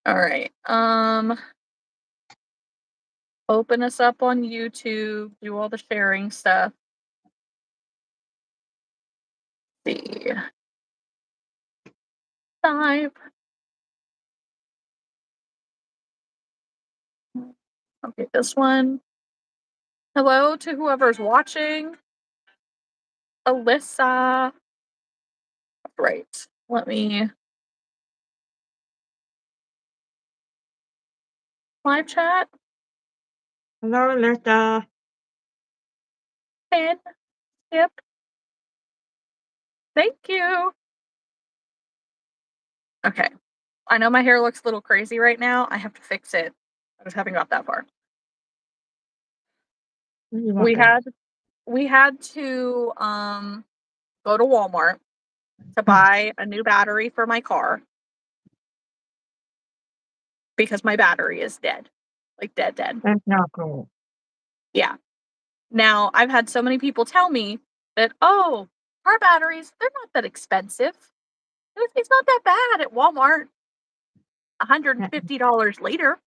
All right. Open us up on YouTube, do all the sharing stuff. See. Type. Okay, this one. Hello to whoever's watching. Alyssa. Right. Let me live chat. Hello, Alyssa. And yep. Thank you. Okay. I know my hair looks a little crazy right now. I have to fix it. I just haven't got that far. What do you want We that? had to go to Walmart to buy a new battery for my car because my battery is dead. Like dead. That's not cool. Yeah. Now, I've had so many people tell me that, oh, car batteries, they're not that expensive. It's not that bad at Walmart. $150 later.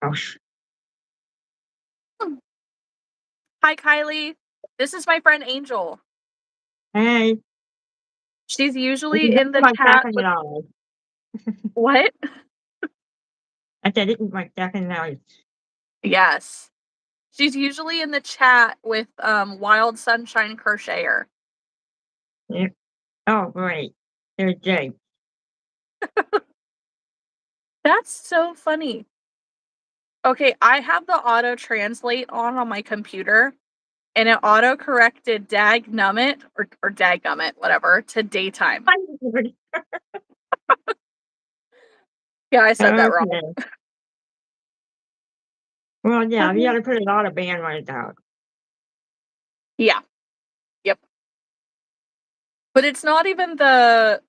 Oh, Hmm. Hi, Kylie. This is my friend Angel. hey, She's this usually is in the my chat second with knowledge. what? I said this is my second knowledge. Yes. She's usually in the chat with Wild Sunshine Crocheter. Yep. Oh, great. There's Jake. That's so funny. Okay, I have the auto translate on my computer, and it auto corrected dagnummit or daggummit, whatever, to daytime. Yeah, I said that wrong. Okay. Well, yeah, we Mhm. gotta put a lot of band words out. Yeah. Yep. But it's not even the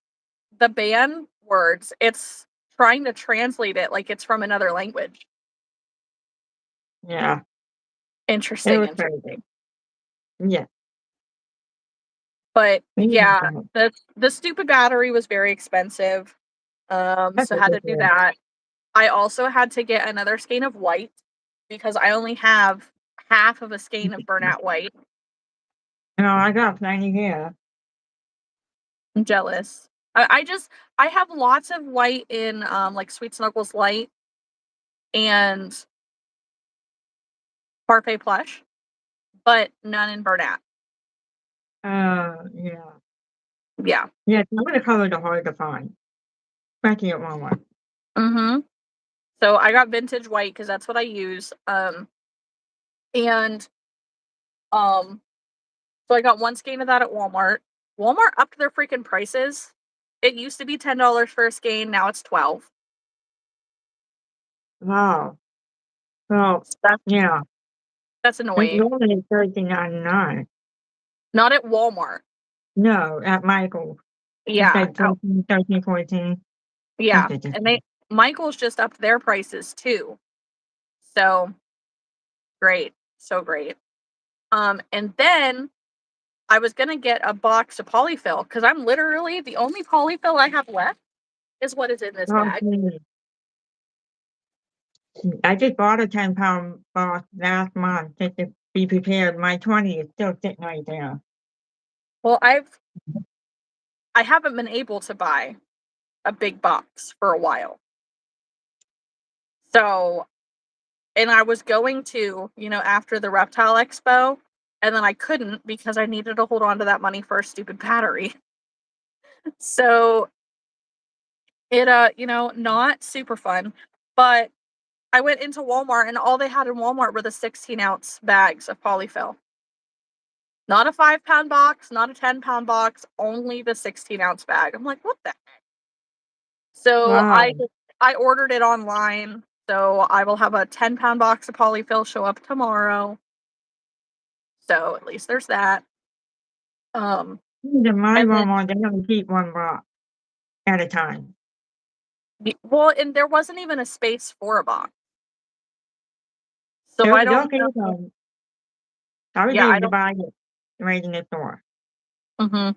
band words. It's trying to translate it like it's from another language. Yeah, it Interesting, was crazy. interesting. Yeah. But We need yeah, that. the stupid battery was very expensive. That's So had to do ridiculous. that. I also had to get another skein of white because I only have half of a skein of burnout white. No, I got plenty here. I'm jealous. I have lots of white in like Sweet Snuggles Light and Parfait Plush, but none in burnout. Yeah. Yeah. Yeah, some of the colors are hard to find, especially at Walmart. Mm-hmm. So I got vintage white because that's what I use. And so I got one skein of that at Walmart. Walmart upped their freaking prices. It used to be $10 for a skein, now it's 12. Wow. Well, So yeah. that's It's annoying. normally $13.99. Not at Walmart. No, at Michael's. It's Yeah. like 14, 13, 14. Yeah. That's ridiculous. And Michael's just upped their prices too. So great. So great. And then I was gonna get a box of polyfill because I'm literally the only polyfill I have left is what is in this Oh, bag. geez. I just bought a 10-pound box last month just to be prepared. My 20 is still sitting right there. Well, I haven't been able to buy a big box for a while. So, and I was going to, after the reptile expo, and then I couldn't because I needed to hold on to that money for a stupid battery. So it not super fun, but I went into Walmart and all they had in Walmart were the 16-ounce bags of polyfill. Not a 5-pound box, not a 10-pound box, only the 16-ounce bag. I'm like, what the heck? So Wow. I ordered it online. So I will have a 10-pound box of polyfill show up tomorrow. So at least there's that. In my And then Walmart, they only keep one box at a time. well, and there wasn't even a space for a box. So I They'll don't keep know. them. I was Yeah, I able to don't. buy it right in the store. Mhm.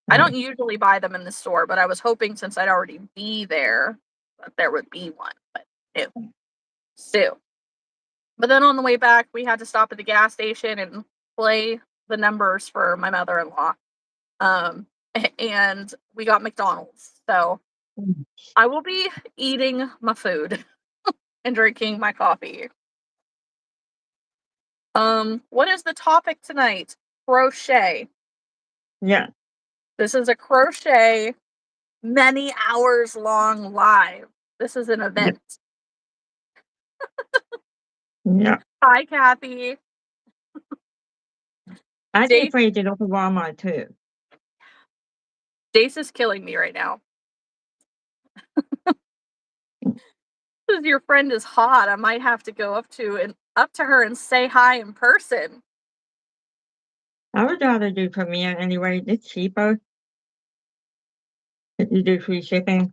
I don't usually buy them in the store, but I was hoping since I'd already be there that there would be one, but no. So, but then on the way back, we had to stop at the gas station and play the numbers for my mother-in-law. Um, and we got McDonald's. So I will be eating my food and drinking my coffee. What is the topic tonight? Crochet. Yeah, This is a crochet many hours long live. This is an yeah, event. yeah. Hi, Kathy. I Jace, get afraid to go to Walmart too. Jace is killing me right now. Because your friend is hot, I might have to go up to her and say hi in person. I would rather do Premiere anyway. It's cheaper if you do free shipping.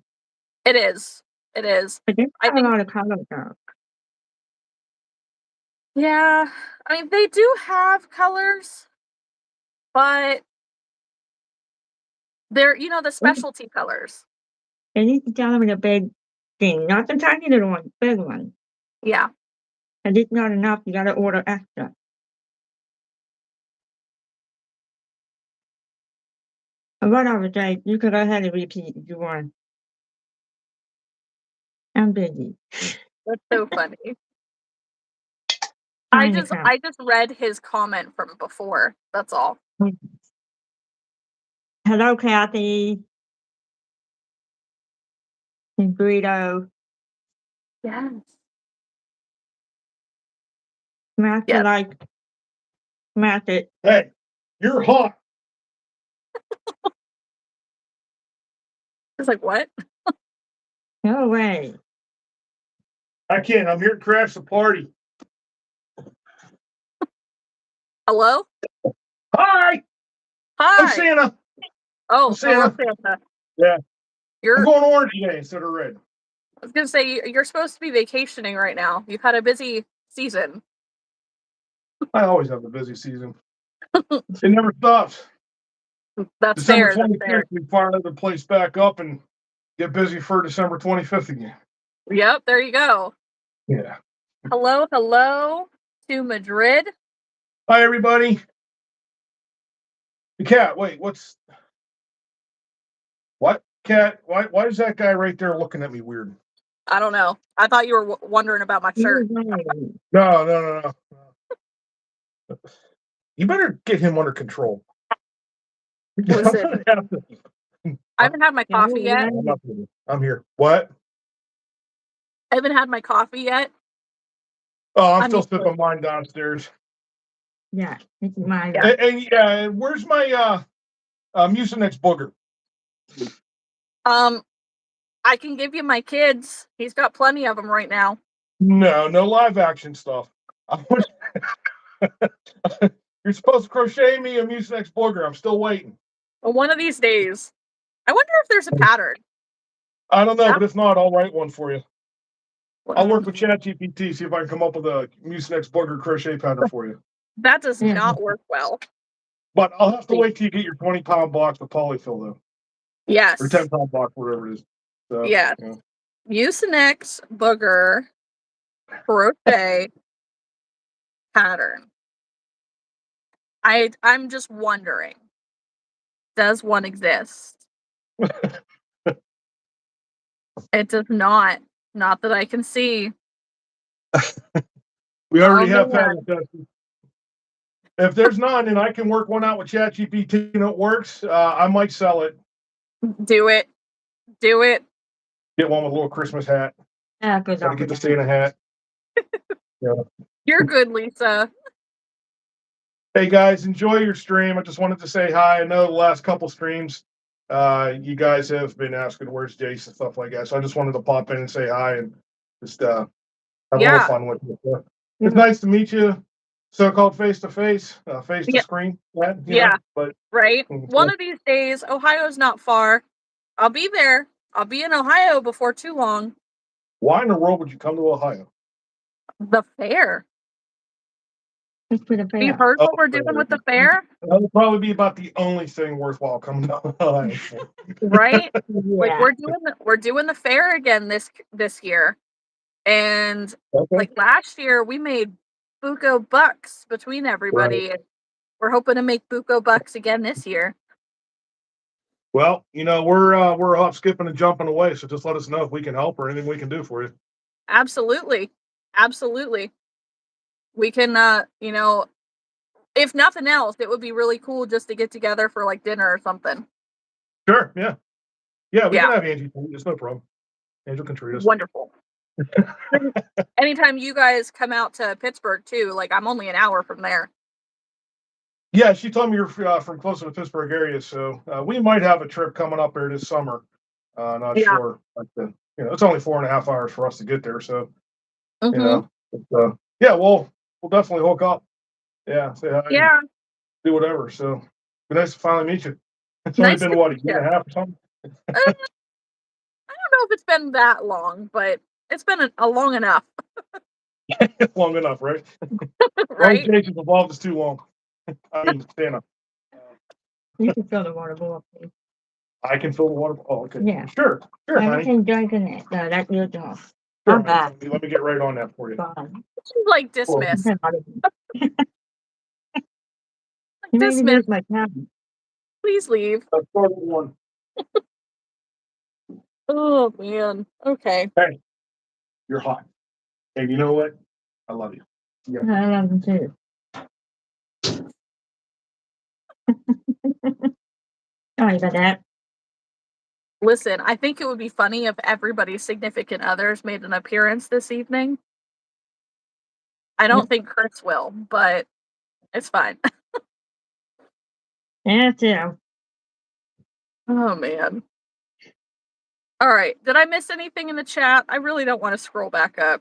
It is. It is. But there's I not a think, lot of colors though. yeah. I mean, they do have colors, but they're, the specialty colors. They need to tell them in a big thing, not the tiny little one, big one. Yeah. And it's not enough. You gotta order extra. And whatever, Jake. You can go ahead and repeat if you want. I'm busy. That's so funny. Trying to count. I just read his comment from before. That's all. Hello, Kathy. And burrito. Yes. Smash the Yes. like. Smash it. Hey, you're hot. It's like, what? No way. I can't. I'm here to crash the party. Hello? Hi, I'm Hi. Santa. Oh, I'm hello, Santa. Santa. Yeah, I'm You're, going orange today instead of red. I was going to say, you're supposed to be vacationing right now. You've had a busy season. I always have a busy season. It never stops. That's December fair. That's fair. 25th, we fire the place back up and get busy for December 25th again. Yep, there you go. Yeah. Hello to Madrid. Hi, everybody. The cat. Wait, what? Cat? Why is that guy right there looking at me weird? I don't know. I thought you were wondering about my shirt. No. You better get him under control. I'm Listen, gonna have to. I haven't had my coffee yet. I'm here. What? I haven't had my coffee yet. Oh, I'm I still need to. sipping mine downstairs. Yeah, it's mine. Yeah. And where's my Mucinex booger? I can give you my kids. He's got plenty of them right now. No live action stuff. You're supposed to crochet me a Mucinex booger. I'm still waiting. Well, one of these days. I wonder if there's a pattern. I don't know, but if not, I'll write one for you. I'll work with Well, ChatGPT, see if I can come up with a Mucinex booger crochet pattern for you. that does Yeah. not work well. But I'll have to wait till you get your 20-pound box of polyfill, though. Yes. Or 10-pound box, whatever it is. So, Yes. yeah. Mucinex booger crochet pattern. I'm just wondering, does one exist? It does not. Not that I can see. We already Oh, have man. pattern testing. If there's none and I can work one out with ChatGPT and it works, I might sell it. Do it. Do it. Get one with a little Christmas hat. Yeah, good Gotta get the Santa hat. Yeah. You're good, Lisa. Hey guys, enjoy your stream. I just wanted to say hi. I know the last couple streams, you guys have been asking where's Jace and stuff like that. So I just wanted to pop in and say hi and just have a little Yeah. fun with you. So, it's nice to meet you, so-called face-to-face, face-to-screen. Yeah. But Right? One of these days, Ohio's not far. I'll be there. I'll be in Ohio before too long. why in the world would you come to Ohio? The fair. It's for the Have you fair. heard what Oh, we're doing with the fair? That'll probably be about the only thing worthwhile coming down the line. Right? Like Yeah. we're doing the fair again this year. And Okay. like last year we made buco bucks between Right. everybody. And we're hoping to make buco bucks again this year. Well, we're up, skipping, and jumping away. So just let us know if we can help or anything we can do for you. Absolutely. Absolutely. We can if nothing else, it would be really cool just to get together for like dinner or something. Sure. Yeah. Yeah. We Yeah. can have Angie. It's no problem. Angel can treat us. Wonderful. Anytime you guys come out to Pittsburgh too, like I'm only an hour from there. Yeah, she told me you're from close to the Pittsburgh area, so we might have a trip coming up there this summer. Not Yeah. sure. But, it's only 4.5 hours for us to get there, so Hmm. yeah, we'll definitely hook up. Yeah, say hi, and Yeah. do whatever. So be nice to finally meet you. It's only Nice been to what, a meet year you. and a half or something. I don't know if it's been that long, but it's been a long enough, Long enough, right? Long right? Jason's involved is too long. I mean, Santa. You can fill the water bowl up, please. I can fill the water. Oh, okay. Yeah. Sure, honey. Everything drinking it. No, that's your job. Sure, I'm back. honey. Let me get right on that for you. Fine. She's like Well, dismissed. You made me Dismissed. lose my time. Please leave. Let's start with one. Oh man. Okay. Hey, you're hot. And you know what? I love you. Yeah. I love them too. Sorry about that. Listen, I think it would be funny if everybody's significant others made an appearance this evening. I don't think Chris will, but it's fine. Yeah, too. Oh man. All right. Did I miss anything in the chat? I really don't want to scroll back up.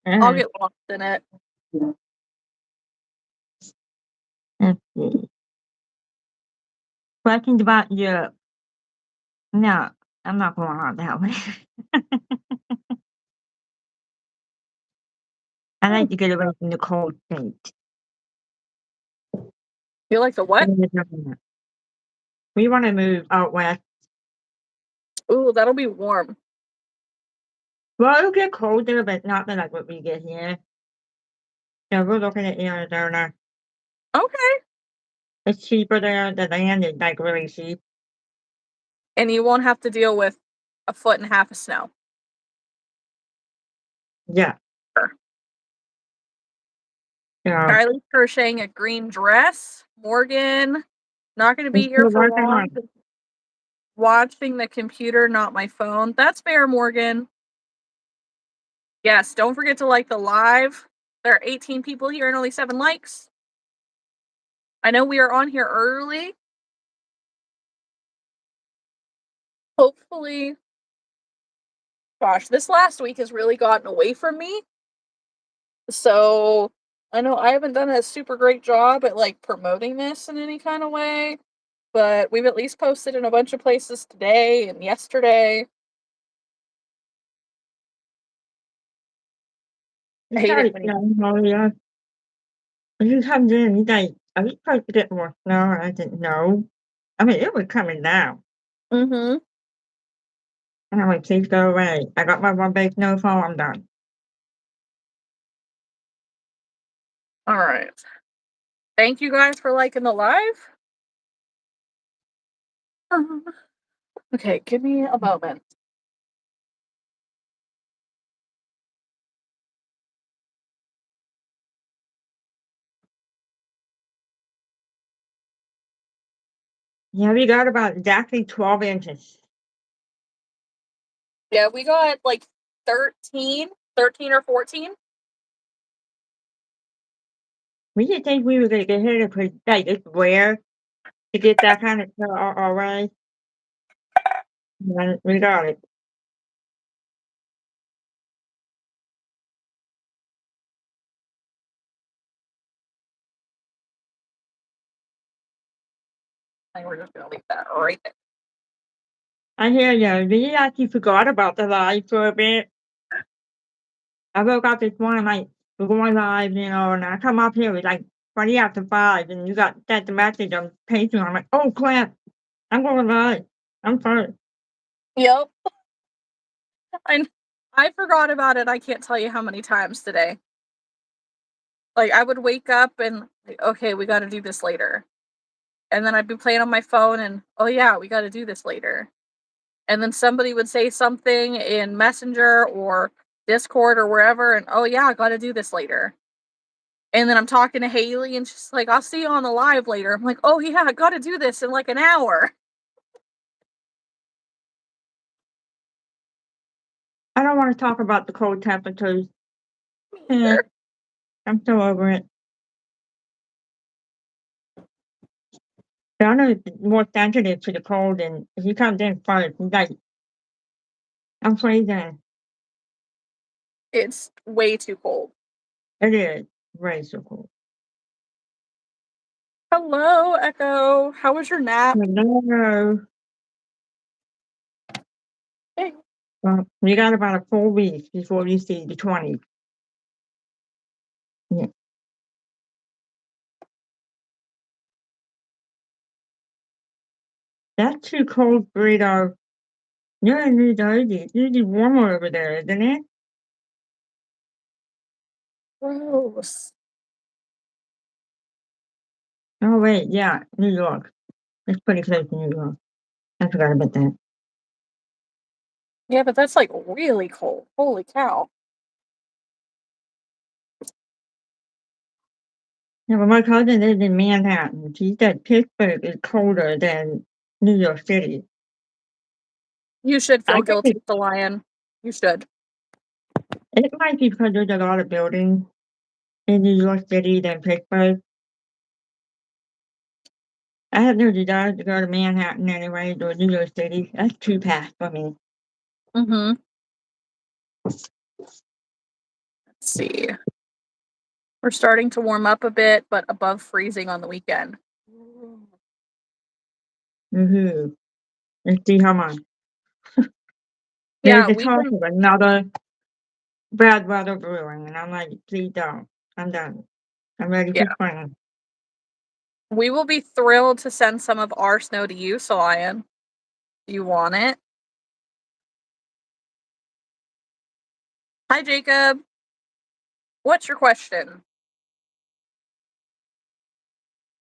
I'll get lost in it. Let's see. Questions about Europe. No, I'm not going on that way. I like to get away from the cold state. You like the what? We want to move out west. Ooh, that'll be warm. Well, it'll get colder, but not like what we get here. So we're looking at Arizona. Okay. It's cheaper there. The land is like really cheap. And you won't have to deal with 1.5 feet of snow. Yeah. Sure. Yeah. Kylie's crocheting a green dress. Morgan, not going to be It's here still for working long. on it. Watching the computer, not my phone. That's fair, Morgan. Yes, don't forget to like the live. There are 18 people here and only 7 likes. I know we are on here early. Hopefully, gosh, this last week has really gotten away from me. So I know I haven't done a super great job at like promoting this in any kind of way, but we've at least posted in a bunch of places today and yesterday. I hate it when you When you come in, he's like, are we supposed to get more snow? And I said, no. I mean, it was coming down. Mm-hmm. And I'm like, please go away. I got my one big snowfall. I'm done. All right. Thank you guys for liking the live. Okay, give me a moment. Yeah, we got about exactly 12 inches. Yeah, we got like 13 or 14. We didn't think we were going to get hit because like, it's rare to get that kind of snow already. And we got it. I think we're just gonna leave that right there. I hear you. We actually forgot about the live for a bit. I woke up this morning like, we're going live, and I come up here, it's like 20 after 5, and you got that the message on Patreon. I'm like, oh crap, I'm going live. I'm sorry. Yep. I forgot about it. I can't tell you how many times today. Like, I would wake up and, like, okay, we got to do this later. And then I'd be playing on my phone and, oh yeah, we got to do this later. And then somebody would say something in Messenger or Discord or wherever, and oh yeah, I got to do this later. And then I'm talking to Haley, and she's like, I'll see you on the live later. I'm like, oh yeah, I got to do this in like an hour. I don't want to talk about the cold temperatures. Me Eh, either. I'm so over it. Donna is more sensitive to the cold, and he comes in first. He's like, I'm freezing. It's way too cold. It is very so cold. Hello, Echo. How was your nap? No, Hey. well, we got about a 4 weeks before we see the 20s. Yeah. That's too cold, burrito. You're in New Jersey. It's usually warmer over there, isn't it? Gross. Oh, wait, yeah, New York. It's pretty close to New York. I forgot about that. Yeah, but that's like really cold. Holy cow. Yeah, but my cousin lives in Manhattan. She said Pittsburgh is colder than New York City. You should I feel think guilty, the lion. You should. it might be because there's a lot of buildings in New York City than Pittsburgh. I have no desire to go to Manhattan anyway, or New York City. That's too past for me. Mm-hmm. Let's see. We're starting to warm up a bit, but above freezing on the weekend. Mm-hmm. Let's see how much. Yeah, There's a we talk can. of another bad weather brewing, and I'm like, please don't. I'm done. I'm ready Yeah, for spring. we will be thrilled to send some of our snow to you, Lion. Do you want it? Hi, Jacob. What's your question?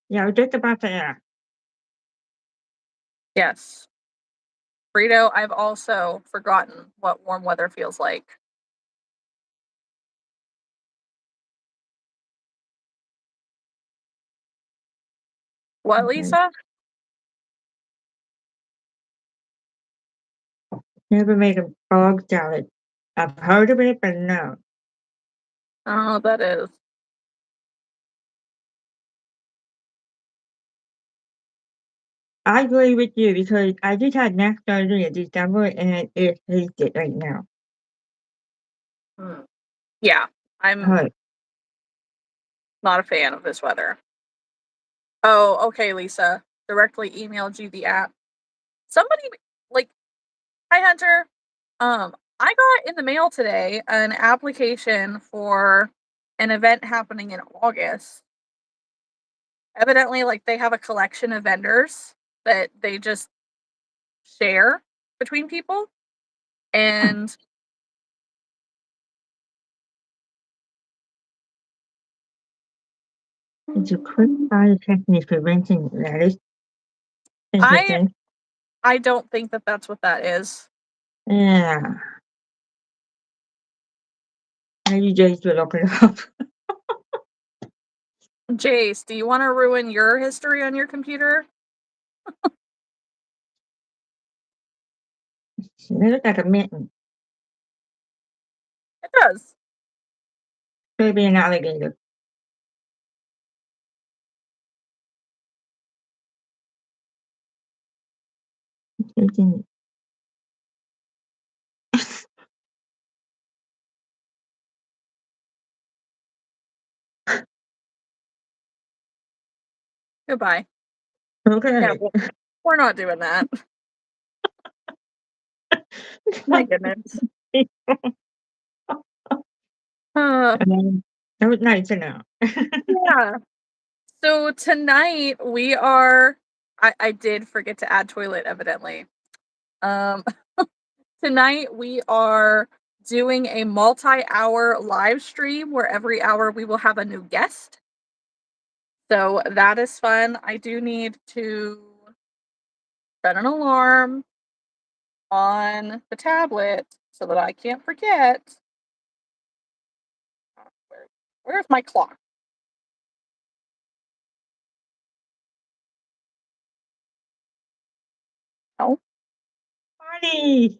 Yeah, I was just about to ask. Yes. Frito, I've also forgotten what warm weather feels like. What, Okay. Lisa? Never made a bog salad. I've heard of it, but no. Oh, that is. I agree with you because I just had neck surgery in December and it hates it right now. Yeah, I'm Hurt. not a fan of this weather. Oh, okay, Lisa. Directly emailed you the app. Somebody, like, hi, Hunter. I got in the mail today an application for an event happening in August. Evidently, like, they have a collection of vendors that they just share between people. And It's a quick fire technique for rinsing lettuce. I Interesting. I don't think that that's what that is. Yeah. Maybe Jace will look it up. Jace, do you want to ruin your history on your computer? It looks like a mitten. It does. Could be an alligator. It's Goodbye. Yeah, okay. we're not doing that. My goodness. Uh, That was nice to know. Yeah. So tonight we are I did forget to add toilet evidently. Um Tonight we are doing a multi-hour live stream where every hour we will have a new guest. So that is fun. I do need to set an alarm on the tablet so that I can't forget. Where, where's my clock? Oh, Party!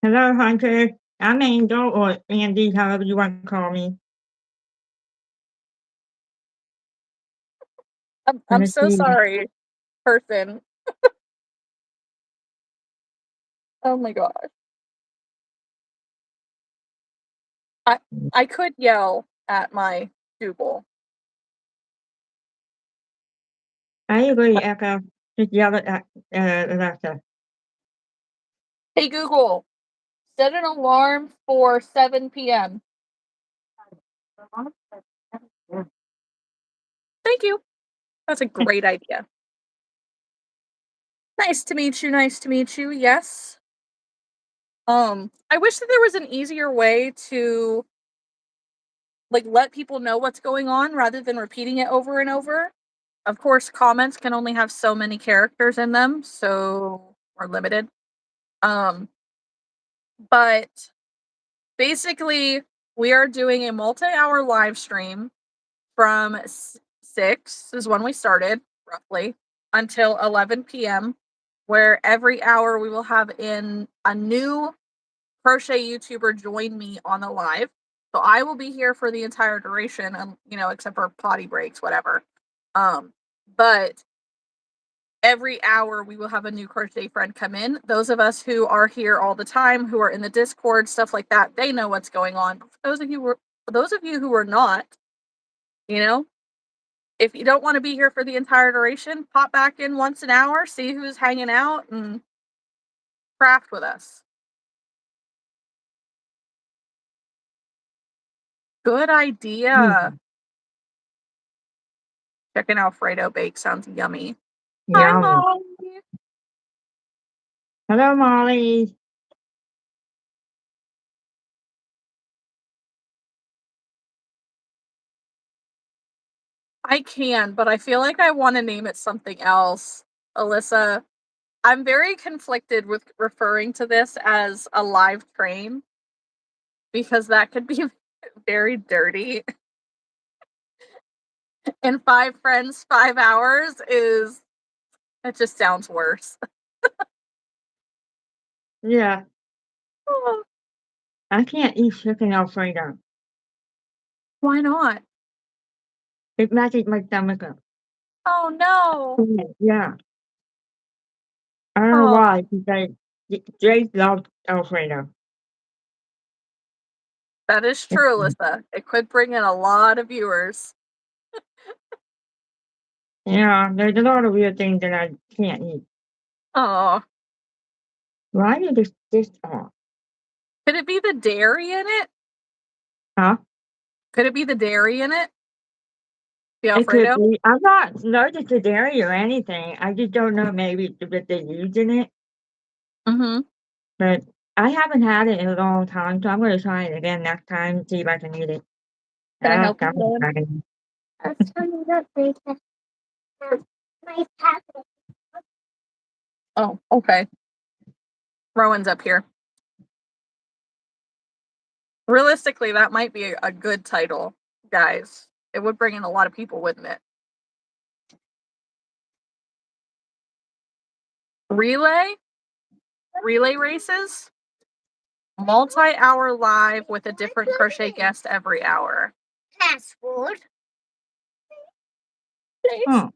Hello, Hunter. I'm Angel or Andy, however you want to call me. I'm Let's so see. sorry, person. Oh my gosh. I I could yell at my Google. I agree, Echo. Just yell it at Alexa. Hey Google, set an alarm for 7 p.m. Thank you. That's a great idea. Nice to meet you. Nice to meet you. Yes. I wish that there was an easier way to like let people know what's going on rather than repeating it over and over. Of course, comments can only have so many characters in them, so we're limited. Um, but basically, we are doing a multi-hour live stream from 6 is when we started, roughly, until 11 p.m., where every hour we will have in a new crochet YouTuber join me on the live. So I will be here for the entire duration, and except for potty breaks, whatever. But every hour we will have a new crochet friend come in. Those of us who are here all the time, who are in the Discord, stuff like that, they know what's going on. But for those of you who are not, you know, if you don't want to be here for the entire duration, pop back in once an hour, see who's hanging out, and craft with us. Good idea. Chicken Alfredo bake sounds yummy. Hi, Yum. Molly. Hello, Molly. I can, but I feel like I want to name it something else. Alyssa, I'm very conflicted with referring to this as a live train because that could be very dirty. And 5 friends, 5 hours it just sounds worse. Yeah, I can't eat chicken Alfredo. Why not? It messes my stomach up. Oh no. Yeah, I don't know Oh, why, because Jake loves Alfredo. that is true, Alyssa. It could bring in a lot of viewers. Yeah, there's a lot of weird things that I can't eat. Oh, Why did this off? could it be the dairy in it? Huh? Could it be the dairy in it? The It could Alfredo? be. I'm not allergic to dairy or anything. I just don't know maybe what they use in it. Mm-hmm. But I haven't had it in a long time, so I'm gonna try it again next time, see if I can eat it. Can I Ah, help you, stomach babe? burning. Oh, okay. Rowan's up here. Realistically, that might be a good title, guys. It would bring in a lot of people, wouldn't it? Relay? Relay races? Multi-hour live with a different crochet guest every hour. Password. Please. Huh.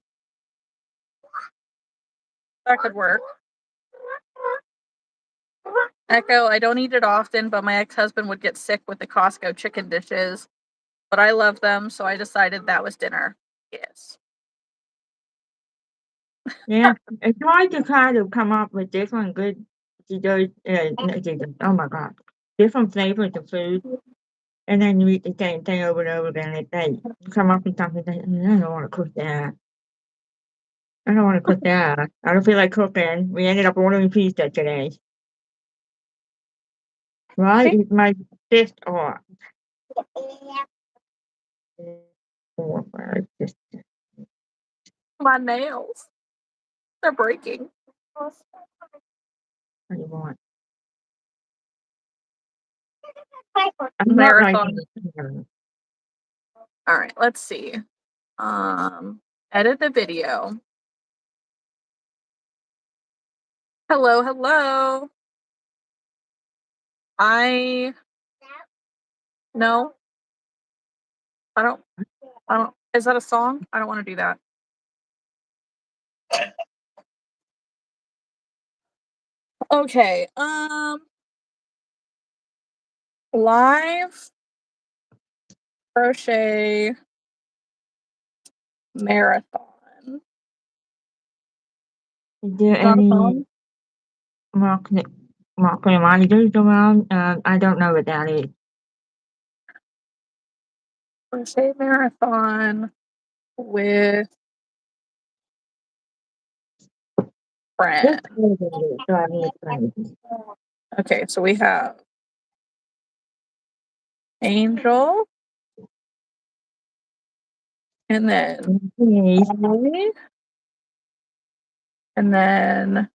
That could work. Echo, I don't eat it often, but my ex-husband would get sick with the Costco chicken dishes. But I love them, so I decided that was dinner. Yes. Yeah, it's hard to try to come up with different good she does, not she does, oh my god, different flavors of food, and then you eat the same thing over and over again. If they come up with something, I don't want to cook that. I don't want to cook that. I don't feel like cooking. We ended up ordering pizza today. Right? It's my fifth or four, five, six. My nails. They're breaking. What do you want? I'm not like Marathon. All right, let's see. Edit the video. Hello, hello. No. I don't. Is that a song? I don't want to do that. Okay. Live crochet marathon. Is there Not a any song? marketing managers around? I don't know what that is. Crochet marathon with friends. This is it, so I need friends. Okay, so we have Angel, and then Okay. Emily, and then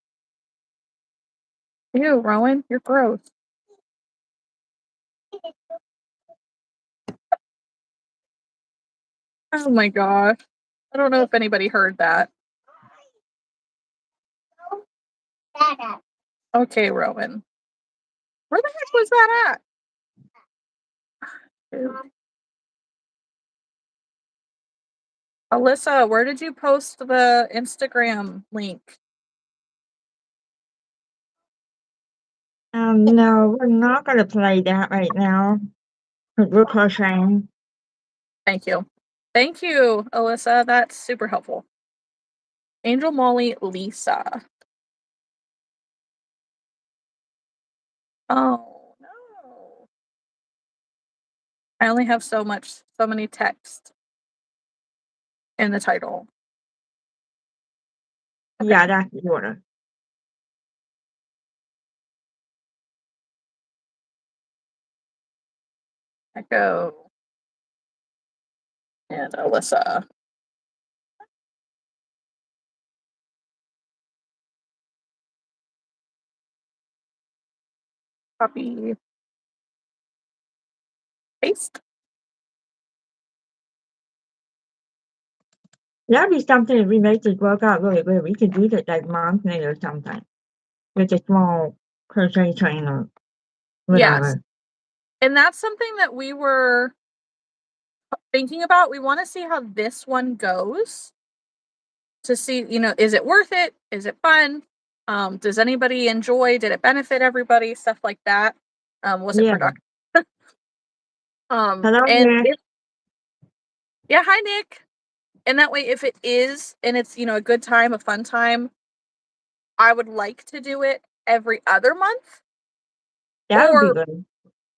you, Rowan. You're gross. Oh my gosh. I don't know if anybody heard that. Okay, Rowan. Where the heck was that at? Alyssa, where did you post the Instagram link? No, we're not gonna play that right now. 'Cause we're crocheting. Thank you. Thank you, Alyssa. That's super helpful. Angel, Molly, Lisa. Oh no. I only have so many text in the title. Okay. Yeah, that's the order. Echo and Alyssa. Copy. Paste. That'd be something if we make this work out really good. We could do that like monthly or something with a small crochet train or Yes. whatever. And that's something that we were thinking about. We want to see how this one goes to see, is it worth it? Is it fun? Does anybody enjoy? Did it benefit everybody? Stuff like that. Was it Yeah. productive? Hello, And Nick. yeah, hi Nick. And that way, if it is, and it's, a good time, a fun time, I would like to do it every other month. That would be Or, good.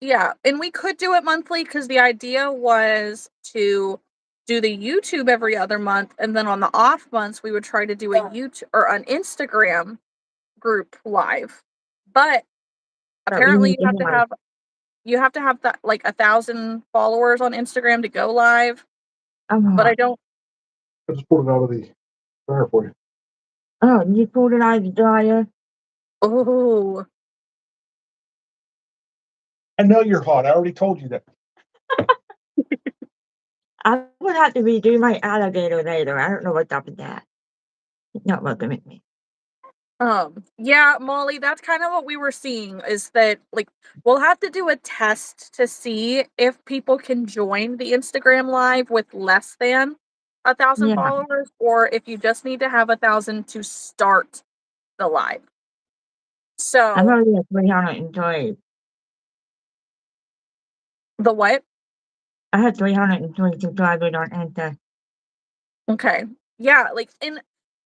yeah, and we could do it monthly because the idea was to do the YouTube every other month, and then on the off months, we would try to do a YouTube or an Instagram group live. But But we apparently, need to you have to have that like 1,000 followers on Instagram to go live. But I don't. I just pulled it out of the dryer for you. Oh, you pulled it out of the dryer? Oh, I know you're hot. I already told you that. I would have to redo my alligator later. I don't know what's up with that. It's not looking at me. Yeah, Molly, that's kind of what we were seeing is that like we'll have to do a test to see if people can join the Instagram live with less than 1,000 Yeah. followers, or if you just need to have 1,000 to start the live. I'm So already at 320. the what? I had 320 subscribers on Insta. Okay. Yeah, like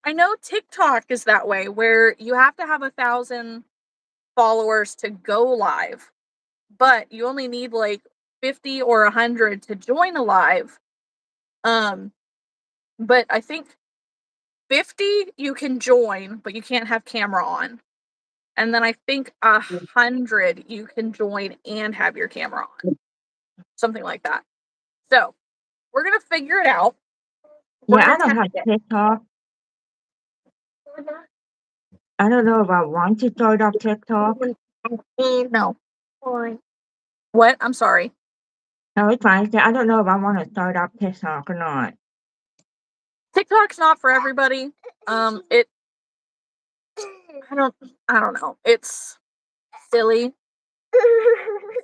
I know TikTok is that way where you have to have 1,000 followers to go live, but you only need like 50 or 100 to join a live. But I think 50 you can join, but you can't have camera on. And then I think 100 you can join and have your camera on. Something like that. So we're gonna figure it out. We're Yeah, I gonna don't have test it. TikTok. I don't know if I want to start off TikTok. No. What? I'm sorry. No, it's fine. I don't know if I want to start off TikTok or not. TikTok's not for everybody. It I don't know. It's silly.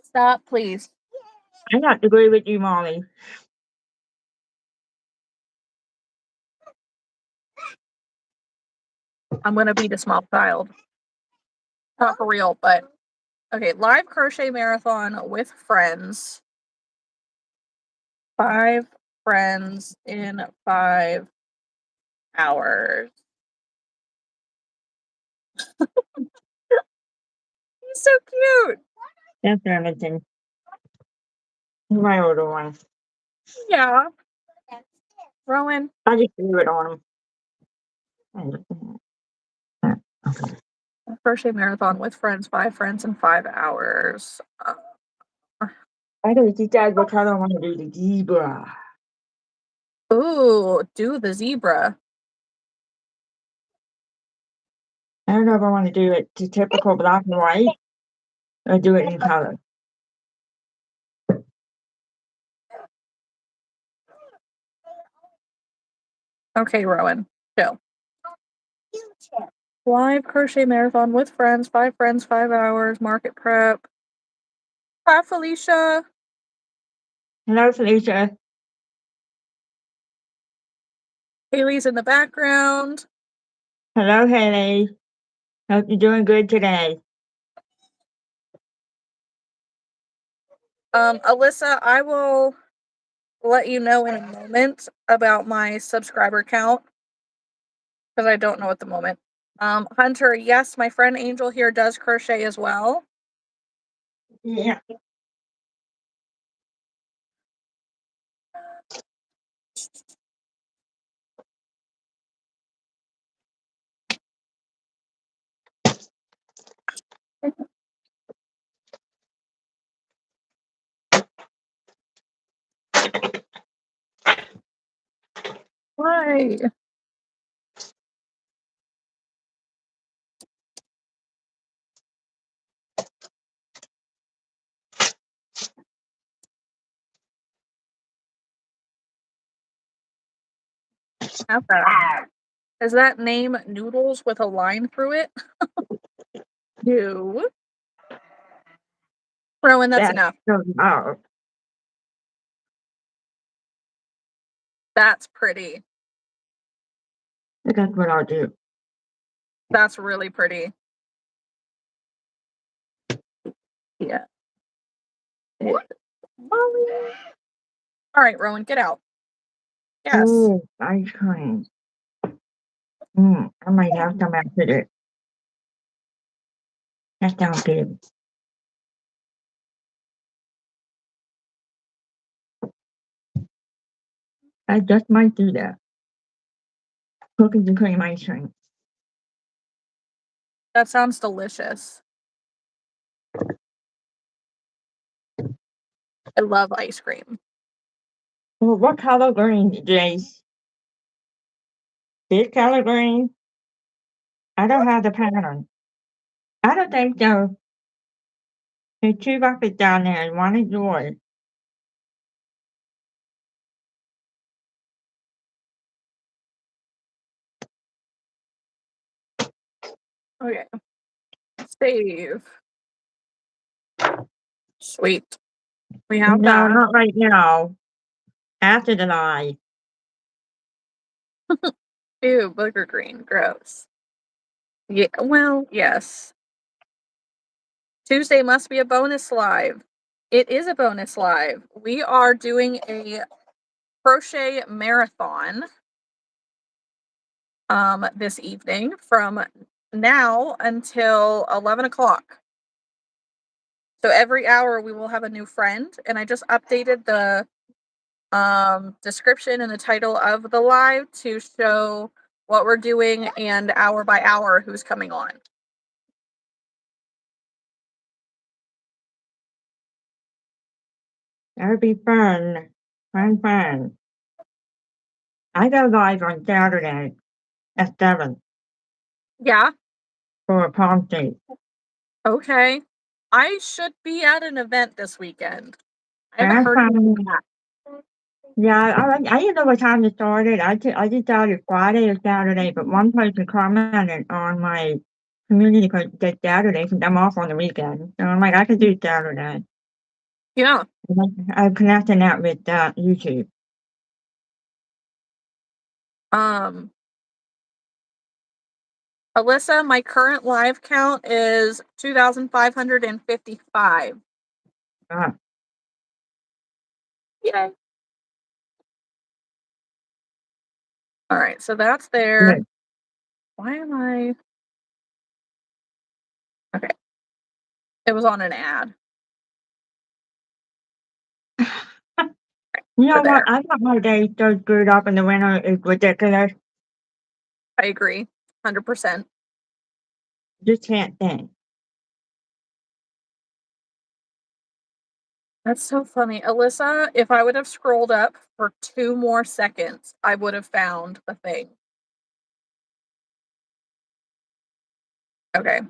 Stop, please. I have to agree with you, Molly. I'm gonna be the small child. Not for real, but okay. Live crochet marathon with friends. 5 friends in 5 hours. He's so cute. That's everything. My older one. Yeah. Rowan. I just threw it on him. Okay. Crochet marathon with friends, 5 friends in 5 hours. I don't decide what color I want to do the zebra. Ooh, do the zebra. I don't know if I want to do it the typical black and white or do it in color. Okay, Rowan. Chill. Live crochet marathon with friends, 5 friends, 5 hours, market prep. Hi, Felicia. Hello, Felicia. Haley's in the background. Hello, Haley. Hope you're doing good today. Alyssa, I will let you know in a moment about my subscriber count because I don't know at the moment. Hunter, yes, my friend Angel here does crochet as well. Yeah. Why? Have that. Is that name Noodles with a line through it? No. Rowan, that's enough. Oh, That's pretty. that's what I'll do. That's really pretty. Yeah. All right, Rowan, get out. Yes. Oh, ice cream. I might have some after this. That sounds good. I just might do that. Cookies and cream ice cream. That sounds delicious. I love ice cream. Well, what color green, Jace? This color green? I don't have the pattern. I don't think so. There's 2 buckets down there and one is yours. Okay. Save. Sweet. We have No, that. not right now. After the live. Ew, booger green. Gross. Yeah, well, yes. Tuesday must be a bonus live. It is a bonus live. We are doing a crochet marathon this evening from now until 11 o'clock. So every hour we will have a new friend, and I just updated the description and the title of the live to show what we're doing and hour by hour who's coming on. That would be fun. Fun. I go live on Saturday at 7 Yeah. for a palm date. Okay. I should be at an event this weekend. I haven't That's heard anything fine. back. Yeah, I didn't know what time it started. I just started Friday or Saturday, but one person commented on my community post that Saturday since I'm off on the weekend. So I'm like, I could do Saturday. Yeah. I'm connecting that with YouTube. Alyssa, my current live count is 2,555. Ah, Yay. All right, so that's there. good. Why am I? Okay. It was on an ad. You know We're what? there. I got my day so screwed up in the winter. It's ridiculous. I agree. 100%. Just can't think. That's so funny. Alyssa, if I would have scrolled up for 2 more seconds, I would have found the thing. Okay.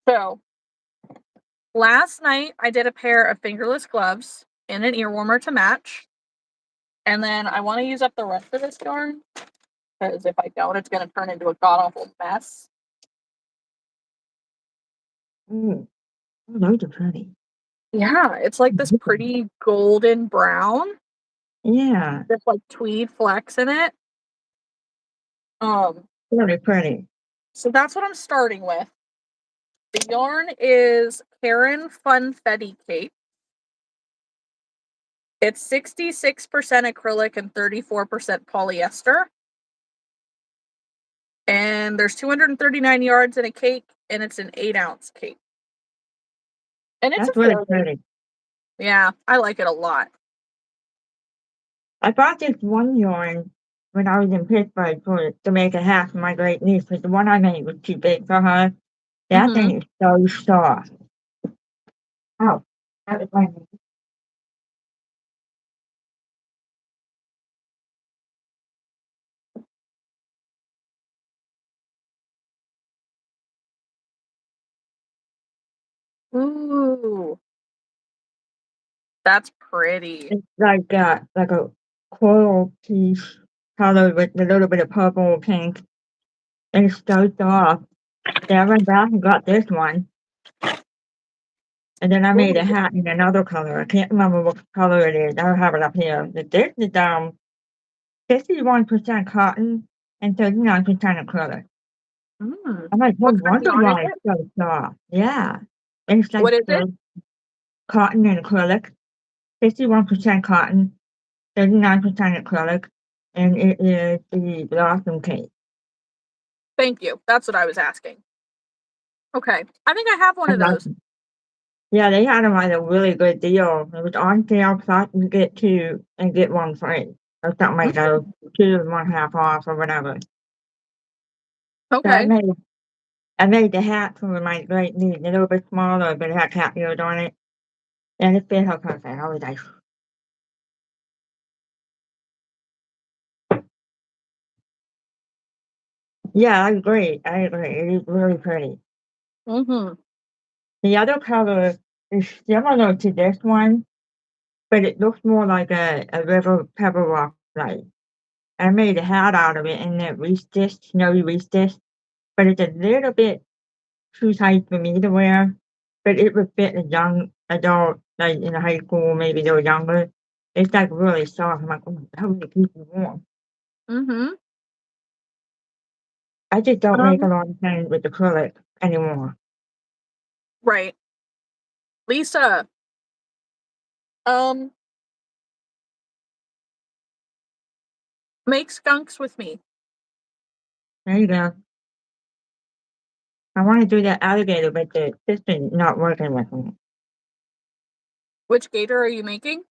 So, last night I did a pair of fingerless gloves and an ear warmer to match. And then I want to use up the rest of this yarn because if I don't, it's going to turn into a god awful mess. Oh, those are pretty. Yeah, it's like this pretty golden brown. Yeah, There's like tweed flecks in it. really pretty. So that's what I'm starting with. The yarn is Karen Funfetti Cape. It's 66% acrylic and 34% polyester. And there's 239 yards in a cake, and it's an 8-ounce cake. And it's That's really affordable. pretty. Yeah, I like it a lot. I bought this one yarn when I was in Pittsburgh to make a hat for my great niece, but the one I made was too big for her. That Mhm. thing is so soft. Oh, that was my Ooh, that's pretty. It's like a coral piece color with a little bit of purple or pink. And it's so soft. Then I went back and got this one. And then I made a Ooh. hat in another color. I can't remember what color it is. I don't have it up here. But this is 51% cotton and 39% acrylic. I'm like, no What kind of wonder yarn is why it's it? so soft. Yeah. And it's like What is it? cotton and acrylic. 51% cotton, 39% acrylic, and it is the blossom cake. Thank you. That's what I was asking. Okay. I think I have one I of like those. it. Yeah, they had them at a really good deal. It was on sale, plus you get 2 and get 1 free, or something like that, 2 and 1 half off or whatever. So Okay. I made the hat for my great niece, a little bit smaller, but it had cat ears on it, and it fit her perfect. I was like, yeah, I agree. It is really pretty. Mhm. The other color is similar to this one, but it looks more like a river pepper rock light. I made a hat out of it and it restitched, snowy restitched, but it's a little bit too tight for me to wear, but it would fit a young adult, like in high school, maybe they were younger. It's like really soft. I'm like, oh, how would it keep me warm? Mhm. I just don't make a Um, lot of sense with acrylic anymore. right. Lisa, um, make skunks with me. There you go. I want to do that alligator, but the system's not working with me. Which gator are you making?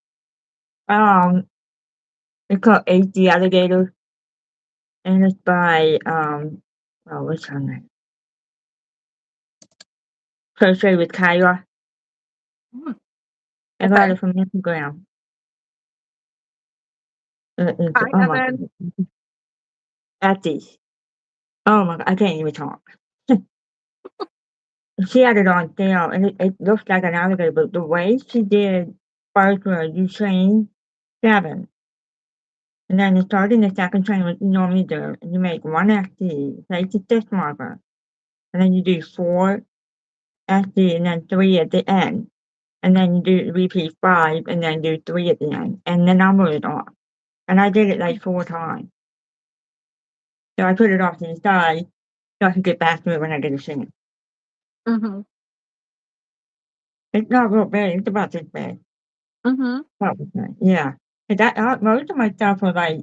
It's called HD Alligator, and it's by oh, what's her name? Crochet with Kyra. Hmm, I got okay. it from Instagram. Hi, Oh my Evan. god, Etsy. Oh my god, I can't even talk. She had it on sale, and it looks like an alligator, but the way she did first was you chain 7, and then you start in the second chain what you normally do, and you make 1 SD, place the stitch marker, and then you do 4 SD, and then 3 at the end, and then you do repeat 5, and then do 3 at the end, and the number is off. And I did it like 4 times. So I put it off to the side, so I can get back to it when I get a chance. Mm-hmm. It's not real big, it's about this big. Mm-hmm. Probably, yeah. And that most of my stuff was like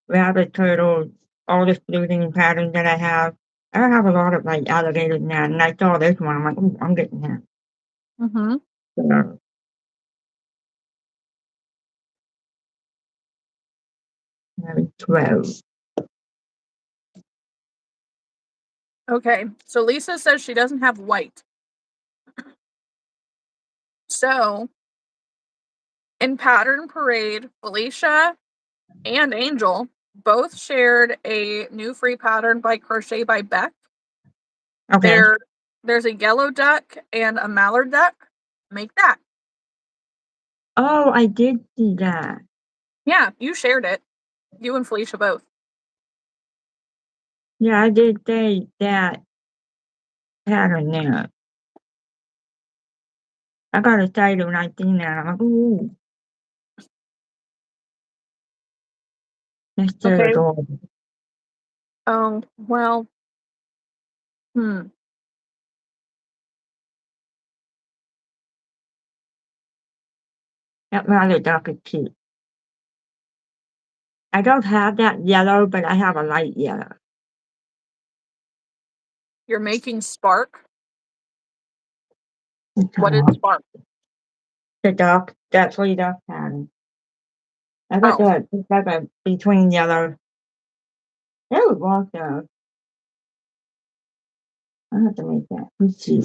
rabbit, turtles, all the fluting patterns that I have. I have a lot of like alligators now, and I saw this one. I'm like, "Ooh, I'm getting that." Mm-hmm. So, maybe 12. Okay. So Lisa says she doesn't have white. So in Pattern Parade, Felicia and Angel both shared a new free pattern by Crochet by Beck. Okay. There's a yellow duck and a mallard duck. Make that. Oh, I did see that. Yeah, you shared it. You and Felicia both. Yeah, I did say that pattern there. I got excited when I seen that. I'm like, ooh, that's so Okay. adorable. Oh, well. Hmm. That rather duck is cute. I don't have that yellow, but I have a light yellow. You're making Spark. It's What is Spark? the duck, that three duck pattern. I got Oh, that, it's like a between yellow. Oh, well, though. I have to make that. Let's see.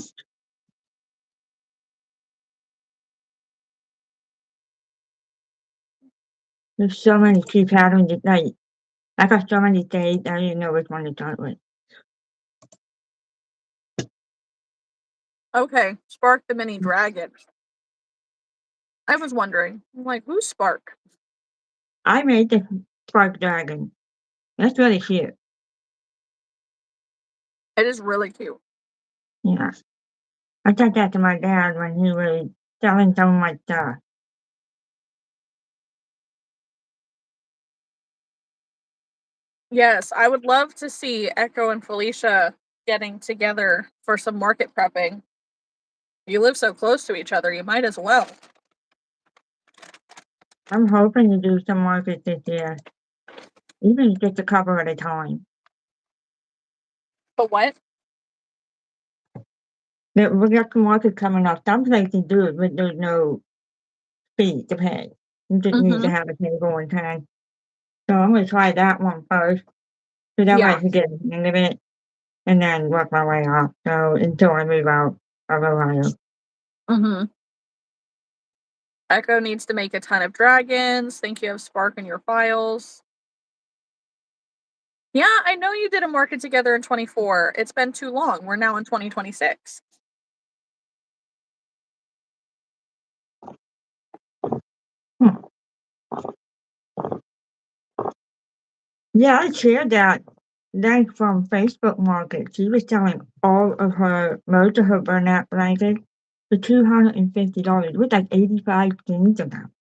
There's so many cute patterns at night. I got so many days, I don't even know which one to start with. okay. Spark the mini dragon. I was wondering. I'm like, who's Spark? I made the spark dragon. That's really cute. It is really cute. Yeah. I said that to my dad when he was selling some of my stuff. Yes, I would love to see Echo and Felicia getting together for some market prepping. You live so close to each other, you might as well. I'm hoping to do some markets this year. Even just a couple at a time. But what? We got some market coming up. Some places do it, but there's no fee to pay. You just need to Mm-hmm. have a table and time. So I'm gonna try that one first. So that way I Yeah. can get the hang of it and then work my way up. So until I move out of Ohio. Mm-hmm. Echo needs to make a ton of dragons. Think you have Spark in your files. Yeah, I know you did a market together in 24. It's been too long. We're now in 2026. Hmm. Yeah, I shared that link from Facebook Market. She was selling most of her burnout blankets for $250 with like 85 things of them.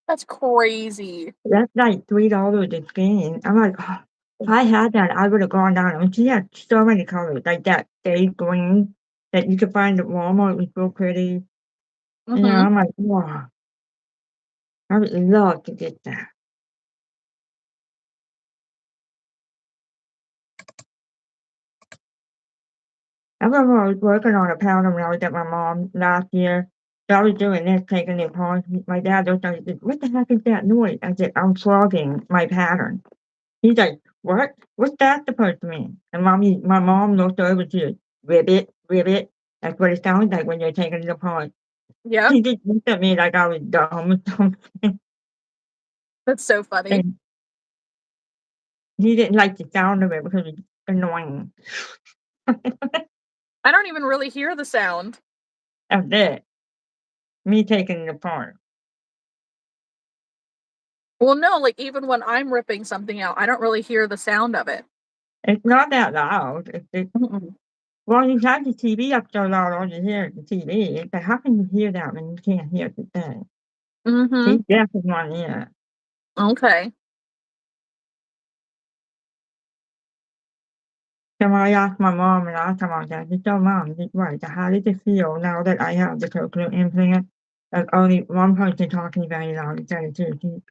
That's crazy. That's like $3 a skein. I'm like, oh, if I had that, I would have gone down. I mean, she had so many colors, like that sage green that you could find at Walmart was so pretty. And Mm-hmm. I'm like, wow, I would love to get that. I remember I was working on a powder milk at my mom last year. So I was doing this, taking it apart. My dad looked at me and said, "What the heck is that noise?" I said, "I'm flogging my pattern." He's like, "What? What's that supposed to mean?" And my mom looked over to ribbit, ribbit. That's what it sounds like when you're taking it apart. Yep, He just looked at me like I was dumb or something. that's so funny. And he didn't like the sound of it because it's annoying. I don't even really hear the sound. That's it. Me taking it apart. Well, no, like even when I'm ripping something out, I don't really hear the sound of it. It's not that loud. Mm-mm. Well, you have the TV up so loud, all you hear is the TV. It's like, how can you hear that when you can't hear the thing? Mm-hmm. She's deaf in one ear. Okay. So I asked my mom and I told my dad, I said, "Oh, Mom, right, how does it feel now that I have the cochlear implant? Like only one person talking very loud instead of two.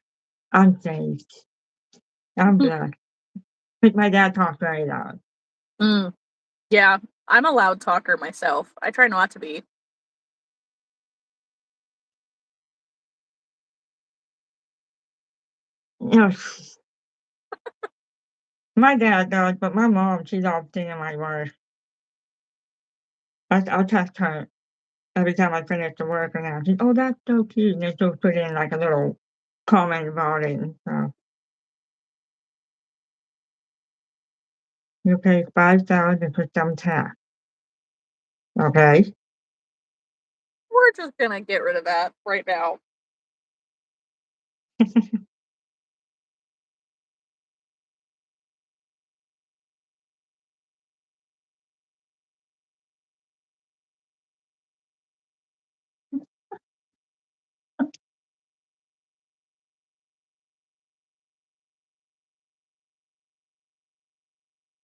I'm saved. I'm blessed." But my dad talks very loud. Mm. Yeah, I'm a loud talker myself. I try not to be. You know, my dad does, but my mom, she's all singing my words. I'll text her every time I finish the work and I say, "Oh, that's so cute." And then she'll put in like a little comment about it and stuff. You pay $5,000 for some tax. Okay. We're just gonna get rid of that right now.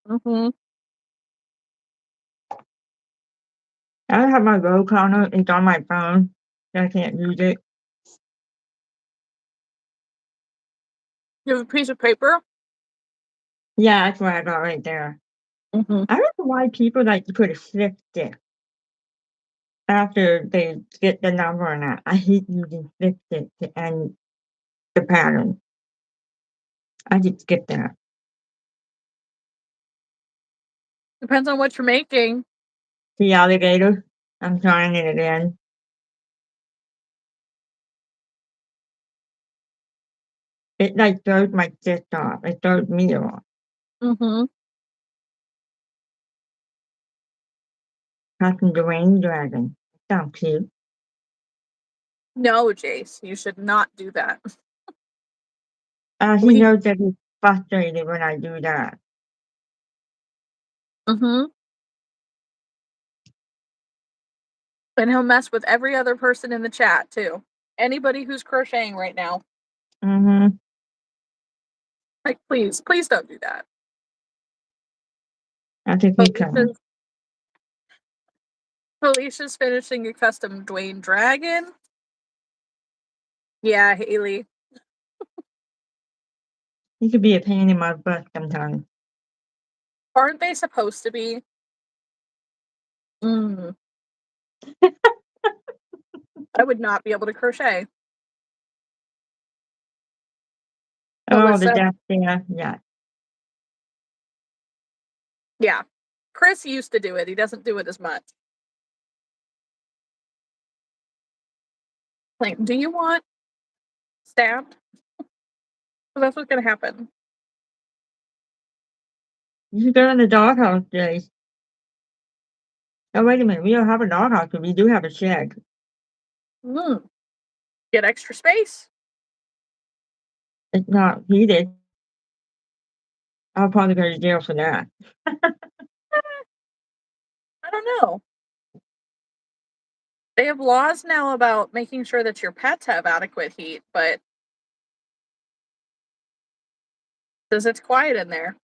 Mm-hmm. I don't have my roll counter. It's on my phone. So I can't use it. You have a piece of paper? Yeah, that's what I got right there. Mm-hmm. I don't know why people like to put a slip stick after they get the number on that. I hate using slip stick to end the pattern. I just skip that. Depends on what you're making. The alligator. I'm trying it again. It like throws my cyst off. It throws me off. Mm-hmm. Catching the rain dragon. Sounds cute. No, Jace, you should not do that. He We knows that he's frustrated when I do that. Mm-hmm. And he'll mess with every other person in the chat too. Anybody who's crocheting right now. Mm-hmm. Like, please don't do that. I think he can. Felicia's finishing a custom Dwayne dragon. Yeah, Haley. He could be a pain in my butt sometimes. Aren't they supposed to be? Mm. I would not be able to crochet. Oh, the Melissa? death there. Yeah. Yeah. Chris used to do it. He doesn't do it as much. Like, do you want stabbed? So that's what's gonna happen. You should go in the doghouse, Jace. Oh, wait a minute. We don't have a doghouse, but we do have a shed. Mm. Get extra space. It's not heated. I'll probably go to jail for that. I don't know. They have laws now about making sure that your pets have adequate heat, but says it's quiet in there.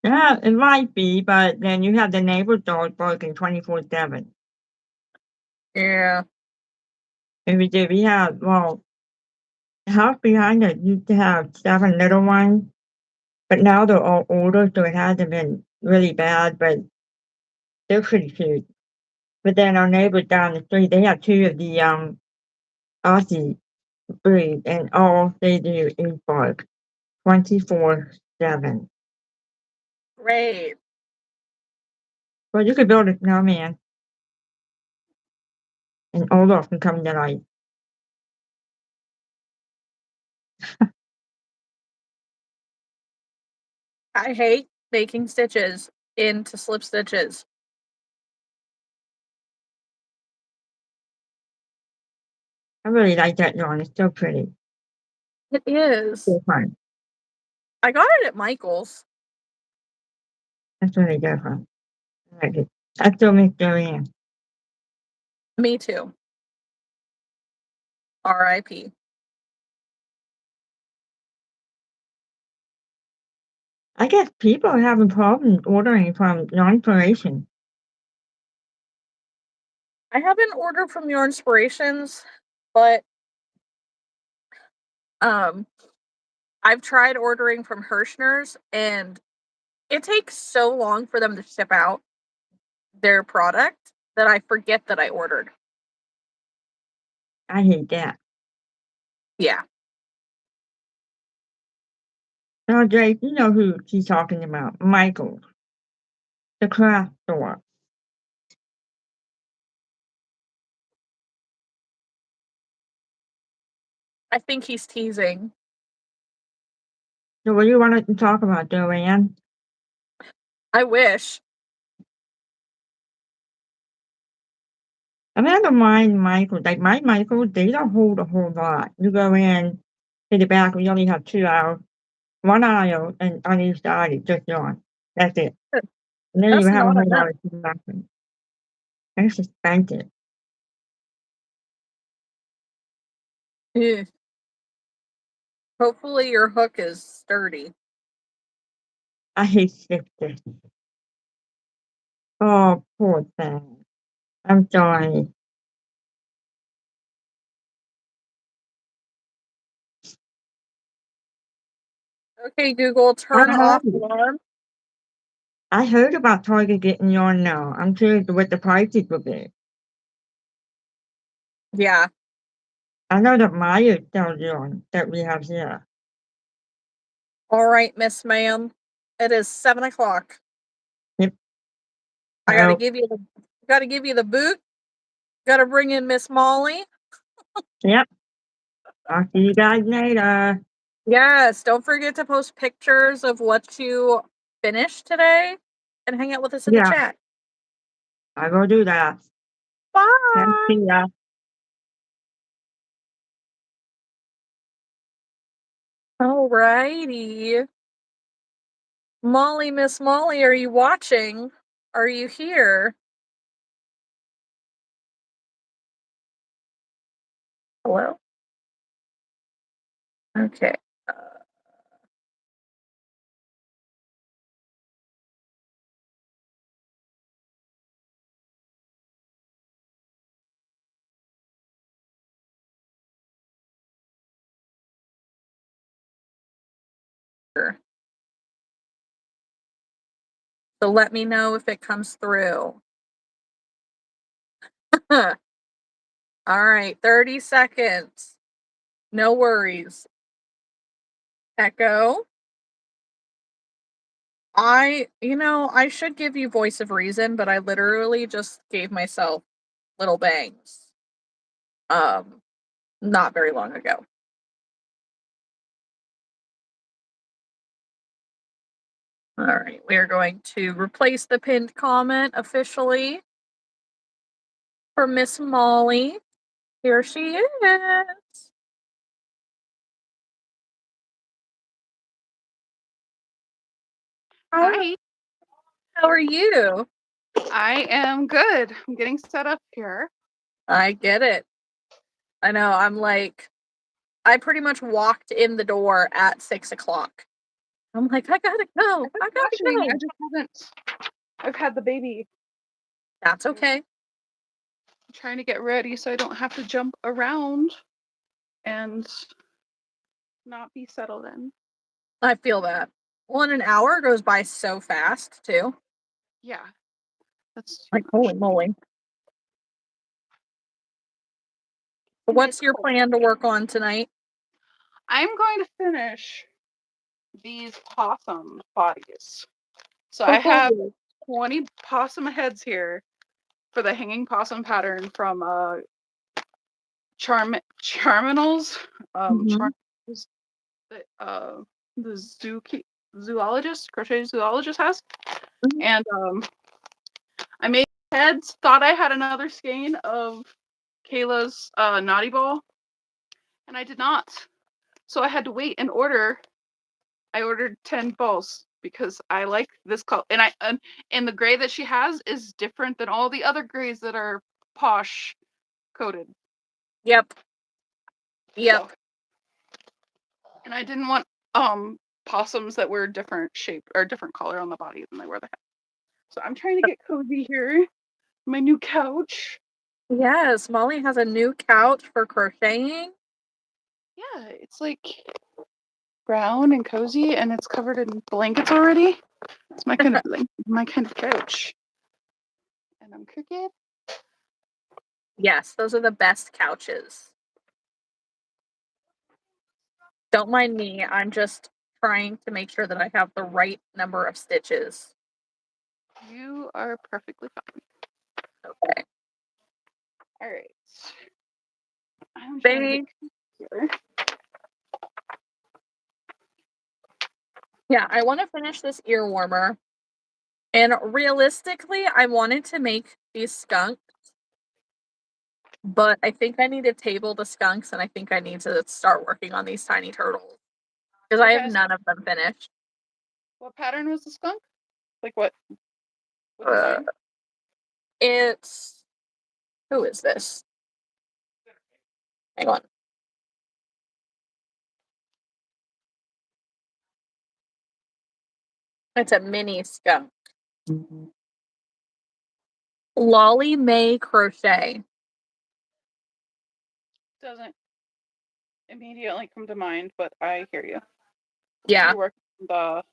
Yeah, it might be, but then you have the neighbor's dog barking 24/7. Yeah. And we have, well, the house behind us used to have 7 little ones, but now they're all older, so it hasn't been really bad, but they're pretty cute. But then our neighbors down the street, they have 2 of the, Aussie breed, and all they do is bark 24/7. Great. Well, you could build a snowman, and Olaf can come tonight. I hate making stitches into slip stitches. I really like that yarn. It's so pretty. It is. So fun. I got it at Michael's. That's really different. I like it. I still miss Joanne. Me too. R.I.P. I guess people are having problems ordering from Yarnspiration. I haven't ordered from Your Inspirations, but I've tried ordering from Hirschner's, and it takes so long for them to ship out their product that I forget that I ordered. I hate that. Yeah. Now, Jake, you know who she's talking about. Michael. The craft store. I think he's teasing. So what do you want to talk about, Joanne? I wish. I never mind Michael. Like my Michael, they don't hold a whole lot. You go in to the back, we only have 2 aisles, 1 aisle, and on each side it's just yarn. That's it. And then That's you have a not whole enough. lot of selection. It's expensive. Ugh. Hopefully your hook is sturdy. I hate sisters. Oh, poor thing. I'm sorry. Okay, Google, turn off alarm. I heard about Target getting yarn now. I'm curious what the prices will be. Yeah. I know that Maya sells yarn that we have here. All right, Miss Ma'am. It is 7:00. Yep. I gotta Oh, give you the boot. Gotta bring in Miss Molly. yep. I'll see you guys later. Yes, don't forget to post pictures of what you finished today and hang out with us in the Yeah, chat. I will do that. Bye. See ya. Alrighty. Molly, Miss Molly, are you watching? Are you here? Hello? Okay. So let me know if it comes through. All right, 30 seconds. No worries. Echo. I should give you voice of reason, but I literally just gave myself little bangs. Not very long ago. All right, we are going to replace the pinned comment officially for Miss Molly. Here she is. Hi, How are you? I am good. I'm getting set up here. I get it. I know. I pretty much walked in the door at 6:00. I'm like, I gotta go. I gotta Watching, go. I just haven't. I've had the baby. That's okay. I'm trying to get ready so I don't have to jump around and not be settled in. I feel that. Well, and an hour goes by so fast too. Yeah, that's too Like, much. holy moly. What's your plan to work on tonight? I'm going to finish these possum bodies. So I have 20 possum heads here for the hanging possum pattern from Charminals. Mhm. Charminals that the zoologist, crochet zoologist has. Mhm. And I made heads, thought I had another skein of Kayla's naughty ball, and I did not. So I had to wait and order. I ordered 10 balls because I like this color, and the gray that she has is different than all the other grays that are posh coated. Yep. Yep. So, and I didn't want possums that were different shape or different color on the body than they were the head. So I'm trying to get cozy here. My new couch. Yes, Molly has a new couch for crocheting. Yeah, it's like brown and cozy, and it's covered in blankets already. It's my kind of my kind of couch. And I'm crooked. Yes, those are the best couches. Don't mind me, I'm just trying to make sure that I have the right number of stitches. You are perfectly fine. Okay. All right. I'm trying to get here. Yeah, I want to finish this ear warmer. And realistically, I wanted to make these skunks, but I think I need to table the skunks and I think I need to start working on these tiny turtles because I What have kind of none of them finished. what pattern was the skunk? Like what Uh, design? it's who is this? Hang on. It's a mini skunk. Lolly May Crochet. Doesn't immediately come to mind, but I hear you. Yeah, You're working the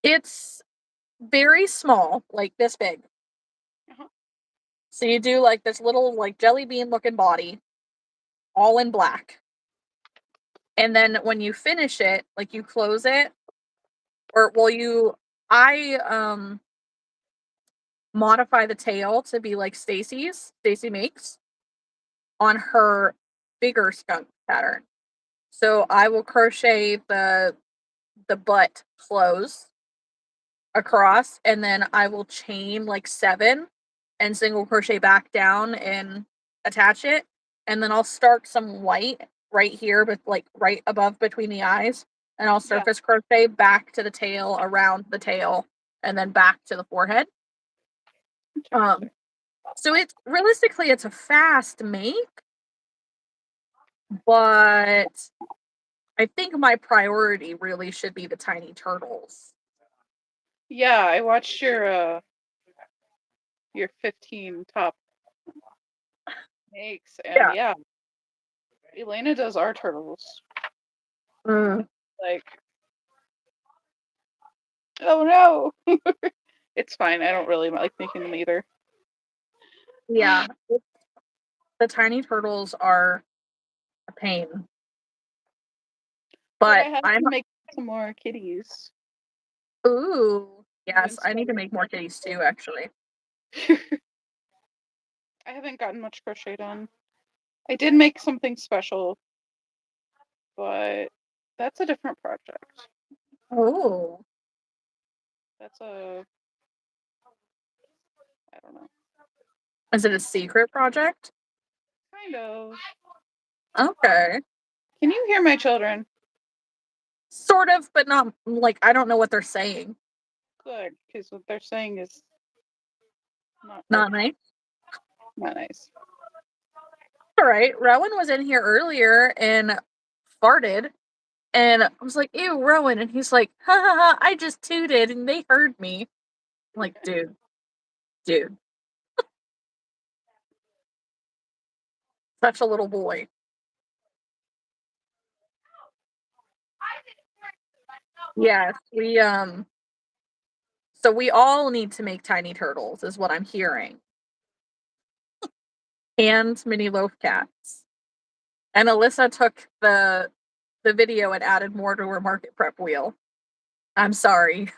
it's very small, like this big. uh-huh. So you do like this little like jelly bean looking body, all in black. And then when you finish it, like you close it, or well, I modify the tail to be like Stacy makes on her bigger skunk pattern. So I will crochet the butt close across, and then I will chain like 7 and single crochet back down and attach it, and then I'll start some white right here, but like right above between the eyes, and I'll Yeah. surface crochet back to the tail, around the tail, and then back to the forehead. So it's realistically it's a fast make, but I think my priority really should be the tiny turtles. Yeah, I watched your 15 top makes, and Yeah. yeah, Elena does our turtles. Mm, Like, oh no, it's fine. I don't really like making them either. yeah. The tiny turtles are a pain. But I But have I'm to make some more kitties. ooh, yes, I need to Inspired. make more kitties too, actually. I haven't gotten much crochet done. I did make something special, but that's a different project. Oh, That's a, I don't know, is it a secret project? kind of. Okay. Can you hear my children? Sort of, but not like I don't know what they're saying. Good, because what they're saying is not Not very, nice. not nice. All right. Rowan was in here earlier and farted. And I was like, ew, Rowan. And he's like, ha ha ha, I just tooted and they heard me. I'm like, dude, such a little boy. Yes, so we all need to make tiny turtles, is what I'm hearing. and mini loaf cats. And Alyssa took the video and added more to her market prep wheel. I'm sorry.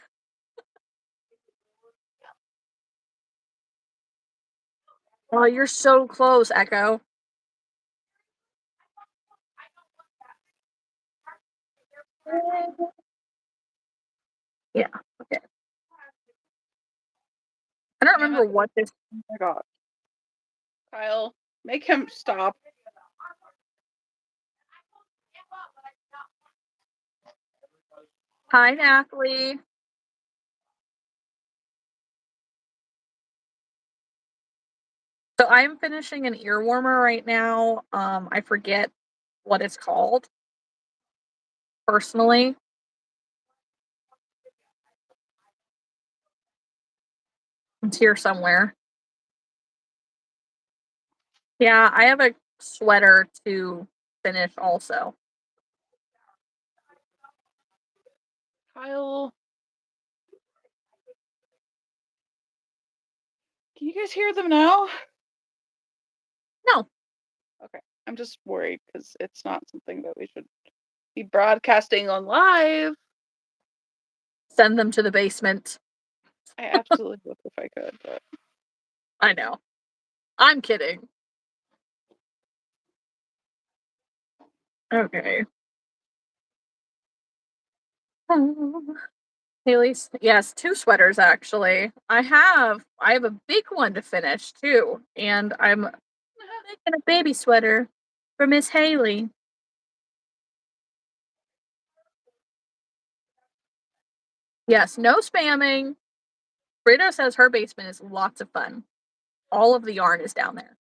Oh, you're so close, Echo. Yeah, okay. I don't remember what this. Oh my god. Kyle, make him stop. Hi, Nathalie. So I'm finishing an ear warmer right now. I forget what it's called. Personally. It's here somewhere. Yeah, I have a sweater to finish also. Kyle. Can you guys hear them now? No. Okay. I'm just worried because it's not something that we should be broadcasting on live. Send them to the basement. I absolutely would if I could, but I know. I'm kidding. Okay. Haley's, yes, 2 sweaters actually. I have a big one to finish too, and I'm making a baby sweater for Miss Haley. Yes, no spamming. Brito says her basement is lots of fun. All of the yarn is down there.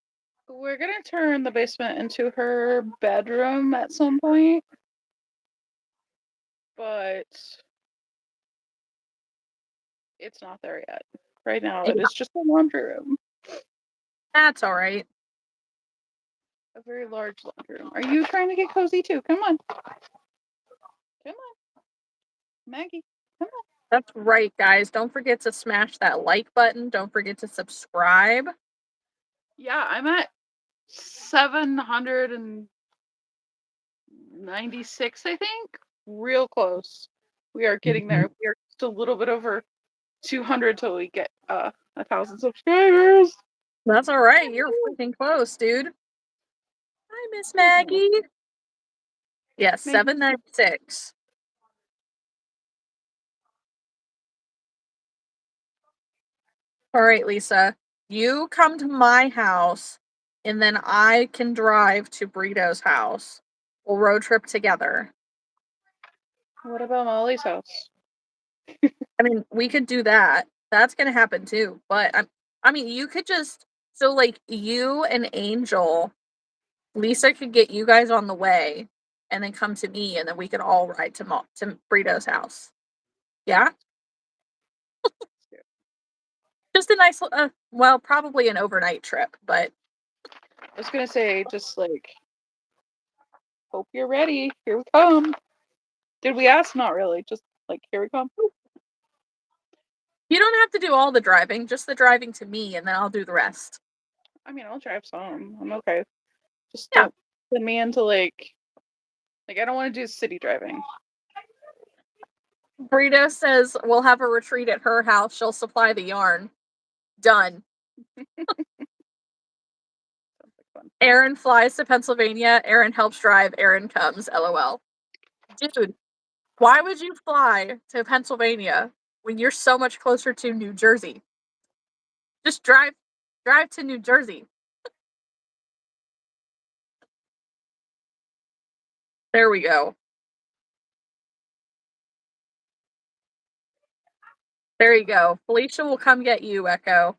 we're gonna turn the basement into her bedroom at some point. But it's not there yet. Right now, it is just a laundry room. That's all right. A very large laundry room. Are you trying to get cozy too? Come on. Come on. Maggie, come on. That's right, guys. Don't forget to smash that like button. Don't forget to subscribe. Yeah, I'm at 796, I think. Real close. We are getting there. We are just a little bit over 200 till we get 1,000 subscribers. That's all right. You're freaking close, dude. Hi, Miss Maggie. Yes, 796. All right, Lisa. You come to my house, and then I can drive to Brito's house. We'll road trip together. What about Molly's house? I mean, we could do that. That's gonna happen too. But I mean, you could just like you and Angel, Lisa could get you guys on the way, and then come to me, and then we could all ride to Brito's house. Yeah. Just a nice, well, probably an overnight trip, but I was gonna say, just like, hope you're ready. Here we come. Did we ask? Not really. Just like, here we come. you don't have to do all the driving, just the driving to me, and then I'll do the rest. I mean, I'll drive some. I'm okay. Just Yeah. don't send me into like I don't want to do city driving. Brito says we'll have a retreat at her house. She'll supply the yarn. Done. Aaron flies to Pennsylvania. Aaron helps drive. Aaron comes. LOL. Dude, why would you fly to Pennsylvania when you're so much closer to New Jersey? Just drive to New Jersey. There we go. There you go. Felicia will come get you, Echo.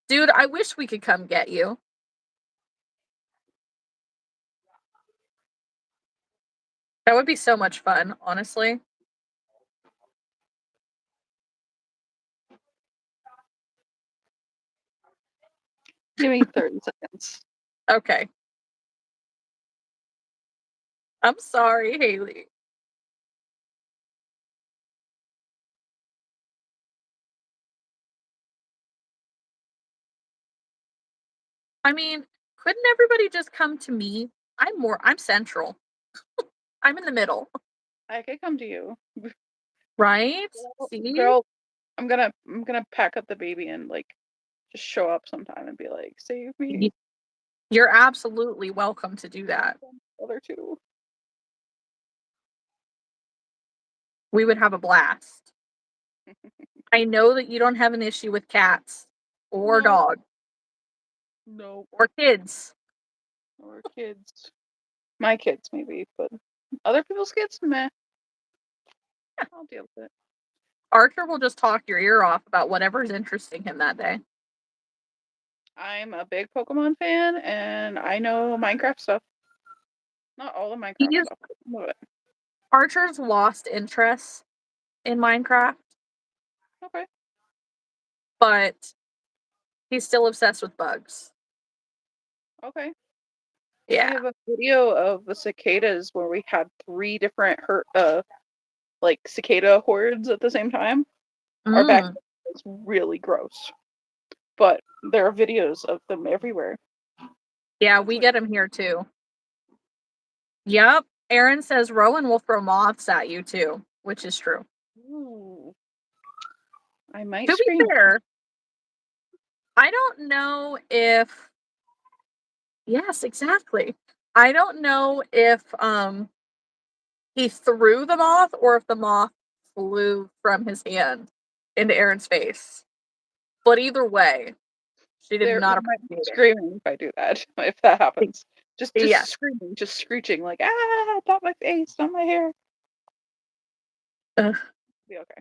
Dude, I wish we could come get you. That would be so much fun, honestly. Give me 30 seconds. Okay. I'm sorry, Haley. I mean, Couldn't everybody just come to me? I'm central. I'm in the middle, I could come to you. right? Girl, See? girl, I'm gonna pack up the baby and like just show up sometime and be like, save me. Y- You're absolutely welcome to do that. Other two. We would have a blast. I know that you don't have an issue with cats or No. dogs No. or kids. Or kids. My kids maybe, but other people's kids, meh. I'll deal with it. Archer will just talk your ear off about whatever's interesting him that day. I'm a big Pokemon fan and I know Minecraft stuff. Not all the Minecraft He's stuff, but some of it. Archer's lost interest in Minecraft, Okay. but he's still obsessed with bugs. Okay. I Yeah. have a video of the cicadas where we had 3 different like cicada hordes at the same time. Our backyard was really gross. But there are videos of them everywhere. Yeah, we get him here too. Yep. Aaron says Rowan will throw moths at you too, which is true. Ooh. I might To be scream. fair, I don't know if yes, exactly. I don't know if he threw the moth or if the moth flew from his hand into Aaron's face. But either way, she did There not might be appreciate it. screaming if I do that, if that happens. Just Yeah. screaming, just screeching like, ah, not my face, not my hair. Ugh. Be okay.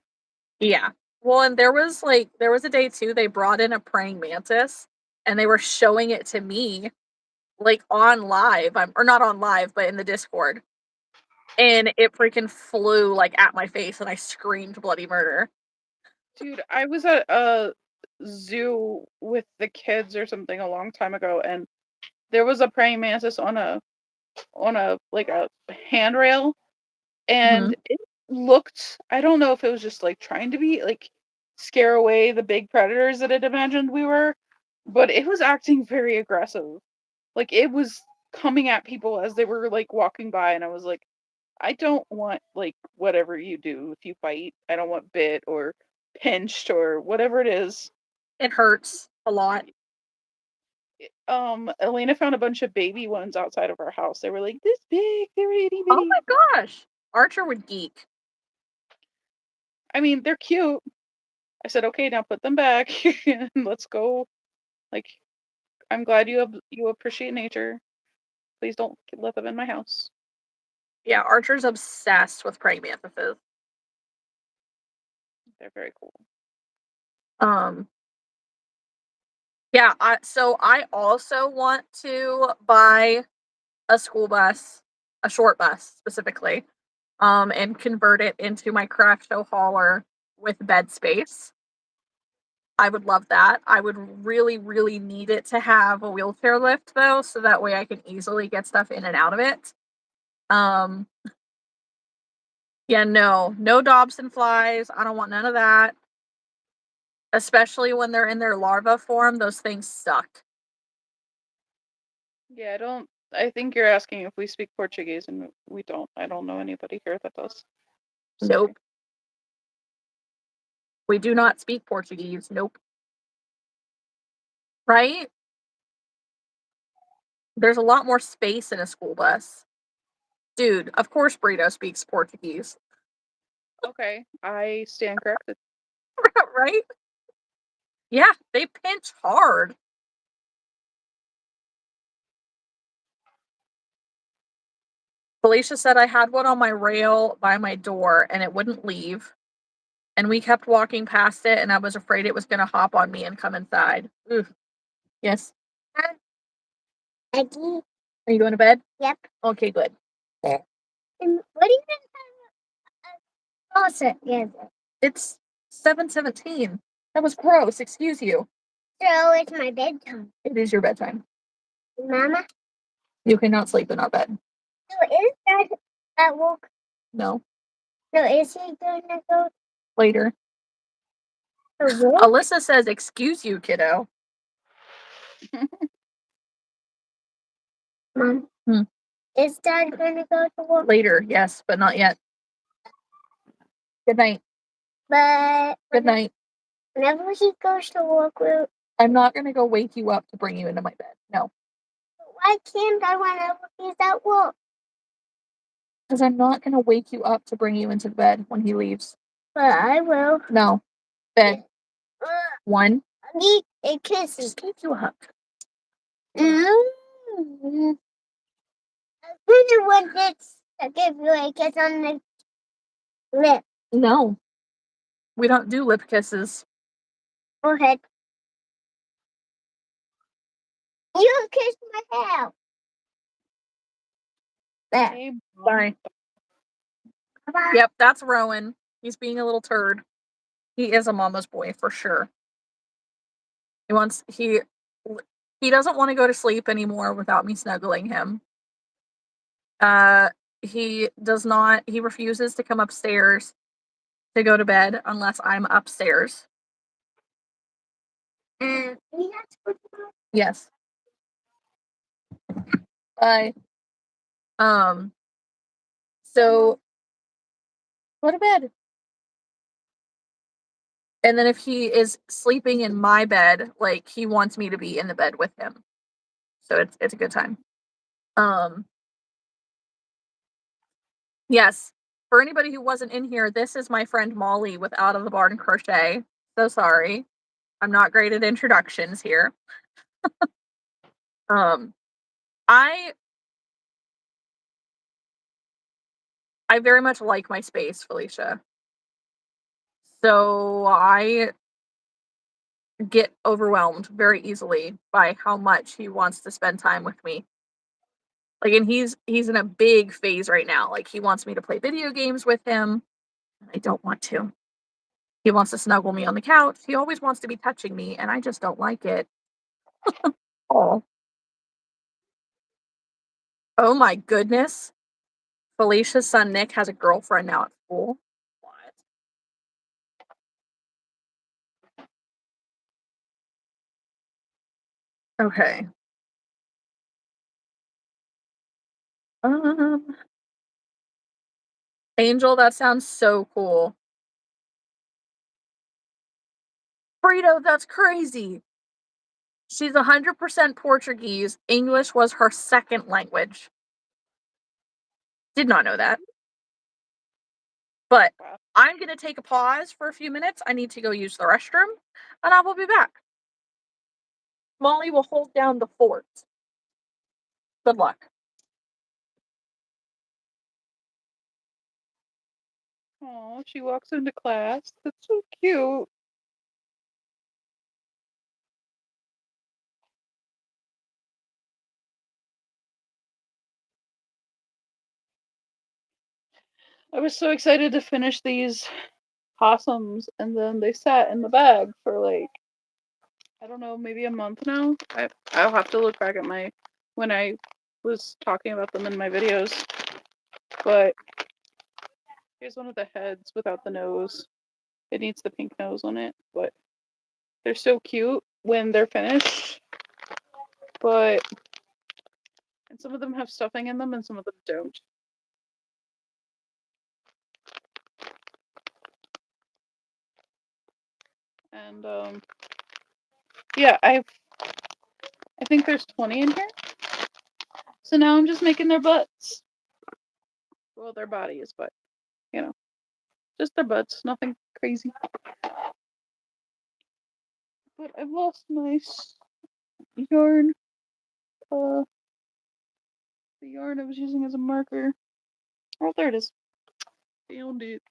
Yeah. Well, and there was a day too, they brought in a praying mantis and they were showing it to me like on live. Or not on live, but in the Discord. And it freaking flew like at my face and I screamed bloody murder. Dude, I was at a zoo with the kids or something a long time ago, and there was a praying mantis on a like a handrail, and it looked, I don't know if it was just like trying to be like scare away the big predators that it imagined we were, but it was acting very aggressive. Like it was coming at people as they were like walking by, and I was like, I don't want like whatever you do if you fight. I don't want bit or pinched or whatever it is. It hurts a lot. Elena found a bunch of baby ones outside of our house. They were like this big, they were itty Oh bitty. my gosh. Archer would geek. I mean, they're cute. I said, okay, now put them back and let's go. Like, I'm glad you appreciate nature. Please don't let them in my house. Yeah, Archer's obsessed with praying mantises. They're very cool. Yeah, so I also want to buy a school bus, a short bus specifically, and convert it into my craft show hauler with bed space. I would love that. I would really, really need it to have a wheelchair lift though, so that way I can easily get stuff in and out of it. Um, yeah, no Dobson flies. I don't want none of that. Especially when they're in their larva form, those things suck. Yeah, I think you're asking if we speak Portuguese, and we don't. I don't know anybody here that does. Sorry. Nope. We do not speak Portuguese. Nope. Right? There's a lot more space in a school bus. Dude, of course Brito speaks Portuguese. Okay, I stand corrected. Right? Yeah, they pinch hard. Felicia said I had one on my rail by my door and it wouldn't leave. And we kept walking past it and I was afraid it was going to hop on me and come inside. Ooh. Yes. Aggie. Are you going to bed? Yep. Okay, good. And what do you think? Faucet, yes. It's 7:17. That was gross. Excuse you. So it's my bedtime. It is your bedtime. Mama? You cannot sleep in our bed. So is Dad at work? No. So is he going to go later? Alyssa says, excuse you, kiddo. Mom. Hmm. Is Dad going to go to work? Later, yes, but not yet. Good night. But Good night. whenever he goes to work, I'm not going to go wake you up to bring you into my bed. No. why can't I whenever he's at work? Because I'm not going to wake you up to bring you into the bed when he leaves. But I will. No. Bed. Uh, 1. I need a kiss. Just give you a hug. Mm-hmm. Who the one that's to give you a kiss on the lip? No. We don't do lip kisses. Go ahead. You kissed my hair. There. Hey, Mom. Bye. Bye. Yep, that's Rowan. He's being a little turd. He is a mama's boy for sure. He doesn't want to go to sleep anymore without me snuggling him. He refuses to come upstairs to go to bed unless I'm upstairs. Yes. Bye. So go to bed. And then if he is sleeping in my bed, like he wants me to be in the bed with him. So it's a good time. Yes. For anybody who wasn't in here, this is my friend Molly with Out of the Barn Crochet. So sorry. I'm not great at introductions here. I very much like my space, Felicia. So I get overwhelmed very easily by how much he wants to spend time with me. Like, and he's in a big phase right now. Like, he wants me to play video games with him. I don't want to. He wants to snuggle me on the couch. He always wants to be touching me, and I just don't like it. Oh. Oh my goodness. Felicia's son Nick has a girlfriend now at school. What? Okay. Angel, that sounds so cool. Frito, that's crazy. She's 100% Portuguese. English was her second language. Did not know that. But I'm going to take a pause for a few minutes. I need to go use the restroom, and I will be back. Molly will hold down the fort. Good luck. Oh, she walks into class. That's so cute. I was so excited to finish these possums, and then they sat in the bag for like, I don't know, maybe a month now. I'll have to look back at when I was talking about them in my videos. But here's one of the heads without the nose. It needs the pink nose on it, but they're so cute when they're finished. And some of them have stuffing in them and some of them don't. And yeah, I think there's 20 in here. So now I'm just making their butts. Well, their bodies, but you know, just their butts, nothing crazy. But I've lost my yarn. The yarn I was using as a marker. Oh, there it is. Found it.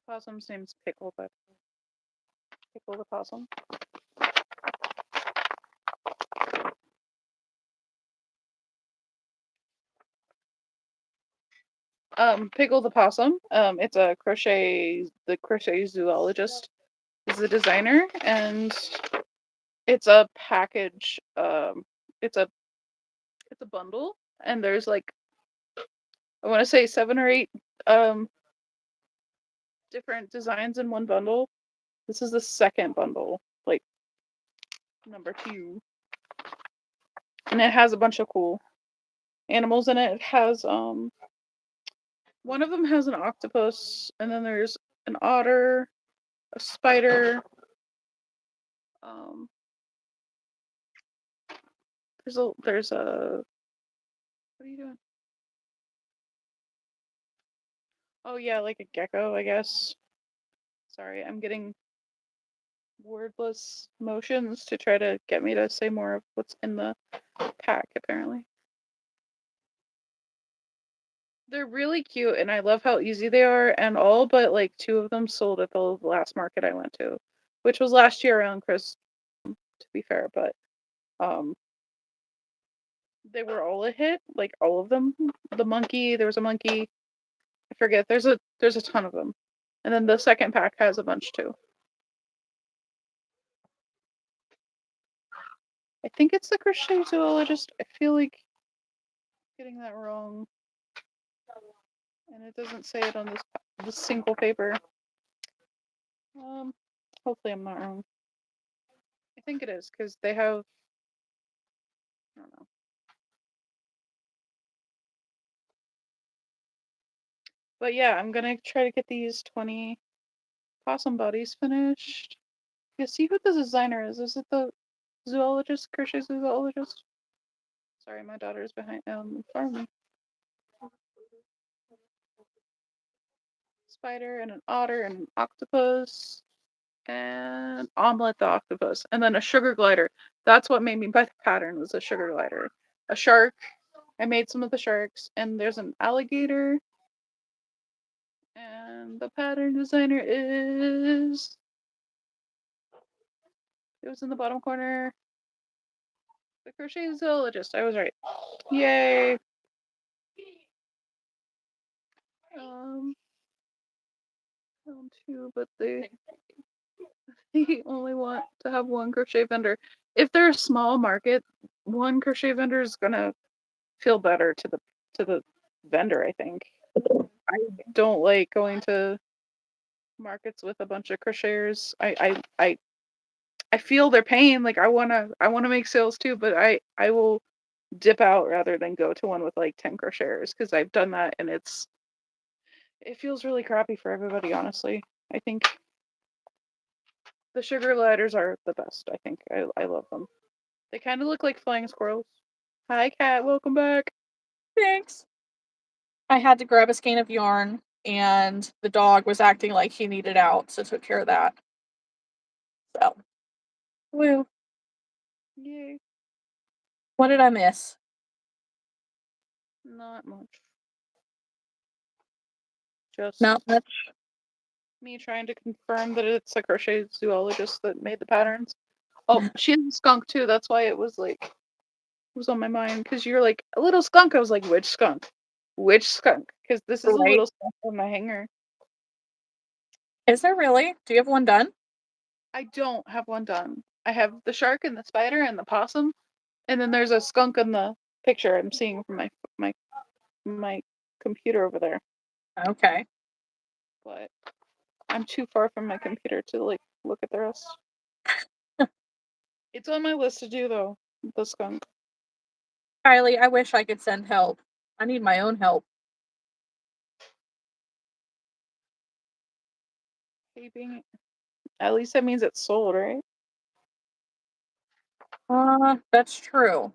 possum's name's Pickle, but Pickle the possum. Pickle the possum. It's a the crochet zoologist is the designer, and it's a package. It's a bundle, and there's like I want to say 7 or 8 different designs in one bundle. This is the second bundle, like number 2, and it has a bunch of cool animals in it. It has one of them has an octopus, and then there's an otter, a spider. Um, there's a what are you doing? Oh yeah, like a gecko, I guess. Sorry, I'm getting wordless motions to try to get me to say more of what's in the pack, apparently. They're really cute, and I love how easy they are, and all but like 2 of them sold at the last market I went to, which was last year around Christmas, to be fair, but um they were all a hit, like all of them. The monkey, there was a monkey. I forget. There's a ton of them. And then the second pack has a bunch too. I think it's the crochet zoologist. I feel like getting that wrong. And it doesn't say it on this single paper. Hopefully I'm not wrong. I think it is because they have I don't know. But yeah, I'm gonna try to get these 20 possum bodies finished. You see who the designer is? Is it the zoologist, crochet zoologist? Sorry, my daughter's behind in front of me. Spider and an otter and an octopus and Omelette the octopus, and then a sugar glider. That's what made me buy the pattern, was a sugar glider. A shark. I made some of the sharks, and there's an alligator. And the pattern designer is it was in the bottom corner. The crochet zoologist. I was right. Yay. Round 2, but they only want to have one crochet vendor. If they're a small market, one crochet vendor is gonna feel better to the vendor, I think. I don't like going to markets with a bunch of crocheters. I feel their pain. Like I wanna make sales too, but I will dip out rather than go to one with like 10 crocheters because I've done that and it feels really crappy for everybody, honestly. I think the sugar gliders are the best. I think I love them. They kind of look like flying squirrels. Hi, Cat. Welcome back. Thanks. I had to grab a skein of yarn, and the dog was acting like he needed out, so took care of that. So, woo. Yay. What did I miss? Not much. Just Not much. me trying to confirm that it's a crochet zoologist that made the patterns. Oh, she has a skunk too. That's why it was on my mind because you're like a little skunk. I was like, which skunk? Which skunk? Because this is a Right. little skunk on my hanger. Is there really? Do you have one done? I don't have one done. I have the shark and the spider and the possum, and then there's a skunk in the picture I'm seeing from my computer over there. Okay. But I'm too far from my computer to like look at the rest. It's on my list to do though. The skunk. Kylie, I wish I could send help. I need my own help. Taping. At least that means it's sold, right? That's true.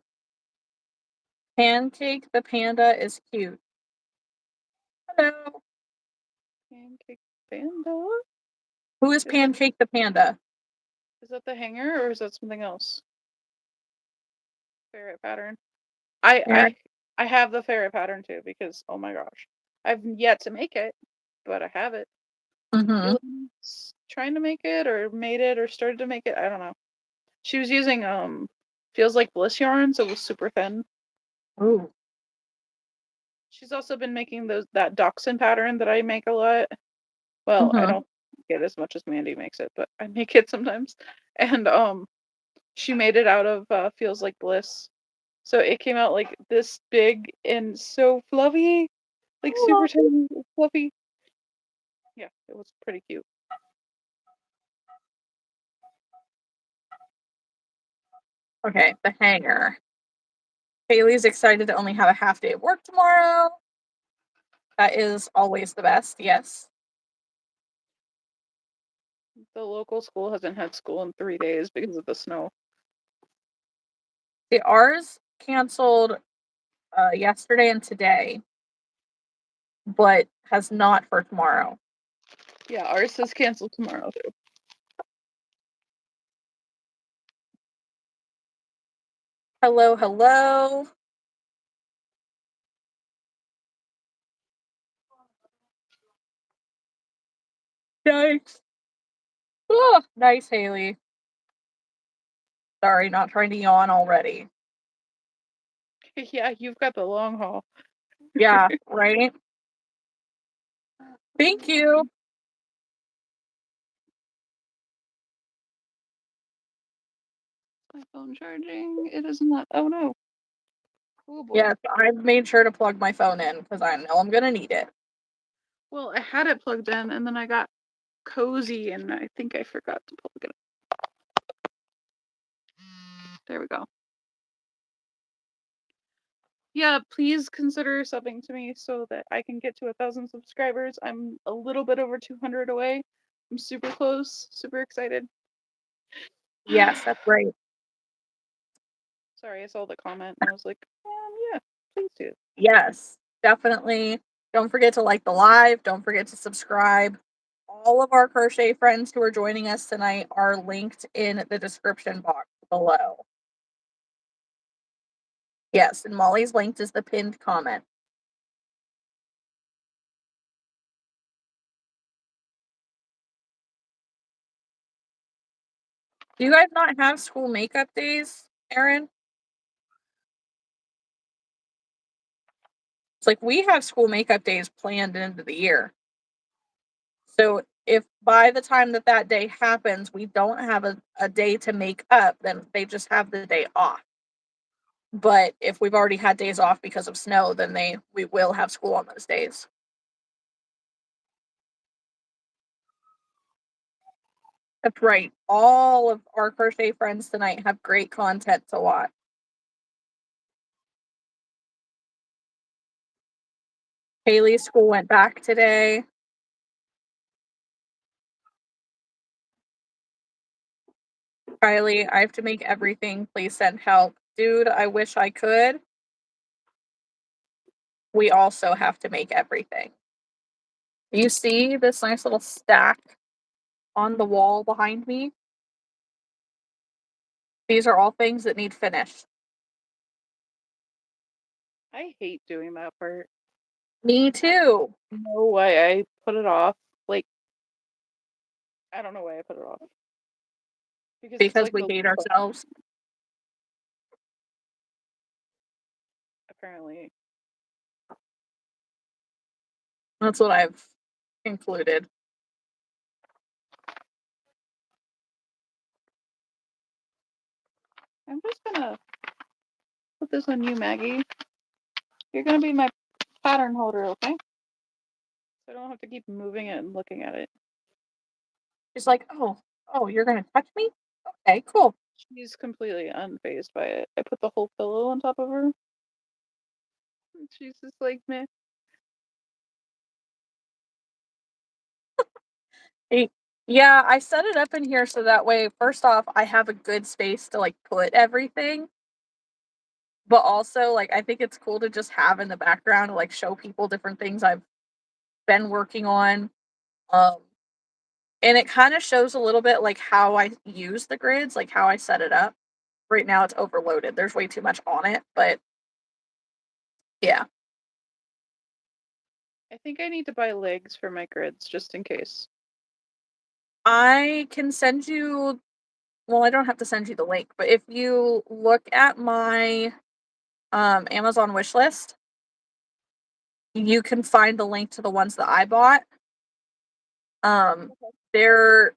Pancake the panda is cute. Hello. Pancake panda. Who is Pancake the panda? Is that the hanger or is that something else? Ferret pattern. I have the ferret pattern too because oh my gosh, I've yet to make it, but I have it. Mm-hmm. Elaine's trying to make it or made it or started to make it. I don't know. She was using feels like bliss yarn, so it was super thin. Ooh. She's also been making that dachshund pattern that I make a lot. Well, I Mhm. don't get as much as Mandy makes it, but I make it sometimes. And she made it out of feels like bliss. So it came out like this big and so fluffy, like super tiny, fluffy. Yeah, it was pretty cute. Okay, the hanger. Haley's excited to only have a half day of work tomorrow. That is always the best, yes. The local school hasn't had school in 3 days because of the snow. The ours canceled yesterday and today, but has not for tomorrow. Yeah, ours is canceled tomorrow too. Hello, hello. Nice. Oh, nice, Haley. Sorry, not trying to yawn already. Yeah, you've got the long haul. Yeah, right? Thank you. My phone charging. It is not. Oh no. Oh boy. Yes, I've made sure to plug my phone in because I know I'm gonna need it. Well, I had it plugged in and then I got cozy and I think I forgot to plug it in. There we go. Yeah, please consider subbing to me so that I can get to 1,000 subscribers. I'm a little bit over 200 away. I'm super close, super excited. Yes, that's great. Sorry, I saw the comment and I was like, yeah, please do. Yes, definitely. Don't forget to like the live. Don't forget to subscribe. All of our crochet friends who are joining us tonight are linked in the description box below. Yes, and Molly's linked is the pinned comment. Do you guys not have school makeup days, Erin? It's like we have school makeup days planned into the year. So if by the time that day happens, we don't have a day to make up, then they just have the day off. But if we've already had days off because of snow, then we will have school on those days. That's right. All of our crochet friends tonight have great content to watch. Haley's school went back today. Kylie, I have to make everything. Please send help. Dude, I wish I could. We also have to make everything. You see this nice little stack on the wall behind me? These are all things that need finished. I hate doing that part. Me too. No way I put it off. Like, I don't know why I put it off. Because it's Because like we hate ourselves. apparently. That's what I've concluded. I'm just gonna put this on you, Maggie. You're gonna be my pattern holder, okay? So I don't have to keep moving it and looking at it. She's like, oh, you're gonna touch me? Okay, cool. She's completely unfazed by it. I put the whole pillow on top of her. And she's just like, meh. Yeah, I set it up in here so that way, first off, I have a good space to like put everything. But also, like, I think it's cool to just have in the background to like show people different things I've been working on. Um, and it kind of shows a little bit like how I use the grids, like how I set it up. Right now it's overloaded. There's way too much on it, but yeah. I think I need to buy legs for my grids just in case. I can send you, well, I don't have to send you the link, but if you look at my Amazon wish list, you can find the link to the ones that I bought. They're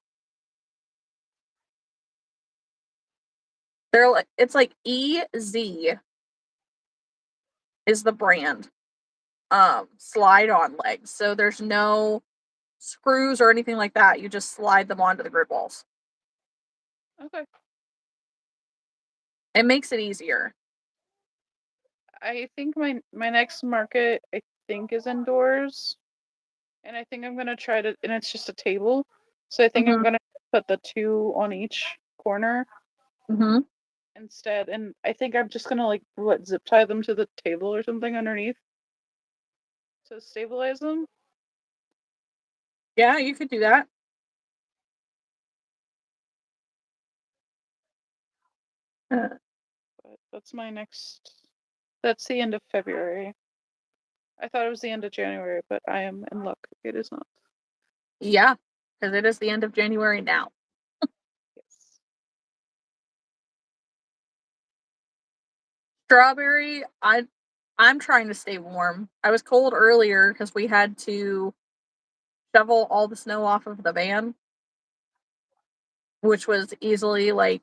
like, it's like EZ is the brand. Slide on legs. So there's no screws or anything like that. You just slide them onto the grid walls. Okay. It makes it easier. I think my next market I think is indoors, and I think I'm gonna try to, and it's just a table, so I think I'm Mhm. gonna put the 2 on each corner Mm-hmm. instead, and I think I'm just gonna like zip tie them to the table or something underneath to stabilize them. Yeah, you could do that. But that's my next. That's the end of February. I thought it was the end of January, but I am in luck. It is not. Yeah, because it is the end of January now. Yes. Strawberry, I'm trying to stay warm. I was cold earlier because we had to shovel all the snow off of the van, which was easily like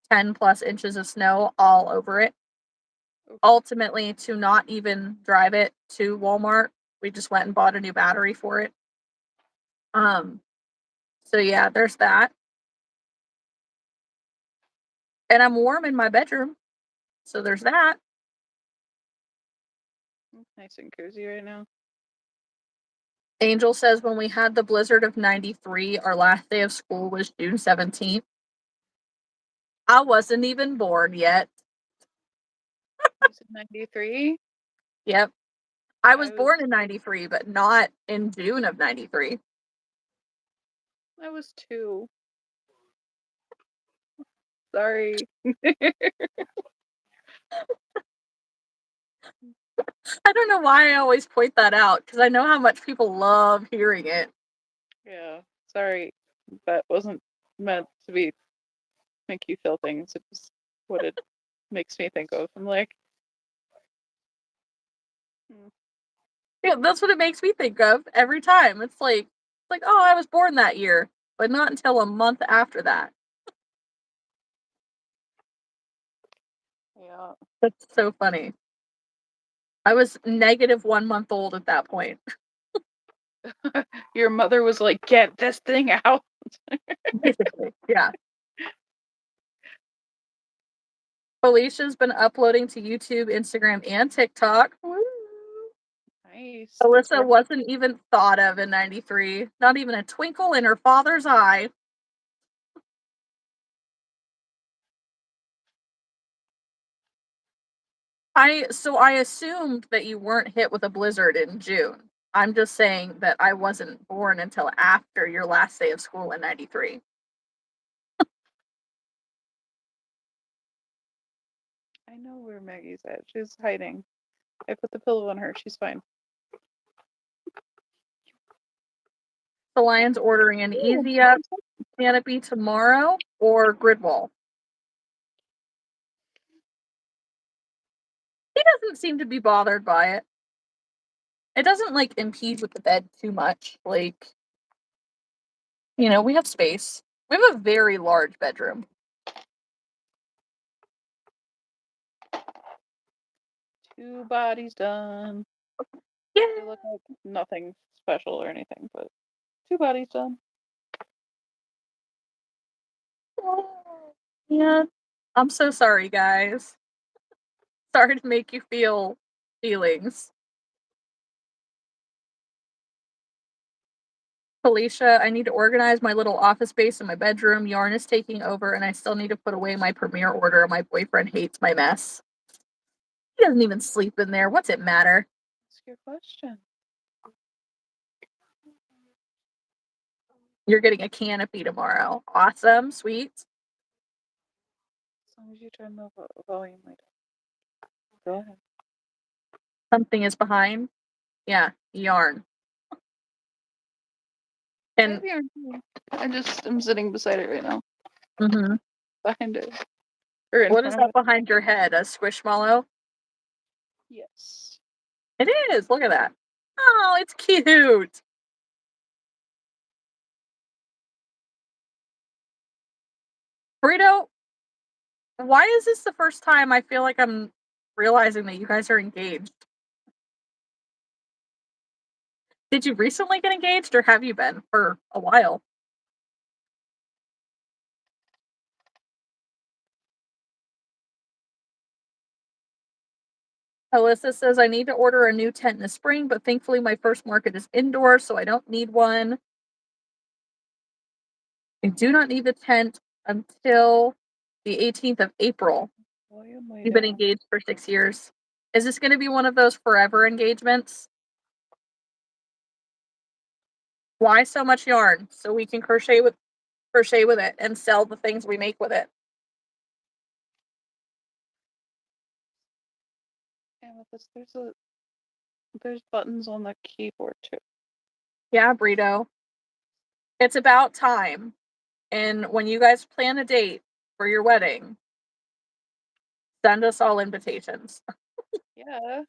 10 plus inches of snow all over it. Ultimately, to not even drive it to Walmart, we just went and bought a new battery for it. So yeah, there's that. And I'm warm in my bedroom. So there's that. Nice and cozy right now. Angel says when we had the blizzard of 93, our last day of school was June 17th. I wasn't even born yet. You said 93? Yep. I was was born in 93, but not in June of 93. I was 2. Sorry. I don't know why I always point that out because I know how much people love hearing it. Yeah. Sorry. That wasn't meant to be make you feel things. It's what it makes me think of. I'm like, Yeah, that's what it makes me think of every time. It's like, oh, I was born that year, but not until a month after that. yeah. That's so funny. I was negative 1 month old at that point. Your mother was like, get this thing out. Basically, yeah. Felicia's been uploading to YouTube, Instagram, and TikTok. Woo. Nice. Alyssa wasn't even thought of in 93. Not even a twinkle in her father's eye. I assumed that you weren't hit with a blizzard in June. I'm just saying that I wasn't born until after your last day of school in 93. I know where Maggie's at. She's hiding. I put the pillow on her. She's fine. The Lion's ordering an easy up canopy tomorrow or grid wall. He doesn't seem to be bothered by it. It doesn't like impede with the bed too much. Like, you know, we have space. We have a very large bedroom. 2 bodies done. Yeah. They look like nothing special or anything, but 2 bodies done. Yeah. I'm so sorry, guys. Sorry to make you feel feelings. Felicia, I need to organize my little office space in my bedroom. Yarn is taking over, and I still need to put away my premiere order. My boyfriend hates my mess. He doesn't even sleep in there. What's it matter? Ask your question. You're getting a canopy tomorrow. Awesome. Sweet. As long as you turn the volume right up. Go ahead. Something is behind. Yeah, yarn. And I'm sitting beside it right now. mhm. Behind it. Or in What is front of that it. behind your head? A squishmallow? Yes. It is. Look at that. Oh, it's cute. Burrito, why is this the first time I feel like I'm realizing that you guys are engaged? Did you recently get engaged or have you been for a while? Alyssa says, I need to order a new tent in the spring, but thankfully my first market is indoor, so I don't need one. I do not need the tent until the 18th of April. We've been engaged for 6 years. Is this going to be one of those forever engagements? Why so much yarn? So we can crochet with it and sell the things we make with it. Amethyst, there's buttons on the keyboard too. Yeah, Brito. It's about time. And when you guys plan a date for your wedding, send us all invitations. Yeah.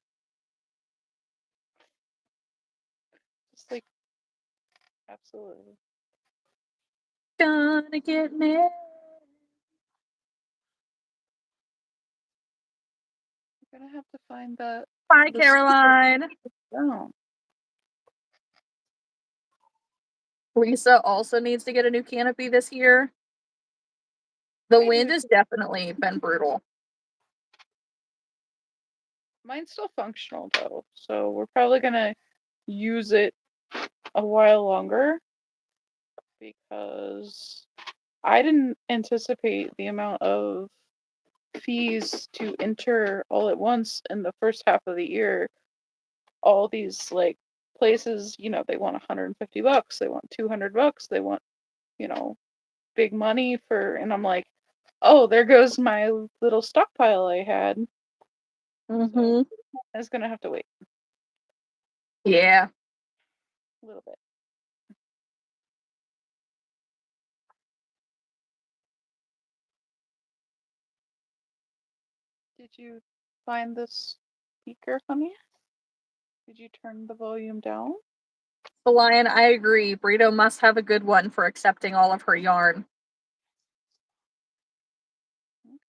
Just like absolutely. Gonna get married. I'm gonna have to find that. Bye, the Caroline. down. Lisa also needs to get a new canopy this year. The I wind do has too. definitely been brutal. Mine's still functional though, so we're probably gonna use it a while longer because I didn't anticipate the amount of fees to enter all at once in the first half of the year. All these like places, they want $150, they want $200, they want, big money and I'm like, oh, there goes my little stockpile I had. So I was gonna have to wait Yeah. a little bit. Did you find this speaker, honey? Did you turn the volume down? The Lion, I agree. Brito must have a good one for accepting all of her yarn.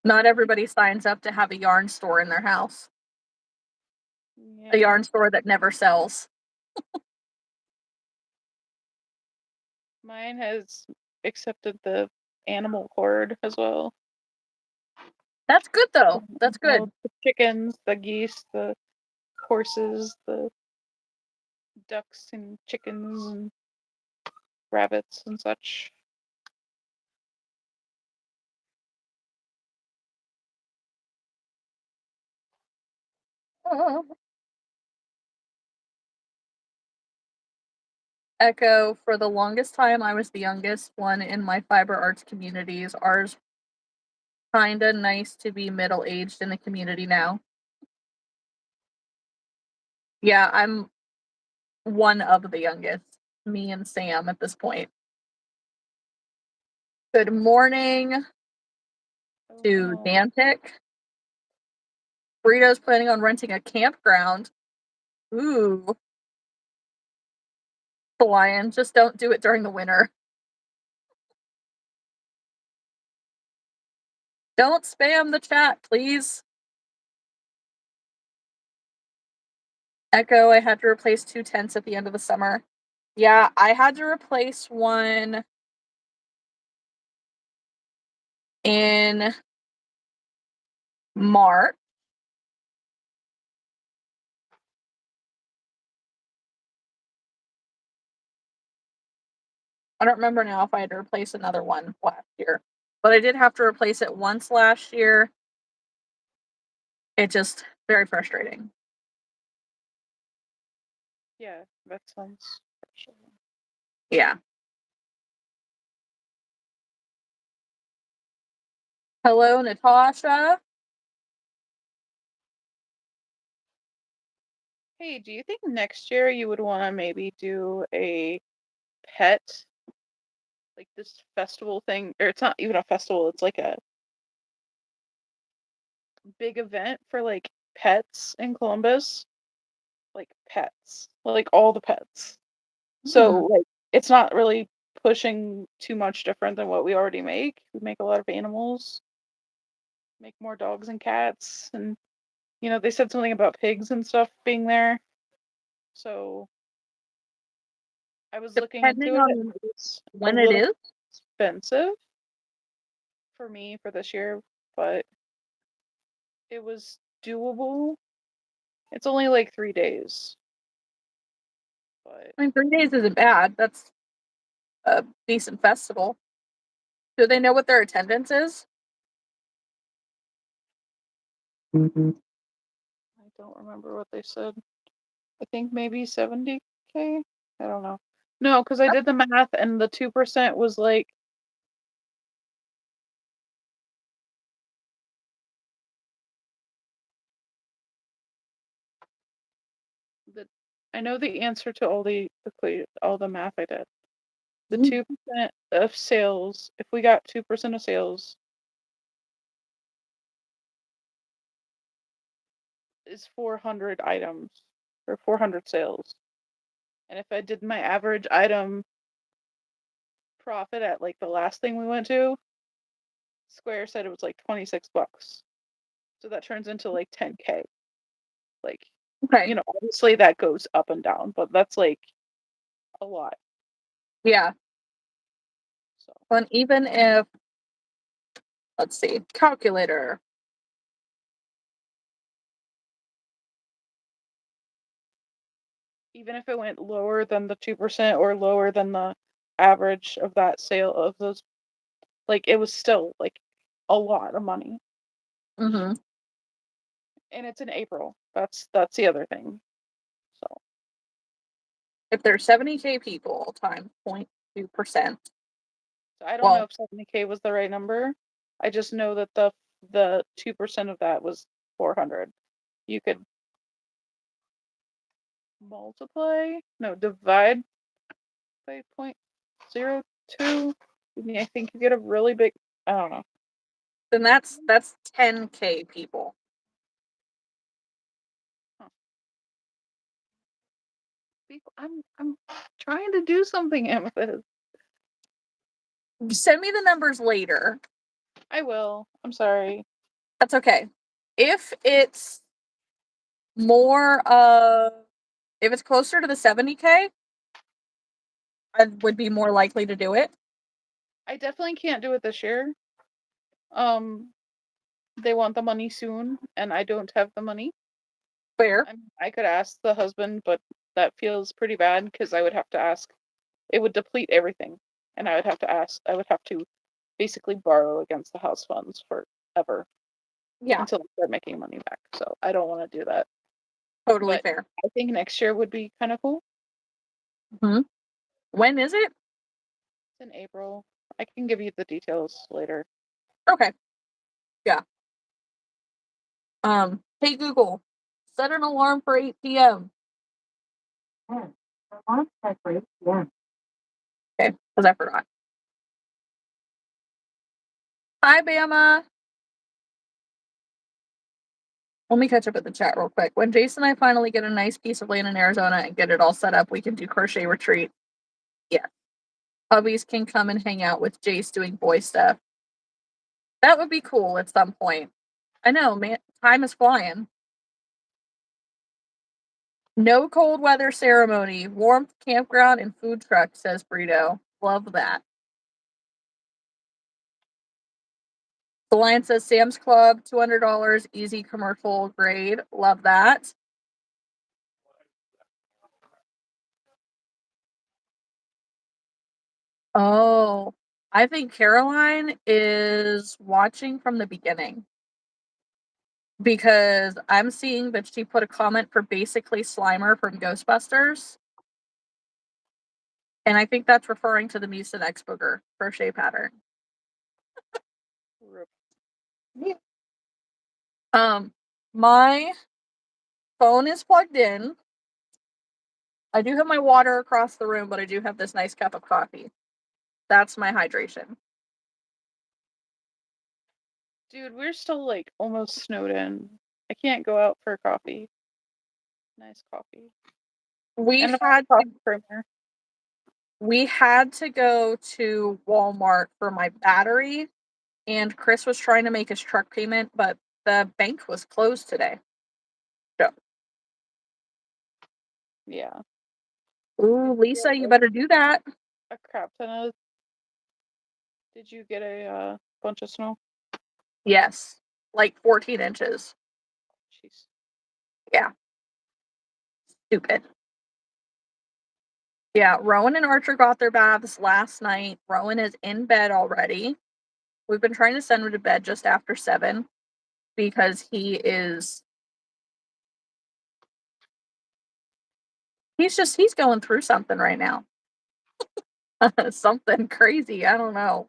Not everybody signs up to have a yarn store in their house. Yeah. A yarn store that never sells. Mine has accepted the animal horde as well. That's good though. That's good. The chickens, the geese, the horses, the ducks and chickens and rabbits and such. Echo, for the longest time I was the youngest one in my fiber arts communities. Ours kinda nice to be middle-aged in the community now. Yeah, I'm one of the youngest. Me and Sam at this point. Good morning to Dantic. Burrito's planning on renting a campground. Ooh. The Lion, just don't do it during the winter. Don't spam the chat, please. Echo, I had to replace 2 tents at the end of the summer. Yeah, I had to replace one in March. I don't remember now if I had to replace another one last year, but I did have to replace it once last year. It just very frustrating. Yeah, that sounds frustrating. Yeah. Hello, Natasha. Hey, do you think next year you would want to maybe do a pet like this festival thing, or it's not even a festival, it's like a big event for like pets in Columbus. Like pets. Like all the pets. So like it's not really pushing too much different than what we already make. We make a lot of animals. Make more dogs and cats, and they said something about pigs and stuff being there. So I was looking Depending into it. on It's when a it little is. expensive for me for this year, but it was doable. It's only like 3 days. But I mean, 3 days isn't bad. That's a decent festival. Do they know what their attendance is? I don't remember what they said. I think maybe 70K. I don't know. No, because I did the math and the 2% was like I know the answer to all the math I did. The 2% of sales, if we got 2% of sales, is 400 items or 400 sales. And if I did my average item profit at like the last thing we went to, Square said it was like $26. So that turns into like 10K. Like, Okay. Obviously that goes up and down, but that's like a lot. Yeah. So And even if, let's see, calculator. even if it went lower than the 2% or lower than the average of that sale of those, like it was still like a lot of money. Mm-hmm. And it's in April. That's the other thing. So If there's 70K people times 0.2%. So I don't know if 70K was the right number. I just know that the 2% of that was 400. You could divide by 0.02. I think you get a really big, I don't know. Then that's 10K people. Huh. I'm trying to do something, Amethyst. Send me the numbers later. I will. I'm sorry. That's okay. If it's if it's closer to the 70K, I would be more likely to do it. I definitely can't do it this year. They want the money soon, and I don't have the money. Fair. I could ask the husband, but that feels pretty bad because I would have to ask. It would deplete everything, and I would have to ask. I would have to basically borrow against the house funds forever. Yeah. Until I start making money back. So I don't want to do that. Totally But fair. I think next year would be kind of cool. Mm-hmm. When is it? It's in April. I can give you the details later. Okay. Yeah. Hey Google, set an alarm for 8 p.m. Alarm set for 8 p.m. Okay, because I forgot. Hi, Bama. Let me catch up with the chat real quick. When Jason and I finally get a nice piece of land in Arizona and get it all set up, we can do crochet retreat. Yeah. Hubbies can come and hang out with Jace doing boy stuff. That would be cool at some point. I know, man. Time is flying. No cold weather ceremony. Warmth, campground, and food truck, says Burrito. Love that. The line says Sam's Club, $200, easy commercial grade. Love that. Oh, I think Caroline is watching from the beginning. Because I'm seeing that she put a comment for basically Slimer from Ghostbusters. And I think that's referring to the Mucinex booger crochet pattern. My phone is plugged in. I do have my water across the room, but I do have this nice cup of coffee. That's my hydration. Dude, we're still like almost snowed in. I can't go out for coffee. Nice coffee. We And a had coffee to, creamer. we had to go to Walmart for my battery, and Chris was trying to make his truck payment, but the bank was closed today. Yeah. Ooh, Lisa, you better do that. A crap ton of. Did you get a bunch of snow? Yes, like 14 inches. Jeez. Yeah. Stupid. Yeah, Rowan and Archer got their baths last night. Rowan is in bed already. We've been trying to send him to bed just after 7 because he's going through something right now. Something crazy. I don't know.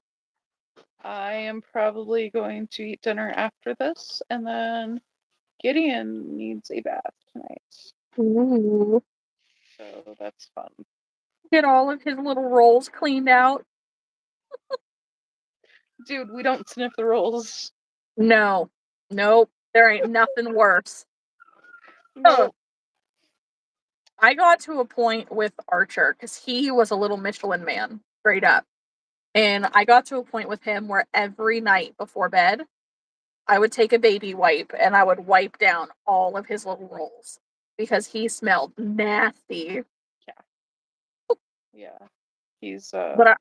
I am probably going to eat dinner after this, and then Gideon needs a bath tonight. Ooh. So that's fun. Get all of his little rolls cleaned out. Dude, we don't sniff the rolls. No. Nope. There ain't nothing worse. No. I got to a point with Archer because he was a little Michelin man, straight up. And I got to a point with him where every night before bed, I would take a baby wipe and I would wipe down all of his little rolls because he smelled nasty. Yeah. He's But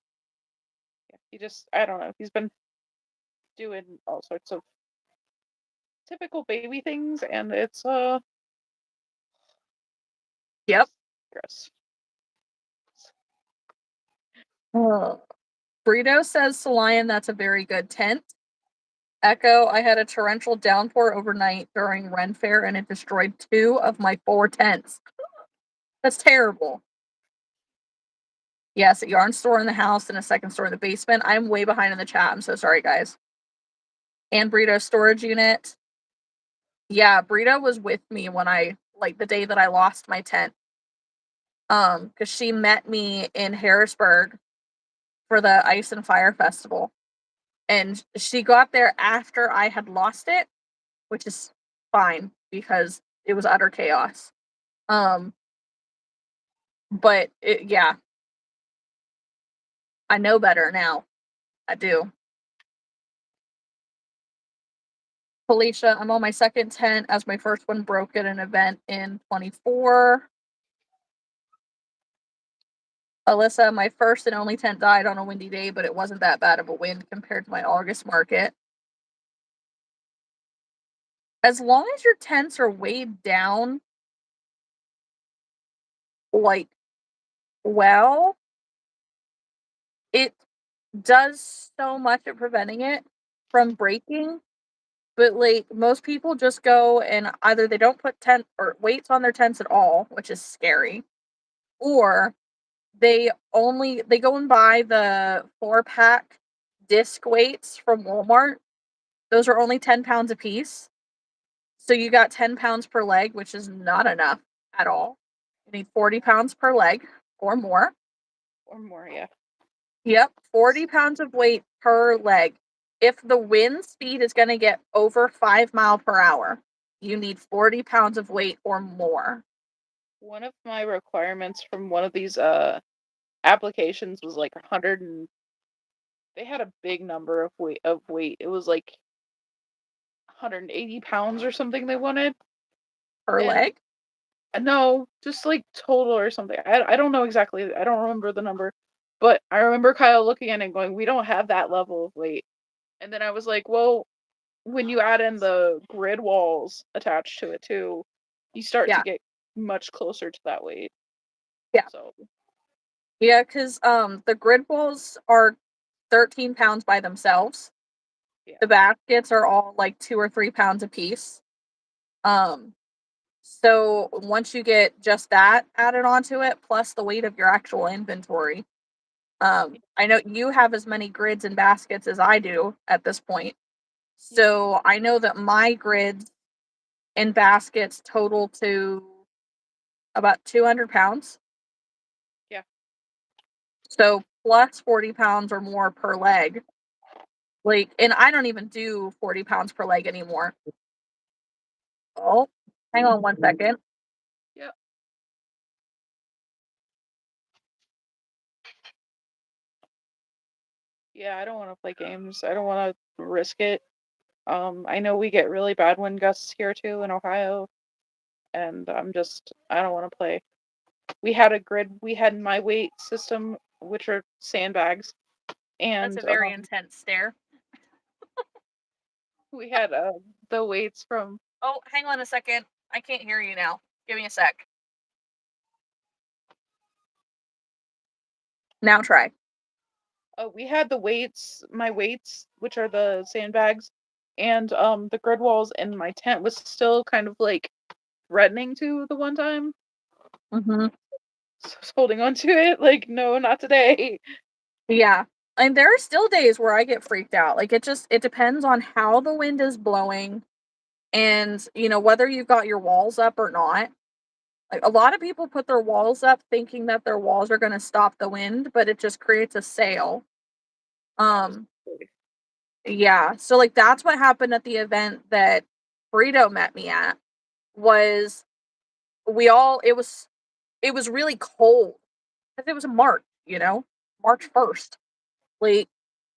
I don't know. He's been doing all sorts of typical baby things, and it's yep. gross. Burrito says, Solian, that's a very good tent. Echo, I had a torrential downpour overnight during Ren Fair and it destroyed 2 of my 4 tents. That's terrible. Yes, a yarn store in the house and a second store in the basement. I'm way behind in the chat. I'm so sorry, guys. And Burrito storage unit. Yeah, Burrito was with me when the day that I lost my tent. Because she met me in Harrisburg for the Ice and Fire Festival. And she got there after I had lost it, which is fine because it was utter chaos. But yeah, I know better now. I do. Felicia, I'm on my second tent as my first one broke at an event in 24. Alyssa, my first and only tent died on a windy day, but it wasn't that bad of a wind compared to my August market. As long as your tents are weighed down, like, well, it does so much at preventing it from breaking. But like most people just go and either they don't put tent or weights on their tents at all, which is scary, or they go and buy the 4-pack disc weights from Walmart. Those are only 10 pounds a piece. So you got 10 pounds per leg, which is not enough at all. You need 40 pounds per leg or more. Or more, yeah. Yep, 40 pounds of weight per leg. If the wind speed is going to get over 5 miles per hour, you need 40 pounds of weight or more. One of my requirements from one of these applications was like 100 and they had a big number of weight. It was like 180 pounds or something they wanted. Per And leg? no, just like total or something. I don't know exactly. I don't remember the number. But I remember Kyle looking at it and going, we don't have that level of weight. And then I was like, well, when you add in the grid walls attached to it too, you start to get much closer to that weight. Yeah. So yeah, because the grid balls are 13 pounds by themselves. Yeah. The baskets are all like 2 or 3 pounds a piece. So once you get just that added onto it, plus the weight of your actual inventory, I know you have as many grids and baskets as I do at this point. So I know that my grids and baskets total to about 200 pounds. Yeah. So plus 40 pounds or more per leg. Like, and I don't even do 40 pounds per leg anymore. Oh, hang on one second. Yep. Yeah, I don't want to play games. I don't want to risk it. I know we get really bad wind gusts here too in Ohio, and I don't want to play. We had my weight system, which are sandbags, That's and a very intense stare. we had the weights from. Oh, hang on a second. I can't hear you now. Give me a sec. Now try. We had my weights, which are the sandbags, and the grid walls in my tent was still kind of like threatening to the one time. Mm-hmm. So I was holding on to it, like, no, not today. Yeah. And there are still days where I get freaked out. Like, it depends on how the wind is blowing and, whether you've got your walls up or not. Like, a lot of people put their walls up thinking that their walls are going to stop the wind, but it just creates a sail. Yeah. So, like, that's what happened at the event that Burrito met me at. Was it was really cold because it was March, March 1st, like,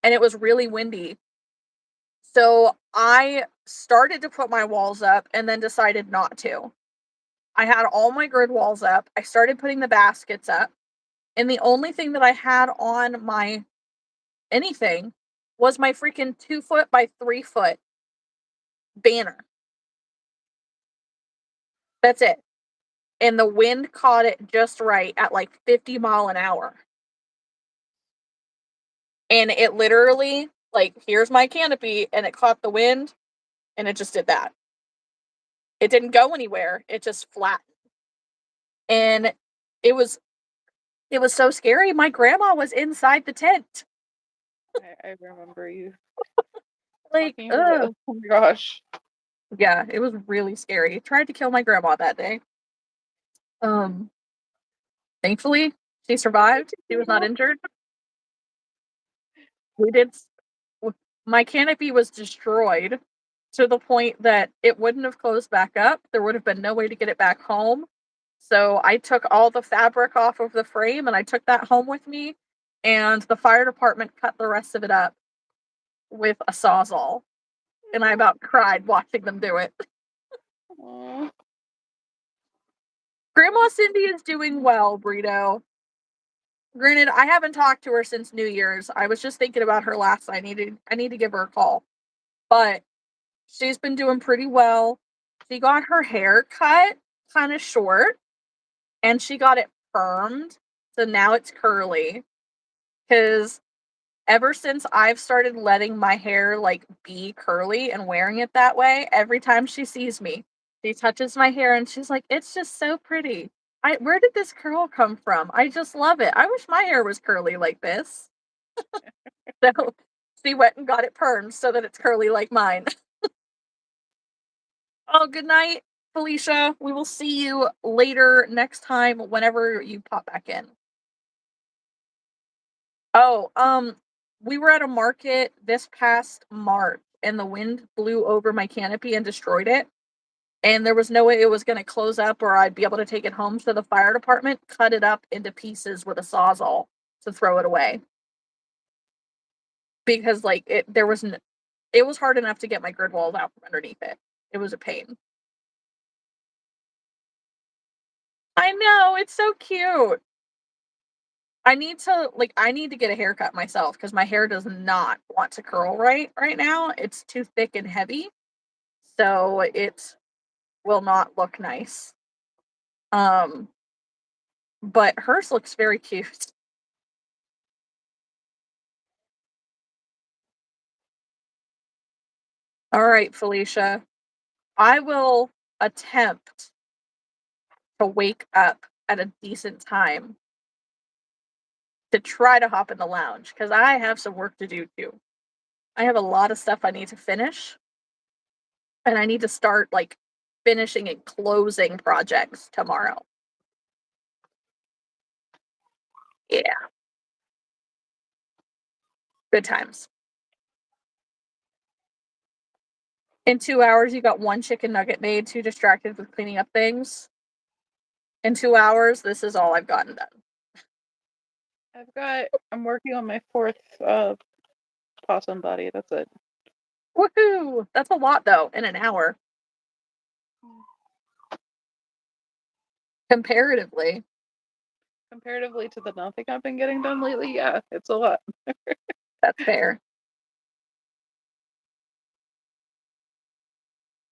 and it was really windy. So I started to put my walls up and then decided not to. I had all my grid walls up. I started putting the baskets up. And the only thing that I had on my anything was my freaking 2 foot by 3 foot banner. That's it. And the wind caught it just right at like 50 mile an hour. And it literally, like, here's my canopy, and it caught the wind, and it just did that. It didn't go anywhere. It just flattened. And it was so scary. My grandma was inside the tent. I remember you Like, talking about it. Oh my gosh. yeah, it was really scary. Tried to kill my grandma that day. Thankfully, she survived. She was not injured. We did. My canopy was destroyed to the point that it wouldn't have closed back up. There would have been no way to get it back home. So I took all the fabric off of the frame and I took that home with me. And the fire department cut the rest of it up with a Sawzall. And I about cried watching them do it. Aww. Grandma Cindy is doing well, Burrito. Granted, I haven't talked to her since New Year's. I was just thinking about her last night. I need to give her a call. But she's been doing pretty well. She got her hair cut kind of short and she got it permed. So now it's curly. Because ever since I've started letting my hair like be curly and wearing it that way, every time she sees me, she touches my hair and she's like, "It's just so pretty. Where did this curl come from? I just love it. I wish my hair was curly like this." So she went and got it permed so that it's curly like mine. Oh, good night, Felicia. We will see you later next time whenever you pop back in. Oh, we were at a market this past March and the wind blew over my canopy and destroyed it. And there was no way it was going to close up or I'd be able to take it home. So the fire department cut it up into pieces with a Sawzall to throw it away. Because like it was hard enough to get my grid walls out from underneath it. It was a pain. I know, it's so cute. I need to get a haircut myself because my hair does not want to curl right now. It's too thick and heavy. So it will not look nice. But hers looks very cute. All right, Felicia. I will attempt to wake up at a decent time to try to hop in the lounge because I have some work to do too. I have a lot of stuff I need to finish, and I need to start like finishing and closing projects tomorrow. Yeah. Good times. In 2 hours, you got 1 chicken nugget made, too distracted with cleaning up things. In 2 hours, this is all I've gotten done. I'm working on my 4th possum body. That's it. Woohoo! That's a lot, though, in an hour. Comparatively. Comparatively to the nothing I've been getting done lately, yeah, it's a lot. That's fair.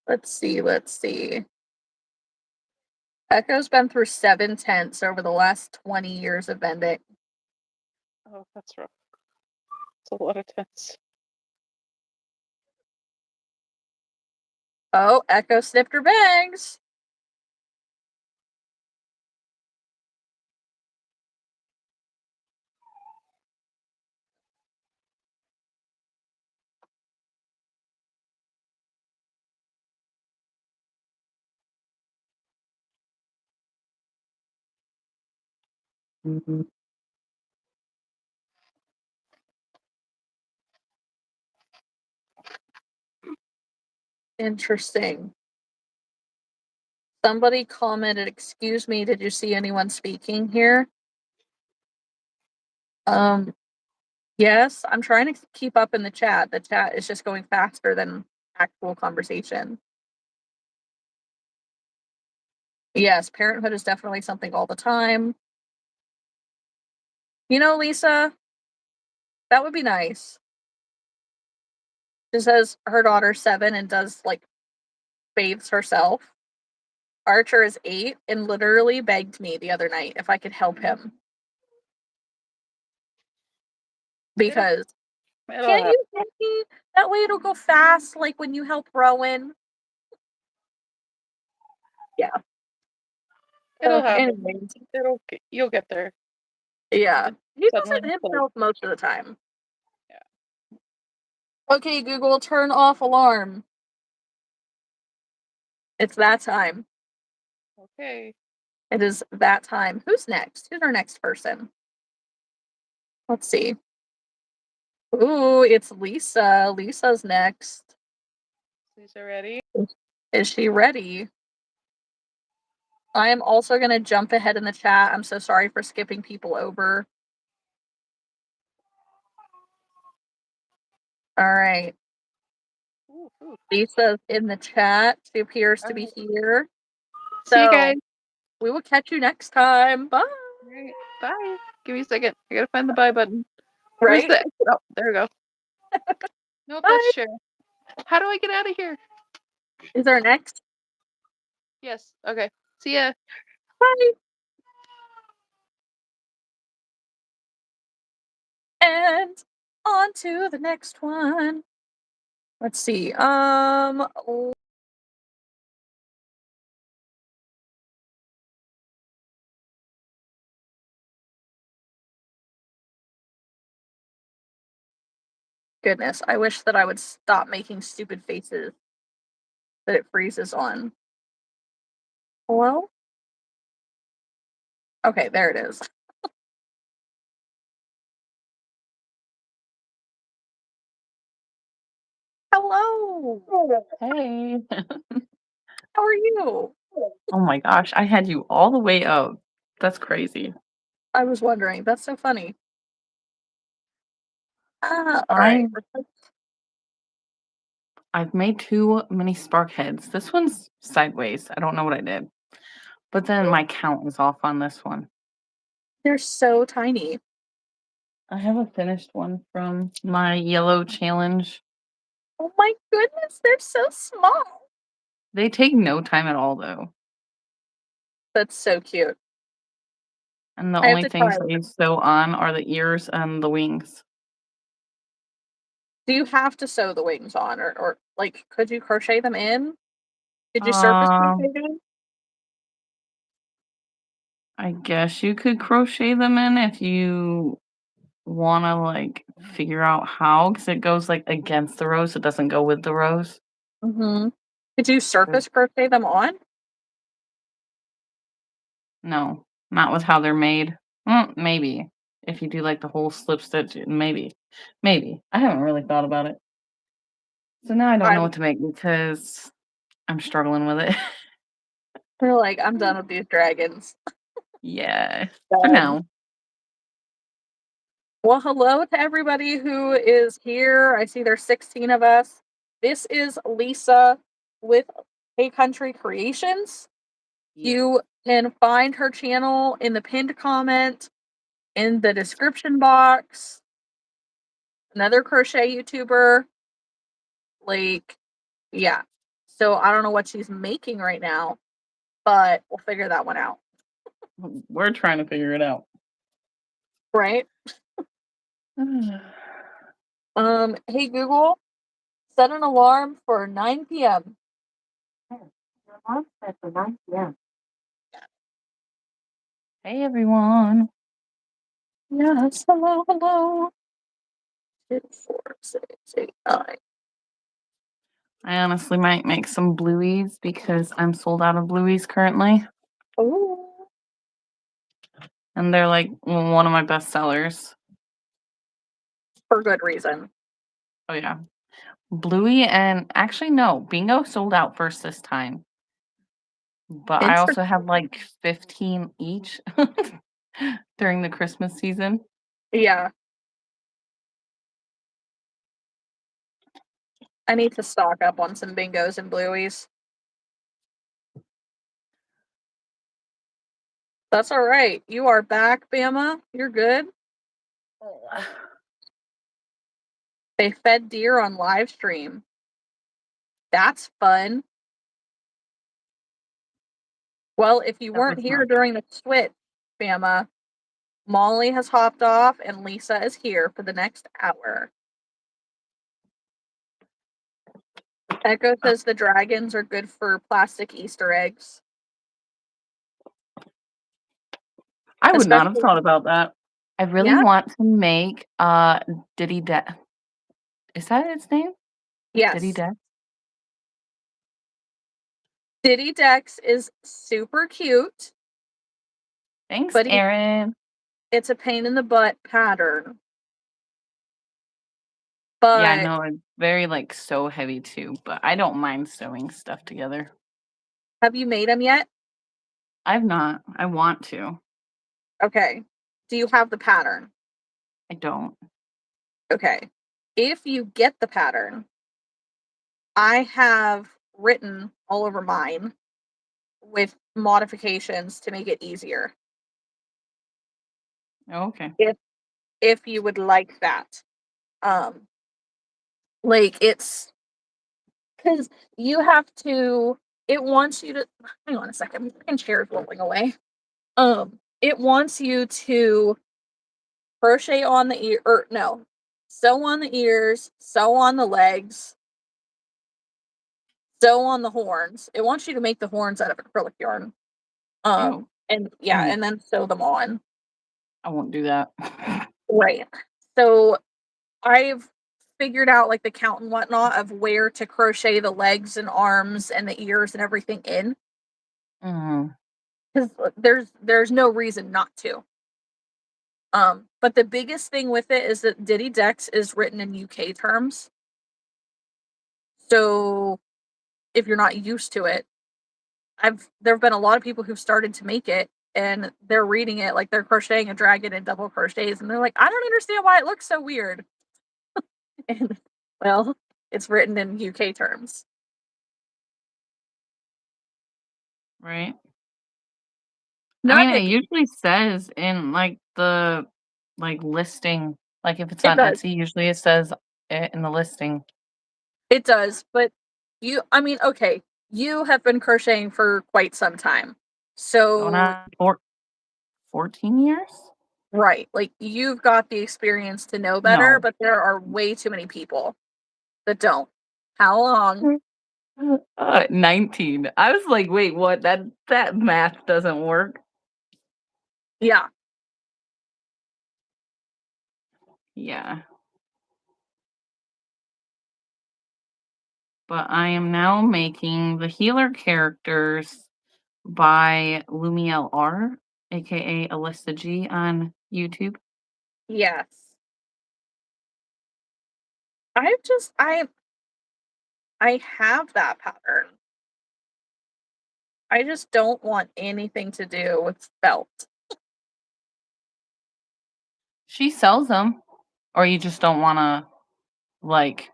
Let's see. Echo's been through 7 tents over the last 20 years of vending. Oh, that's rough. It's a lot of tents. Oh, Echo snipped her bangs. Interesting. Somebody commented, "Excuse me, did you see anyone speaking here?" Yes, I'm trying to keep up in the chat. The chat is just going faster than actual conversation. Yes, parenthood is definitely something all the time. You know, Lisa, that would be nice. She says her daughter's 7 and does, like, bathes herself. Archer is 8 and literally begged me the other night if I could help him. Because, It'll can't happen. you help me? That way it'll go fast, like when you help Rowan. Yeah. It'll happen. Anyways, You'll get there. yeah. He does Suddenly it it's like, himself most of the time. yeah. Okay, Google, turn off alarm. It's that time. Okay. It is that time. Who's next? Who's our next person? Let's see. Ooh, it's Lisa. Lisa's next. Lisa ready? Is she ready? I am also going to jump ahead in the chat. I'm so sorry for skipping people over. All right. Ooh. Lisa's in the chat. She appears to be here. See you So, guys. we will catch you next time. Bye. Alright, bye. Give me a second. I gotta find the buy button. Right? Where's the? Oh, there we go. Nope, Bye. that's share. How do I get out of here? Is there next? Yes. Okay. See ya. Bye. And on to the next one. Let's see. Goodness, I wish that I would stop making stupid faces that it freezes on. Hello? Okay, there it is. Hello. Hey. How are you? Oh my gosh, I had you all the way up. That's crazy. I was wondering. That's so funny. All I right. I've made 2 mini spark heads. This one's sideways. I don't know what I did. But then my count is off on this one. They're so tiny. I have a finished one from my yellow challenge. Oh my goodness, they're so small. They take no time at all though. That's so cute. And the I have only to things try. that you sew on are the ears and the wings. Do you have to sew the wings on, or like, could you crochet them in? Could you surface Um, crochet them? I guess you could crochet them in if you wanna, like, figure out how, because it goes, like, against the rows, it doesn't go with the rows. Mm-hmm. Could you surface crochet them on? No, not with how they're made. Maybe. if you do like the whole slip stitch, maybe. I haven't really thought about it. So now I don't know I'm what to make because I'm struggling with it. They're like, I'm done with these dragons. Yeah, for Done. now. Well, hello to everybody who is here. I see there's 16 of us. This is Lisa with Hey Country Creations. Yeah. You can find her channel in the pinned comment, in the description box. Another crochet YouTuber. Like, yeah. So I don't know what she's making right now, but we'll figure that one out. We're trying to figure it out. Right? Hey Google, set an alarm for 9 p.m. Alarm set for 9 p.m. Hey everyone. Yes, hello. 2, 4, 6, 8, 9. I honestly might make some blueies because I'm sold out of blueies currently. Oh, And they're like one of my best sellers. for good reason. Oh yeah. Bluey and actually no, Bingo sold out first this time. But I also have like 15 each during the Christmas season. Yeah. I need to stock up on some bingos and blueies. That's all right. You are back, Bama. You're good. They fed deer on live stream. That's fun. Well, if you That weren't was here not during the switch, Bama, Molly has hopped off and Lisa is here for the next hour. Echo says the dragons are good for plastic Easter eggs. I would not have Especially- thought about that. I really Yeah. want to make Diddy Dex. Is that its name? Yes. Diddy Dex? Diddy Dex is super cute. Thanks, But Erin. it's a pain in the butt pattern. Yeah, I But know it's very like so heavy too, but I don't mind sewing stuff together. have you made them yet? I've not. I want to. Okay. Do you have the pattern? I don't. Okay. If you get the pattern, I have written all over mine with modifications to make it easier. Okay. If you would like that. Like it's because you have to, it wants you to, hang on a second, my fucking chair is rolling away. It wants you to crochet on the ear, or no, sew on the ears, sew on the legs, sew on the horns. It wants you to make the horns out of acrylic yarn. Ew. And yeah, Mm. and then sew them on. I won't do that. Right. So I've figured out like the count and whatnot of where to crochet the legs and arms and the ears and everything in. Mm. Because there's no reason not to. But the biggest thing with it is that Diddy Dex is written in UK terms. So if you're not used to it, there have been a lot of people who've started to make it and they're reading it like they're crocheting a dragon in double crochets and they're like, I don't understand why it looks so weird. And well, it's written in UK terms. Right. Not I mean, it icky. usually says in like the like listing, like if it's It on does. Etsy, usually it says it in the listing. It does, but I mean, okay, you have been crocheting for quite some time. Going So, on 14 years? right, like you've got the experience to know better, No. but there are way too many people that don't. How long? 19. I was like, wait, what? That math doesn't work. Yeah. Yeah. But I am now making the healer characters by Lumiel R, aka Alyssa G on YouTube. Yes. I have that pattern. I just don't want anything to do with felt. She sells them, or you just don't wanna, like,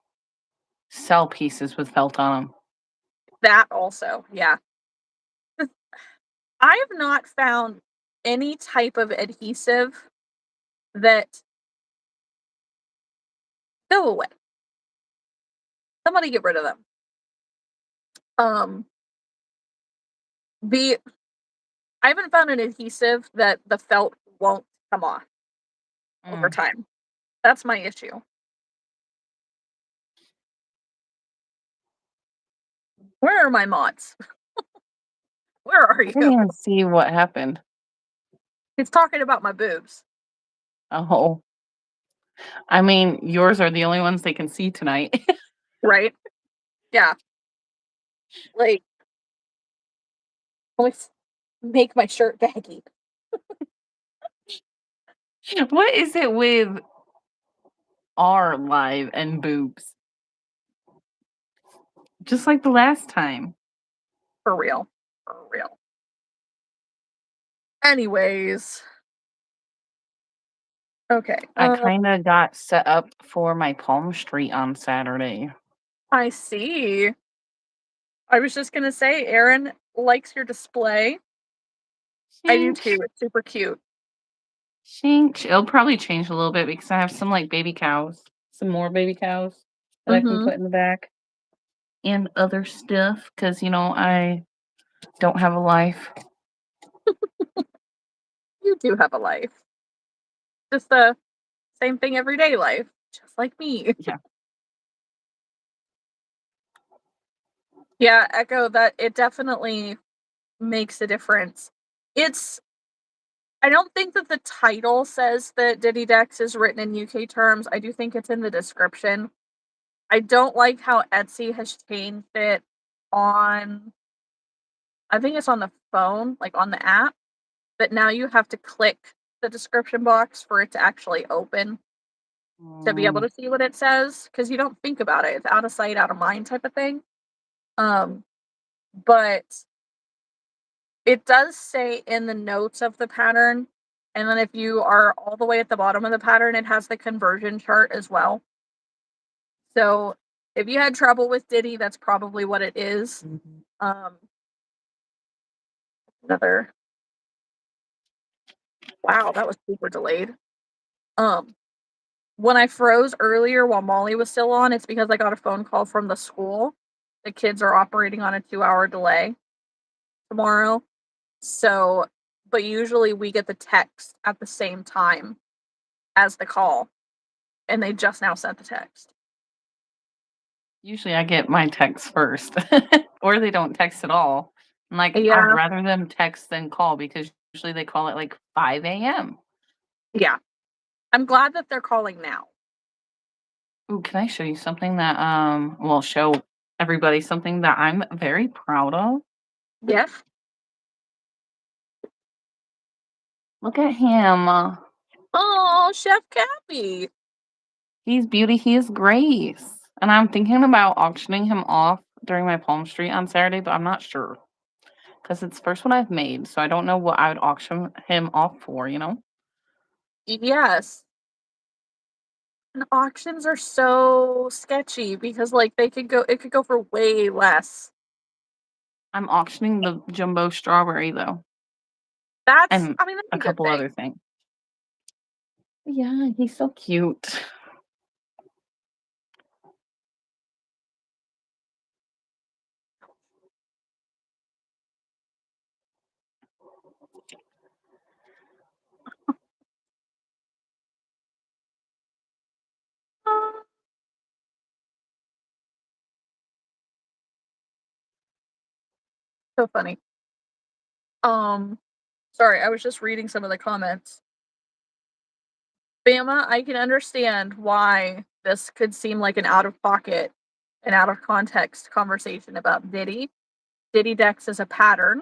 sell pieces with felt on them. That also, yeah. I have not found any type of adhesive that go away. Somebody get rid of them. Um, the I haven't found an adhesive that the felt won't come off over Mm. time. That's my issue. Where are my mods? Where are I you? didn't even see what happened. He's talking about my boobs, Oh. I mean, yours are the only ones they can see tonight. right? Yeah, like let's make my shirt baggy. What is it with our live and boobs? Just like the last time. For real. For real. Anyways. Okay. I kinda got set up for my palm street on Saturday. I see. I was just gonna say, Aaron likes your display. I do Shink, too. It's super cute. shink. It'll probably change a little bit because I have some like baby cows, some more baby cows that I can Mm-hmm. put in the back and other stuff because I don't have a life. You do have a life. Just the same thing everyday life. Just like me. Yeah. Yeah, echo that it definitely makes a difference. It's I don't think that the title says that Diddy Dex is written in UK terms. I do think it's in the description. I don't like how Etsy has changed it on I think it's on the phone, like on the app, but now you have to click the description box for it to actually open to be able Mm, to see what it says because you don't think about it. It's out of sight, out of mind type of thing. Um, but it does say in the notes of the pattern, and then if you are all the way at the bottom of the pattern, it has the conversion chart as well. So if you had trouble with Diddy, that's probably what it is. mhm. Um, another wow, that was super delayed. Um, when I froze earlier while Molly was still on, it's because I got a phone call from the school. The kids are operating on a 2-hour delay tomorrow. So, but usually we get the text at the same time as the call, and they just now sent the text. Usually I get my texts first, or they don't text at all. And like, I'd Yeah, rather them text than call because usually they call at like 5 a.m. yeah. I'm glad that they're calling now. Ooh, can I show you something that well, show everybody something that I'm very proud of? Yes. Look at him. Oh, Chef Cappy. He's beauty, he is grace. And I'm thinking about auctioning him off during my Palm Street on Saturday, but I'm not sure. Because it's the first one I've made, so I don't know what I would auction him off for? Yes. And auctions are so sketchy because like it could go for way less. I'm auctioning the jumbo strawberry though, That's and I mean that's a a good couple thing. other things. Yeah, he's so cute. Oh, so funny. Um sorry, I was just reading some of the comments. Bama, I can understand why this could seem like an out of pocket and out of context conversation about Diddy. Diddy Dex is a pattern.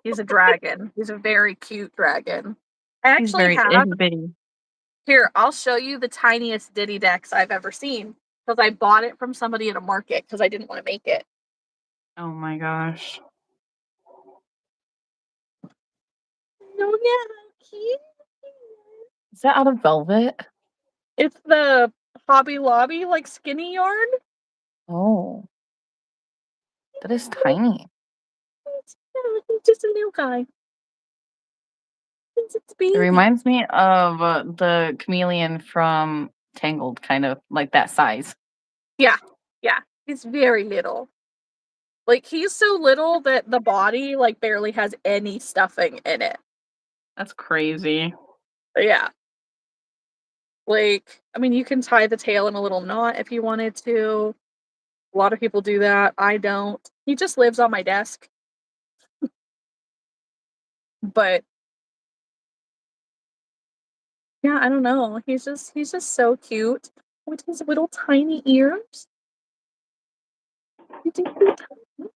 He's a dragon. He's a very cute dragon. I He's actually very have itty bitty. Here, I'll show you the tiniest Diddy Dex I've ever seen because I bought it from somebody at a market because I didn't want to make it. Oh my gosh. Oh yeah, how cute. Is that out of velvet? It's the Hobby Lobby like skinny yarn. Oh. That is tiny. It's just a new guy. It's It baby. reminds me of the chameleon from Tangled, kind of like that size. Yeah, he's very little. Like he's so little that the body like barely has any stuffing in it. That's crazy. But yeah. Like, I mean, you can tie the tail in a little knot if you wanted to. A lot of people do that. I don't. He just lives on my desk. But yeah, I don't know. He's just so cute with his little tiny ears. He's just so tiny.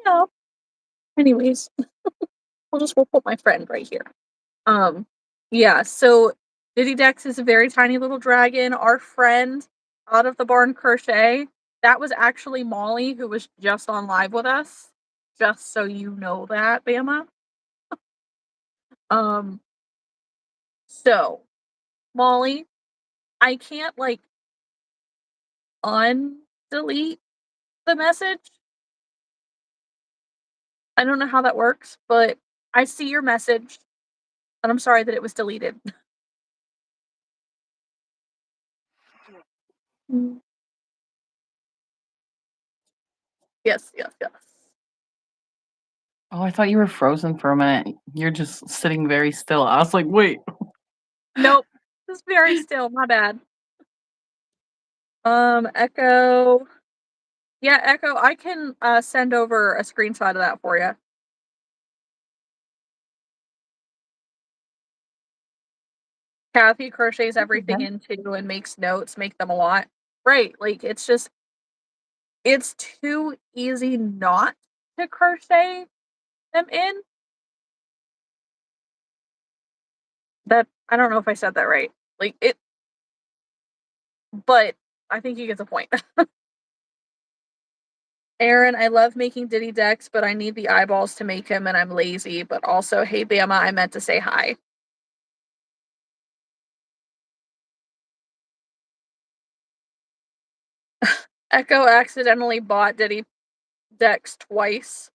Yeah. Anyways, we'll put my friend right here. Yeah, so Diddy Dex is a very tiny little dragon. Our friend out of the barn Crochet, that was actually Molly who was just on live with us. Just so you know that, Bama. Um, so Molly, I can't like undelete the message. I don't know how that works, but I see your message, and I'm sorry that it was deleted. Mm. Yes, yes, yes. Oh, I thought you were frozen for a minute. You're just sitting very still. I was like, wait. Nope. It's very still. My bad. Echo. Yeah, Echo, I can send over a screenshot of that for you. Kathy crochets everything into and makes notes, make them a lot. Right, like it's too easy not to crochet them in. That I don't know if I said that right. Like it, but I think you get the point. Aaron, I love making Diddy decks, but I need the eyeballs to make him and I'm lazy. But also, hey Bama, I meant to say hi. Echo accidentally bought Diddy decks twice.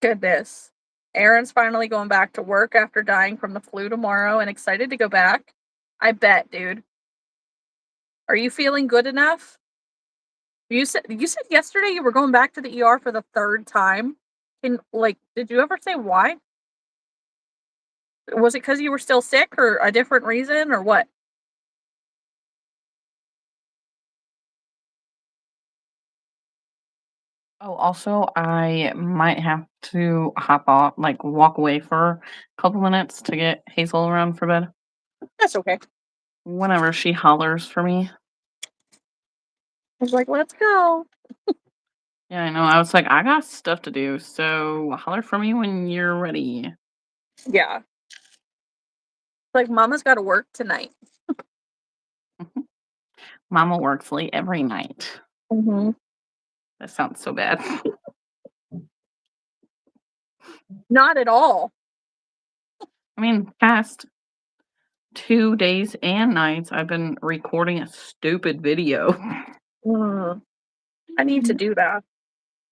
Goodness. Aaron's finally going back to work after dying from the flu tomorrow and excited to go back. I bet, dude. Are you feeling good enough? You said yesterday you were going back to the ER for the third time. Did you ever say why? Was it because you were still sick or a different reason or what? Oh, also, I might have to hop off, like walk away for a couple minutes to get Hazel around for bed. That's okay. Whenever she hollers for me. I was like, let's go. Yeah, I know. I was like, I got stuff to do, so holler for me when you're ready. Yeah. Like, Mama's got to work tonight. Mama works late every night. Mm-hmm. That sounds so bad. Not at all. I mean, past 2 days and nights, I've been recording a stupid video. Mm. I need to do that.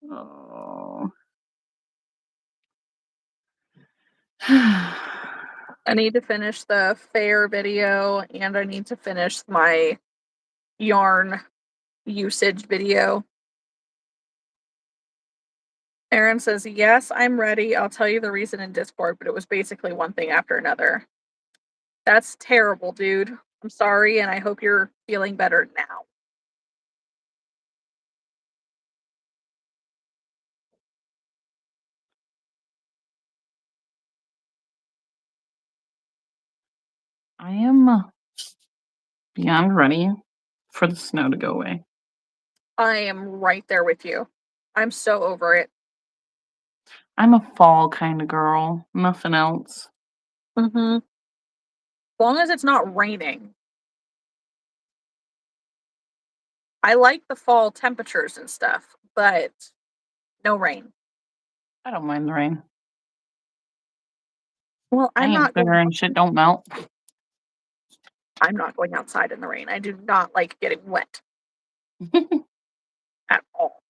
Oh. I need to finish the fair video and I need to finish my yarn usage video. Aaron says, yes, I'm ready. I'll tell you the reason in Discord, but it was basically one thing after another. That's terrible, dude. I'm sorry, and I hope you're feeling better now. I am beyond ready for the snow to go away. I am right there with you. I'm so over it. I'm a fall kind of girl, nothing else. Mm-hmm. long as it's not raining. I like the fall temperatures and stuff, but no rain. I don't mind the rain. Well, I ain't sugar and shit don't melt. I'm not going outside in the rain. I do not like getting wet at all.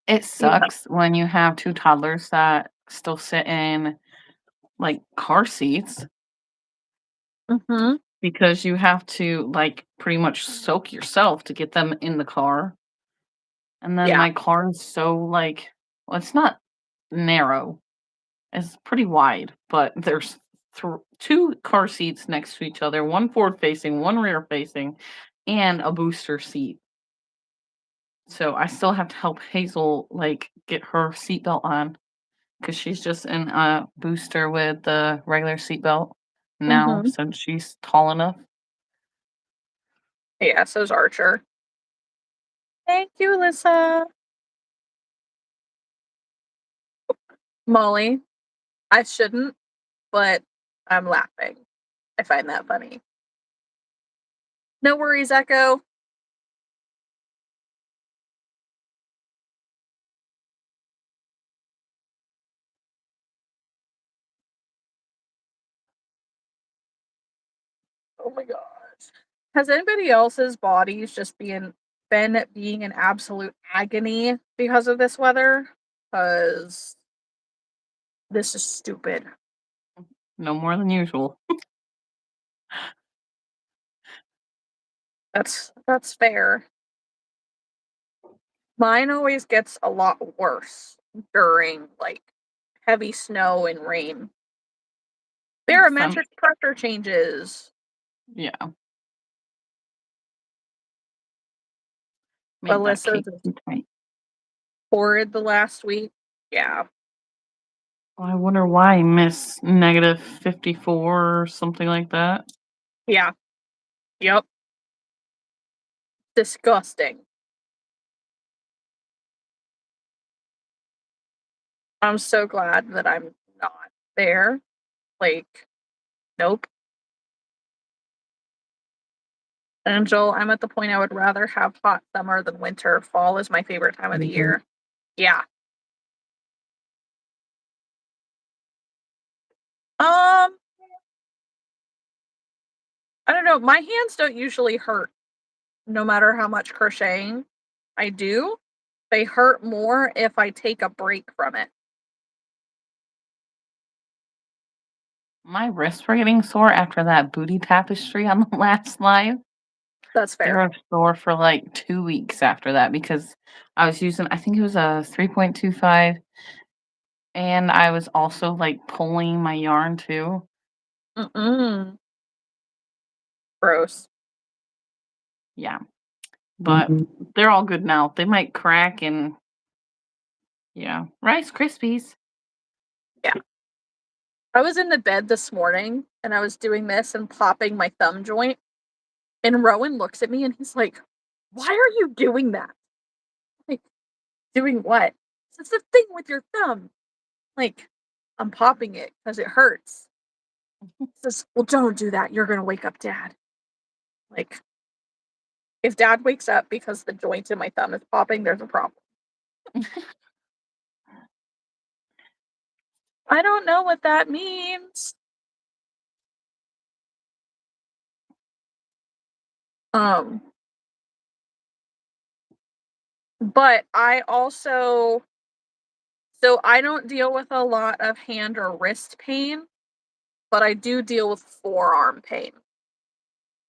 It sucks when you have 2 toddlers that still sit in, like, car seats Mhm. because you have to, like, pretty much soak yourself to get them in the car. And then Yeah. my car is so, like well, it's not narrow. It's pretty wide, but there's 2 car seats next to each other, 1 forward facing, 1 rear facing, and a booster seat. So I still have to help Hazel, like, get her seatbelt on because she's just in a booster with the regular seatbelt now Mhm. since she's tall enough. Yeah, so's Archer. Thank you, Alyssa. Molly, I shouldn't, but I'm laughing. I find that funny. No worries, Echo. Oh my gosh. Has anybody else's bodies just been being in absolute agony because of this weather? Because this is stupid. No more than usual. That's fair. Mine always gets a lot worse during like heavy snow and rain. Barometric pressure changes. Yeah. Make that Alyssa's cake is too tight. horrid the last week. Yeah. Well, I wonder why miss -54 or something like that. Yeah. Yep. Disgusting. I'm so glad that I'm not there. Like, nope. Angel, I'm at the point I would rather have hot summer than winter. Fall is my favorite time of the year. Yeah. I don't know. My hands don't usually hurt no matter how much crocheting I do. They hurt more if I take a break from it. My wrists were getting sore after that booty tapestry on the last live. That's They fair. were sore for like 2 weeks after that because I was using I think it was a 3.25 and I was also like pulling my yarn too. Mm-mm. Gross. Yeah. But they're all good now. They might crack and yeah. Rice Krispies. Yeah. I was in the bed this morning and I was doing this and popping my thumb joint. And Rowan looks at me and he's like, "Why are you doing that?" Like, doing what? It's the thing with your thumb. Like, I'm popping it because it hurts. He says, "Well, don't do that. You're gonna wake up Dad." Like, if Dad wakes up because the joint in my thumb is popping, there's a problem. I don't know what that means. Um, but I also so I don't deal with a lot of hand or wrist pain, but I do deal with forearm pain.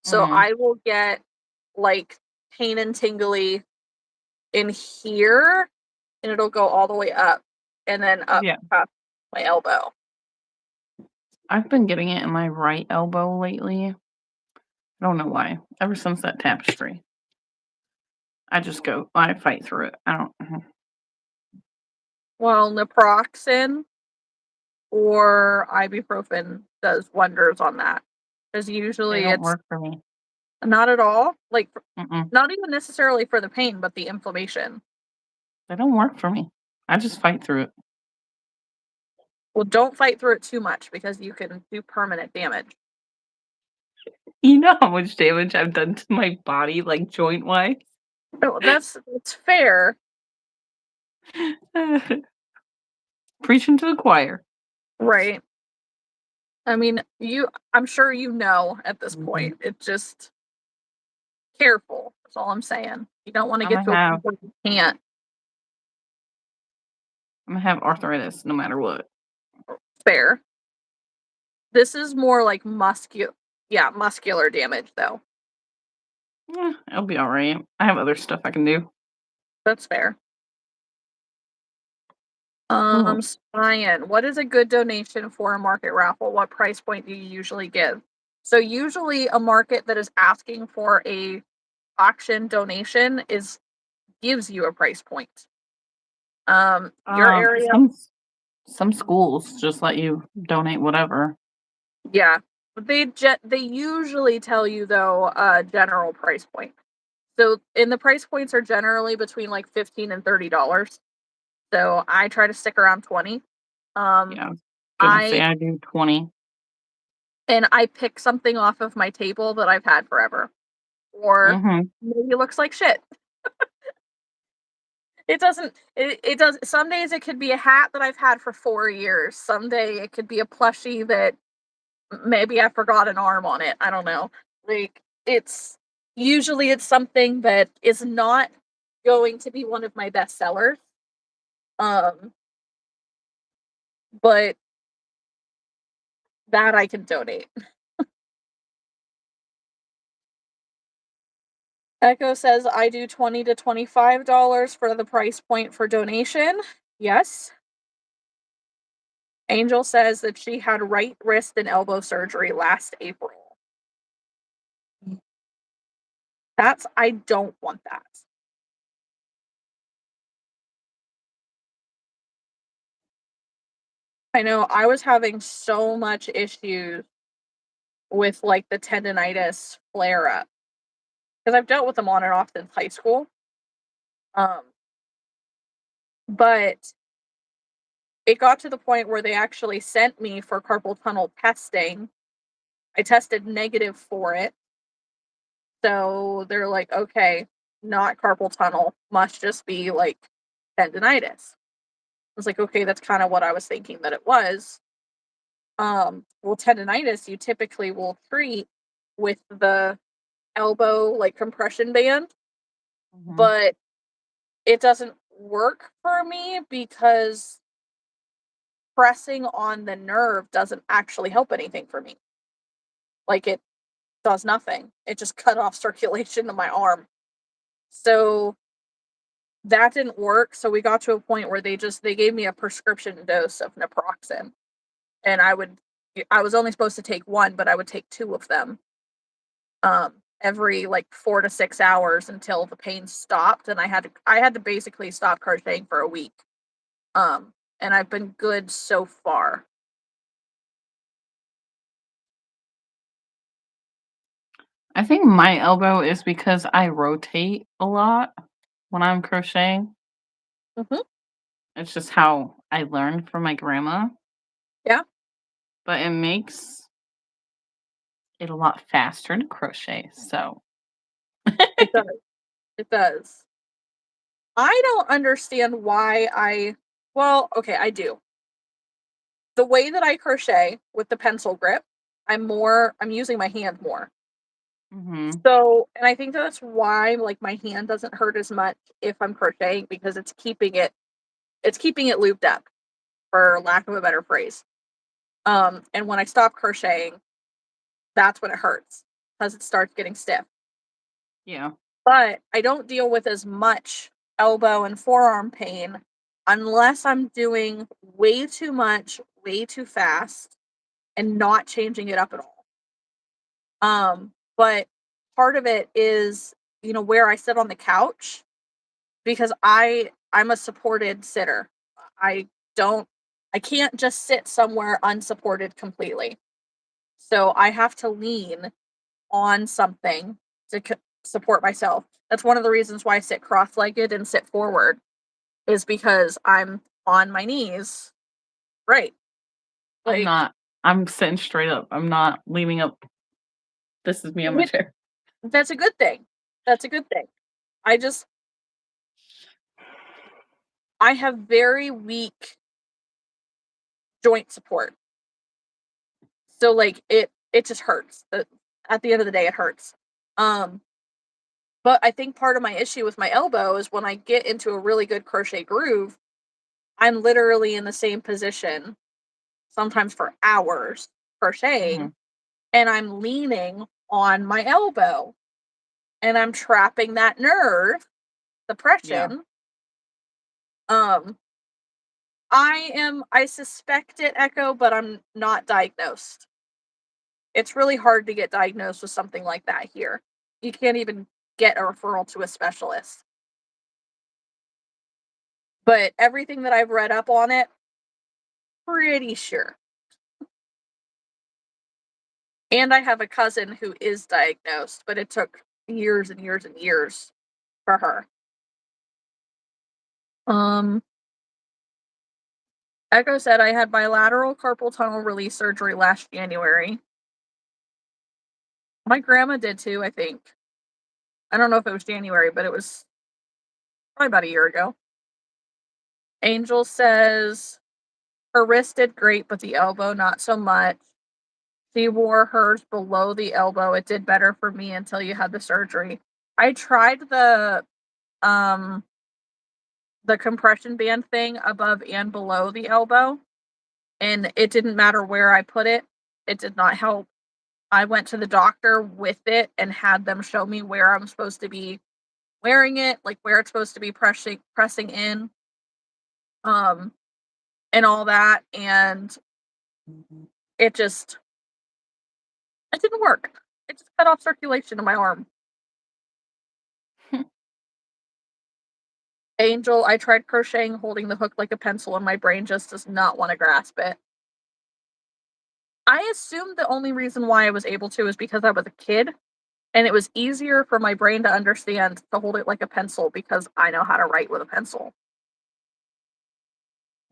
So Mm, I will get like pain and tingly in here, and it'll go all the way up and then up yeah. past my elbow. I've been getting it in my right elbow lately. I don't know why. Ever since that tapestry. I fight through it. I don't Well, naproxen or ibuprofen does wonders on that. Because they usually don't it's work for me. not at all, like, Mm-mm. not even necessarily for the pain, but the inflammation. They don't work for me. I just fight through it. Well, don't fight through it too much because you can do permanent damage. You know how much damage I've done to my body, like, joint-wise? No, that's fair. Preaching to the choir. Right. I mean, I'm sure you know at this Mhm. point. It just careful. That's all I'm saying. You don't want to get Imma to a have point where you can't. Imma have arthritis no matter what. Fair. This is more like muscular damage though. It'll be alright. I have other stuff I can do. That's fair. Oh. Ryan, what is a good donation for a market raffle? What price point do you usually give? So usually a market that is asking for a auction donation gives you a price point. Your area, Some schools just let you donate whatever. yeah. They usually tell you though general price point. So and the price points are generally between like $15 and $30. So I try to stick around 20. Um Yeah, I was gonna say I I do 20. I pick something off of my table that I've had forever. Or Mhm. maybe it looks like shit. It doesn't it does some days it could be a hat that I've had for 4 years. Someday it could be a plushie that maybe I forgot an arm on it. I don't know. Like it's usually it's something that is not going to be one of my best sellers. Um but that I can donate. Echo says I do $20 to $25 for the price point for donation. Yes. Angel says that she had right wrist and elbow surgery last April. I don't want that. I know I was having so much issues with like the tendonitis flare up because I've dealt with them on and off since high school. Um, but it got to the point where they actually sent me for carpal tunnel testing. I tested negative for it. So they're like, okay, not carpal tunnel, must just be like tendonitis. I was like, okay, that's kind of what I was thinking that it was. Well, tendonitis you typically will treat with the elbow like compression band, Mhm. but it doesn't work for me because pressing on the nerve doesn't actually help anything for me. Like it does nothing. It just cut off circulation to my arm. So that didn't work. So we got to a point where they gave me a prescription dose of naproxen, and I was only supposed to take one, but I would take two of them every like 4 to 6 hours until the pain stopped, and I had to basically stop crocheting for a week. Um, and I've been good so far. I think my elbow is because I rotate a lot when I'm crocheting. Hmm. It's just how I learned from my grandma, Yeah, but it makes it a lot faster to crochet, so it does. It does. I don't understand why well, okay, I do. The way that I crochet with the pencil grip, I'm using my hand more. Mhm. So, and I think that's why like my hand doesn't hurt as much if I'm crocheting because it's keeping it looped up for lack of a better phrase. And when I stop crocheting, that's when it hurts because it starts getting stiff. Yeah. But I don't deal with as much elbow and forearm pain unless I'm doing way too much, way too fast, and not changing it up at all. But part of it is, where I sit on the couch because I'm a supported sitter. I don't I can't just sit somewhere unsupported completely. So I have to lean on something to support myself. That's one of the reasons why I sit cross-legged and sit forward is because I'm on my knees. Right. I'm Like, not. I'm sitting straight up. I'm not leaning up. This is me on my which chair. that's a good thing. That's a good thing. I just I have very weak joint support. So like it just hurts. At the end of the day it hurts. Um but I think part of my issue with my elbow is when I get into a really good crochet groove, I'm literally in the same position sometimes for hours crocheting Mhm. and I'm leaning on my elbow and I'm trapping that nerve, the Yeah. depression. Um I suspect it, Echo, but I'm not diagnosed. It's really hard to get diagnosed with something like that here. You can't even get a referral to a specialist. But everything that I've read up on it, pretty sure. And I have a cousin who is diagnosed, but it took years and years and years for her. Um, Echo said I had bilateral carpal tunnel release surgery last January. My grandma did too, I think. I don't know if it was January, but it was probably about a year ago. Angel says her wrist did great, but the elbow not so much. She wore hers below the elbow. It did better for me until you had the surgery. I tried um the compression band thing above and below the elbow, and it didn't matter where I put it. It did not help. I went to the doctor with it and had them show me where I'm supposed to be wearing it, like where it's supposed to be pressing in, um, and all that, and it just it didn't work. It just cut off circulation in my arm. Angel, I tried crocheting holding the hook like a pencil and my brain just does not want to grasp it. I assumed the only reason why I was able to is because I was a kid and it was easier for my brain to understand to hold it like a pencil because I know how to write with a pencil.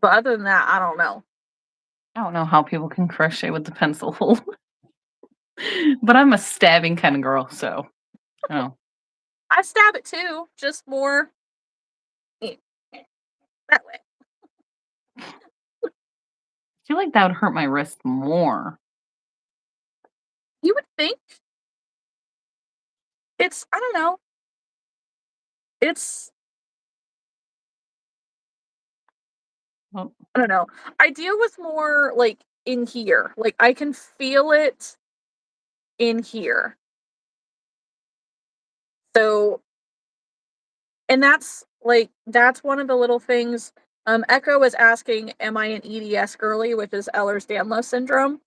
But other than that, I don't know. I don't know how people can crochet with the pencil hold. But I'm a stabbing kind of girl, so oh. I stab it too, just more that way. I feel like that would hurt my wrist more. You would think I don't know. It's Well, I don't know. I deal with more like in here. Like I can feel it in here. So, and that's one of the little things. Echo was asking, am I an EDS girly, which is Ehlers-Danlos syndrome?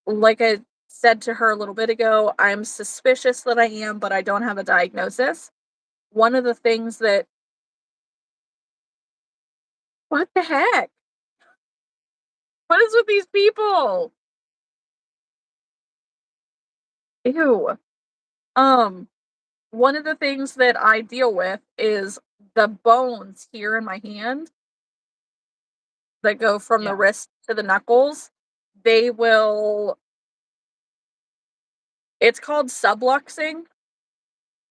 Like I said to her a little bit ago, I'm suspicious that I am, but I don't have a diagnosis. One of the things that what the heck? What is with these people? Ew. Um, one of the things that I deal with is the bones here in my hand that go from the yeah. wrist to the knuckles. They will It's called subluxing,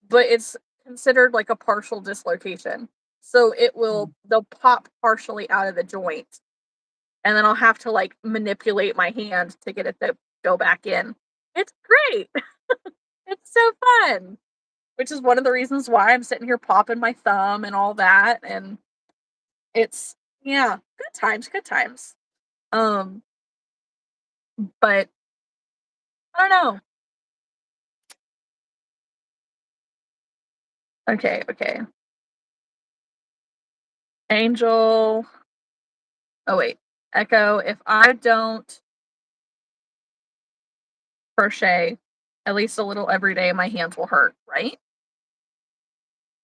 but it's considered like a partial dislocation. So Mm. they'll pop partially out of the joint. And then I'll have to like manipulate my hand to get it to go back in. It's great. It's so fun. Which is one of the reasons why I'm sitting here popping my thumb and all that. And it's yeah, good times, good times. Um, but I don't know. Okay, okay. Angel. Oh wait. Echo, if I don't crochet at least a little every day, my hands will hurt, right?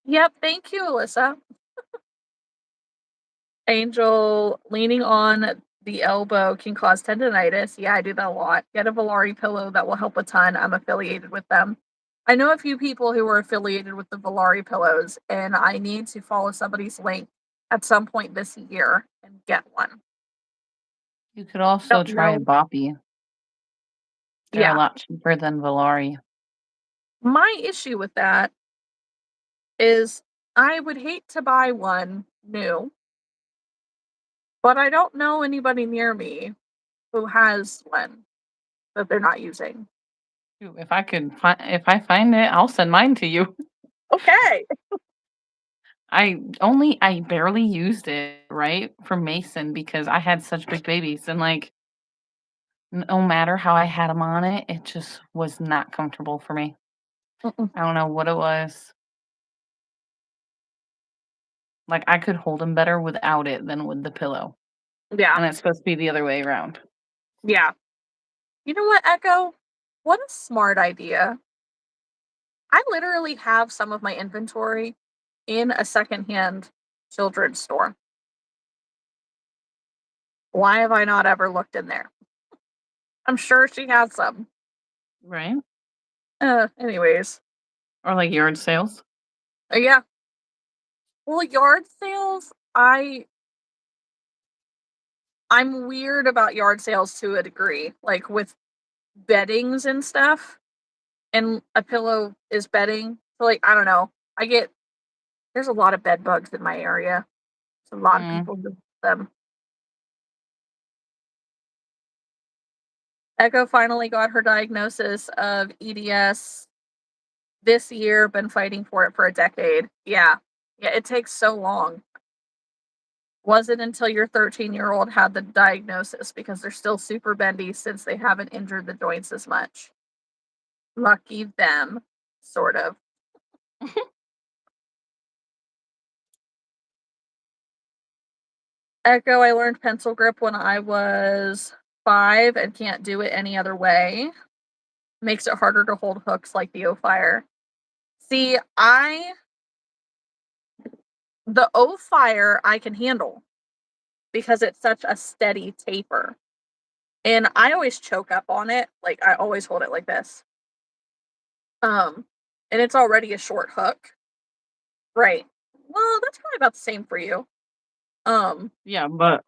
Yep, thank you, Alyssa. Angel, leaning on the elbow can cause tendonitis. Yeah, I do that a lot. Get a Volari pillow, that will help a ton. I'm affiliated with them. I know a few people who are affiliated with the Volari pillows, and I need to follow somebody's link at some point this year and get one. You could also Don't try know. Boppy. They're a Yeah. lot cheaper than Valari. My issue with that is I would hate to buy one new, but I don't know anybody near me who has one that they're not using. Shoot, if I find it, I'll send mine to you. Okay. I barely used it, right, for Mason because I had such big babies and like no matter how I had them on it, it just was not comfortable for me. Mm-mm. I don't know what it was. Like I could hold him better without it than with the pillow. Yeah. And it's supposed to be the other way around. Yeah. You know what, Echo? What a smart idea. I literally have some of my inventory in a secondhand children's store. Why have I not ever looked in there? I'm sure she has some. Right? Anyways. Or like yard sales. Yeah. Well, yard sales, I'm weird about yard sales to a degree. Like with beddings and stuff. And a pillow is bedding. So like, I don't know. There's a lot of bed bugs in my area. There's a lot of Mm. people with them. Echo finally got her diagnosis of EDS this year, been fighting for it for a decade. Yeah. Yeah, it takes so long. Wasn't until your 13-year-old had the diagnosis because they're still super bendy since they haven't injured the joints as much. Lucky them, sort of. Echo, I learned pencil grip when I was 5 and can't do it any other way. Makes it harder to hold hooks like the O-Fire. See, the O-Fire I can handle because it's such a steady taper. And I always choke up on it. Like I always hold it like this. And it's already a short hook. Right. Well, that's probably about the same for you. Yeah, but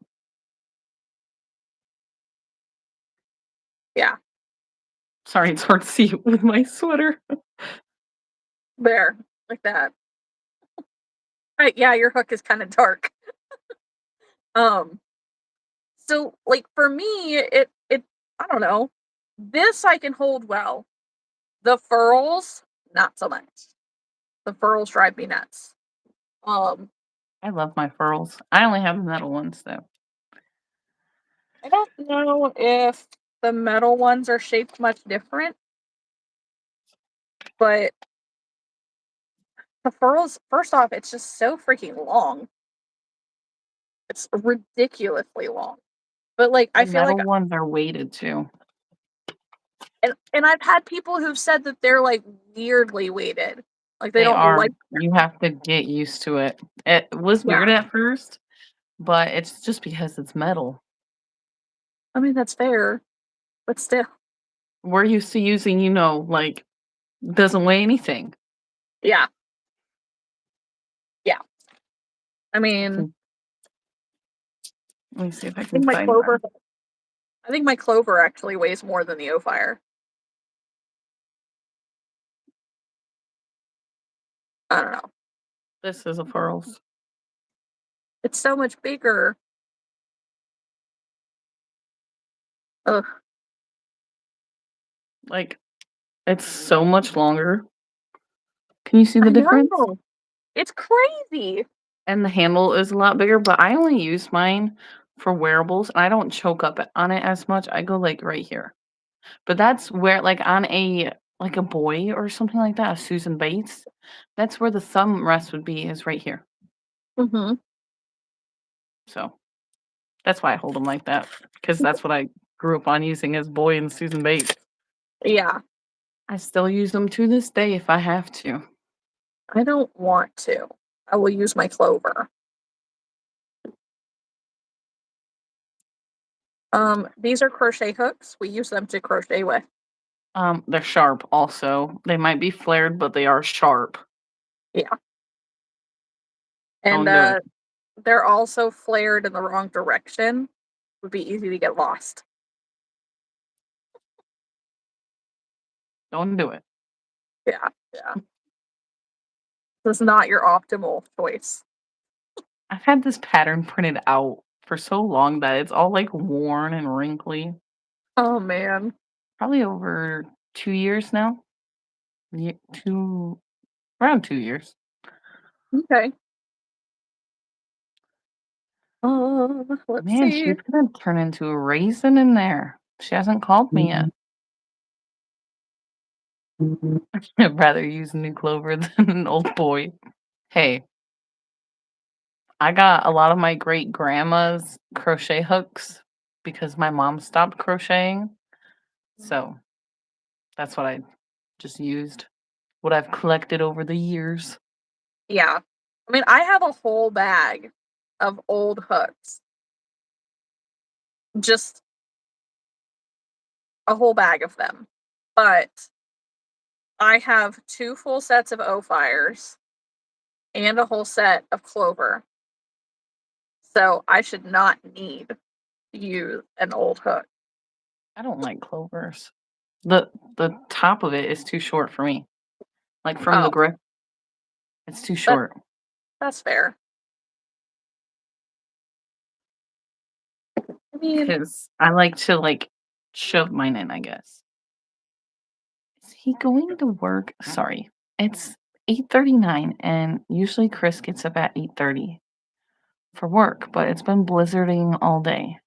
Yeah, sorry, it's hard to see with my sweater. there, like that. Right, yeah, your hook is kind of dark. Um, so like for me, it I don't know. This I can hold well. The furls, not so much. The furls drive me nuts. Um, I love my furls. I only have the metal ones though. I don't know if the metal ones are shaped much different, but the furls, first off, it's just so freaking long. It's ridiculously long. But like The I feel like metal ones are weighted too. and I've had people who've said that they're like weirdly weighted. Like they They don't are. like them. You have to get used to it. It was Yeah. weird at first, but it's just because it's metal. I mean that's fair. But still. We're used to using, like doesn't weigh anything. Yeah. Yeah. I I mean, let me see if I I can think my find clover one. I think my clover actually weighs more than the O-Fire. I don't know. This is a furls. It's so much bigger. Ugh. Like it's so much longer. Can you see I the difference? know. It's crazy. And the handle is a lot bigger, but I only use mine for wearables and I don't choke up on it as much. I go like right here. But that's where like on a boy or something like that, a Susan Bates, that's where the thumb rest would be is right here. Mm-hmm. So that's why I hold them like that because that's what I grew up on using as boy and Susan Bates. Yeah. I still use them to this day if I have to. I don't want to. I will use my clover. These are crochet hooks. We use them to crochet with. They're sharp also. They might be flared, but they are sharp. Yeah. And Don't do it. they're also flared in the wrong direction. would be easy to get lost. Don't do it. Yeah. This is not your optimal choice. I've had this pattern printed out for so long that it's all like worn and wrinkly. Oh man. Probably over 2 years now. Around 2 years. Okay. Let's Man, see. she's gonna turn into a raisin in there. She hasn't called me yet. I'd rather use new clover than an old boy. Hey, I got a lot of my great grandma's crochet hooks because my mom stopped crocheting. So that's what I just used. What I've collected over the years. Yeah. I mean, I have a whole bag of old hooks. Just a whole bag of them. But I have 2 full sets of O-fires and a whole set of clover. So I should not need to use an old hook. I don't like clovers. The top of it is too short for me. Like from the Oh, grip, it's too that, short. that's fair. I mean, Because I like to like shove mine in, I guess. Is he going to work? Sorry. It's 8:39 and usually Chris gets up at 8:30 for work, but it's been blizzarding all day.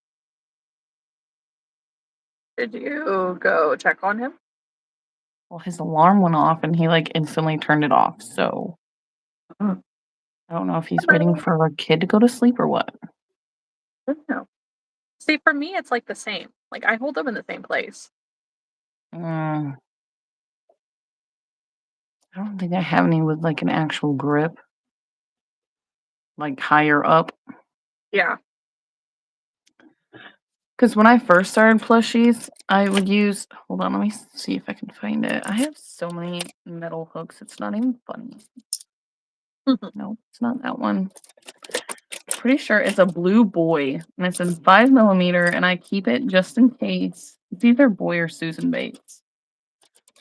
did you go check on him? Well, his alarm went off and he like instantly turned it off. So Mm. I don't know if he's waiting for a kid to go to sleep or what. I don't know. See, for me, it's like the same. Like, I hold them in the same place. Mm, I don't think I have any with like an actual grip, like higher up. Yeah. Because when I first started plushies, I would use. Hold on, let me see if I can find it. I have so many metal hooks, it's not even funny. No, it's not that one. Pretty sure it's a blue boy, and it's in 5mm, and I keep it just in case. It's either boy or Susan Bates.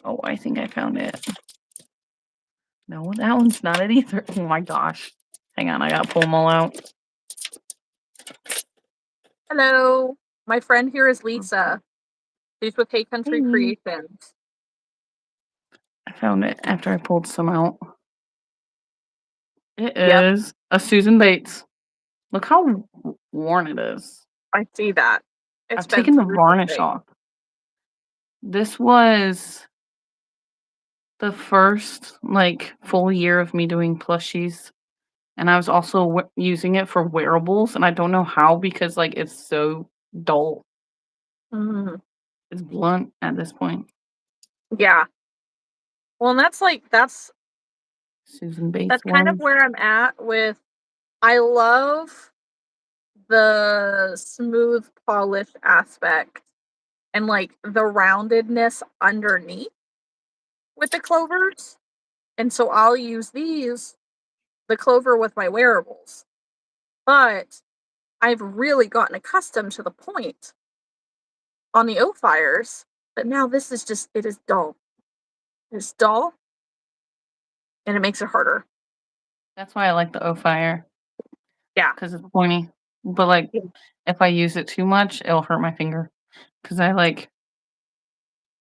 Oh, I think I found it. No, that one's not it either. Oh my gosh. Hang on, I gotta pull them all out. Hello. My friend here is Lisa. She's with Hey Country Hey. Creations. I found it after I pulled some out. It Yep, is a Susan Bates. Look how worn it is. I see that. It's I've been taken the through varnish something. off. This was the first like full year of me doing plushies, and I was also using it for wearables, and I don't know how because like it's so dull. Mhm. It's blunt at this point. Yeah. Well, and that's Susan Bates kind of ones. where I'm at with. I love the smooth polish aspect and like the roundedness underneath with the clovers. And so I'll use the clover with my wearables. But I've really gotten accustomed to the point on the O fires that now this is just, it is dull. It's dull and it makes it harder. That's why I like the O Fire Yeah. because it's pointy. But like, Yeah. if I use it too much, it'll hurt my finger because I like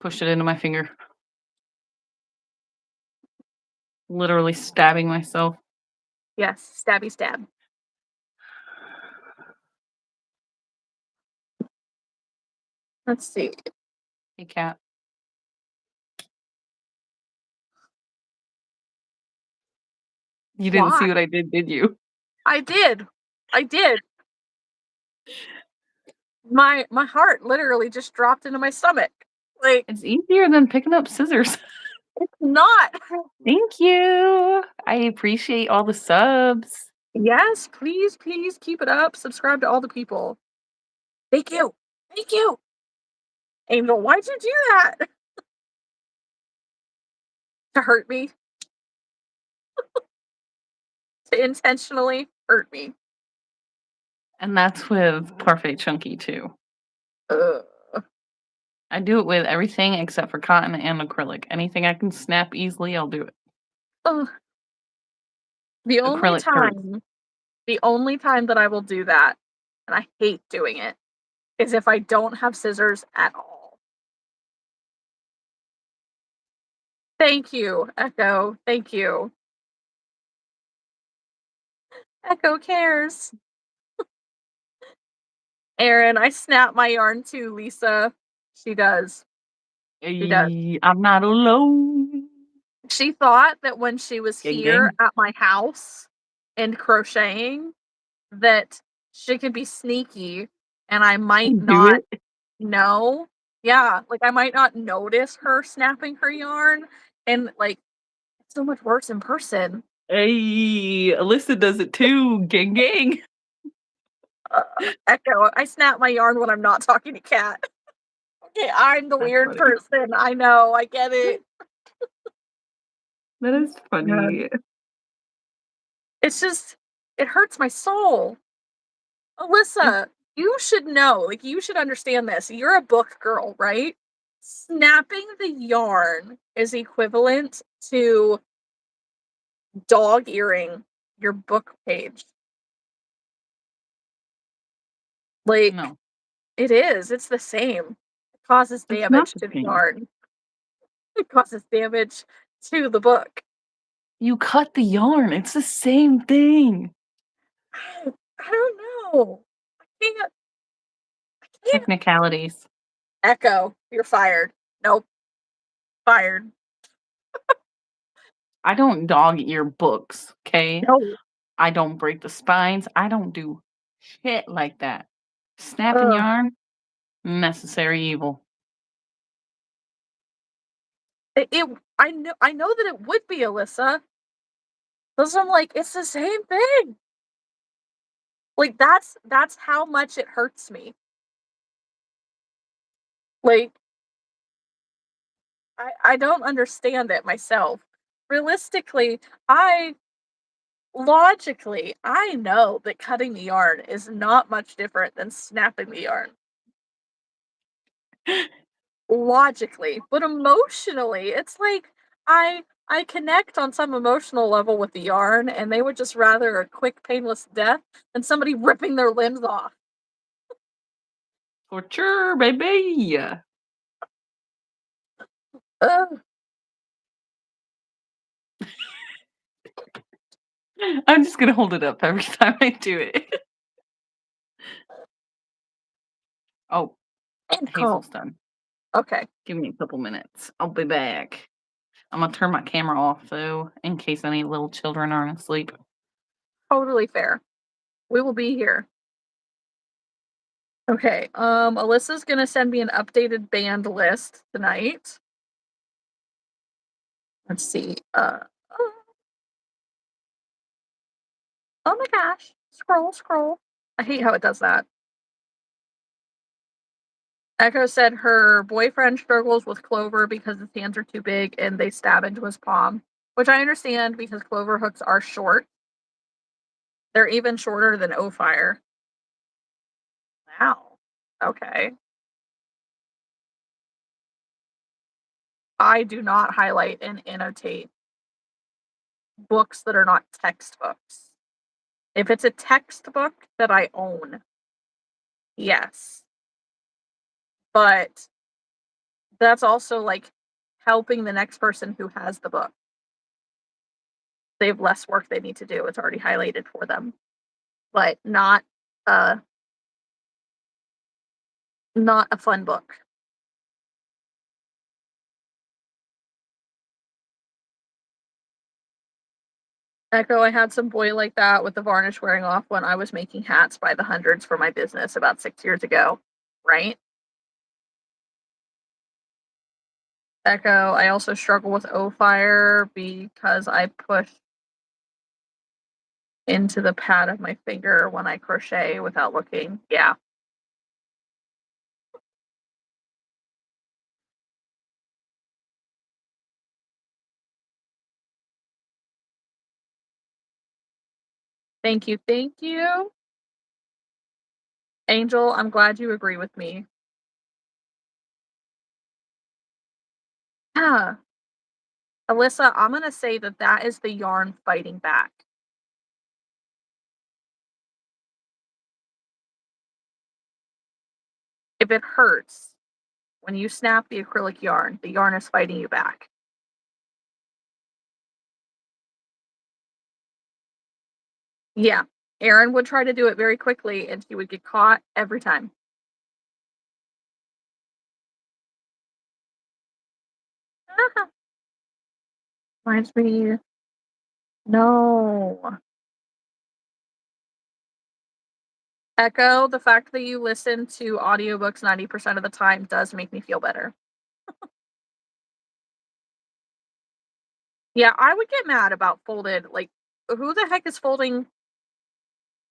push it into my finger, literally stabbing myself. Yes. Stabby stab. Let's see. Hey, cat. You didn't Why? see what I did you? I did. I did. My heart literally just dropped into my stomach. Like, It's easier than picking up scissors. it's not. Thank you. I appreciate all the subs. Yes, please, please keep it up. Subscribe to all the people. Thank you. Thank you. Angel, why'd you do that? To hurt me. To intentionally hurt me. And that's with Parfait Chunky too. Ugh. I do it with everything except for cotton and acrylic. Anything I can snap easily, I'll do it. Ugh. The only Acrylic hurts. time that I will do that, and I hate doing it, is if I don't have scissors at all. Thank you, Echo. Thank you. Echo cares. Aaron, I snap my yarn too, Lisa. She does. She does. I'm not alone. She thought that when she was Gang, here gang. at my house and crocheting, that she could be sneaky and I might And do not it. know. Yeah, like I might not notice her snapping her yarn, and like it's so much worse in person. Hey, Alyssa does it too. Gang, gang. Echo, I snap my yarn when I'm not talking to Kat. Okay, I'm the That's weird funny. person. I know, I get it. That is funny. It's just, it hurts my soul. Alyssa, you should know, like, you should understand this. You're a book girl, right? Snapping the yarn is equivalent to dog earing your book page. Like, No, it is. It's the same. It causes it's not damage the to the same. yarn. It causes damage to the book. You cut the yarn. It's the same thing. I don't know. I can't. Technicalities. Echo, you're fired. Nope. Fired. I don't dog ear books, okay? No. I don't break the spines. I don't do shit like that. Snapping Ugh. yarn, necessary evil. I know that it would be, Alyssa. Because I'm like, it's the same thing. Like that's how much it hurts me. Like I don't understand it myself. Realistically, logically, I know that cutting the yarn is not much different than snapping the yarn. Logically, but emotionally, it's like I connect on some emotional level with the yarn, and they would just rather a quick, painless death than somebody ripping their limbs off. Torture, baby. Ugh. I'm just gonna hold it up every time I do it. Oh, And Hazel's calm. done. Okay, Give me a couple minutes. I'll be back. I'm gonna turn my camera off though, in case any little children aren't asleep. totally fair. We will be here. Okay, Alyssa's gonna send me an updated band list tonight. Let's see. Oh my gosh. Scroll, scroll. I hate how it does that. Echo said her boyfriend struggles with Clover because his hands are too big and they stab into his palm, which I understand because Clover hooks are short. They're even shorter than O-Fire. Wow. Okay. I do not highlight and annotate books that are not textbooks. If it's a textbook that I own, yes. But that's also like helping the next person who has the book. They have less work they need to do. It's already highlighted for them. But uh not a fun book. Echo, I had some boy like that with the varnish wearing off when I was making hats by the hundreds for my business about 6 years ago. Right? Echo, I also struggle with O-Fire because I push into the pad of my finger when I crochet without looking. Yeah. Thank you. Thank you. Angel, I'm glad you agree with me. Yeah. Alyssa, I'm gonna say that that is the yarn fighting back. If it hurts when you snap the acrylic yarn, the yarn is fighting you back. Yeah. Erin would try to do it very quickly and she would get caught every time. Reminds me. No. Echo, the fact that you listen to audiobooks 90% of the time does make me feel better. Yeah, I would get mad about folded, like, who the heck is folding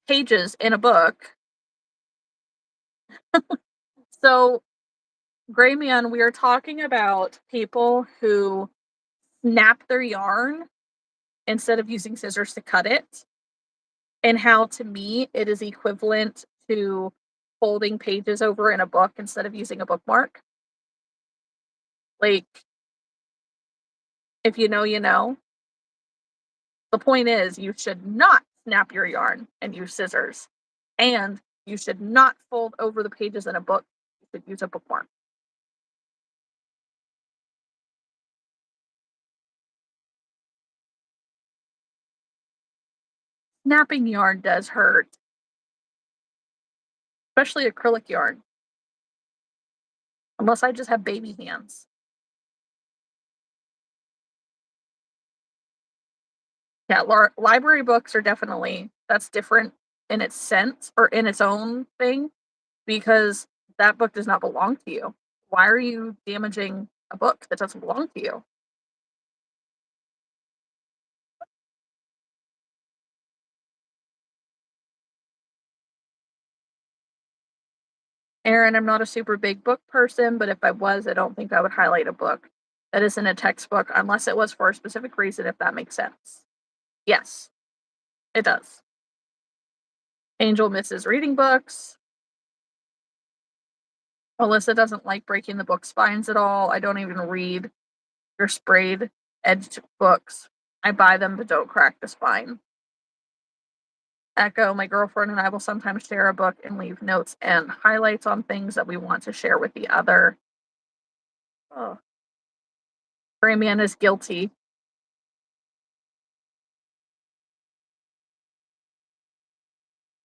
pages in a book? So, Gray Man, we are talking about people who snap their yarn instead of using scissors to cut it, and how to me it is equivalent to folding pages over in a book instead of using a bookmark. Like, if you know, you know. The point is, you should not snap your yarn and use scissors. And you should not fold over the pages in a book. You should use a bookmark. Snapping yarn does hurt, especially acrylic yarn. Unless I just have baby hands. Yeah, library books are definitely, that's different in its sense or in its own thing because that book does not belong to you. Why are you damaging a book that doesn't belong to you? Erin, I'm not a super big book person, but if I was, I don't think I would highlight a book that isn't a textbook unless it was for a specific reason, if that makes sense. Yes, it does. Angel misses reading books. Alyssa doesn't like breaking the book spines at all. I don't even read your sprayed edged books. I buy them but don't crack the spine. Echo, my girlfriend and I will sometimes share a book and leave notes and highlights on things that we want to share with the other. Oh. Rayman is guilty.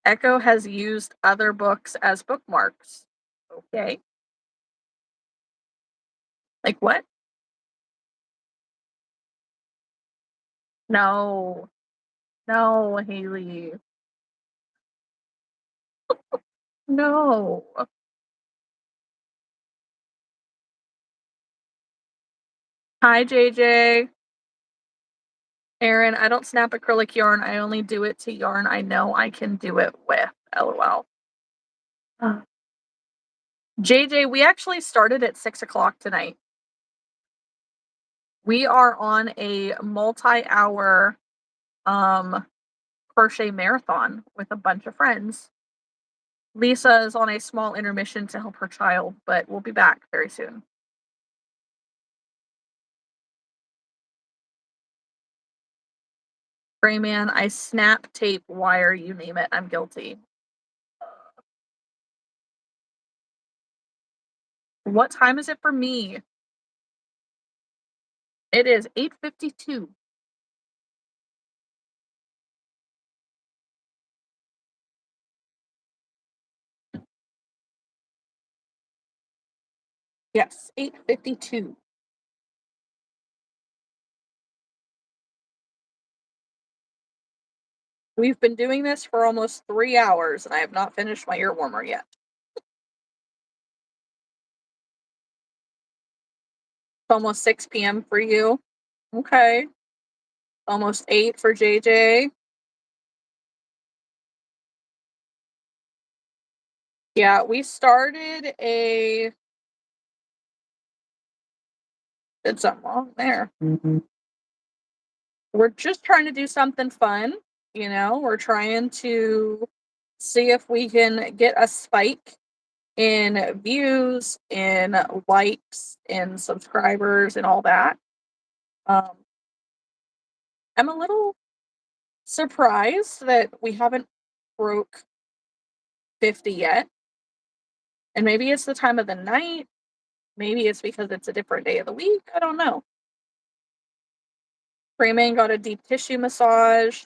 Echo has used other books as bookmarks. Okay. Like what? No. No, Haley. No. Hi, JJ. Erin, I don't snap acrylic yarn. I only do it to yarn I know I can do it with. LOL. JJ, we actually started at 6 o'clock tonight. We are on a multi-hour crochet marathon with a bunch of friends. Lisa is on a small intermission to help her child, but we'll be back very soon. Rayman, I snap, tape, wire, you name it, I'm guilty. What time is it for me? It is 8:52. Yes, 8:52. We've been doing this for almost 3 hours, and I have not finished my ear warmer yet. It's almost 6 p.m. for you. Okay. Almost 8 for JJ. Yeah, we started a. Did something wrong there. We're just trying to do something fun. We're trying to see if we can get a spike in views, in likes, in subscribers, and all that. Um, I'm a little surprised that we haven't broke 50 yet. And maybe it's the time of the night. Maybe it's because it's a different day of the week. I don't know. Freeman got a deep tissue massage.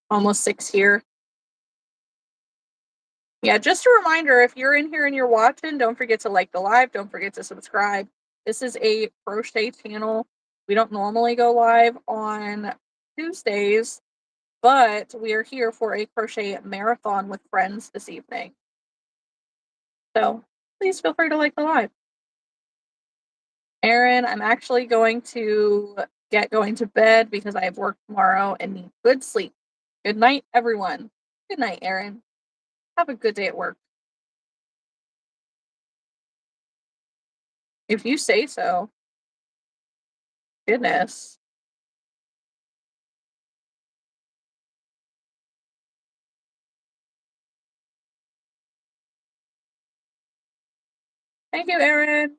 Almost 6 here. Yeah, just a reminder, if you're in here and you're watching, don't forget to like the live. Don't forget to subscribe. This is a crochet channel. We don't normally go live on Tuesdays, but we are here for a crochet marathon with friends this evening. So please feel free to like the live. Erin, I'm actually going to get going to bed because I have work tomorrow and need good sleep. Good night, everyone. Good night, Erin. Have a good day at work. If you say so. Goodness. Thank you, Erin.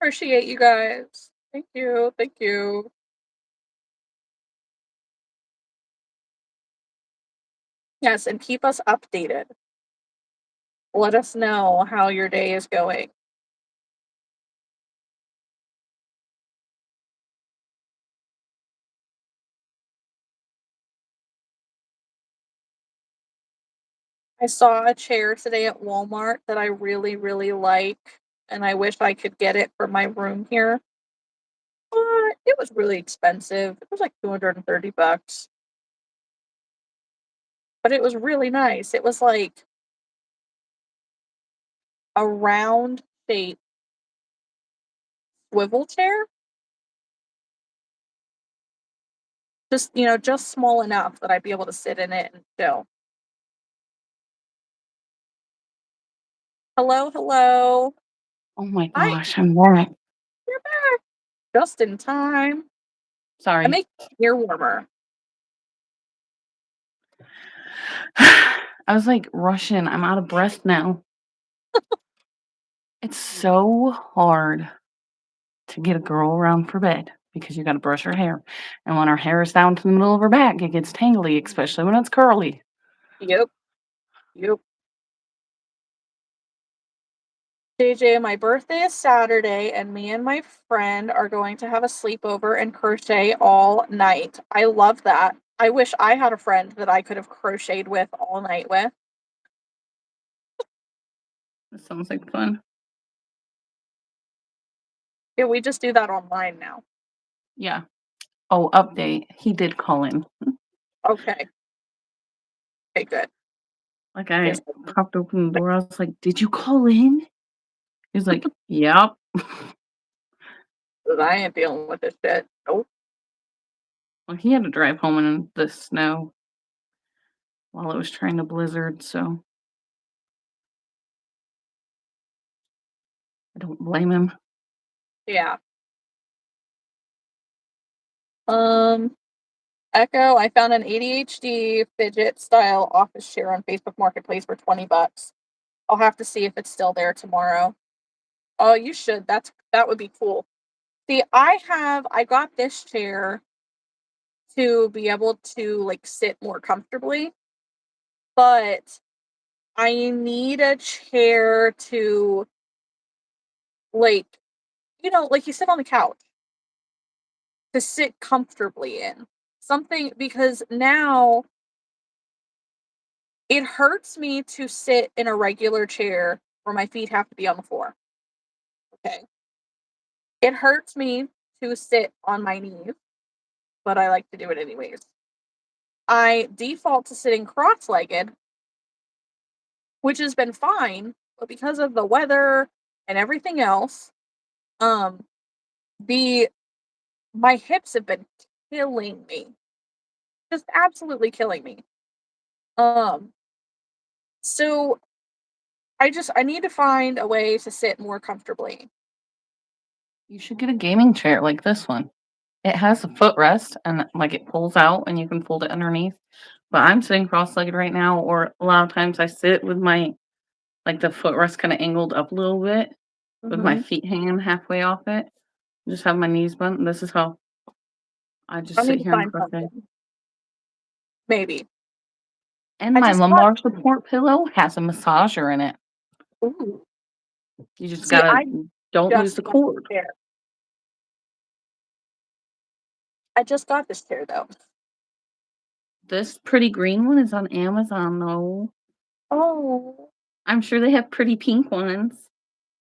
Appreciate you guys. Thank you. Thank you. Yes, and keep us updated. Let us know how your day is going. I saw a chair today at Walmart that I really, really like, and I wish I could get it for my room here. But it was really expensive. It was like $230. But it was really nice. It was like a round shape swivel chair. Just small enough that I'd be able to sit in it and chill. Hello, hello. Oh my Hi, gosh, I'm back. you're back. Just in time. I Sorry. make ear warmer. I was like, Russian, I'm out of breath now. It's so hard to get a girl around for bed because you got to brush her hair. And when her hair is down to the middle of her back, it gets tangly, especially when it's curly. Yep. Yep. JJ, my birthday is Saturday, and me and my friend are going to have a sleepover and crochet all night. I love that. I wish I had a friend that I could have crocheted with all night with. That sounds like fun. Yeah, we just do that online now. Yeah. Oh, update. He did call in. Okay. Okay, good. Like I Yes. popped open the door. I was like, did you call in? He was like, yep. 'Cause I ain't dealing with this shit. Nope. Well, he had to drive home in the snow while it was trying to blizzard, so I don't blame him. Yeah. Echo, I found an ADHD fidget style office chair on Facebook Marketplace for $20. I'll have to see if it's still there tomorrow. Oh, you should. That would be cool. See, I got this chair to be able to like sit more comfortably, but I need a chair to like, like you sit on the couch to sit comfortably in. Something because now it hurts me to sit in a regular chair where my feet have to be on the floor. Okay. It hurts me to sit on my knees, but I like to do it anyways. I default to sitting cross-legged, which has been fine, but because of the weather and everything else, um, the my hips have been killing me. Just absolutely killing me. Um, So I need to find a way to sit more comfortably. You should get a gaming chair like this one. It has a footrest and like it pulls out and you can fold it underneath. But I'm sitting cross-legged right now, or a lot of times I sit with my like the footrest kind of angled up a little bit with my Mhm. feet hanging halfway off it. Just have my knees bent. And this is how I I just need sit to here and find crochet. something. Maybe. And I my just got lumbar support pillow has a massager in it. ooh. You just See, gotta I don't lose just the got this cord. chair. I just got this chair though. This pretty green one is on Amazon though. Oh, I'm sure they have pretty pink ones.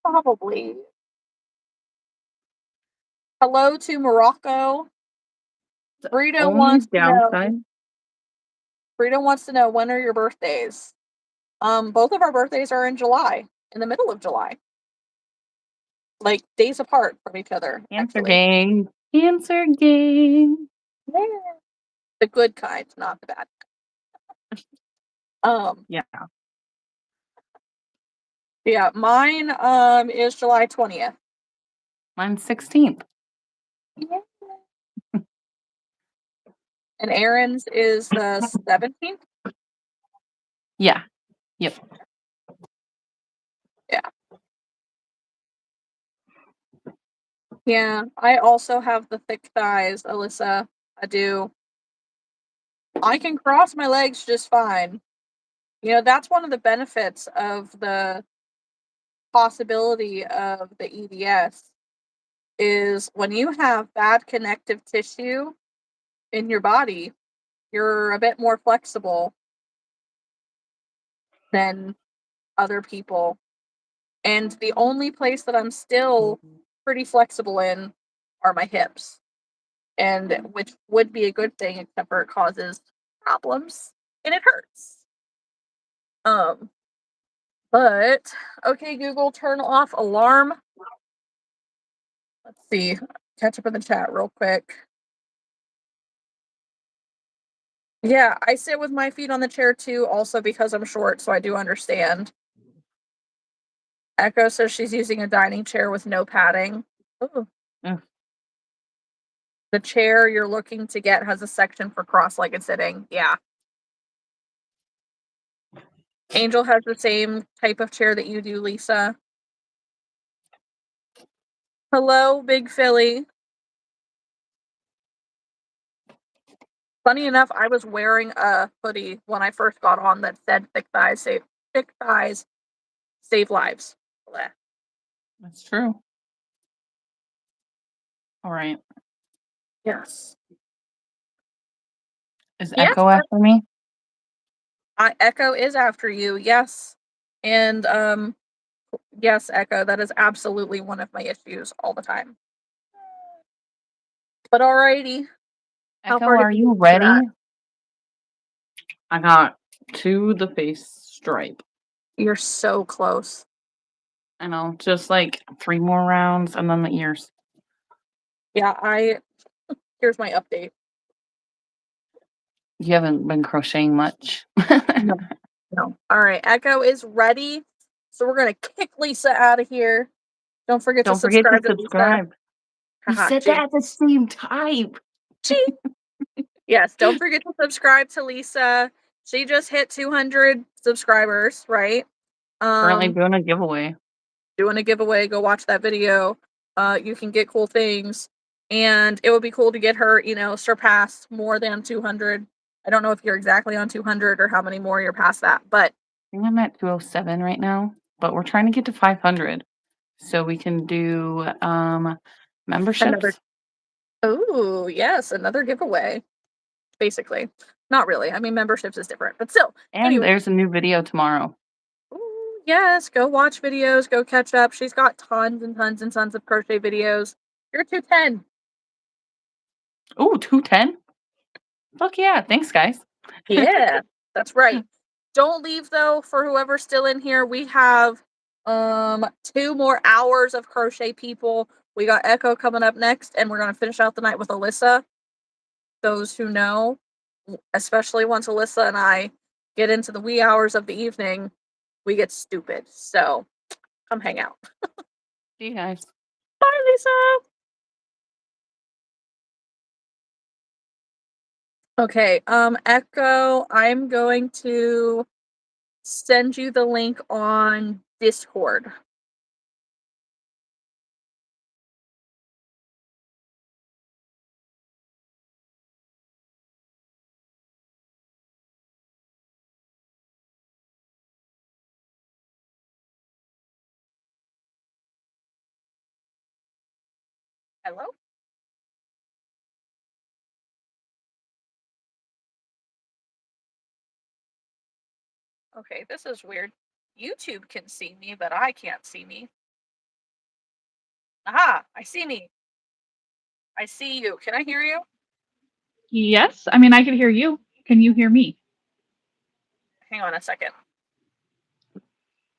probably. Hello to Morocco. The Burrito only wants to know. downside, Burrito wants to know when are your birthdays? Both of our birthdays are in July, in the middle of July. Like days apart from each other, Cancer actually. gang. Cancer gang. Yeah. The good kind, not the bad. Um, Yeah. yeah, mine is July 20th. Mine's 16th. Yeah. And Aaron's is the 17th. Yeah. Yep. Yeah. Yeah, I also have the thick thighs, Alyssa. I do. I can cross my legs just fine. You know, that's one of the benefits of the possibility of the EDS is when you have bad connective tissue in your body, you're a bit more flexible than other people. And the only place that I'm still pretty flexible in are my hips. And which would be a good thing, except for it causes problems and it hurts. Um, but okay, Google, turn off alarm. Let's see. Catch up in the chat real quick. Yeah, I sit with my feet on the chair too, also because I'm short, so I do understand. Echo says she's using a dining chair with no padding. Ooh. Ugh. The chair you're looking to get has a section for cross-legged sitting. Yeah. Angel has the same type of chair that you do, Lisa. Hello, Big Philly. Funny enough, I was wearing a hoodie when I first got on that said thick thighs save lives. Blech. That's true. All right. Yes. Is Yes, Echo after me? Echo is after you. Yes. And yes, Echo, that is absolutely one of my issues all the time. But alrighty. How Echo, far did are you you get for ready? that? I got to the face stripe. You're so close. I know, just like 3 more rounds and then the ears. Yeah, here's my update. You haven't been crocheting much. No. No. Alright, Echo is ready. So we're gonna kick Lisa out of here. Don't forget to Don't forget to subscribe to Lisa. subscribe. We Haha, said that Jake. at the same time. Gee. Yes, don't forget to subscribe to Lisa. She just hit 200 subscribers, right? Currently doing a giveaway. Doing a giveaway. Go watch that video. You can get cool things, and it would be cool to get her, surpass more than 200. I don't know if you're exactly on 200 or how many more you're past that, but I think I'm at 207 right now, but we're trying to get to 500 so we can do memberships. another. Oh yes, another giveaway. Basically, not really. I mean, memberships is different, but still. And Anyway, there's a new video tomorrow. ooh, yes, go watch videos. Go catch up. She's got tons and tons and tons of crochet videos. You're 210. Oh, 210. Fuck yeah. Thanks, guys. Yeah, that's right. Don't leave though, for whoever's still in here. We have 2 more hours of crochet people. We got Echo coming up next, and we're gonna finish out the night with Alyssa. Those who know, especially once Alyssa and I get into the wee hours of the evening, we get stupid. So come hang out. See you guys. Bye, Lisa. Okay, Echo, I'm going to send you the link on Discord. Hello? Okay, this is weird. YouTube can see me, but I can't see me. Aha, I see me. I see you. Can I hear you? Yes, I mean I can hear you. Can you hear me? Hang on a second.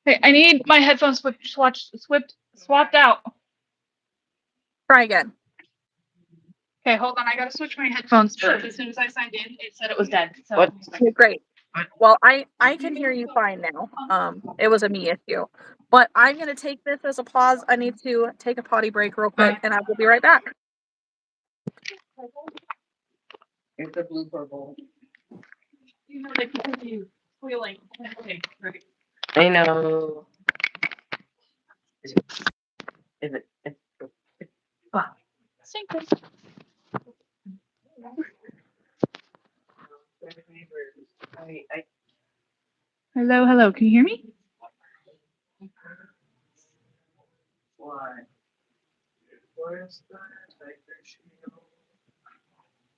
Hey, I need my headphones swapped out. Try again. Okay, hold on. I gotta switch my headphones because as soon as I signed in, it said it was dead. So What? Okay, great. Well, I can hear you fine now. It was a me issue. But I'm gonna take this as a pause. I need to take a potty break real quick, and I will be right back. It's a blooper bowl. you know they can hear you squealing. Okay, right. I know. Is it? Sync it. I Hello, hello. Can you hear me? What? Where's the tiger shield?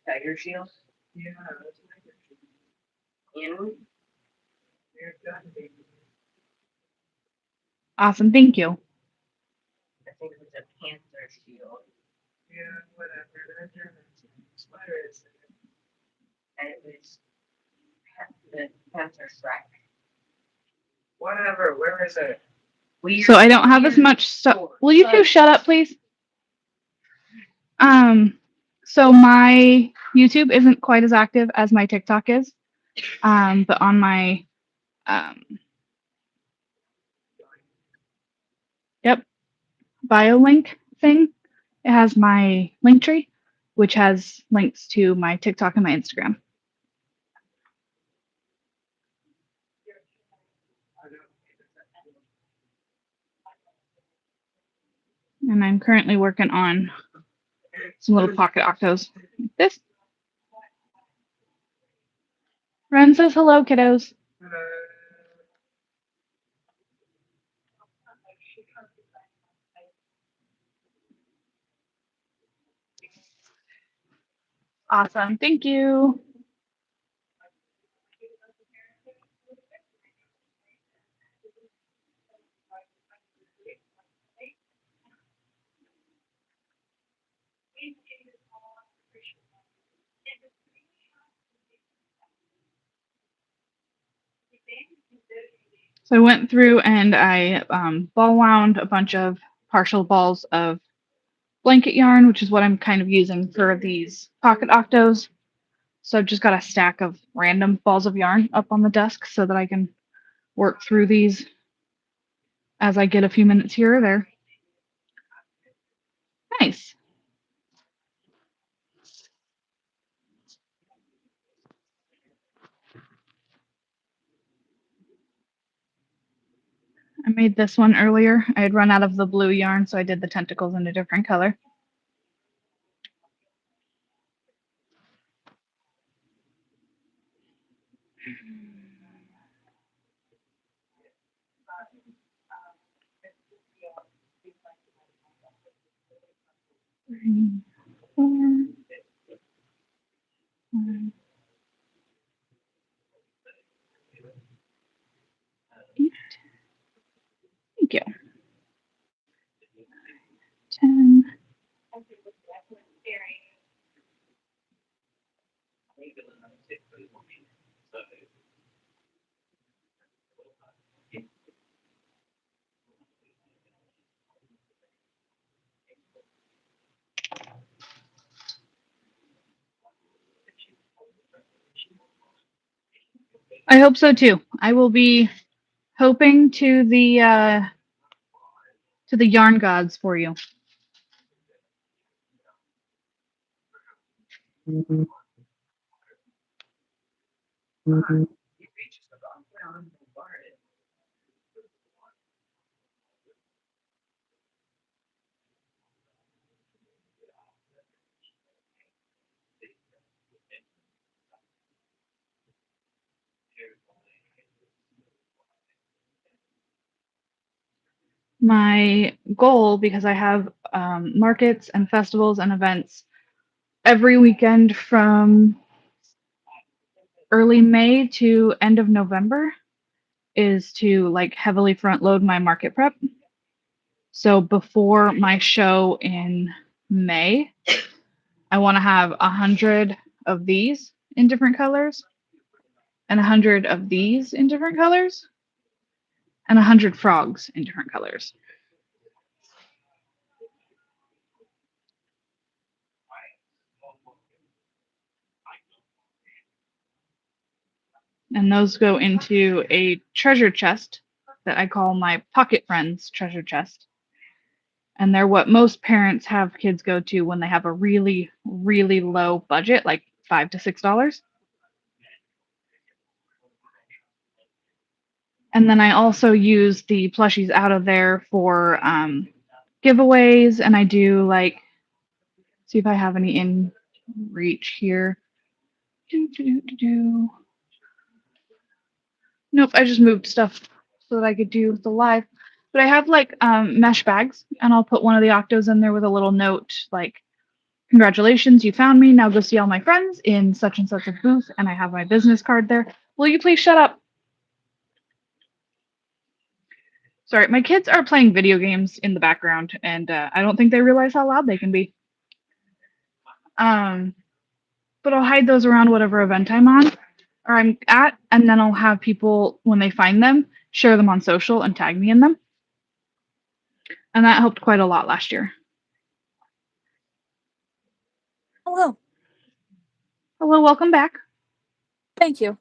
Tiger shield? Yeah, that's tiger shield. In? There's gotta be. Awesome, thank you. I think it was a panther shield. Yeah, whatever. Spider is. And it was the panther strike. Whatever. Where is it? So I don't have as much stuff. Will you two shut up, please? So my YouTube isn't quite as active as my TikTok is. But on my bio link thing, it has my link tree, which has links to my TikTok and my Instagram. And I'm currently working on some little pocket octos like this. Ren says hello, kiddos. Awesome, thank you. So I went through and I ball wound a bunch of partial balls of blanket yarn, which is what I'm kind of using for these pocket octos. So I've just got a stack of random balls of yarn up on the desk so that I can work through these as I get a few minutes here or there. Nice. I made this one earlier. I had run out of the blue yarn, so I did the tentacles in a different color. Thank you. 10. I hope so too. I will be hoping to the yarn gods for you. My goal, because I have markets and festivals and events every weekend from early May to end of November, is to like heavily front load my market prep. So before my show in May, I want to have 100 of these in different colors, and 100 of these in different colors, and 100 frogs in different colors. And those go into a treasure chest that I call my Pocket Friends treasure chest. And they're what most parents have kids go to when they have a really, really low budget, like $5 to $6. And then I also use the plushies out of there for giveaways, and I do like, see if I have any in reach here. Nope, I just moved stuff so that I could do the live. But I have like mesh bags, and I'll put one of the octos in there with a little note like, congratulations, you found me. Now go see all my friends in such and such a booth, and I have my business card there. Will you please shut up? Sorry, my kids are playing video games in the background, and I don't think they realize how loud they can be. But I'll hide those around whatever event I'm on or I'm at, and then I'll have people, when they find them, share them on social and tag me in them. And that helped quite a lot last year. Hello. Hello, welcome back. Thank you.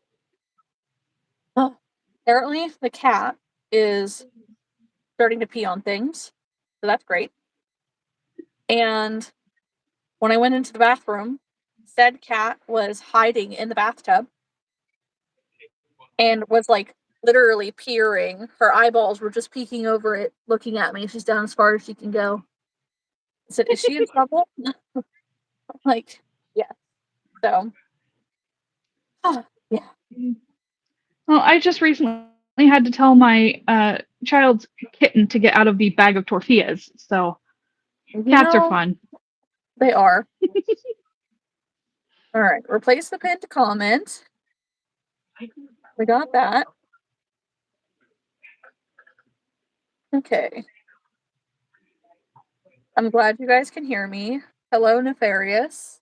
Apparently, the cat is starting to pee on things, so that's great. And when I went into the bathroom, said cat was hiding in the bathtub and was like literally peering. Her eyeballs were just peeking over it, looking at me. She's down as far as she can go. I said, "Is she in trouble?" Like, yeah. So, yeah. Well, I just recently had to tell my child's kitten to get out of the bag of tortillas. So cats are fun. They are. All right. Replace the pinned comment. We got that. Okay. I'm glad you guys can hear me. Hello, Nefarious.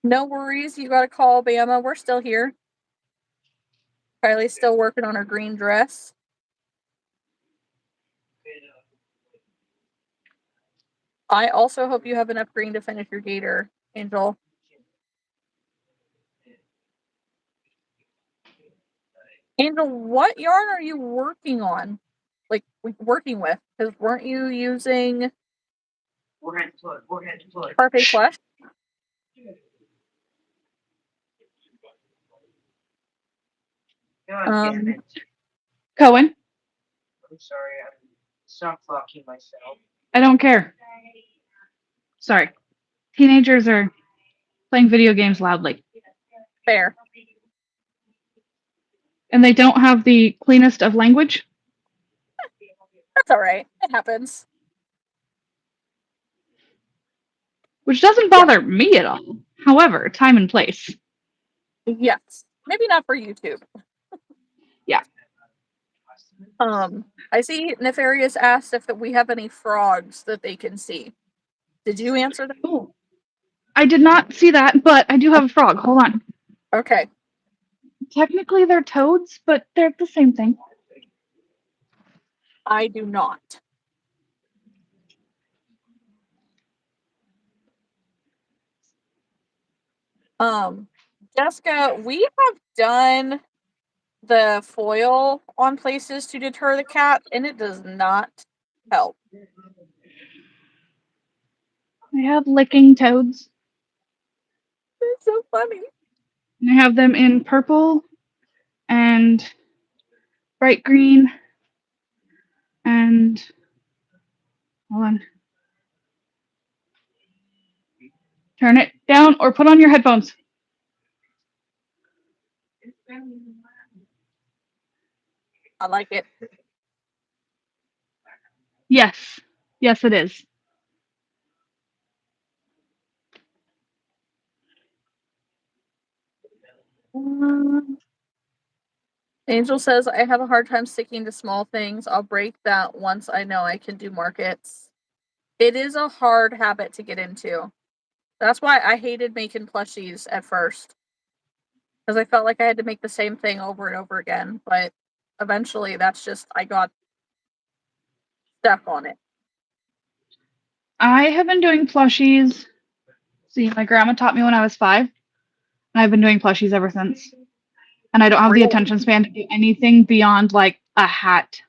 No worries. You got a call, Bama. We're still here. Kylie's still working on her green dress. I also hope you have enough green to finish your gator, Angel. Angel, what yarn are you working on? Like, working with? Because weren't you using Parfait Flesh? Cohen? I'm sorry, I'm stop blocking myself. I don't care. Sorry. Teenagers are playing video games loudly. Fair. And they don't have the cleanest of language. That's all right. It happens. Which doesn't bother me at all. However, time and place. Yes. Maybe not for YouTube. Yeah. I see Nefarious asked if we have any frogs that they can see. Did you answer that? Ooh. I did not see that, but I do have a frog. Hold on. Okay. Technically, they're toads, but they're the same thing. I do not. Jessica, we have done the foil on places to deter the cat, and it does not help. I have licking toads. It's so funny. And I have them in purple and bright green and hold on. Turn it down or put on your headphones. I like it. Yes. Yes, it is. Angel says, I have a hard time sticking to small things. I'll break that once I know I can do markets. It is a hard habit to get into. That's why I hated making plushies at first. Because I felt like I had to make the same thing over and over again. But eventually, that's just, I got stuck on it. I have been doing plushies. See, my grandma taught me when I was 5, and I've been doing plushies ever since. And I don't have the Really? attention span to do anything beyond like a hat.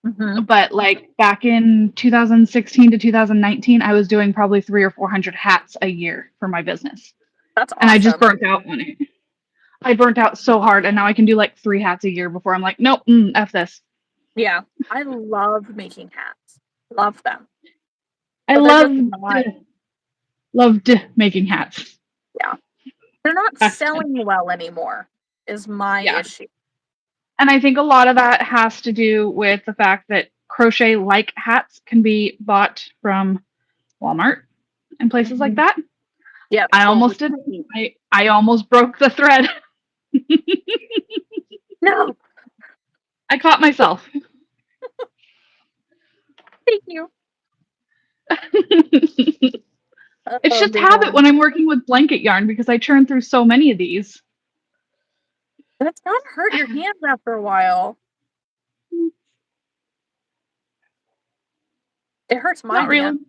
Mm-hmm. But like back in 2016 to 2019, I was doing probably 300 or 400 hats a year for my business. That's awesome. And I just burnt out on it. I burnt out so hard, and now I can do like 3 hats a year before I'm like, nope, F this. Yeah, I love making hats. Love them. I But they're just not, loved making hats. yeah. They're not Back selling well anymore, is my Yeah. issue. And I think a lot of that has to do with the fact that crochet like hats can be bought from Walmart and places like that. Yeah. I almost did. I almost broke the thread. No, I caught myself. thank you. It's Oh, just habit man. when I'm working with blanket yarn because I churn through so many of these. But it's gotta hurt your hands after a while. It hurts my Not really. hands.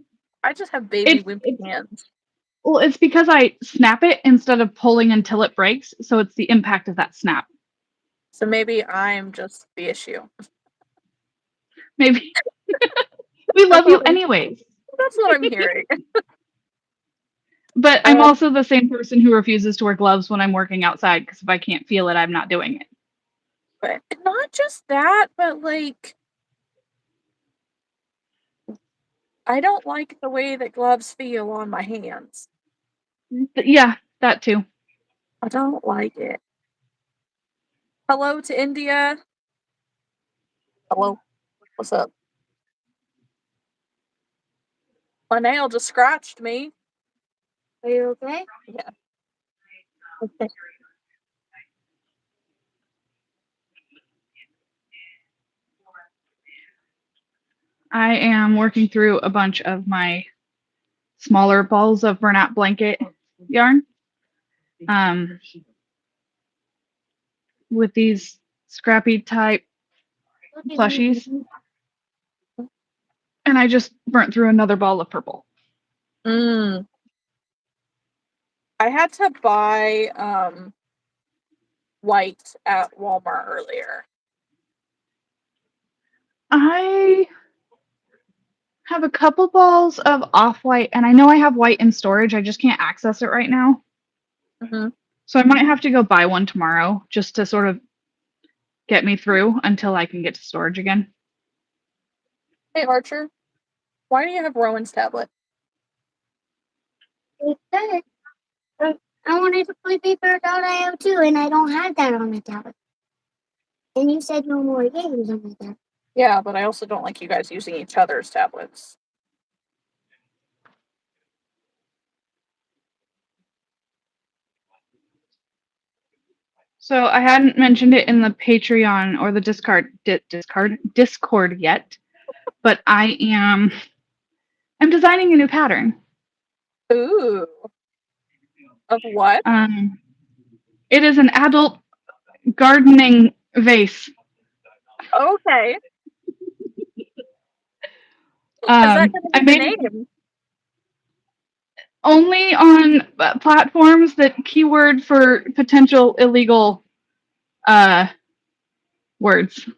I just have baby It's, wimpy it's hands. well, it's because I snap it instead of pulling until it breaks, so it's the impact of that snap. So maybe I'm just the issue. Maybe we love you anyways. That's what I'm hearing. But I'm also the same person who refuses to wear gloves when I'm working outside because if I can't feel it, I'm not doing it. But not just that, but like, I don't like the way that gloves feel on my hands. Yeah, that too. I don't like it. Hello to India. Hello. What's up? My nail just scratched me. Are you okay? Yeah. Okay. I am working through a bunch of my smaller balls of burnout blanket yarn with these scrappy type plushies. And I just burnt through another ball of purple. I had to buy white at Walmart earlier. I have a couple balls of off-white, and I know I have white in storage. I just can't access it right now. Mm-hmm. So I might have to go buy one tomorrow just to sort of get me through until I can get to storage again. Hey, Archer. Why do you have Rowan's tablet? Because I wanted to play Paper.io too, and I don't have that on the tablet. And you said no more games on the tablet. Yeah, but I also don't like you guys using each other's tablets. So I hadn't mentioned it in the Patreon or the Discord yet, but I'm designing a new pattern. Ooh. Of what? It is an adult gardening vase. Okay. Is that going to I be the made name? Only on platforms that keyword for potential illegal words.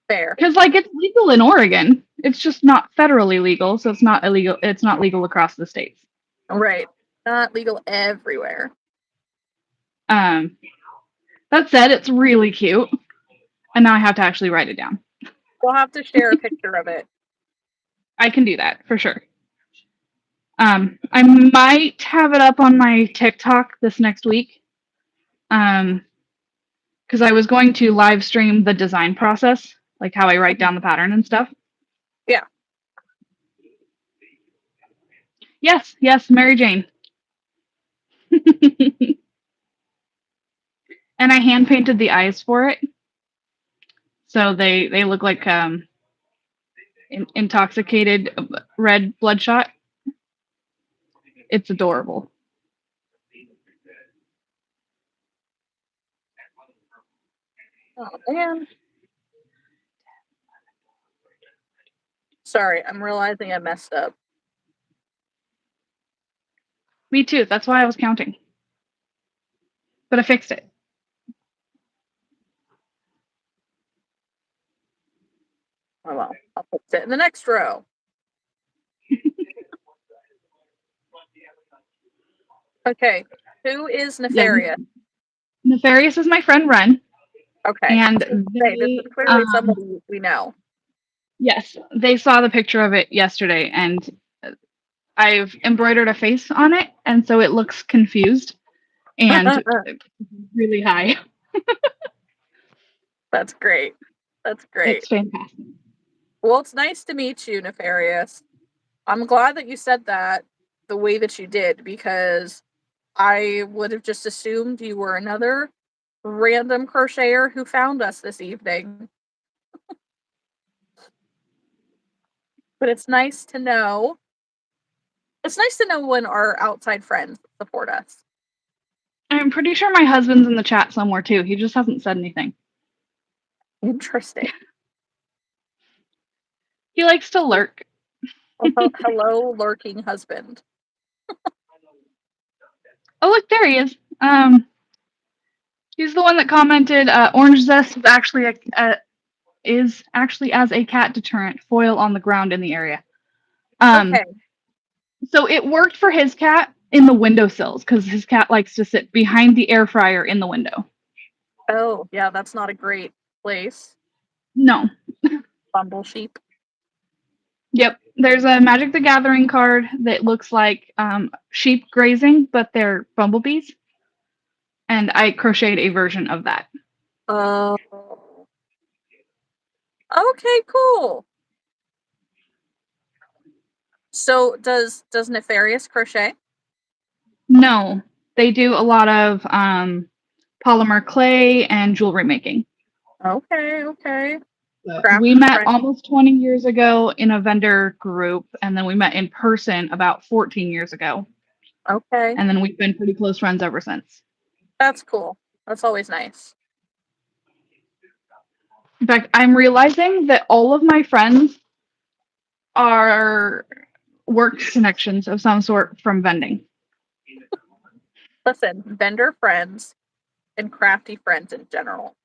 Fair. Because like it's legal in Oregon, it's just not federally legal, so it's not illegal. It's not legal across the states. Right. Not legal everywhere. That said, it's really cute, and now I have to actually write it down. We'll have to share a picture of it. I can do that for sure. I might have it up on my TikTok this next week. Because I was going to live stream the design process, like how I write down the pattern and stuff. Yeah. Yes, Mary Jane. And I hand painted the eyes for it, so they look like intoxicated red bloodshot. It's adorable. Oh man. Sorry, I'm realizing I messed up. Me too. That's why I was counting. But I fixed it. Oh well, I'll fix it in the next row. Okay, who is Nefarious? Nefarious is my friend Ren. Okay. And Say, this is clearly somebody we know. yes, they saw the picture of it yesterday, and I've embroidered a face on it, and so it looks confused and really high. That's great. That's great. It's fantastic. Well, it's nice to meet you, Nefarious. I'm glad that you said that the way that you did, because I would have just assumed you were another random crocheter who found us this evening. But it's nice to know. It's nice to know when our outside friends support us. I'm pretty sure my husband's in the chat somewhere too. He just hasn't said anything. Interesting. He likes to lurk. Well, hello, lurking husband. Oh, look, there he is. He's the one that commented, orange zest is actually as a cat deterrent, foil on the ground in the area. Okay. So it worked for his cat in the windowsills because his cat likes to sit behind the air fryer in the window. Oh, yeah, that's not a great place. No. Bumble sheep. Yep. There's a Magic the Gathering card that looks like sheep grazing, but they're bumblebees. And I crocheted a version of that. Oh. Okay, cool. So does Nefarious crochet? No. They do a lot of polymer clay and jewelry making. Okay. We met almost 20 years ago in a vendor group, and then we met in person about 14 years ago. Okay. And then we've been pretty close friends ever since. That's cool. That's always nice. In fact, I'm realizing that all of my friends are work connections of some sort from vending. Listen, vendor friends and crafty friends in general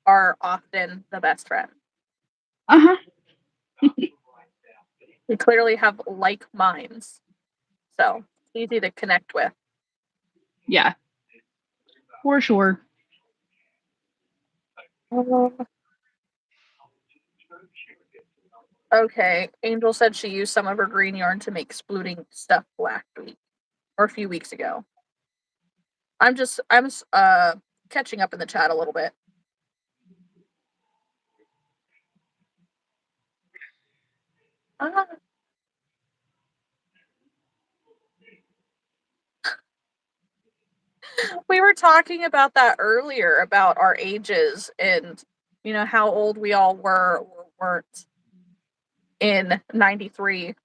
are often the best friends. Uh-huh. We clearly have like minds. So it's easy to connect with. Yeah. For sure. Okay. Angel said she used some of her green yarn to make splooting stuff last week or a few weeks ago. I'm catching up in the chat a little bit. We were talking about that earlier, about our ages and, you know, how old we all were or weren't in 93.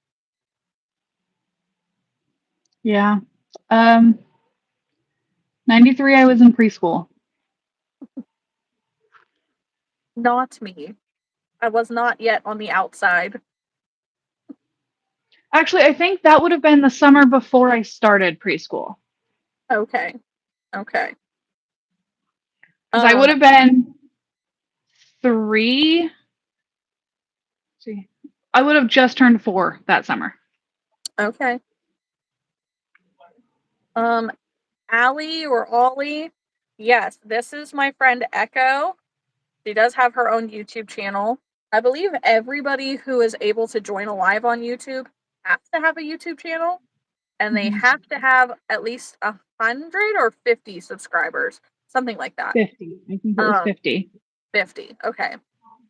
Yeah. 93, I was in preschool. Not me. I was not yet on the outside. Actually, I think that would have been the summer before I started preschool. Okay. Okay. Because I would have been 3. See, I would have just turned 4 that summer. Okay. Allie or Ollie. Yes, this is my friend Echo. She does have her own YouTube channel. I believe everybody who is able to join a live on YouTube has to have a YouTube channel, and they have to have at least 100 or 50 subscribers, something like that. 50. I think it was 50. 50. Okay.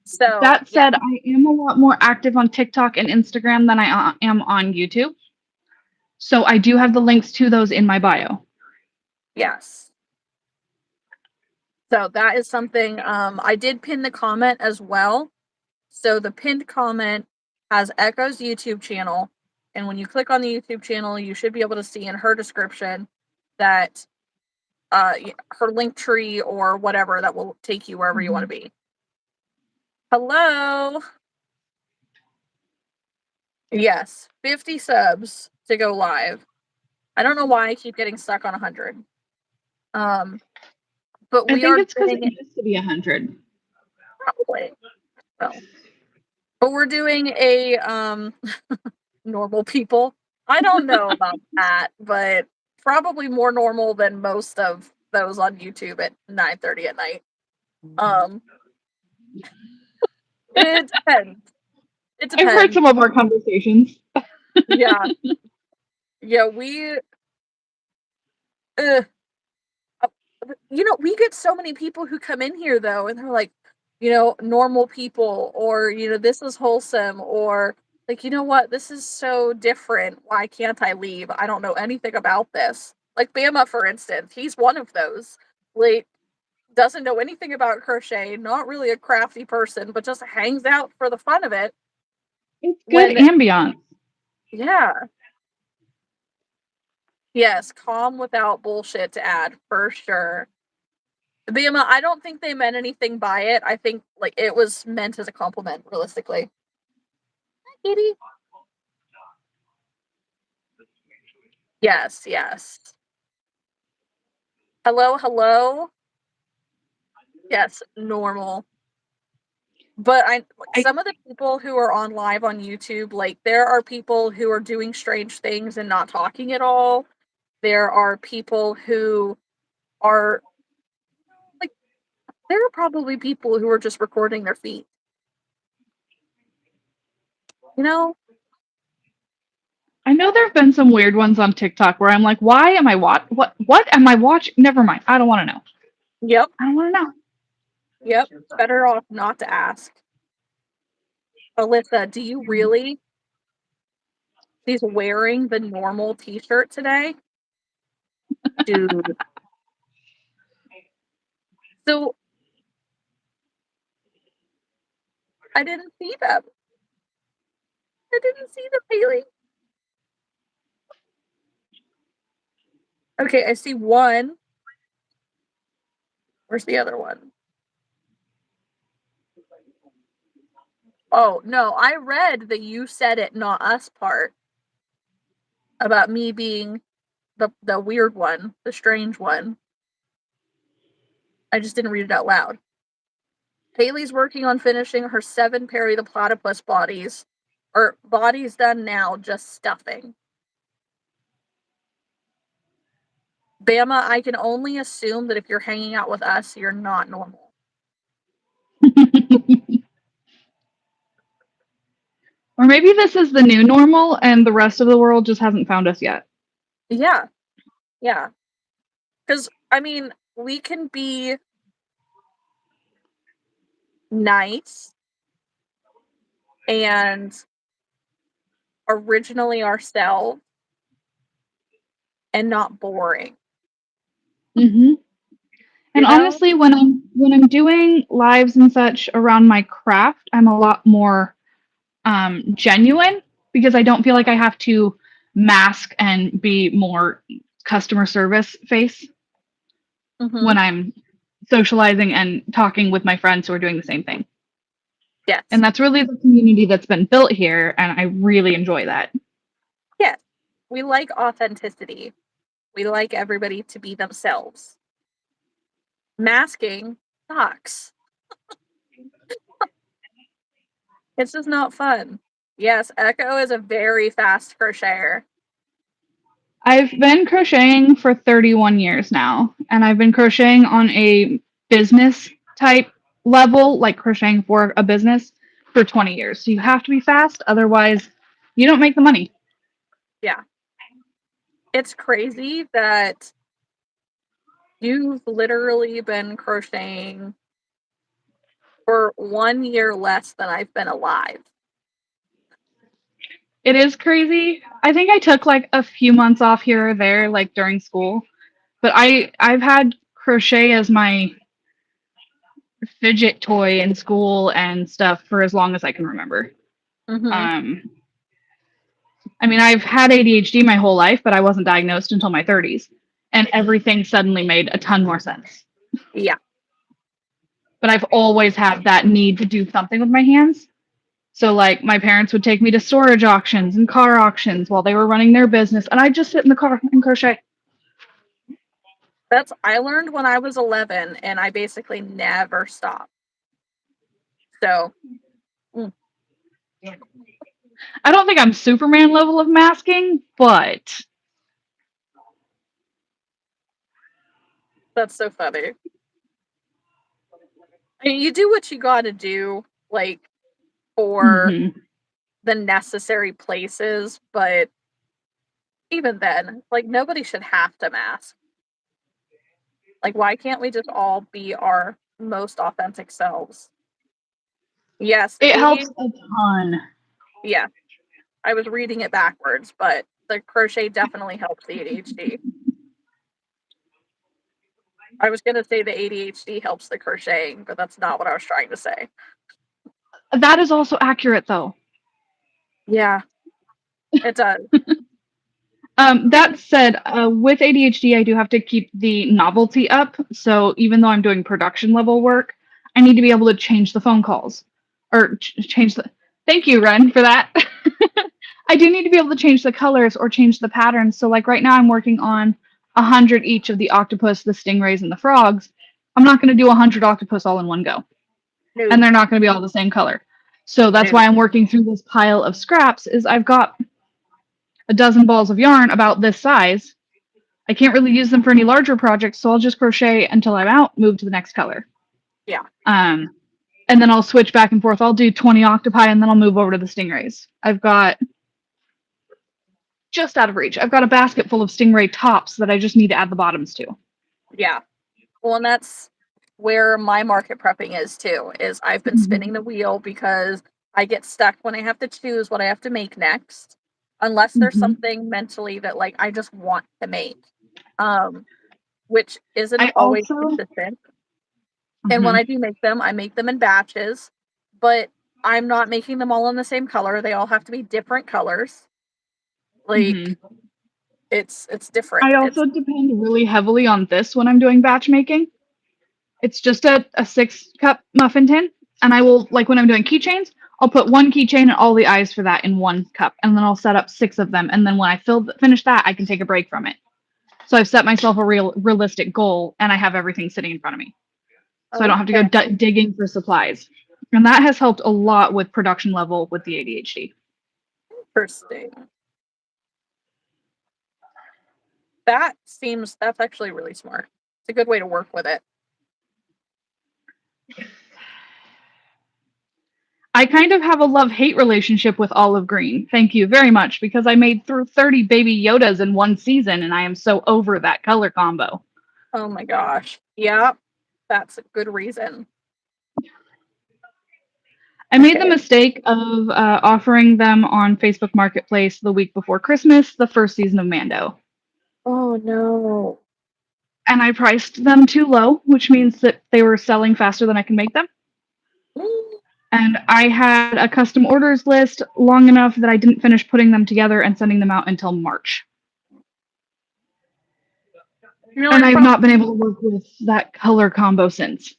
So That said, I am a lot more active on TikTok and Instagram than I am on YouTube. So I do have the links to those in my bio. yes. So that is something I did pin the comment as well. So the pinned comment has Echo's YouTube channel, and when you click on the YouTube channel, you should be able to see in her description that her link tree or whatever that will take you wherever you want to be. Hello. Yes, 50 subs to go live. I don't know why I keep getting stuck on 100. But I we think are it's because it doing used to be 100. probably. Well, but we're doing a normal people. I don't know about that, but probably more normal than most of those on YouTube at 9:30 at night. It depends. It I've heard depends. some of our conversations. Yeah. Yeah, we uh, we get so many people who come in here though, and they're like, normal people, or this is wholesome, or like, you know what, this is so different. Why can't I leave? I don't know anything about this. Like Bama, for instance, he's one of those. Like, doesn't know anything about crochet, not really a crafty person, but just hangs out for the fun of it. It's good ambiance. Yeah. Yes, calm without bullshit to add, for sure. Bama, I don't think they meant anything by it. I think like it was meant as a compliment, realistically. Hi, kitty. Yes, yes. Hello, hello. Yes, normal. But some of the people who are on live on YouTube, like there are people who are doing strange things and not talking at all. There are people who are like, there are probably people who are just recording their feet. I know there have been some weird ones on TikTok where I'm like, why am I what am I watching? Never mind. I don't want to know. Yep. I don't want to know. Yep. Better off not to ask. Alyssa, do you really? She's wearing the normal t-shirt today? Dude. So I didn't see them. I didn't see them, Haley. Okay, I see one. Where's the other one? Oh, no, I read the "you said it, not us" part about me being the weird one, the strange one. I just didn't read it out loud. Haley's working on finishing her 7 Perry the Platypus bodies. Or bodies done now, just stuffing. Bama, I can only assume that if you're hanging out with us, you're not normal. Or maybe this is the new normal and the rest of the world just hasn't found us yet. Yeah. Yeah. Because, I mean, we can be nice and originally ourselves and not boring. Mm-hmm. And honestly, when I'm doing lives and such around my craft, I'm a lot more genuine because I don't feel like I have to mask and be more customer service face when I'm socializing and talking with my friends who are doing the same thing. Yes. And that's really the community that's been built here, and I really enjoy that. we like authenticity. We like everybody to be themselves. Masking sucks. It's just not fun. Yes, Echo is a very fast crocheter. I've been crocheting for 31 years now, and I've been crocheting on a business type level, like crocheting for a business, for 20 years. So you have to be fast, otherwise, you don't make the money. Yeah. It's crazy that you've literally been crocheting for 1 year less than I've been alive. It is crazy. I think I took like a few months off here or there, like during school, but I've had crochet as my fidget toy in school and stuff for as long as I can remember. Mm-hmm. I mean, I've had ADHD my whole life, but I wasn't diagnosed until my 30s, and everything suddenly made a ton more sense. Yeah. But I've always had that need to do something with my hands. So, like, my parents would take me to storage auctions and car auctions while they were running their business, and I'd just sit in the car and crochet. I learned when I was 11 and I basically never stopped. So, I don't think I'm Superman level of masking, but that's so funny. I mean, you do what you gotta do, like, for the necessary places, but even then, like, nobody should have to mask. Like, why can't we just all be our most authentic selves? Yes, the it helps ADHD, a ton. yeah, I was reading it backwards, but the crochet definitely helps the ADHD. I was gonna say the ADHD helps the crocheting, but that's not what I was trying to say. That is also accurate, though. Yeah, it does. That said, with ADHD, I do have to keep the novelty up. So even though I'm doing production level work, I need to be able to change the phone calls or change the. Thank you, Ren, for that. I do need to be able to change the colors or change the patterns. So, like right now, I'm working on 100 each of the octopus, the stingrays, and the frogs. I'm not going to do 100 octopus all in one go, and No, they're not going to be all the same color. So that's no. why I'm working through this pile of scraps. Is I've got a dozen balls of yarn about this size. I can't really use them for any larger projects, so I'll just crochet until I'm out, move to the next color. Yeah. And then I'll switch back and forth. I'll do 20 octopi and then I'll move over to the stingrays. I've got just out of reach. I've got a basket full of stingray tops that I just need to add the bottoms to. Yeah. Well, and that's where my market prepping is too, is I've been spinning the wheel because I get stuck when I have to choose what I have to make next, unless there's something mentally that like I just want to make. Which isn't I always also consistent. And when I do make them, I make them in batches, but I'm not making them all in the same color. They all have to be different colors. Like it's different. I It's also depend really heavily on this when I'm doing batch making. It's just a 6-cup muffin tin, and I will, like when I'm doing keychains, I'll put one keychain and all the eyes for that in one cup, and then I'll set up 6 of them, and then when I finish that, I can take a break from it. So I've set myself a realistic goal, and I have everything sitting in front of me, so I don't have to go okay. digging for supplies, and that has helped a lot with production level with the ADHD. Interesting. That's actually really smart. It's a good way to work with it. I kind of have a love-hate relationship with olive green. Thank you very much, because I made through 30 baby Yodas in one season, and I am so over that color combo. Oh my gosh. Yeah, that's a good reason. I made the mistake of offering them on Facebook Marketplace the week before Christmas, the first season of Mando. Oh no. And I priced them too low, which means that they were selling faster than I can make them. And I had a custom orders list long enough that I didn't finish putting them together and sending them out until March. And I've not been able to work with that color combo since.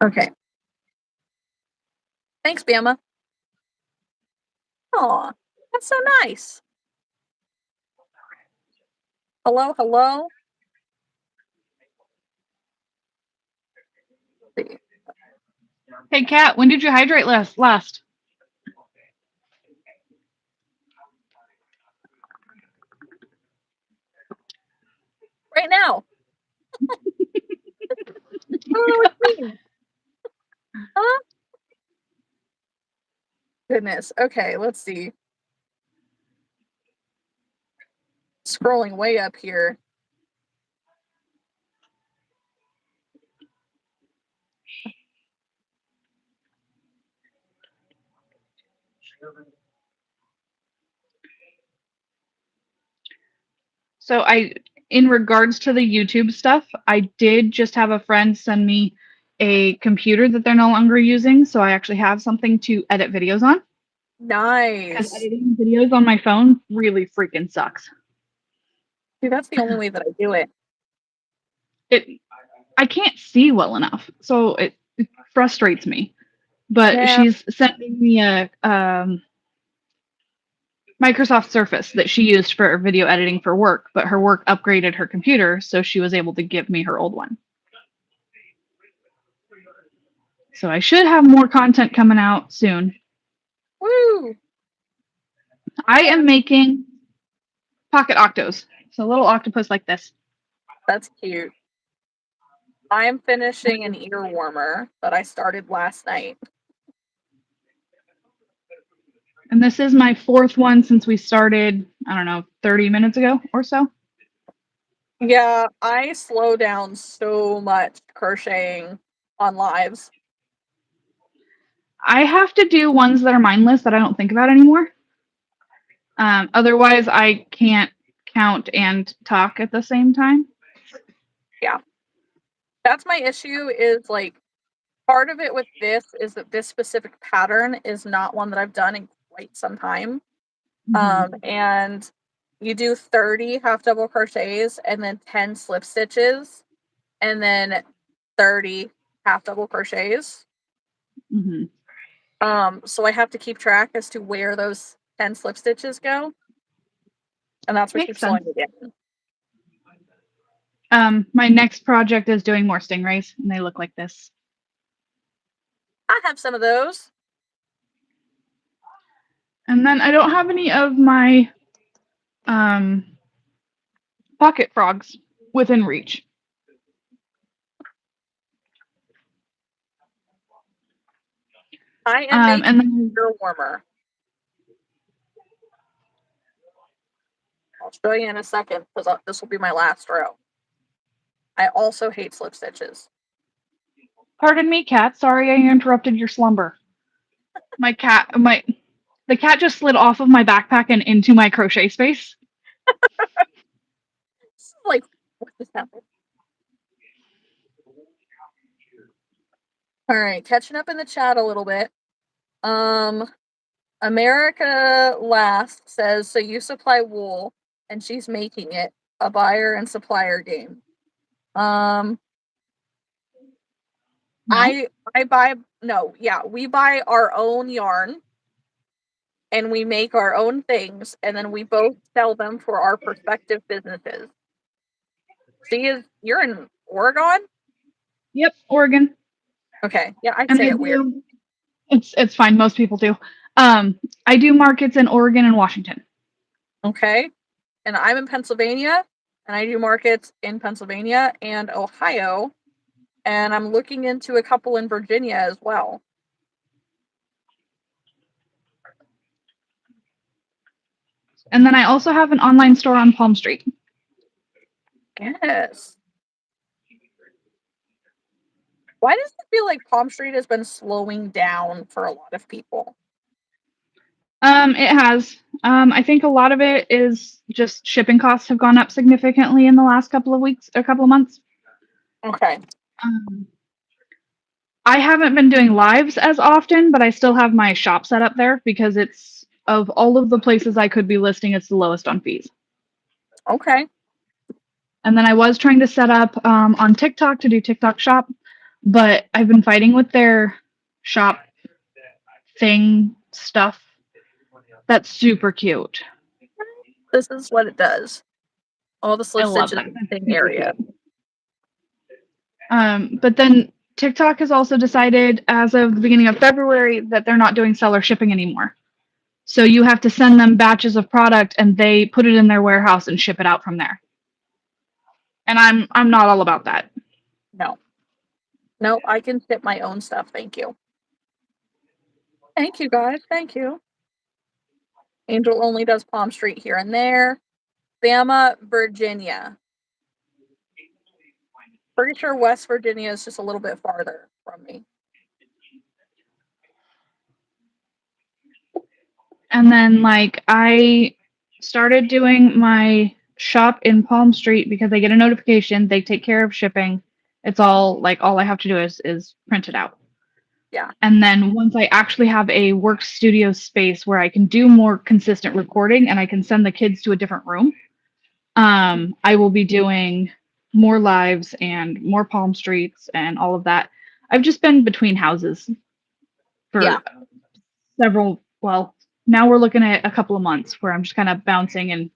Okay. Thanks, Bama. Aw, that's so nice. Hello, hello. Hey, Kat, when did you hydrate last? Right now. I don't know what you mean. Huh? Goodness. Okay, let's see. Scrolling way up here. So in regards to the YouTube stuff, I did just have a friend send me a computer that they're no longer using, so I actually have something to edit videos on. Because Nice. editing videos on my phone really freaking sucks. Dude, that's the only way that I do it. I can't see well enough, so it frustrates me. But Yeah. she's sending me a Microsoft Surface that she used for video editing for work, but her work upgraded her computer, so she was able to give me her old one. So I should have more content coming out soon. Woo! I am making pocket octos, so a little octopus like this. That's cute. I am finishing an ear warmer that I started last night. And this is my 4th one since we started, I don't know, 30 minutes ago or so. Yeah, I slow down so much crocheting on lives. I have to do ones that are mindless that I don't think about anymore. Otherwise, I can't count and talk at the same time. Yeah. That's my issue is like part of it with this is that this specific pattern is not one that I've done in quite some time. And you do 30 half double crochets and then 10 slip stitches and then 30 half double crochets. So I have to keep track as to where those 10 slip stitches go. And that's what keeps slowing me down. My next project is doing more stingrays, and they look like this. I have some of those. And then I don't have any of my pocket frogs within reach. I am making and then, ear warmer. I'll show you in a second because this will be my last row. I also hate slip stitches. Pardon me, cat. Sorry I interrupted your slumber. The cat just slid off of my backpack and into my crochet space. Like, what just happened? All right, catching up in the chat a little bit. America Last says, so you supply wool and she's making it a buyer and supplier game. No? We buy our own yarn and we make our own things and then we both sell them for our prospective businesses. You're in Oregon? Yep, Oregon. Okay. Yeah, I'd say it weird. It's fine. Most people do. I do markets in Oregon and Washington. Okay. And I'm in Pennsylvania and I do markets in Pennsylvania and Ohio. And I'm looking into a couple in Virginia as well. And then I also have an online store on Palm Street. Yes. Why does it feel like Palm Street has been slowing down for a lot of people? It has. I think a lot of it is just shipping costs have gone up significantly in the last couple of months. Okay. I haven't been doing lives as often, but I still have my shop set up there because it's of all of the places I could be listing, it's the lowest on fees. Okay. And then I was trying to set up on TikTok to do TikTok shop. but I've been fighting with their shop thing stuff. That's super cute. This is what it does. All the I slip love stitches that. in the That's same super area. cute. But then TikTok has also decided as of the beginning of February that they're not doing seller shipping anymore. So you have to send them batches of product and they put it in their warehouse and ship it out from there. And I'm not all about that. No. No, I can ship my own stuff. Thank you. Thank you, guys. Thank you. Angel only does Palm Street here and there. Bama, Virginia. Pretty sure West Virginia is just a little bit farther from me. And then like I started doing my shop in Palm Street because I get a notification, they take care of shipping. It's all like all I have to do is print it out. Yeah. And then once I actually have a work studio space where I can do more consistent recording and I can send the kids to a different room, I will be doing more lives and more Palm Streets and all of that. I've just been between houses for Yeah. several, well, now we're looking at a couple of months where I'm just kind of bouncing and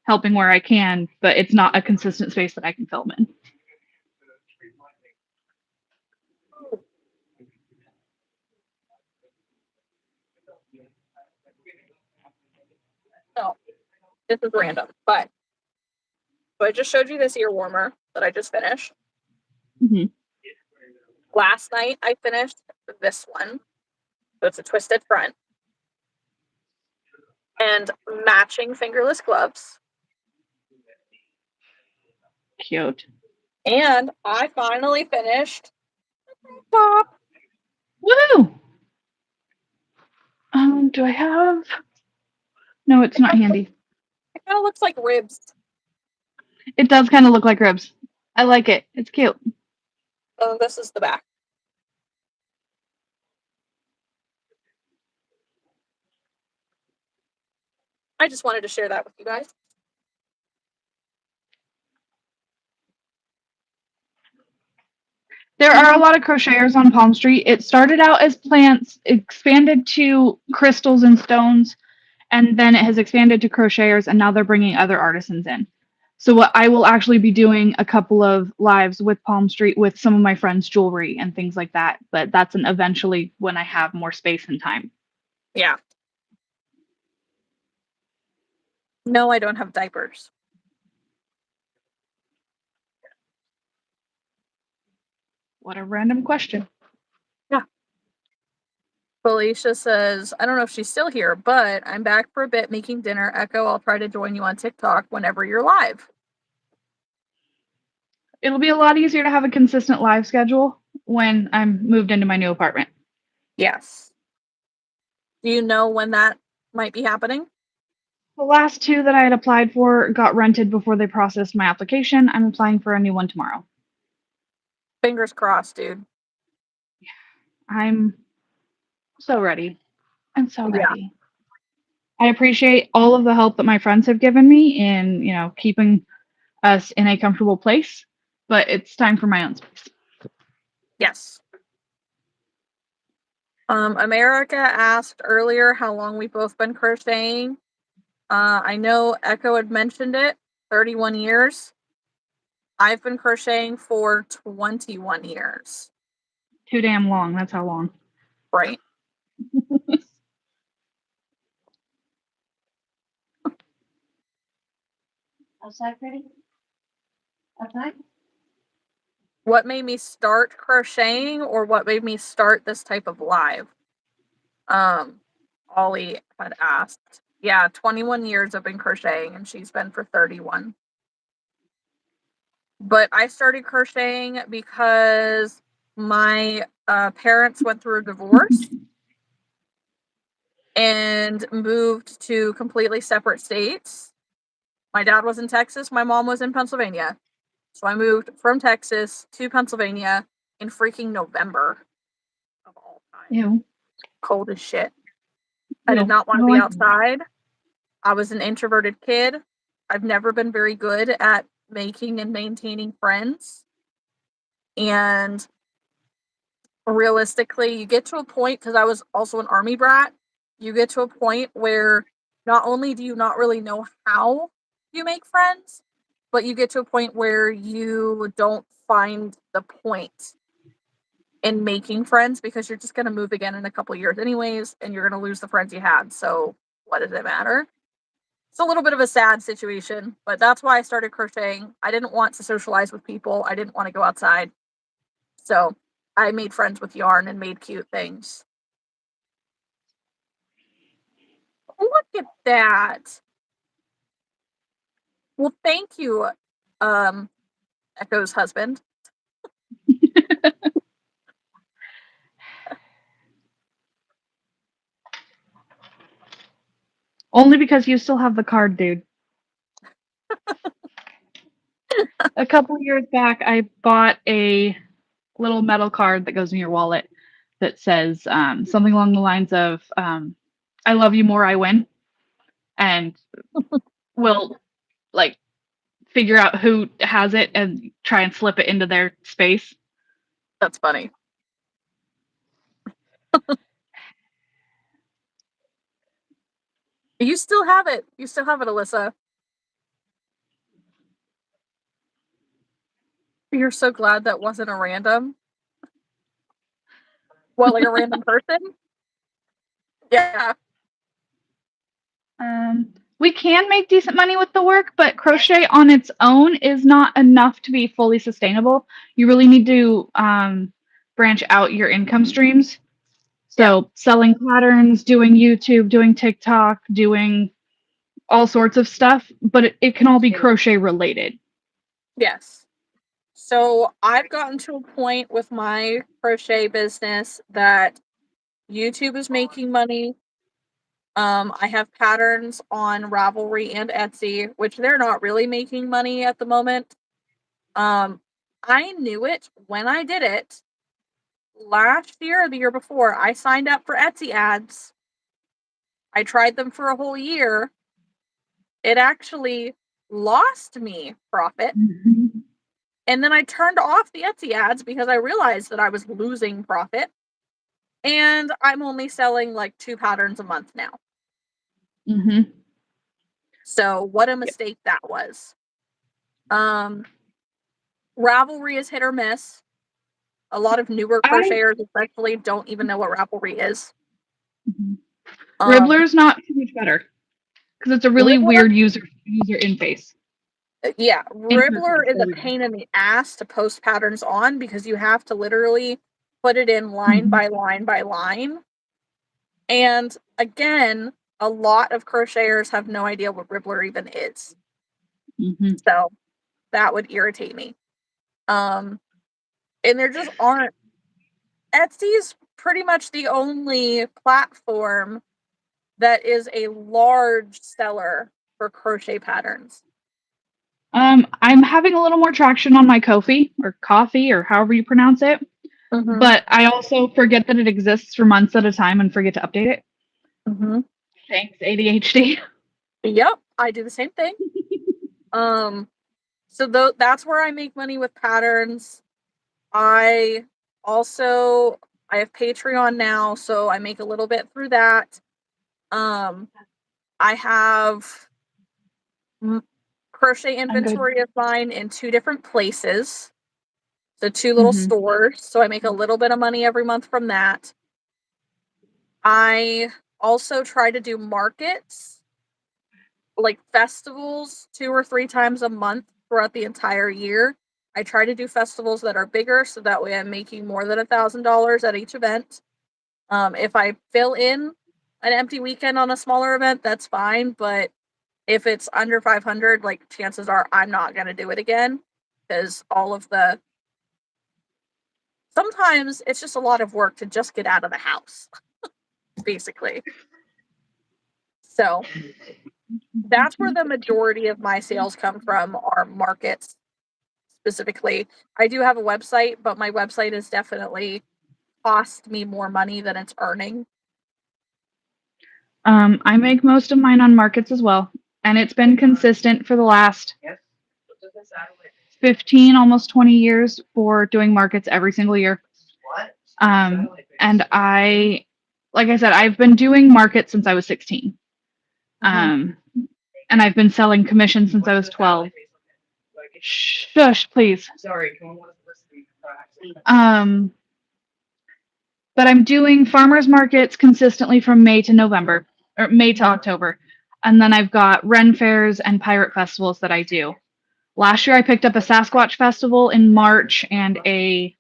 helping where I can, but it's not a consistent space that I can film in. No, this is random, but so I just showed you this ear warmer that I just finished. Mm-hmm. Last night I finished this one. So it's a twisted front. And matching fingerless gloves. Cute. And I finally finished top. Woo! Do I have? No, it's not handy. It kind of looks like ribs. It does kind of look like ribs. I like it. It's cute. So this is the back. I just wanted to share that with you guys. There are a lot of crocheters on Palm Street. It started out as plants, expanded to crystals and stones, and then it has expanded to crocheters, and now they're bringing other artisans in. So what I will actually be doing a couple of lives with Palm Street with some of my friends' jewelry and things like that. But that's an eventually when I have more space and time. Yeah. No, I don't have diapers. What a random question. Yeah. Felicia says, I don't know if she's still here, but I'm back for a bit making dinner. Echo, I'll try to join you on TikTok whenever you're live. It'll be a lot easier to have a consistent live schedule when I'm moved into my new apartment. Yes. Do you know when that might be happening? The last two that I had applied for got rented before they processed my application. I'm applying for a new one tomorrow. Fingers crossed, dude. I'm so ready. I'm so Yeah. ready. I appreciate all of the help that my friends have given me in, keeping us in a comfortable place, but it's time for my own space. Yes. America asked earlier how long we've both been crocheting. I know Echo had mentioned it, 31 years. I've been crocheting for 21 years. Too damn long. That's how long. Right. Outside, pretty? Outside? What made me start crocheting or what made me start this type of live? Ollie had asked. Yeah, 21 years I've been crocheting and she's been for 31. But I started crocheting because my parents went through a divorce and moved to completely separate states. My dad was in Texas, my mom was in Pennsylvania. So I moved from Texas to Pennsylvania in freaking November of all time. Ew. Cold as shit. Ew. I did not want to I be like outside. I was an introverted kid. I've never been very good at making and maintaining friends. And realistically, you get to a point, because I was also an army brat, you get to a point where not only do you not really know how you make friends, but you get to a point where you don't find the point in making friends because you're just going to move again in a couple years anyways, and you're going to lose the friends you had. So what does it matter? It's a little bit of a sad situation, but that's why I started crocheting. I didn't want to socialize with people. I didn't want to go outside. So I made friends with yarn and made cute things. Look at that. Well, thank you, Echo's husband. Only because you still have the card, dude. A couple years back, I bought a little metal card that goes in your wallet that says something along the lines of I love you more, I win. And we'll like figure out who has it and try and slip it into their space. That's funny. You still have it. You still have it, Alyssa. You're so glad that wasn't a random. What, like a random person? Yeah. We can make decent money with the work, but crochet on its own is not enough to be fully sustainable. You really need to branch out your income streams. So selling patterns, doing YouTube, doing TikTok, doing all sorts of stuff, but it can all be crochet related. Yes. So I've gotten to a point with my crochet business that YouTube is making money. I have patterns on Ravelry and Etsy, which they're not really making money at the moment. I knew it when I did it last year or the year before. I signed up for Etsy ads. I tried them for a whole year. It actually lost me profit. Mm-hmm. And then I turned off the Etsy ads because I realized that I was losing profit. And I'm only selling like 2 patterns a month now. Mm-hmm. So what a mistake that was. Ravelry is hit or miss. A lot of newer crocheters especially don't even know what Ravelry is. Mm-hmm. Ribbler's not too much better because it's a really weird user interface. Yeah, Ribbler is a pain in the ass to post patterns on because you have to literally put it in line by line by line. And again, a lot of crocheters have no idea what Ribbler even is. Mm-hmm. So that would irritate me. And there just aren't. Etsy's pretty much the only platform that is a large seller for crochet patterns. I'm having a little more traction on my Ko-fi or coffee or however you pronounce it. Mm-hmm. But I also forget that it exists for months at a time and forget to update it. Mm-hmm. Thanks, ADHD. Yep, I do the same thing. So that's where I make money with patterns. I have Patreon now, so I make a little bit through that. I have crochet inventory of mine in 2 different places. So 2 little stores. So I make a little bit of money every month from that. I also try to do markets, like festivals, 2 or 3 times a month throughout the entire year. I try to do festivals that are bigger, so that way I'm making more than $1,000 at each event. If I fill in an empty weekend on a smaller event, that's fine. But if it's under 500, like chances are I'm not going to do it again because sometimes it's just a lot of work to just get out of the house, basically. So that's where the majority of my sales come from, are markets specifically. I do have a website, but my website has definitely cost me more money than it's earning. I make most of mine on markets as well, and it's been consistent for the last 15, almost 20 years for doing markets every single year. And like I said, I've been doing markets since I was 16. And I've been selling commissions since I was 12. Shush, please. But I'm doing farmers markets consistently from May to November, or May to October. And then I've got Ren fairs and pirate festivals that I do. Last year I picked up a Sasquatch festival in March and a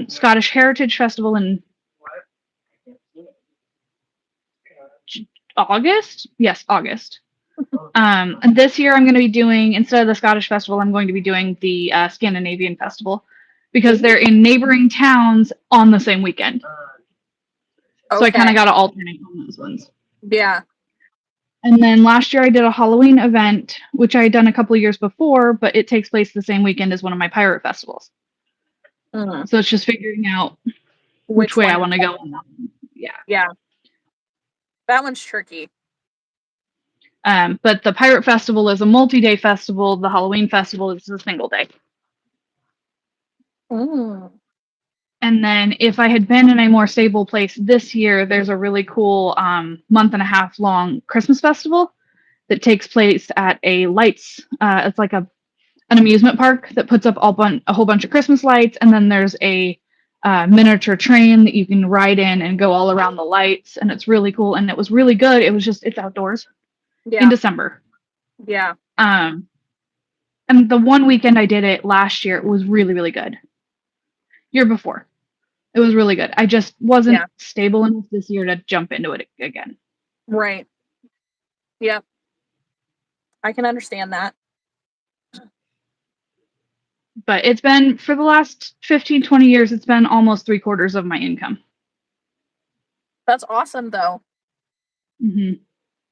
Scottish Heritage Festival in August. Yes, August. And this year I'm going to be doing, instead of the Scottish Festival, I'm going to be doing the Scandinavian Festival because they're in neighboring towns on the same weekend. So I kind of got to alternate on those ones. Yeah. And then last year I did a Halloween event, which I had done a couple of years before, but it takes place the same weekend as one of my pirate festivals. So it's just figuring out which way I want to go. Yeah. Yeah. That one's tricky. But the pirate festival is a multi-day festival. The Halloween festival is a single day. And then if I had been in a more stable place this year, there's a really cool month and a half long Christmas festival that takes place at a lights. It's like an amusement park that puts up a whole bunch of Christmas lights, and then there's a miniature train that you can ride in and go all around the lights, and it's really cool. And it was really good. It's outdoors in December. Yeah. And the one weekend I did it last year, it was really, really good. Year before. It was really good. I just wasn't stable enough this year to jump into it again. Right. Yep. I can understand that. But it's been, for the last 15, 20 years, it's been almost 3/4 of my income. That's awesome, though.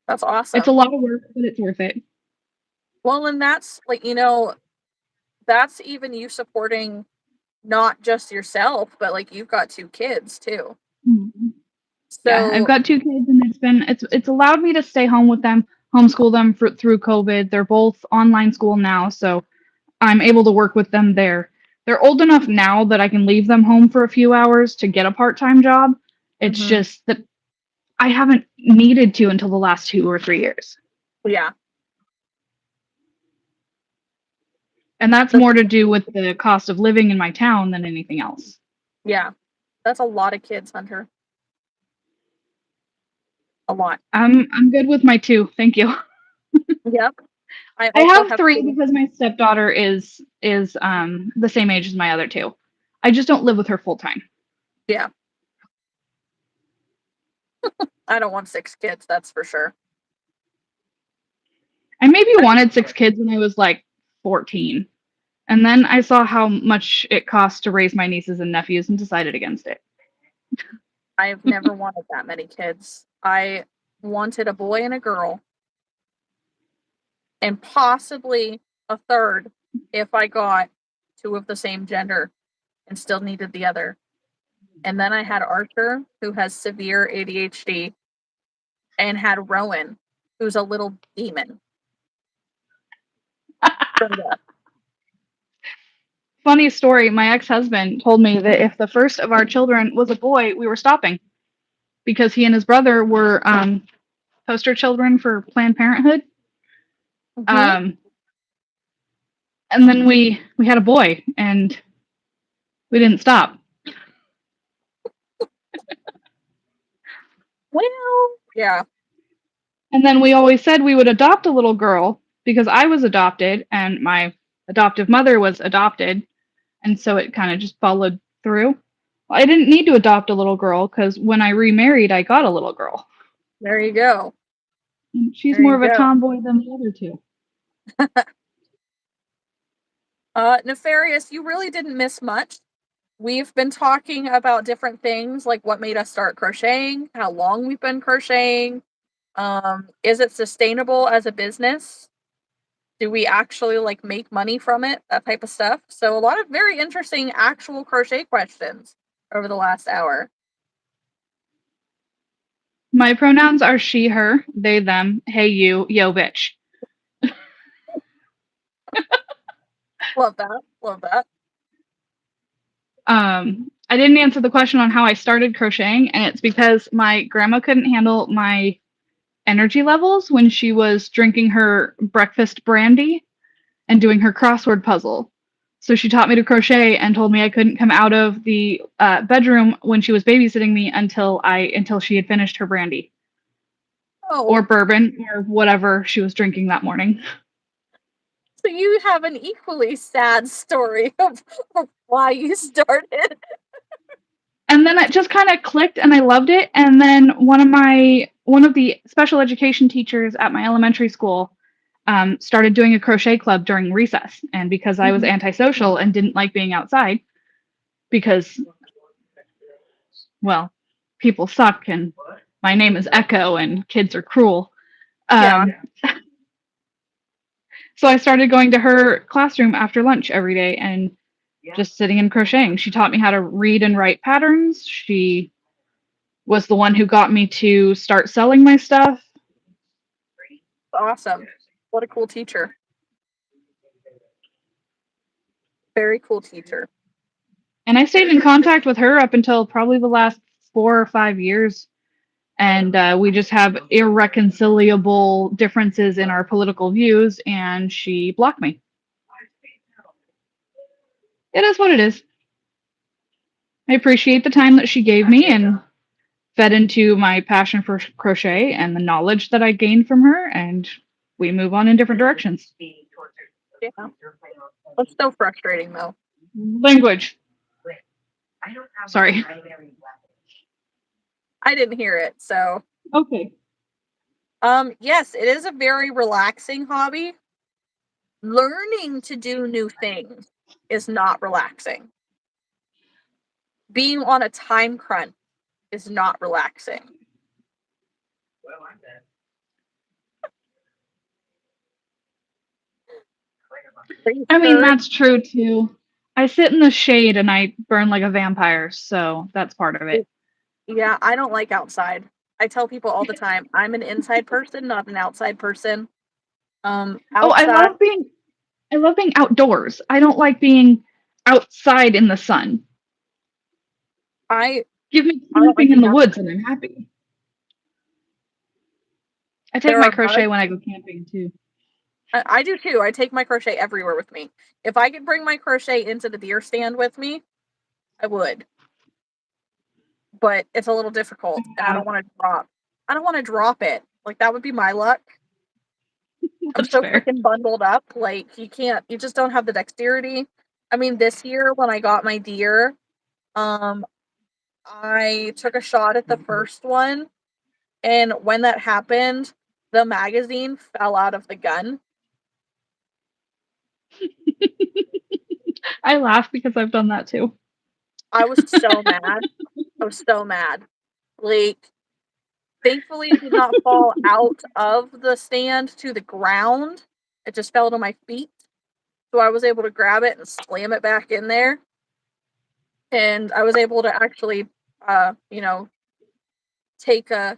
That's awesome. It's a lot of work, but it's worth it. Well, and that's like, that's even you supporting not just yourself, but like you've got 2 kids too. So yeah, I've got 2 kids, and it's allowed me to stay home with them, homeschool them through COVID. They're both online school now, so I'm able to work with them there. They're old enough now that I can leave them home for a few hours to get a part-time job. It's just that I haven't needed to until the last 2 or 3 years. Yeah. And that's more to do with the cost of living in my town than anything else. Yeah. That's a lot of kids, Hunter. A lot. I'm good with my 2. Thank you. Yep. I have 3 because my stepdaughter is the same age as my other 2. I just don't live with her full time. Yeah. I don't want 6 kids, that's for sure. I maybe wanted 6 kids when I was like 14. And then I saw how much it costs to raise my nieces and nephews and decided against it. I've never wanted that many kids. I wanted a boy and a girl. And possibly a third if I got 2 of the same gender and still needed the other. And then I had Archer, who has severe ADHD, and had Rowan, who's a little demon. Funny story, my ex-husband told me that if the first of our children was a boy, we were stopping because he and his brother were poster children for Planned Parenthood. And then we had a boy and we didn't stop. Well, yeah. And then we always said we would adopt a little girl because I was adopted and my adoptive mother was adopted. And so it kind of just followed through. Well, I didn't need to adopt a little girl because when I remarried, I got a little girl. There you go. And she's more of a tomboy than the other 2. Nefarious, you really didn't miss much. We've been talking about different things, like what made us start crocheting, how long we've been crocheting. Is it sustainable as a business? Do we actually like make money from it? That type of stuff. So a lot of very interesting actual crochet questions over the last hour. My pronouns are she, her, they, them, hey, you, yo, bitch. Love that. Love that. I didn't answer the question on how I started crocheting, and it's because my grandma couldn't handle my energy levels when she was drinking her breakfast brandy and doing her crossword puzzle. So she taught me to crochet and told me I couldn't come out of the bedroom when she was babysitting me until she had finished her brandy or Oh, bourbon or whatever she was drinking that morning. so you have an equally sad story of why you started. And then it just kind of clicked and I loved it. And then one of the special education teachers at my elementary school started doing a crochet club during recess. And because I was antisocial and didn't like being outside, because, well, people suck and my name is Echo and kids are cruel. Yeah. So I started going to her classroom after lunch every day and just sitting and crocheting. She taught me how to read and write patterns. She was the one who got me to start selling my stuff. Awesome. What a cool teacher. Very cool teacher. And I stayed in contact with her up until probably the last 4 or 5 years. And we just have irreconcilable differences in our political views, and she blocked me. It is what it is. I appreciate the time that she gave me and fed into my passion for crochet and the knowledge that I gained from her, and we move on in different directions. Yeah. It's so frustrating though. Language. Sorry. I didn't hear it, so Okay. yes, it is a very relaxing hobby. Learning to do new things is not relaxing. Being on a time crunch is not relaxing. I mean, that's true too. I sit in the shade and I burn like a vampire, so that's part of it. Yeah, I don't like outside. I tell people all the time, I'm an inside person, not an outside person. Oh, Outside, I love being outdoors. I don't like being outside in the sun. I Give me I don't like camping in being the outside. woods and I'm happy. I take There my are crochet bugs. when I go camping too. I do too. I take my crochet everywhere with me. If I could bring my crochet into the deer stand with me, I would. But it's a little difficult, and I don't want to drop. I don't want to drop it. Like that would be my luck. I'm That's so fair. freaking bundled up. Like you can't. You just don't have the dexterity. I mean, this year when I got my deer, um, I took a shot at the first one, and when that happened, the magazine fell out of the gun. I laugh because I've done that too. I was so mad. I was so mad. Like, thankfully, it did not fall out of the stand to the ground. It just fell to my feet. So I was able to grab it and slam it back in there. And I was able to actually, take a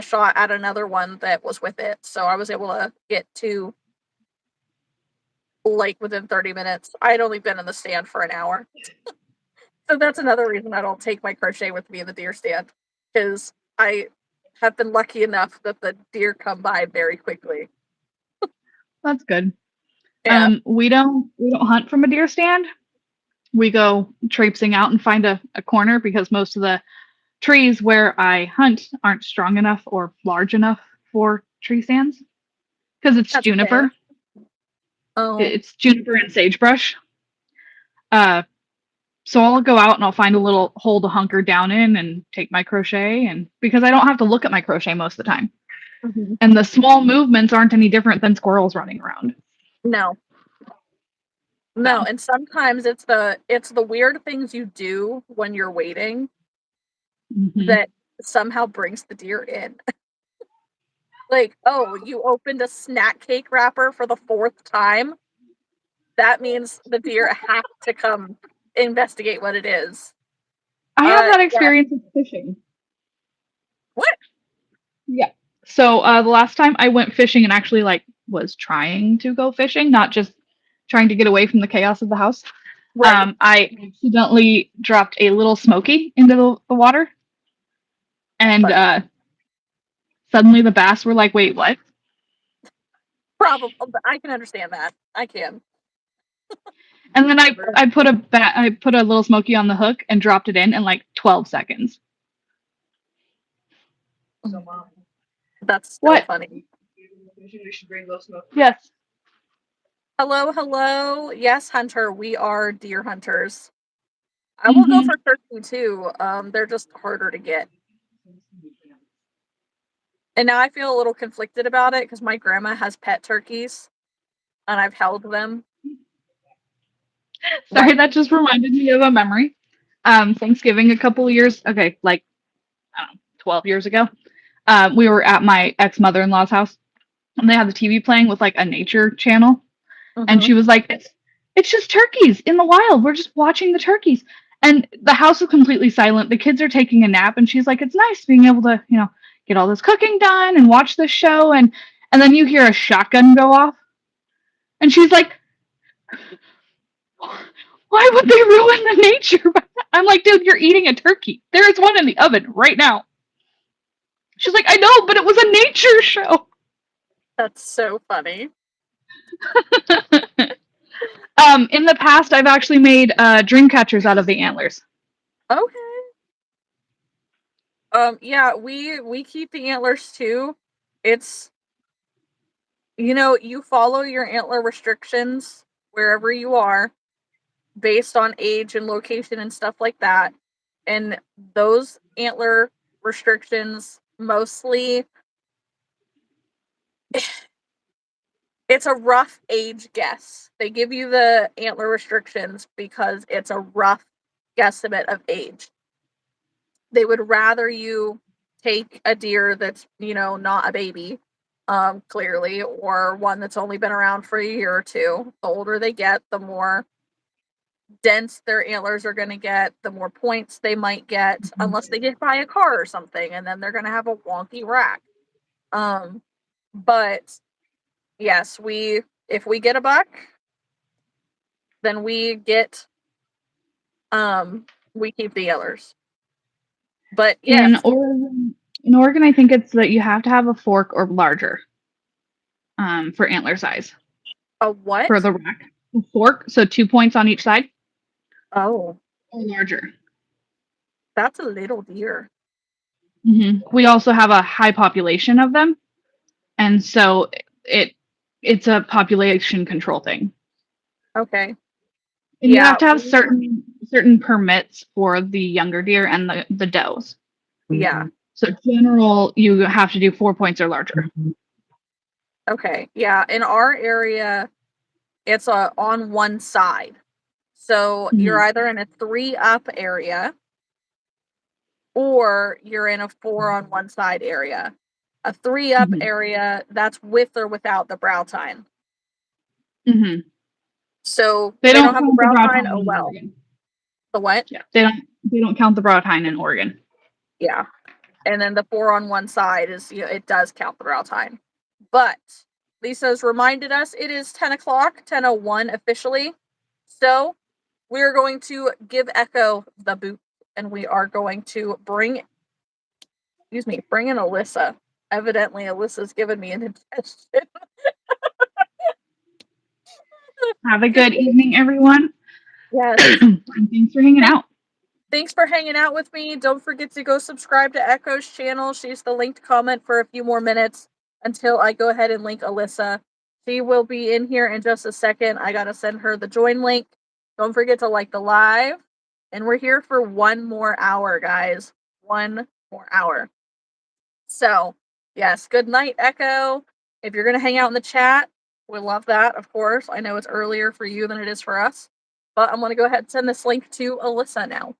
shot at another one that was with it. So I was able to get to like within 30 minutes. I had only been in the stand for an hour. So that's another reason I don't take my crochet with me in the deer stand, because I have been lucky enough that the deer come by very quickly. That's good. Yeah. We don't hunt from a deer stand. We go traipsing out and find a corner because most of the trees where I hunt aren't strong enough or large enough for tree stands because it's That's juniper. fair. Oh, It's juniper and sagebrush. So I'll go out and I'll find a little hole to hunker down in and take my crochet, and because I don't have to look at my crochet most of the time. mhm. And the small movements aren't any different than squirrels running around. No. No, and sometimes it's the weird things you do when you're waiting that somehow brings the deer in. Like, oh, you opened a snack cake wrapper for the 4th time. That means the deer have to come investigate what it is. I have that Yeah. experience with fishing. What? Yeah. So the last time I went fishing and actually like was trying to go fishing, not just trying to get away from the chaos of the house. Right. I accidentally dropped a little smoky into the water, and Funny. suddenly the bass were like, "Wait, what?" Probably. I can understand that. I can. And then I put a little smoky on the hook and dropped it in like 12 seconds. That's so What? funny. Yes. Hello, hello. Yes, Hunter, we are deer hunters. I will go Mhm. for turkey too. They're just harder to get. And now I feel a little conflicted about it because my grandma has pet turkeys and I've held them. Sorry, Like, that just reminded me of a memory. Thanksgiving a couple of years, okay, like I don't know, 12 years ago. We were at my ex mother-in-law's house, and they had the TV playing with like a nature channel, and mhm. she was like, "It's just turkeys in the wild. We're just watching the turkeys." And the house was completely silent. The kids are taking a nap, and she's like, "It's nice being able to, get all this cooking done and watch this show." And then you hear a shotgun go off, and she's like, "Why would they ruin the nature?" I'm like, "Dude, you're eating a turkey. There is one in the oven right now." She's like, "I know, but it was a nature show." That's so funny. In the past, I've actually made dream catchers out of the antlers. Okay. Yeah, we keep the antlers too. It's you follow your antler restrictions wherever you are based on age and location and stuff like that. And those antler restrictions mostly it's a rough age guess. They give you the antler restrictions because it's a rough guesstimate of age. They would rather you take a deer that's, not a baby, clearly, or one that's only been around for a year or two. The older they get, the more dense their antlers are going to get, the more points they might get, unless they get by a car or something, and then they're going to have a wonky rack. But yes, if we get a buck, then we keep the antlers. But In yes, Oregon, I think it's that you have to have a fork or larger for antler size a for what? the rack. A fork, so 2 points on each side, Oh, or larger. that's a little deer. We also have a high population of them, and so it's a population control thing. Okay. And you Yeah, have to have certain permits for the younger deer and the does. yeah. So general, you have to do 4 points or larger. Okay. Yeah, in our area, it's on one side. So you're Mhm. either in a 3 up area or you're in a 4 on one side area. A 3 up Mhm. area, that's with or without the brow tine. Mhm. So They they don't don't have the count the brow broad tine. tine Oh in well. Oregon. The what? Yeah, they don't count the broad tine in Oregon. Yeah. And then the 4 on one side is, it does count the brow tine. But Lisa's reminded us it is 10 o'clock, 10:01 officially. So we're going to give Echo the boot and we are going to bring in Alyssa. Evidently, Alyssa's given me an intention. Have a good evening, everyone. Yes. And thanks for hanging out. Thanks for hanging out with me. Don't forget to go subscribe to Echo's channel. She's the linked comment for a few more minutes until I go ahead and link Alyssa. She will be in here in just a second. I got to send her the join link. Don't forget to like the live. And we're here for one more hour, guys. One more hour. So, yes, good night, Echo. If you're going to hang out in the chat, we love that, of course. I know it's earlier for you than it is for us. But I'm going to go ahead and send this link to Alyssa now.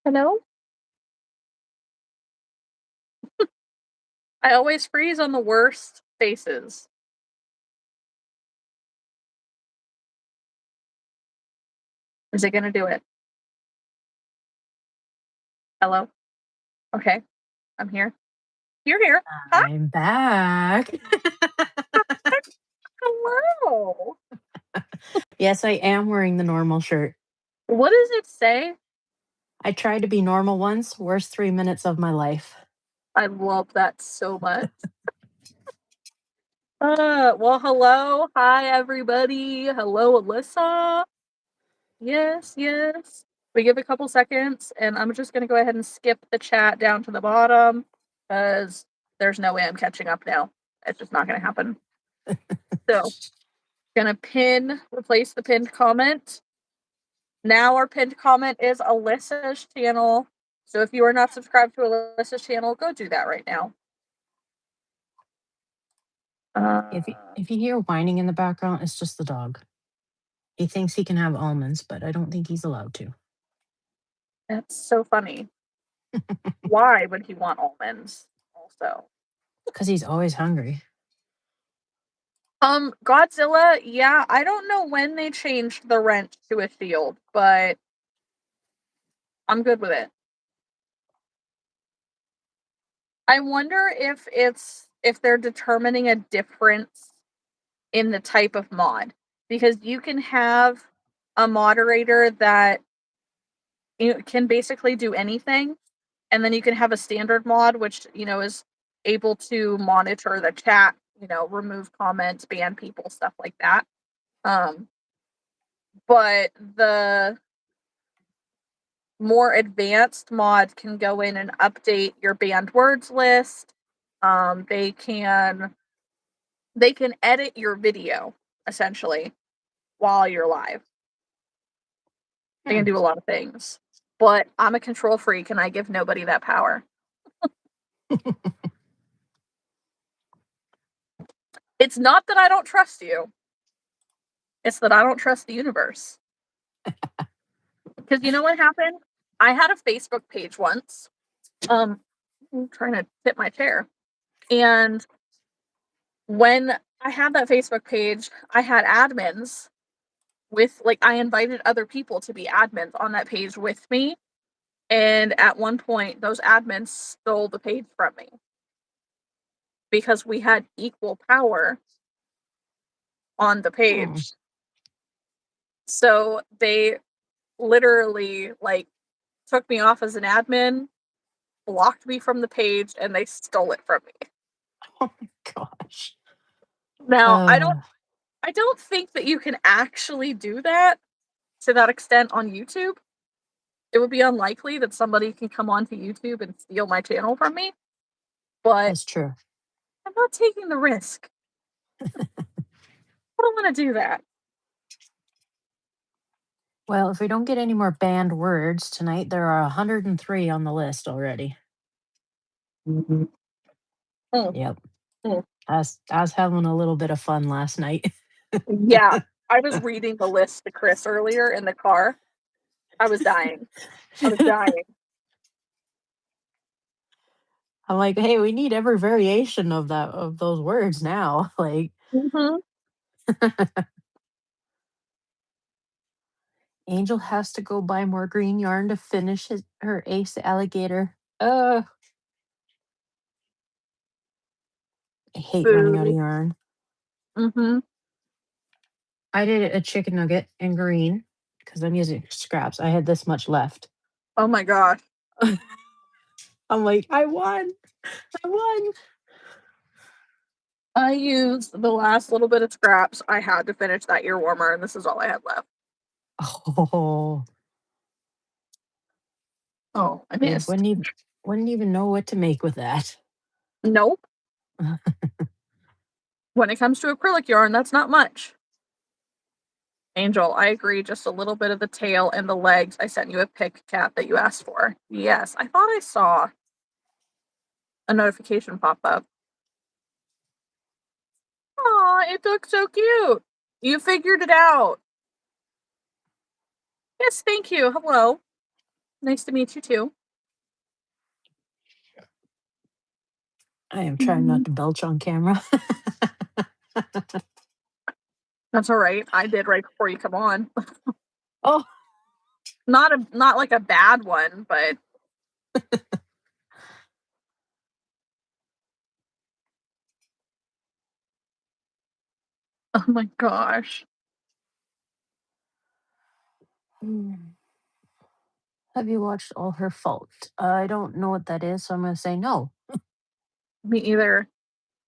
Hello? I always freeze on the worst faces. Is it gonna do it? Hello? Okay, I'm here. You're here. Hi. I'm back. Hello. Yes, I am wearing the normal shirt. What does it say? I tried to be normal once, worst 3 minutes of my life. I love that so much. Well, hello. Hi, everybody. Hello, Alyssa. Yes, yes. We give a couple seconds, and I'm just going to go ahead and skip the chat down to the bottom because there's no way I'm catching up now. It's just not going to happen. So, gonna replace the pinned comment. Now our pinned comment is Alyssa's channel. So if you are not subscribed to Alyssa's channel, go do that right now. If you hear whining in the background, it's just the dog. He thinks he can have almonds, but I don't think he's allowed to. That's so funny. Why would he want almonds also? Because he's always hungry. Godzilla, yeah, I don't know when they changed the wrench to a shield, but I'm good with it. I wonder if they're determining a difference in the type of mod, because you can have a moderator that can basically do anything, and then you can have a standard mod which is able to monitor the chat, remove comments, ban people, stuff like that. But the more advanced mod can go in and update your banned words list. They can edit your video essentially while you're live. They can do a lot of things. But I'm a control freak and I give nobody that power. It's not that I don't trust you. It's that I don't trust the universe. Because you know what happened? I had a Facebook page once. I'm trying to tip my chair. And when I had that Facebook page, I had admins with, I invited other people to be admins on that page with me. And at one point, those admins stole the page from me because we had equal power on the page. So they literally took me off as an admin, blocked me from the page, and they stole it from me. Oh my gosh. Now, I don't think that you can actually do that to that extent on YouTube. It would be unlikely that somebody can come onto YouTube and steal my channel from me. But that's true. I'm not taking the risk. I don't want to do that. Well, if we don't get any more banned words tonight, there are 103 on the list already. Mm-hmm. Yep. I was having a little bit of fun last night. Yeah, I was reading the list to Chris earlier in the car. I was dying. I'm like, hey, we need every variation of those words now. Like, Angel has to go buy more green yarn to finish her ace alligator. I hate running out of yarn. I did a chicken nugget in green because I'm using scraps. I had this much left. Oh my gosh. I'm like, I won. I used the last little bit of scraps I had to finish that ear warmer, and this is all I had left. Oh, I missed. Wouldn't even know what to make with that. Nope. When it comes to acrylic yarn, that's not much. Angel, I agree. Just a little bit of the tail and the legs. I sent you a pic, Cat, that you asked for. Yes, I thought I saw a notification pop up. Aw, it looks so cute. You figured it out. Yes, thank you. Hello. Nice to meet you too. I am trying not to belch on camera. That's all right. I did right before you come on. Oh, Not like a bad one, but oh my gosh. Mm. Have you watched All Her Fault? I don't know what that is, so I'm gonna say no. Me either.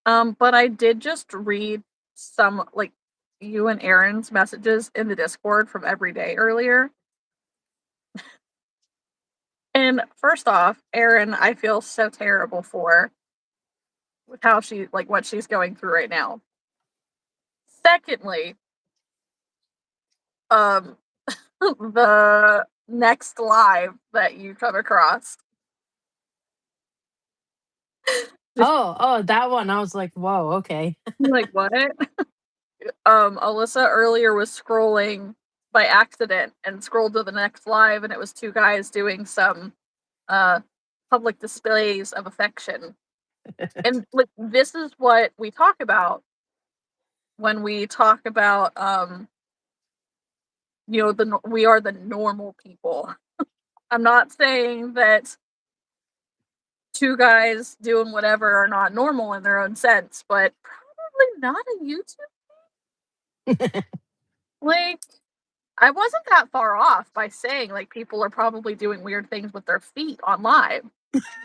But I did just read some like you and Aaron's messages in the Discord from every day earlier. And first off, Erin, I feel so terrible for with how she like what she's going through right now. Secondly, um the next live that you come across. Just Oh, that one. I was like, whoa, okay. like what? Alyssa earlier was scrolling by accident and scrolled to the next live and it was two guys doing some uh public displays of affection. And like this is what we talk about when we talk about we are the normal people. I'm not saying that two guys doing whatever are not normal in their own sense, but probably not a YouTube. Like, I wasn't that far off by saying like people are probably doing weird things with their feet on live.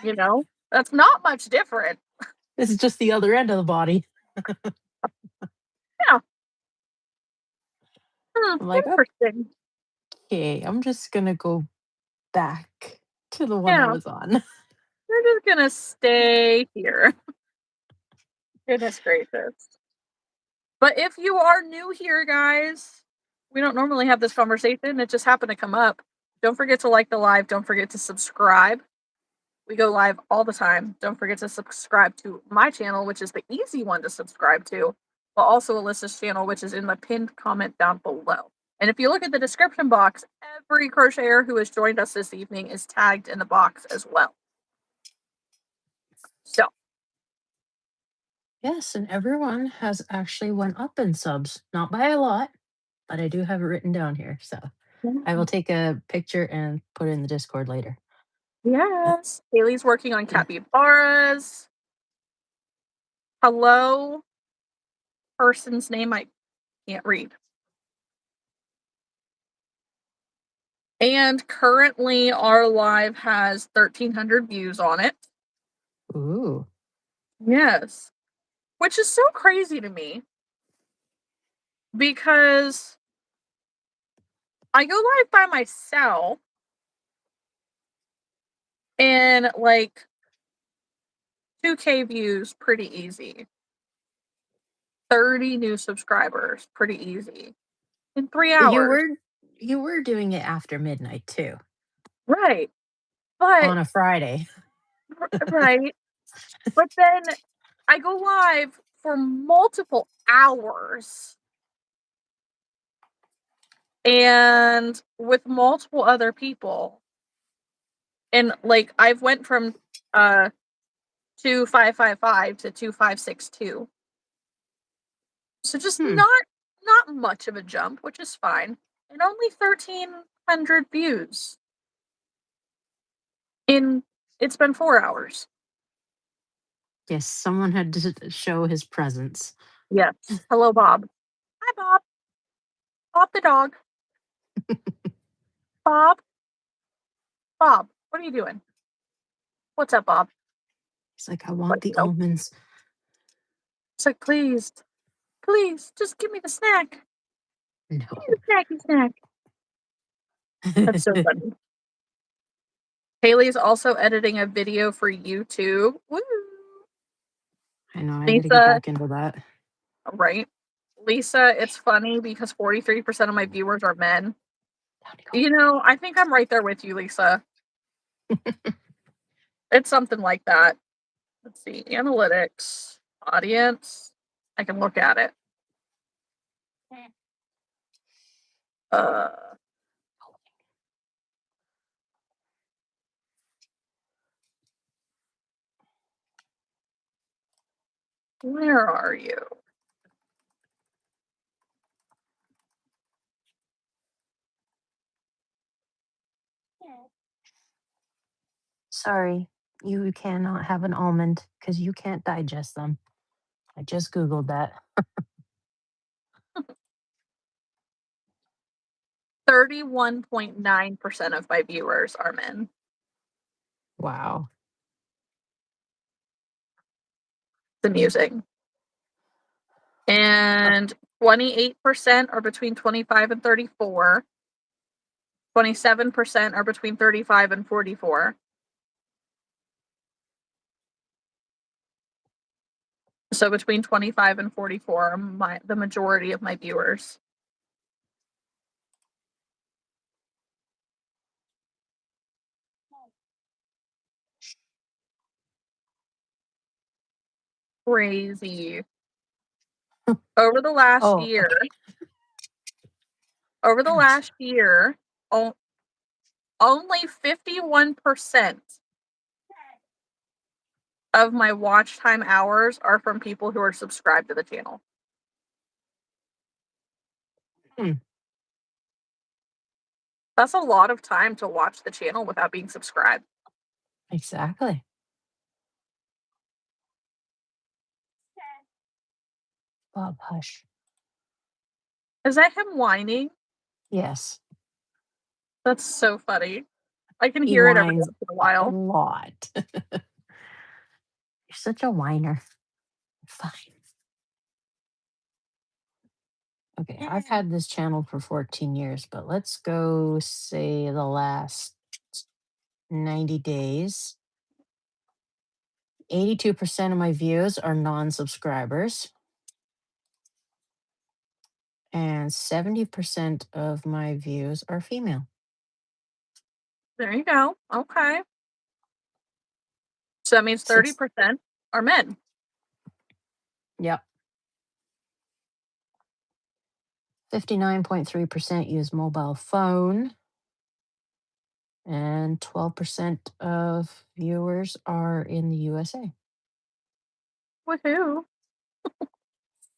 You know, that's not much different. This is just the other end of the body. Yeah. I'm like, Interesting. okay, I'm just gonna go back to the one I Yeah, was on. we're just gonna stay here. Goodness gracious. But if you are new here, guys, we don't normally have this conversation. It just happened to come up. Don't forget to like the live. Don't forget to subscribe. We go live all the time. Don't forget to subscribe to my channel, which is the easy one to subscribe to, but also Alyssa's channel, which is in the pinned comment down below. And if you look at the description box, every crocheter who has joined us this evening is tagged in the box as well. So, Yes, and everyone has actually went up in subs. Not by a lot, but I do have it written down here. So I will take a picture and put it in the Discord later. yes, Haley's working on capybaras. Hello, person's name I can't read. And currently, our live has 1,300 views on it. Ooh. Yes. Which is so crazy to me because I go live by myself and like 2K views pretty easy. 30 new subscribers pretty easy in 3 hours. You were doing it after midnight too. Right. But On a Friday. right. But then I go live for multiple hours and with multiple other people. And like I've went from 2555 to 2562. So just not much of a jump, which is fine. And only 1,300 views. It's been 4 hours. Yes, someone had to show his presence. Yes. Hello, Bob. Hi, Bob. Bob the dog. Bob. Bob, what are you doing? What's up, Bob? He's like, I want the almonds. It's like, please, just give me the snack. No. Give me the snack. That's so funny. Haley's also editing a video for YouTube. Woo! I know, I gotta get back into that. Right? Lisa, it's funny because 43% of my viewers are men. You know, I think I'm right there with you, Lisa. It's something like that. Let's see. Analytics, audience. I can look at it. Where are you? Sorry, you cannot have an almond because you can't digest them. I just Googled that. 31.9% of my viewers are men. Wow. It's amusing. And 28% are between 25 and 34. 27% are between 35 and 44. So between 25 and 44 are the majority of my viewers. Crazy. Over the last Oh, year, okay. over the Gosh. last year, only 51% of my watch time hours are from people who are subscribed to the channel. That's a lot of time to watch the channel without being subscribed. Exactly. Bob, hush. Is that him whining? Yes. That's so funny. I can He hear it every whines once in a a while. lot. You're such a whiner. Fine. Okay, I've had this channel for 14 years, but let's go say the last 90 days. 82% of my views are non-subscribers. And 70% of my views are female. There you go. Okay. So that means 30% are men. Yep. 59.3% use mobile phone. And 12% of viewers are in the USA. Woohoo.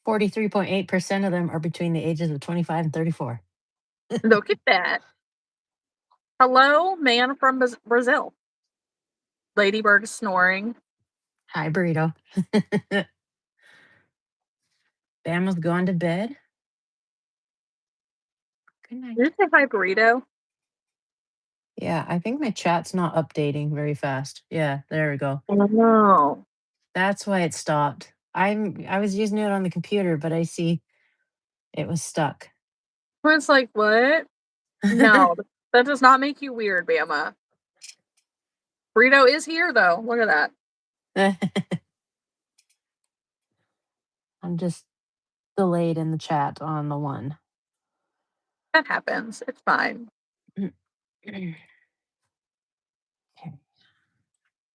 43.8% of them are between the ages of 25 and 34. Look at that. Hello, man from Brazil. Ladybird is snoring. Hi, Burrito. Bama's gone to bed. Good night. Did you say hi, burrito? Yeah, I think my chat's not updating very fast. Yeah, there we go. Oh, no. That's why it stopped. I was using it on the computer, but I see it was stuck. It's like, what? No, that does not make you weird, Bama. Burrito is here, though. Look at that. I'm just delayed in the chat on the one. That happens. It's fine. Okay.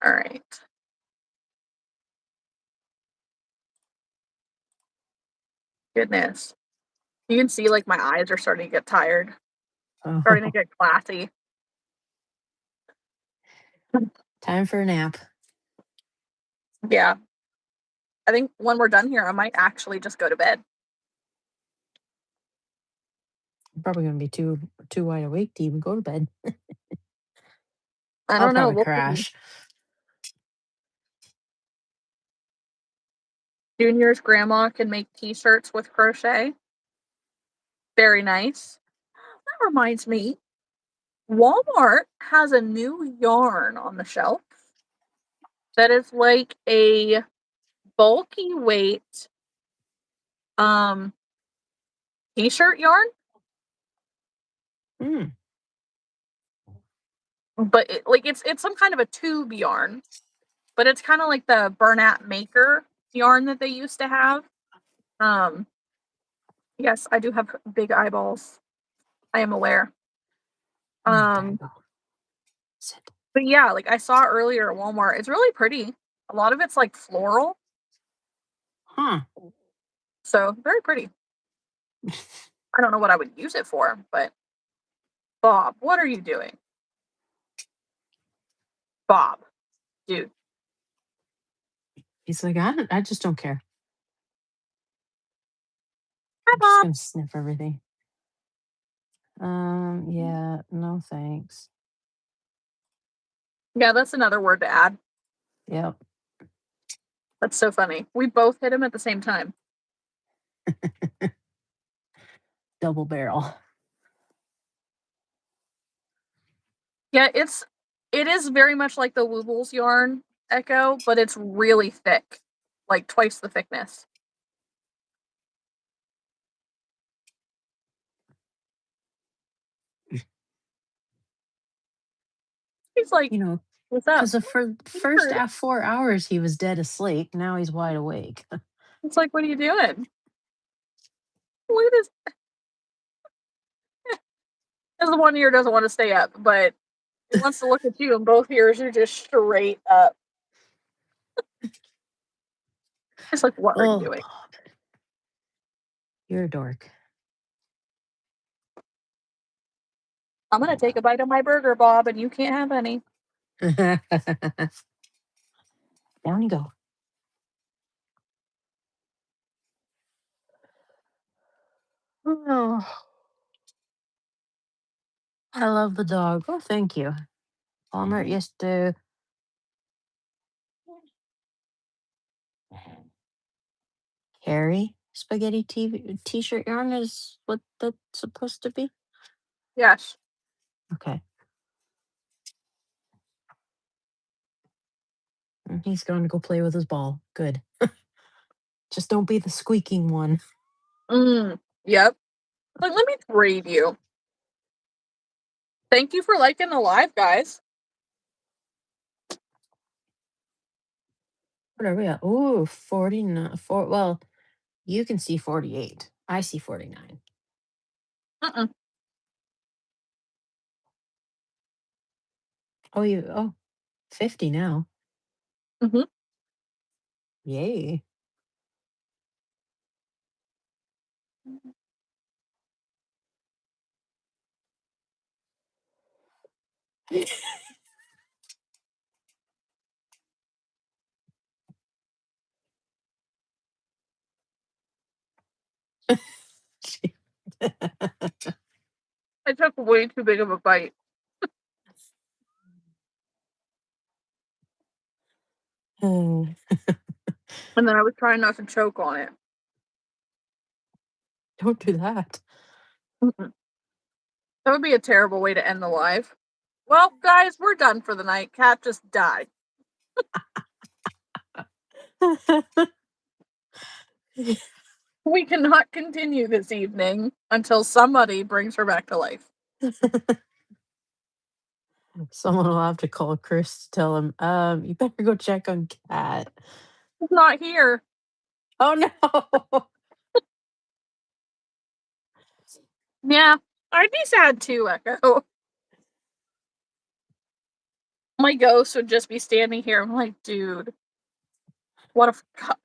All right. Goodness. You can see, like, my eyes are starting to get tired. Starting to get glassy. Time for a nap. Yeah. I think when we're done here, I might actually just go to bed. I'm probably gonna be too wide awake to even go to bed. I I'll don't know. probably We'll see. crash. Junior's grandma can make t-shirts with crochet. Very nice. That reminds me, Walmart has a new yarn on the shelf that is like a bulky weight t-shirt yarn. But it's some kind of a tube yarn. But it's kind of like the Bernat Maker yarn that they used to have. Yes, I do have big eyeballs. I am aware. Sit. But yeah, like I saw earlier at Walmart. It's really pretty. A lot of it's like floral. Huh. So very pretty. I don't know what I would use it for, but Bob, what are you doing? Bob, dude. He's like, I just don't care. Hi, I'm just Bob. gonna sniff everything. Yeah, no thanks. Yeah, that's another word to add. Yep. That's so funny. We both hit him at the same time. Double barrel. Yeah, it is very much like the Woobles yarn Echo, but it's really thick, like twice the thickness. He's like, You know, "What's up?" because the first 4 hours he was dead asleep. Now he's wide awake. It's like, "What are you doing?" Look at this. Because the one ear doesn't want to stay up, but it wants to look at you, and both ears are just straight up. It's like, what are you doing? Bob. You're a dork. I'm gonna take a bite of my burger, Bob, and you can't have any. Down you go. Oh, I love the dog. Oh, thank you. Palmer used to. Carrie spaghetti t-shirt yarn is what that's supposed to be? Yes. Okay. He's going to go play with his ball. Good. Just don't be the squeaking one. Yep. Like, let me trade you. Thank you for liking the live, guys. What are we at? Ooh, 49. Well, you can see 48. I see 49. Mm-mm. Oh, 50 now. Mhm. Yay. I took way too big of a bite, Oh, and then I was trying not to choke on it. don't do that. Mm-mm. That would be a terrible way to end the live. Well, guys, we're done for the night. Cat just died. We cannot continue this evening until somebody brings her back to life. Someone will have to call Chris to tell him, you better go check on Cat. She's not here. Oh no. Yeah, I'd be sad too, Echo. My ghost would just be standing here. I'm like, dude, what a fuck.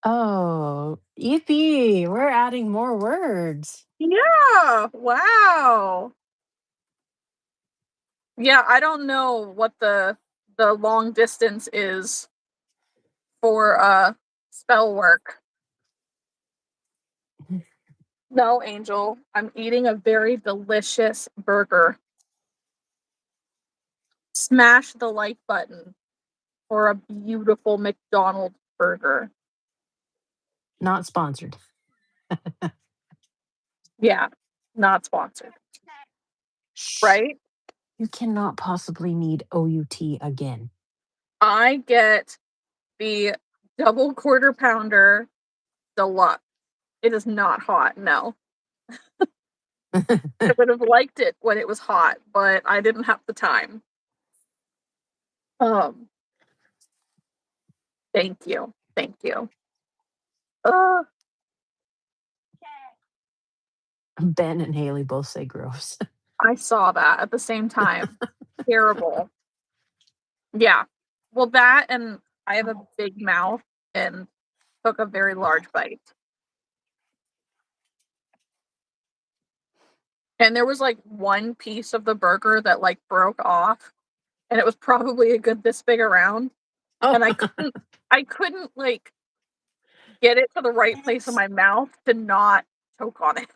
Oh, yippee! We're adding more words. Yeah, wow. Yeah, I don't know what the long distance is for spell work. No, Angel, I'm eating a very delicious burger. Smash the like button for a beautiful McDonald's burger. Not sponsored. Yeah, not sponsored. Right? You cannot possibly need OUT again. I get the double quarter pounder deluxe. It is not hot, no. I would have liked it when it was hot, but I didn't have the time. Thank you. Thank you. Ben and Haley both say gross. I saw that at the same time. Terrible. Yeah. Well, that and I have a big mouth and took a very large bite. And there was like one piece of the burger that like broke off, and it was probably a good this big around. And I couldn't like get it to the right place in my mouth to not choke on it.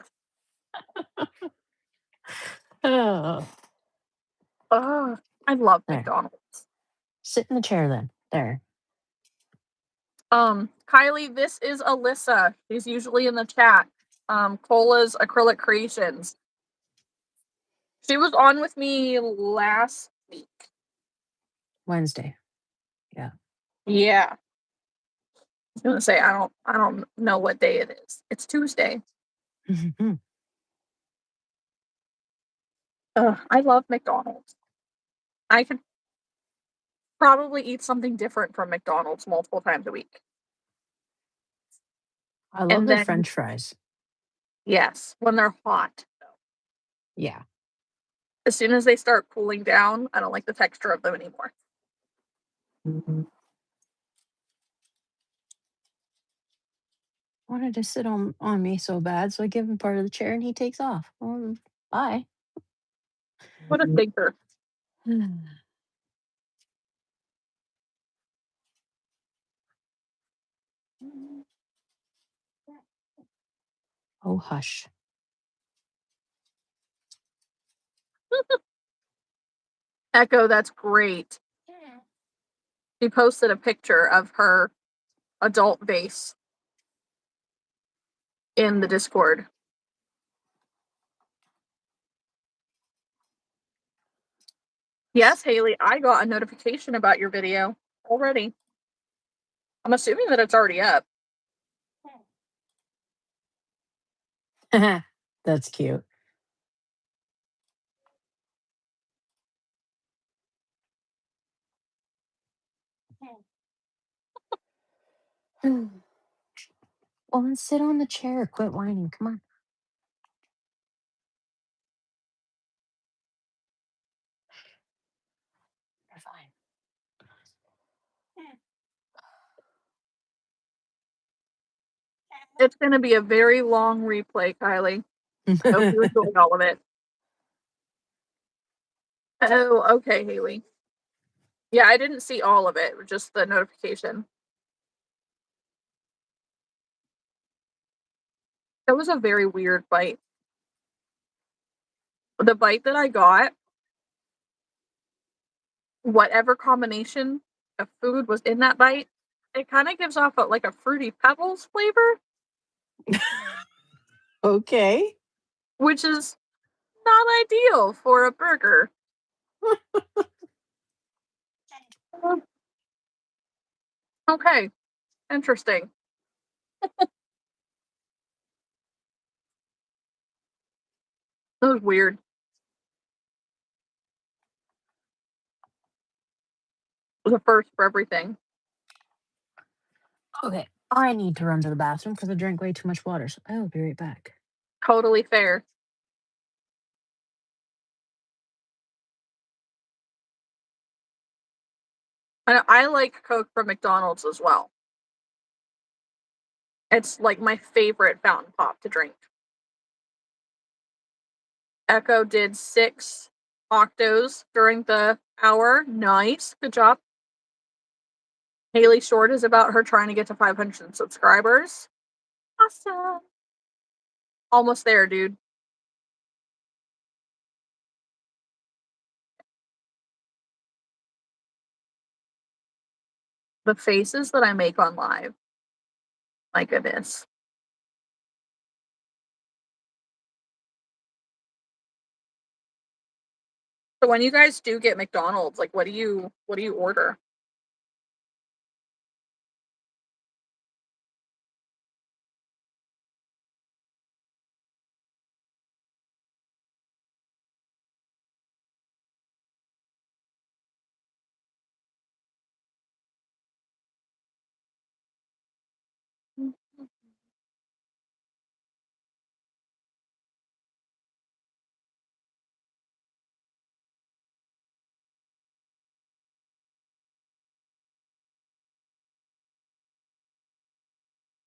Oh. Oh, I love There. McDonald's. Sit in the chair then. There. Kylie, this is Alyssa. She's usually in the chat. Cola's Acrylic Creations. She was on with me last week. Wednesday. Yeah. I was gonna say I don't know what day it is. It's Tuesday. I love McDonald's. I could probably eat something different from McDonald's multiple times a week. I love And their then French fries. yes, when they're hot. Yeah. As soon as they start cooling down, I don't like the texture of them anymore. Wanted to sit on me so bad, so I give him part of the chair and he takes off. Well, bye. What a thinker. Oh, hush. Echo, that's great. She posted a picture of her adult vase in the Discord. Yes, Haley, I got a notification about your video already. I'm assuming that it's already up. That's cute. Well, then sit on the chair. Quit whining. Come on. You're fine. It's going to be a very long replay, Kylie. I hope you enjoyed all of it. Oh, okay, Haley. Yeah, I didn't see all of it, just the notification. That was a very weird bite. The bite that I got, whatever combination of food was in that bite, it kind of gives off like a Fruity Pebbles flavor, Okay. which is not ideal for a burger. Okay, interesting. That was weird. It was a first for everything. Okay. I need to run to the bathroom because I drank way too much water. So I will be right back. Totally fair. And I like Coke from McDonald's as well. It's like my favorite fountain pop to drink. Echo did 6 octos during the hour. Nice. Good job. Haley Short is about her trying to get to 500 subscribers. Awesome. Almost there, dude. The faces that I make on live. My goodness. So when you guys do get McDonald's, like what do you order?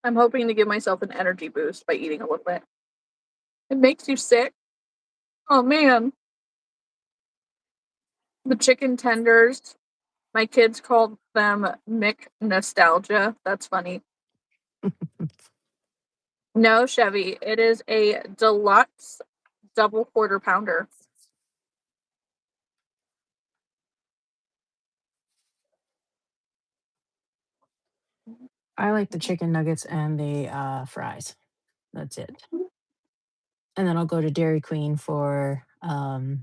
I'm hoping to give myself an energy boost by eating a little bit. It makes you sick. Oh man. The chicken tenders. My kids called them Mick Nostalgia. That's funny. No, Chevy. It is a deluxe double quarter pounder. I like the chicken nuggets and the fries. That's it. And then I'll go to Dairy Queen for the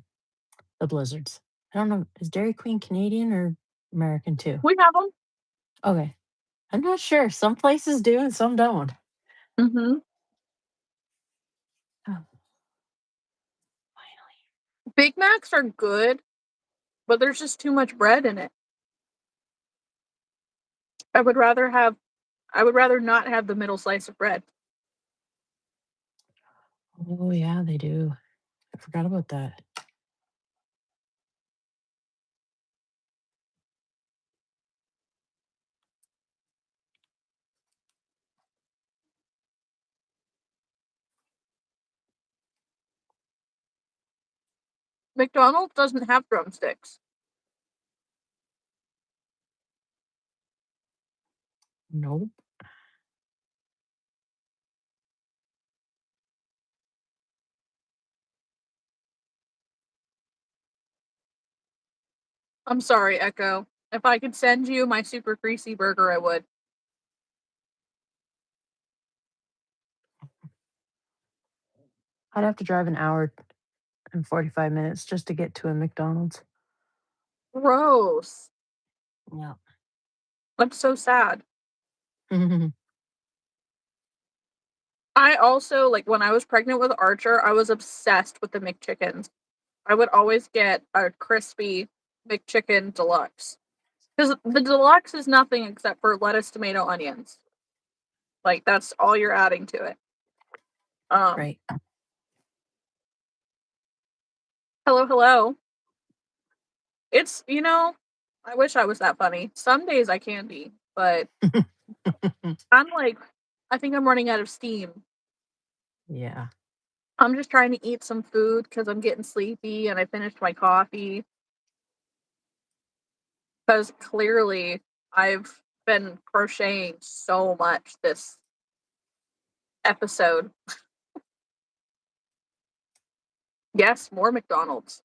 blizzards. I don't know, is Dairy Queen Canadian or American too? We have them. Okay. I'm not sure. Some places do and some don't. Mm-hmm. Oh, Big Macs are good, but there's just too much bread in it. I would rather not have the middle slice of bread. oh yeah, they do. I forgot about that. McDonald's doesn't have drumsticks. Nope. I'm sorry, Echo. If I could send you my super greasy burger, I would. I'd have to drive an hour and 45 minutes just to get to a McDonald's. Gross. Yeah. I'm so sad. I also, like, when I was pregnant with Archer, I was obsessed with the McChickens. I would always get a crispy McChicken deluxe. Because the deluxe is nothing except for lettuce, tomato, onions. Like, that's all you're adding to it. Right. Hello. It's, I wish I was that funny. Some days I can be, but I'm like, I think I'm running out of steam. Yeah. I'm just trying to eat some food because I'm getting sleepy and I finished my coffee. Because clearly I've been crocheting so much this episode. Yes, more McDonald's.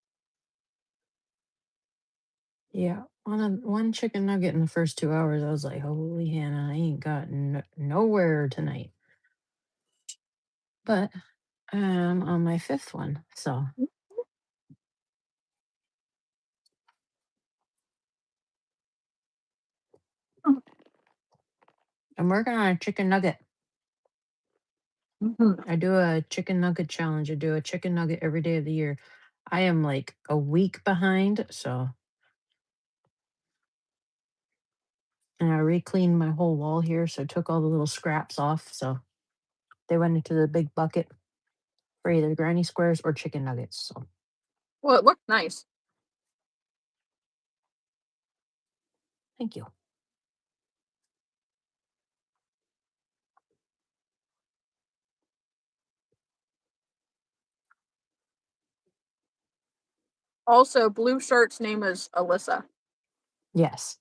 Yeah. One chicken nugget in the first 2 hours, I was like, holy Hannah, I ain't got nowhere tonight. But I'm on my 5th one, so. I'm working on a chicken nugget. Mm-hmm. I do a chicken nugget challenge. I do a chicken nugget every day of the year. I am like a week behind, so. And I re-cleaned my whole wall here, so I took all the little scraps off, so they went into the big bucket for either granny squares or chicken nuggets. So Well, it looked nice. thank you. Also, Blue Shirt's name is Alyssa. Yes.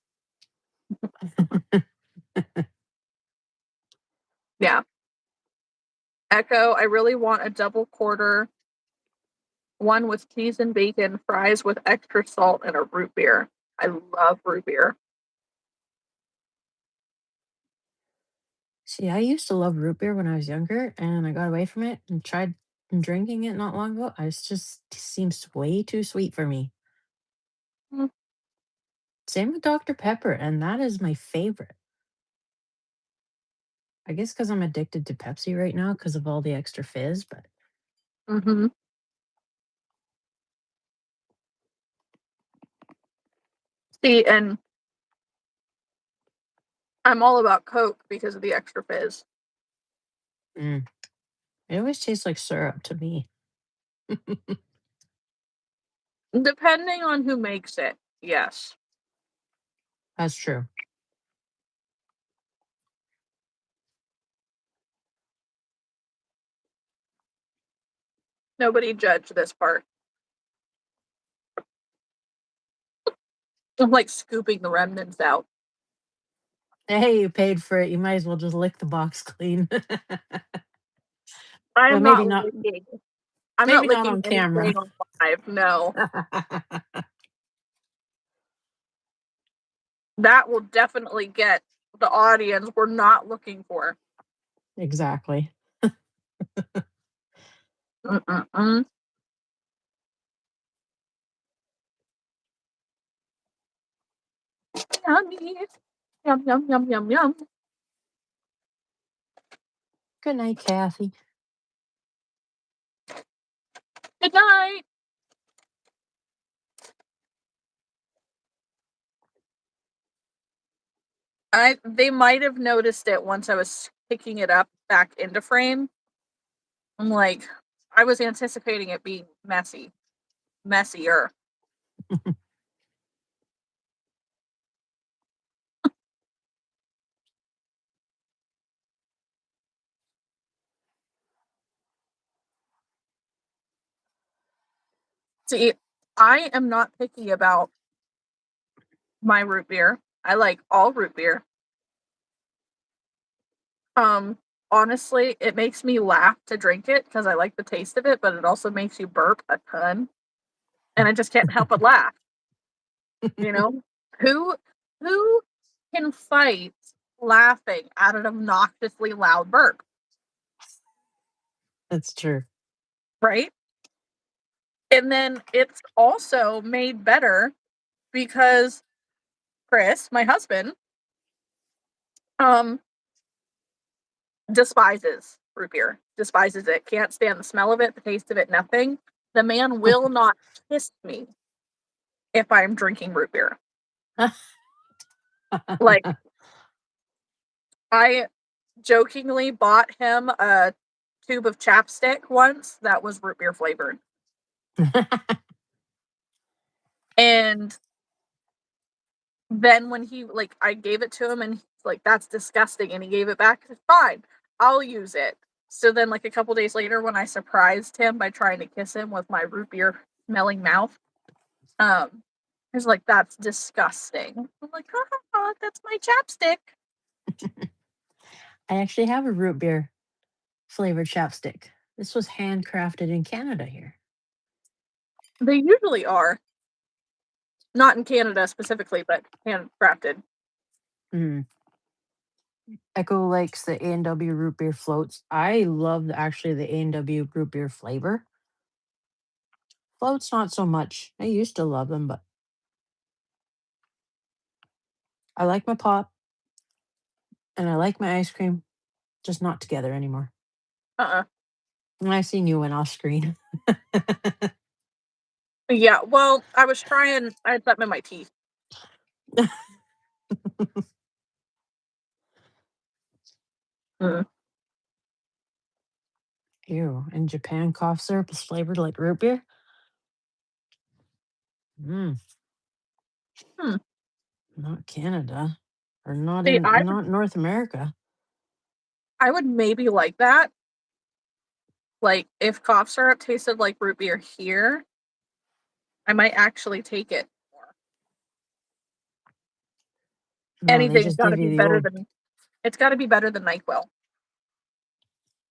Yeah. Echo, I really want a double quarter, one with cheese and bacon, fries with extra salt, and a root beer. I love root beer. See, I used to love root beer when I was younger, and I got away from it and tried drinking it not long ago. It just seems way too sweet for me. Mm. Same with Dr. Pepper, and that is my favorite. I guess because I'm addicted to Pepsi right now because of all the extra fizz, but Mm-hmm. See, and I'm all about Coke because of the extra fizz. it always tastes like syrup to me. Depending on who makes it, yes. That's true. Nobody judged this part. I'm like scooping the remnants out. Hey, you paid for it. You might as well just lick the box clean. I Well, am maybe not not. licking. I'm not Maybe not licking on camera. anything on live. No, that will definitely get the audience were not looking for. Exactly. Mm-mm-mm. Yummy. Yum, yum, yum, yum, yum. Good night, Kathy. Good night. They might have noticed it once I was picking it up back into frame. I'm like, I was anticipating it being messier. See, I am not picky about my root beer. I like all root beer. Honestly, it makes me laugh to drink it because I like the taste of it, but it also makes you burp a ton. And I just can't help but laugh. You know? Who can fight laughing at an obnoxiously loud burp, That's true. right? And then it's also made better because Chris, my husband, despises root beer. Despises it. Can't stand the smell of it, the taste of it, nothing. The man will not kiss me if I'm drinking root beer. Like, I jokingly bought him a tube of chapstick once that was root beer flavored. And then when I gave it to him and he's like, that's disgusting. And he gave it back. I said, fine, I'll use it. So then, like, a couple days later, when I surprised him by trying to kiss him with my root beer smelling mouth, he's like, that's disgusting. I'm like, that's my chapstick. I actually have a root beer flavored chapstick. This was handcrafted in Canada here. They usually are. Not in Canada specifically, but handcrafted. Mm. Echo likes the A&W root beer floats. I love the A&W root beer flavor. Floats, not so much. I used to love them, but I like my pop and I like my ice cream, just not together anymore. And I seen you went off screen. Yeah, well, I had something in my teeth. Ew, in Japan, cough syrup is flavored like root beer? Hmm. Not Canada. Or not See, not North America. I would maybe like that. Like, if cough syrup tasted like root beer here, I might actually take it more. No, they Anything's just got to give be you the better old than it's got to be better than NyQuil.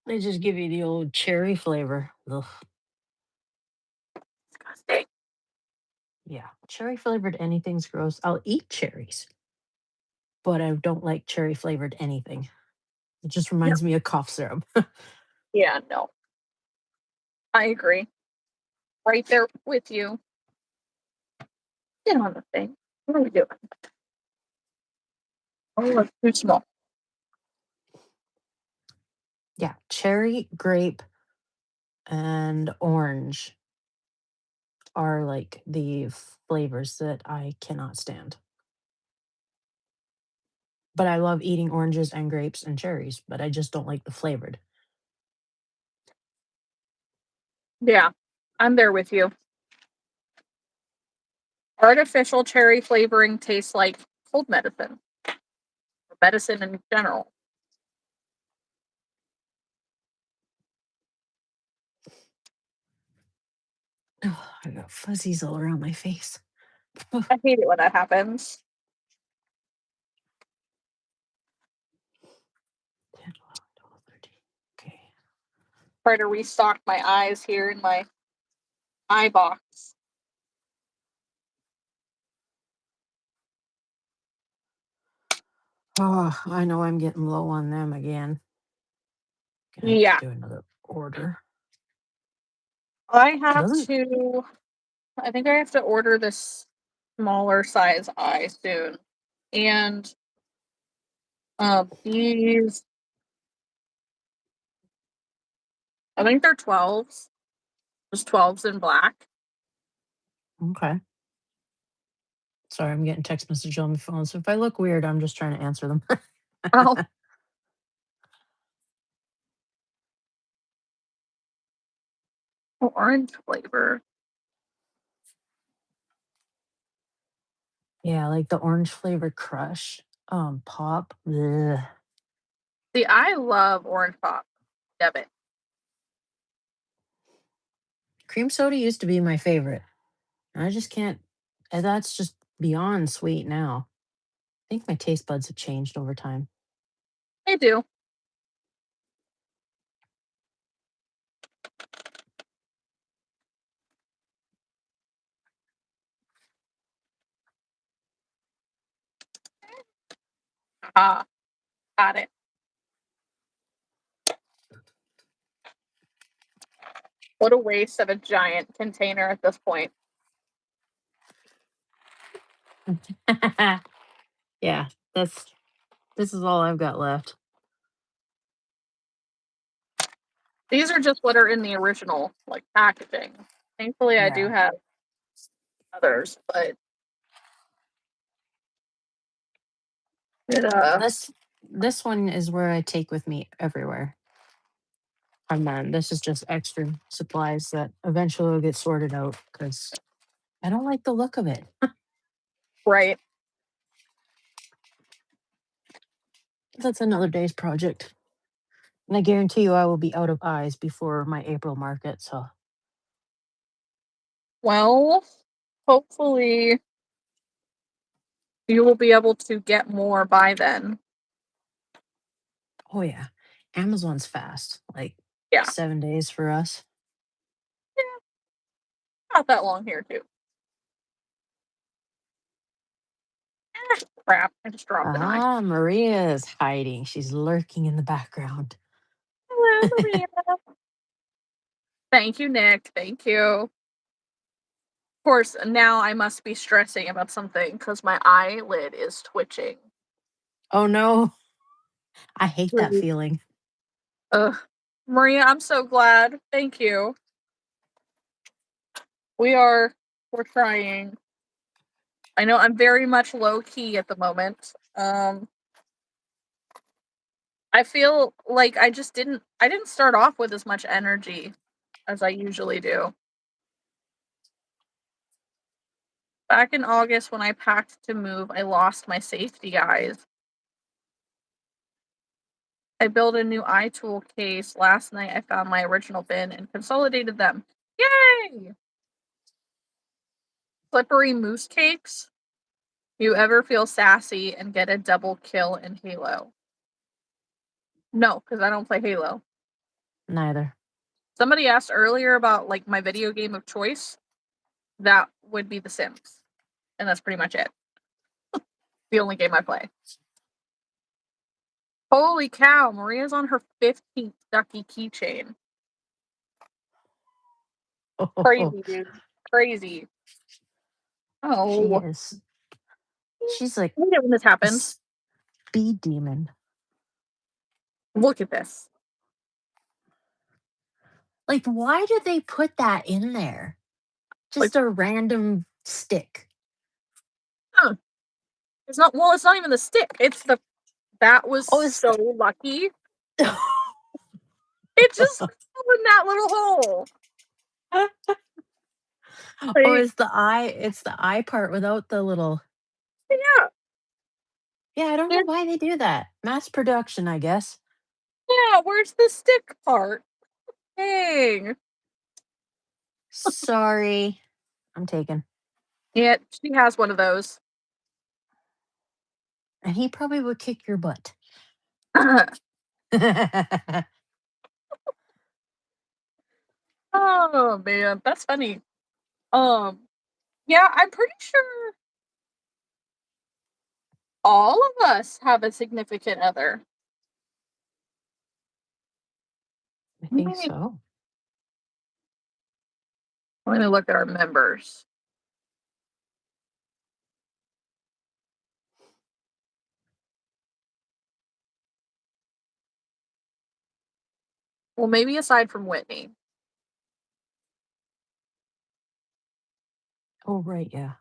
they just give you the old cherry flavor. Ugh. Disgusting. Yeah. Cherry flavored anything's gross. I'll eat cherries, but I don't like cherry flavored anything. It just reminds me of cough syrup. Yeah, no. I agree. Right there with you. Get on the thing. What are we doing? Oh, it's too small. Yeah. Cherry, grape, and orange are like the flavors that I cannot stand. But I love eating oranges and grapes and cherries, but I just don't like the flavored. Yeah, I'm there with you. Artificial cherry flavoring tastes like cold medicine. Or medicine in general. Oh, I got fuzzies all around my face. I hate it when that happens. 10, 11, 12, 13. Okay. Try to restock my eyes here in my eye box. Oh, I know I'm getting low on them again. Gonna have Yeah, to do another order. I have Doesn't to. I think I have to order this smaller size eye soon, and these. I think they're 12s. Just 12s in black. okay. Sorry, I'm getting text message on my phone. So if I look weird, I'm just trying to answer them. Oh, orange flavor. Yeah, like the orange flavor crush. Pop. Bleh. See, I love orange pop. Debit. Cream soda used to be my favorite. I just can't. That's just beyond sweet now. I think my taste buds have changed over time. They do. Ah, got it. What a waste of a giant container at this point. Yeah, this is all I've got left. These are just what are in the original like packaging. Thankfully, I do Yeah. have others, but it. This one is where I take with me everywhere. I'm done. This is just extra supplies that eventually will get sorted out because I don't like the look of it. Right. That's another day's project. And I guarantee you I will be out of eyes before my April market. So Well, hopefully you will be able to get more by then. oh yeah. Amazon's fast. Like Yeah, 7 days for us. not that long here too. Crap, I just dropped an eye. Ah, Maria is hiding. She's lurking in the background. Hello, Maria. Thank you, Nick. Thank you. Of course, now I must be stressing about something because my eyelid is twitching. Oh no. I hate that Really? feeling. Ugh. Maria, I'm so glad. Thank you. We're trying. I know I'm very much low key at the moment. I feel like I didn't start off with as much energy as I usually do. Back in August when I packed to move, I lost my safety eyes. I built a new eye tool case. Last night I found my original bin and consolidated them. Yay! Slippery moose cakes. You ever feel sassy and get a double kill in Halo? No, because I don't play Halo. Neither. Somebody asked earlier about like my video game of choice. That would be The Sims. And that's pretty much it. The only game I play. Holy cow, Maria's on her 15th Ducky keychain. Crazy, dude. Crazy. She Oh. is. She's like I hate it when this a happens. speed demon. Look at this. Like, why did they put that in there? Like, Just a random stick. huh. It's not even the stick. It's the that was Oh, it's so lucky. It just fell in that little hole. oh, Like, it's the eye. It's the eye part without the little. yeah. Yeah, I don't know There- why they do that. Mass production, I guess. Yeah, where's the stick part? Dang. Sorry, I'm taken. Yeah, she has one of those. And he probably would kick your butt. Oh man, that's funny. Um, yeah, I'm pretty sure All of us have a significant other. I think Maybe- so. Let me look at our members. Well, maybe aside from Whitney. Oh, right, yeah.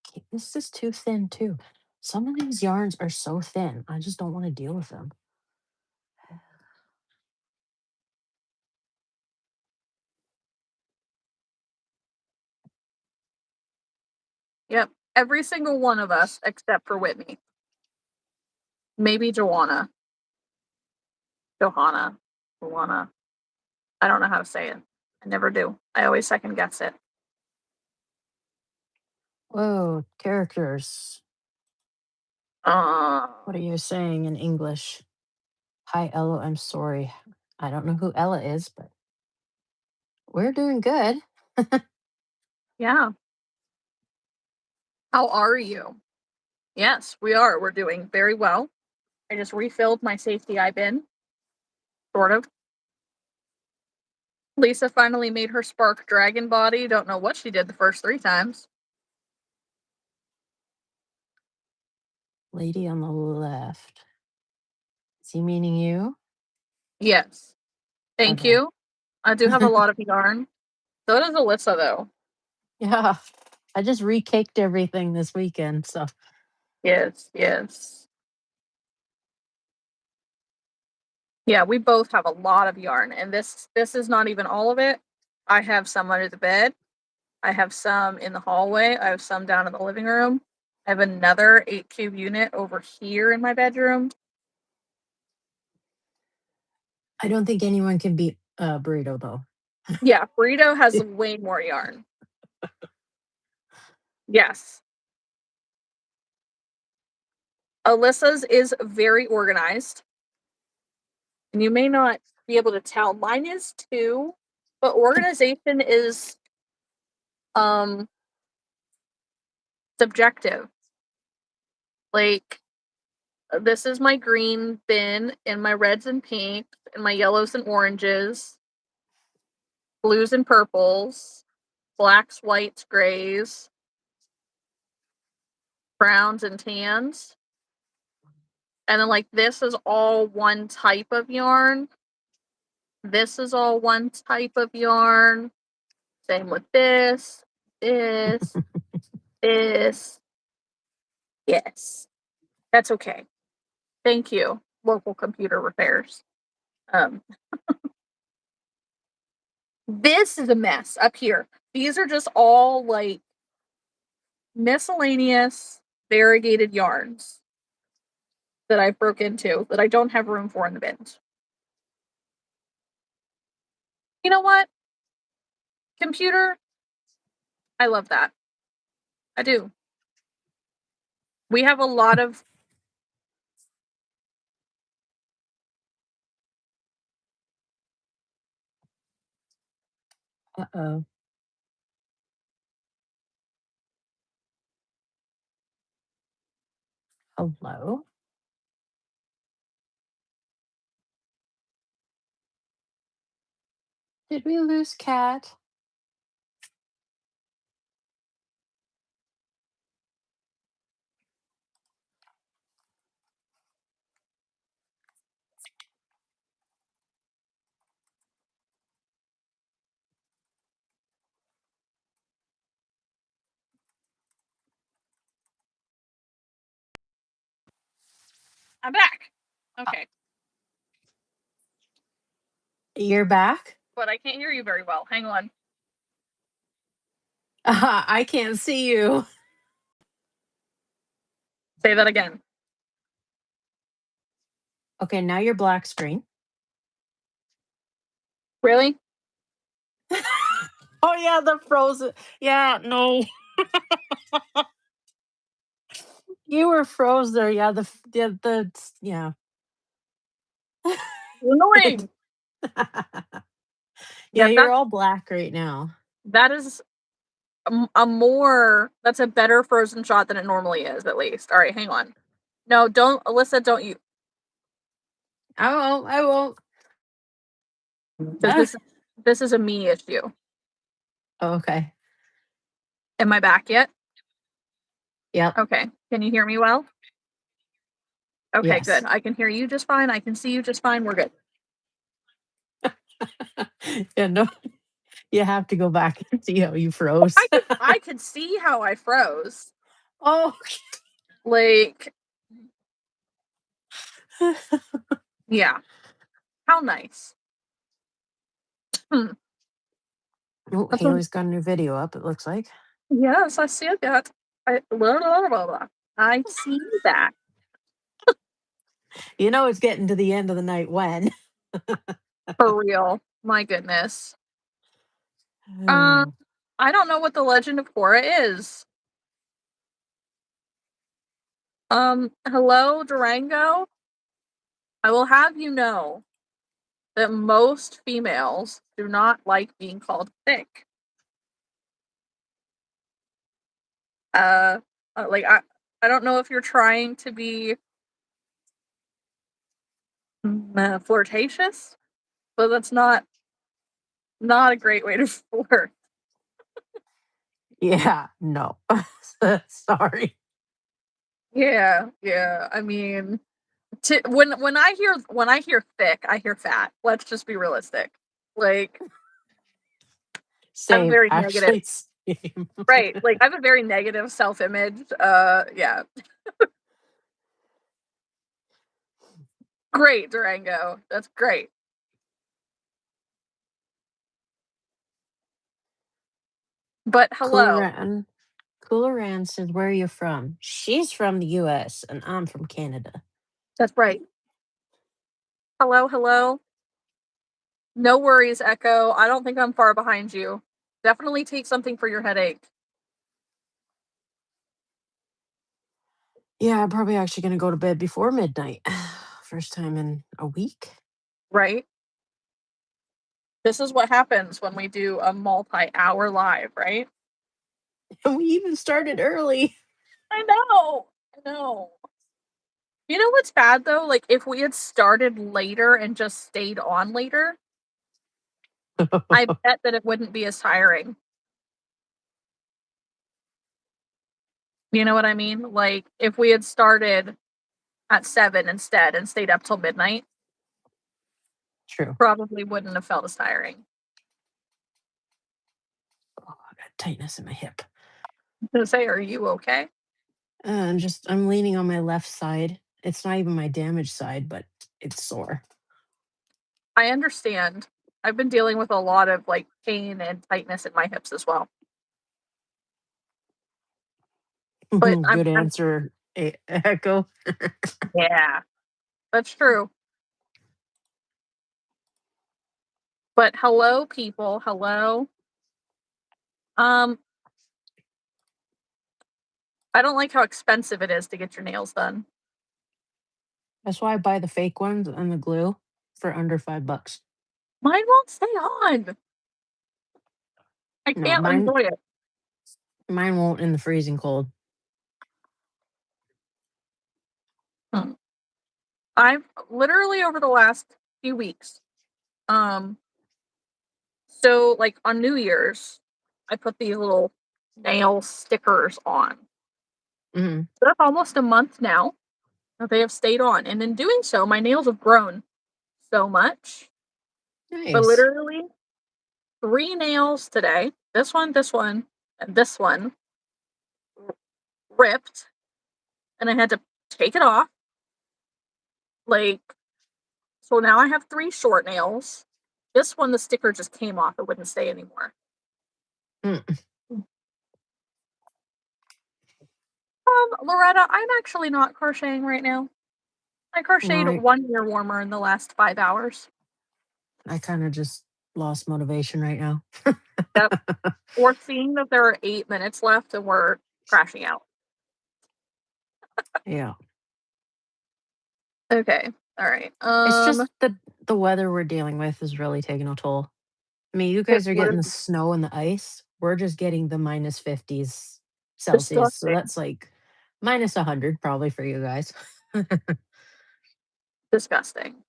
Okay, this is too thin too. Some of these yarns are so thin. I just don't want to deal with them. Yep. Every single one of us except for Whitney. Maybe Joanna. Johanna. Joanna. I don't know how to say it. I never do. I always second guess it. Whoa, characters. What are you saying in English? Hi, Ella. I'm sorry. I don't know who Ella is, but we're doing good. Yeah. How are you? Yes, we are. We're doing very well. I just refilled my safety eye bin. Sort of. Lisa finally made her spark dragon body. Don't know what she did the first 3 times. Lady on the left. Is he meaning you? Yes. Thank Okay. you. I do have a lot of yarn. So does Alyssa, though. Yeah. I just recaked everything this weekend, so Yes, yes. Yeah, we both have a lot of yarn, and this is not even all of it. I have some under the bed. I have some in the hallway. I have some down in the living room. I have another 8 cube unit over here in my bedroom. I don't think anyone can beat Burrito though. Yeah, Burrito has way more yarn. Yes. Alyssa's is very organized. And you may not be able to tell. Mine is too, but organization is subjective. Like, this is my green bin and my reds and pinks and my yellows and oranges, blues and purples, blacks, whites, grays, browns and tans. And then like this is all one type of yarn. This is all one type of yarn. Same with this, this, this. Yes. That's okay. Thank you, local computer repairs. This is a mess up here. These are just all like miscellaneous variegated yarns that I broke into that I don't have room for in the bins. You know what? Computer, I love that. I do. We have a lot of Uh-oh. Hello? Did we lose Cat? I'm back. Okay. You're back? But I can't hear you very well. Hang on. I can't see you. Say that again. Okay, now you're black screen. Really? Oh yeah, the frozen. Yeah, no. You were froze there. Yeah, yeah. Annoying. Yeah, Yeah, you're all black right now. that is that's a better frozen shot than it normally is, at least. All right, hang on. No, don't, Alyssa, don't you, I won't. I won't. because this is a me issue. Oh, okay. Am I back yet? Yep. Okay. Can you hear me well? Okay, Yes. good. I can hear you just fine. I can see you just fine. We're good. Yeah, no, you have to go back and see how you froze. I could see how I froze. Oh, Like, yeah. How nice. oh, That's what- Haley's got a new video up, it looks like. Yes, I see that. Blah, blah, blah, blah. I see that. You know it's getting to the end of the night when. For real. My goodness. Oh, I don't know what the Legend of Korra is. Hello, Durango. I will have you know that most females do not like being called thick. Like I don't know if you're trying to be flirtatious, but that's not a great way to flirt. yeah, no. Sorry. Yeah, yeah. I mean, when I hear thick, I hear fat. Let's just be realistic. Like, I have a Same, very negative, actually, same. right? Like, I have a very negative self-image. Yeah. Great, Durango. That's great. But hello. Cooleran says, where are you from? She's from the US and I'm from Canada. That's right. Hello, hello. No worries, Echo. I don't think I'm far behind you. Definitely take something for your headache. Yeah, I'm probably actually going to go to bed before midnight. First time in a week. Right? This is what happens when we do a multi-hour live, right? And we even started early. I know. I know. You know what's bad though? Like if we had started later and just stayed on later, I bet that it wouldn't be as tiring. You know what I mean? Like if we had started at 7 instead and stayed up till midnight, True. probably wouldn't have felt as tiring. Oh, I got tightness in my hip. I'm gonna say, are you okay? I'm leaning on my left side. It's not even my damaged side, but it's sore. I understand. I've been dealing with a lot of like pain and tightness in my hips as well. But Good answer, Echo. yeah, that's true. But hello, people. Hello. I don't like how expensive it is to get your nails done. That's why I buy the fake ones and the glue for under $5. Mine won't stay on. I No, can't enjoy it. mine won't in the freezing cold. I've literally over the last few weeks, so like on New Year's, I put these little nail stickers on. Hmm. So that's almost a month now that they have stayed on, and in doing so, my nails have grown so much. But Nice. literally, 3 nails today. This one, and this one ripped, and I had to take it off. Like, so now I have 3 short nails. This one, the sticker just came off; it wouldn't stay anymore. Mm. Loretta, I'm actually not crocheting right now. I crocheted No, 1 ear warmer in the last 5 hours. I kind of just lost motivation right now. Yep. We're seeing that there are 8 minutes left and we're crashing out. Yeah. Okay. All right. It's just the weather we're dealing with is really taking a toll. I mean, you It guys are getting the was snow and the ice. We're just getting the -50s Celsius. So disgusting. that's like -100 probably for you guys. Disgusting.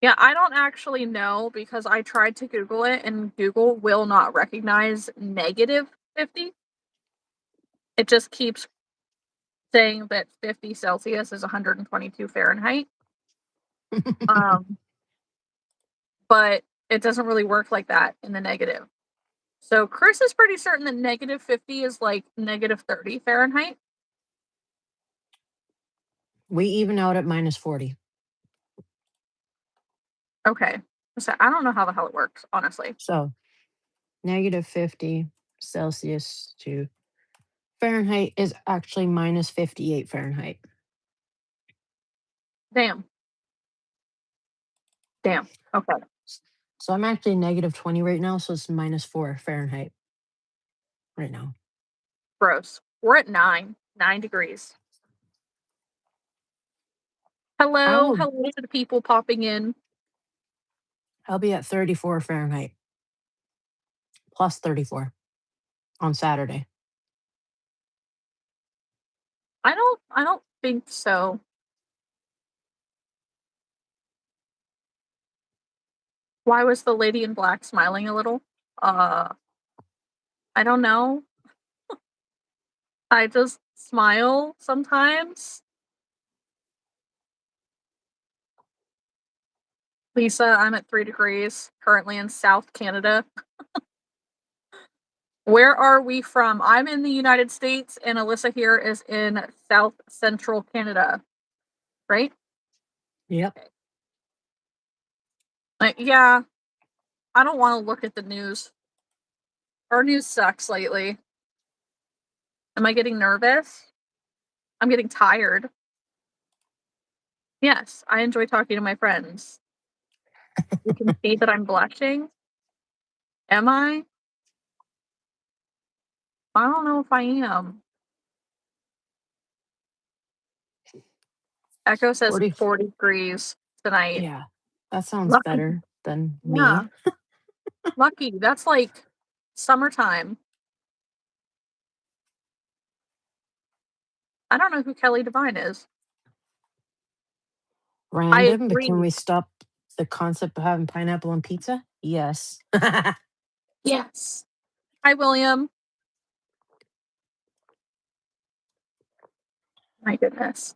Yeah, I don't actually know because I tried to Google it and Google will not recognize -50. It just keeps saying that 50 Celsius is 122 Fahrenheit. Um, but it doesn't really work like that in the negative. So Chris is pretty certain that -50 is like -30 Fahrenheit. We even out at -40. Okay. So I don't know how the hell it works, honestly. So -50 Celsius to Fahrenheit is actually -58 Fahrenheit. Damn. Damn. Okay. So I'm actually -20 right now, so it's -4 Fahrenheit right now. Gross. We're at 9 degrees. Hello, I'll hello to the people popping in. I'll be at 34 Fahrenheit. Plus 34 on Saturday. I don't think so. Why was the lady in black smiling a little? I don't know. I just smile sometimes. Lisa, I'm at 3 degrees, currently in South Canada. Where are we from? I'm in the United States, and Alyssa here is in South Central Canada, right? Yep. Yeah, I don't want to look at the news. Our news sucks lately. Am I getting nervous? I'm getting tired. Yes, I enjoy talking to my friends. You can see that I'm blushing. Am I? I don't know if I am. Echo says 40. 40 degrees tonight. Yeah. That sounds Lucky. better than Yeah. me. Lucky. That's like summertime. I don't know who Kelly Devine is. I Random, but agree. can we stop the concept of having pineapple on pizza? Yes. Yes. Hi, William. My goodness.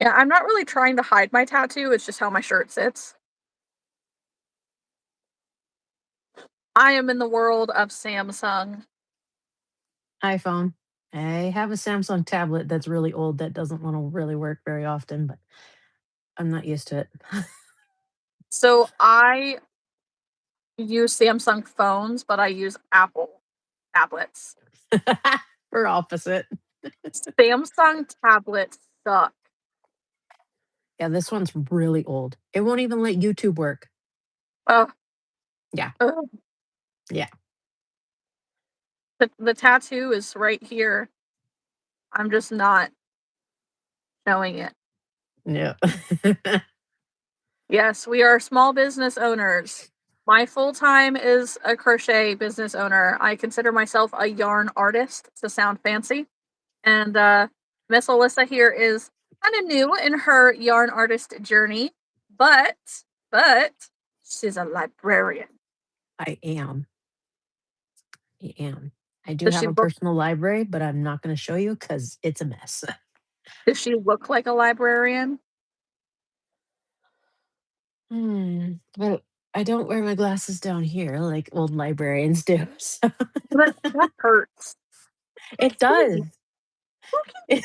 Yeah, I'm not really trying to hide my tattoo. It's just how my shirt sits. I am in the world of Samsung. iPhone. I have a Samsung tablet that's really old that doesn't want to really work very often, but I'm not used to it. So I use Samsung phones, but I use Apple tablets. We're opposite. Samsung tablets suck. Yeah, this one's really old. It won't even let YouTube work. Oh. Yeah. Ugh. Yeah. The tattoo is right here. I'm just not showing it. No. Yes, we are small business owners. My full time is a crochet business owner. I consider myself a yarn artist to sound fancy. And Miss Alyssa here is kind of new in her yarn artist journey, but she's a librarian. I am. I am. I do Does have she a look personal library, but I'm not going to show you because it's a mess. does she look like a librarian? But I don't wear my glasses down here like old librarians do. So That hurts. it does. You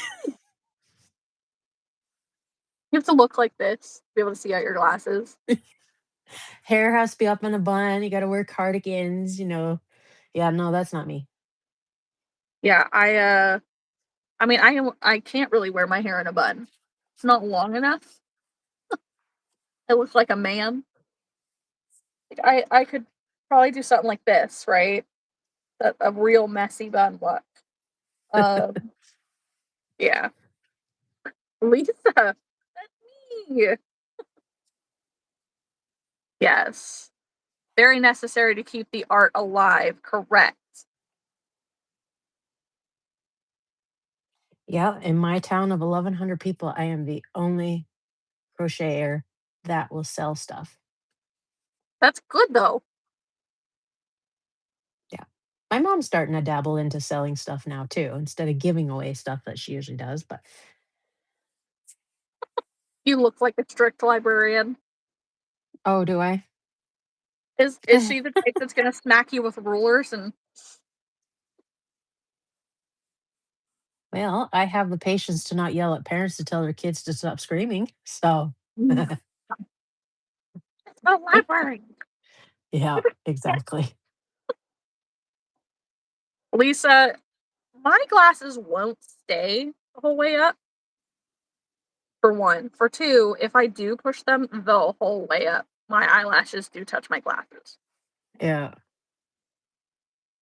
have to look like this to be able to see out your glasses. Hair has to be up in a bun. You got to wear cardigans, you know. Yeah, no, that's not me. Yeah, I mean I can't really wear my hair in a bun. It's not long enough. It looks like a man. Like, I could probably do something like this, right? A real messy bun look. Yeah. Lisa, that's me. Yes. Very necessary to keep the art alive. Correct. Yeah, in my town of 1,100 people, I am the only crocheter that will sell stuff. That's good though. Yeah. My mom's starting to dabble into selling stuff now too, instead of giving away stuff that she usually does. But You look like a strict librarian. oh, do I? Is she the type that's gonna smack you with rulers and Well, I have the patience to not yell at parents to tell their kids to stop screaming. So, the library? yeah, exactly. Lisa, my glasses won't stay the whole way up. For one. For two, if I do push them the whole way up, my eyelashes do touch my glasses. Yeah.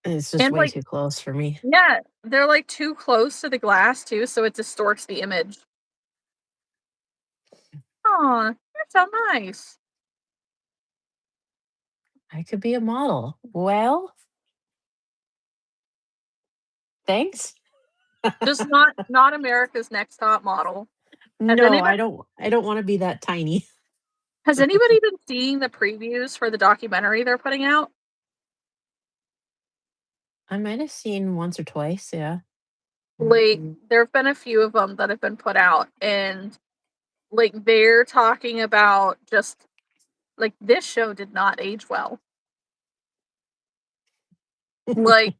It's just And way like, too close for me. yeah, they're like too close to the glass too, so it distorts the image. Aw, you're so nice. I could be a model. Well, thanks. Just not America's Next Top Model. Has No, anybody I don't want to be that tiny. has anybody been seeing the previews for the documentary they're putting out? I might have seen once or twice, yeah. Like, there have been a few of them that have been put out, and like they're talking about just like this show did not age well. Like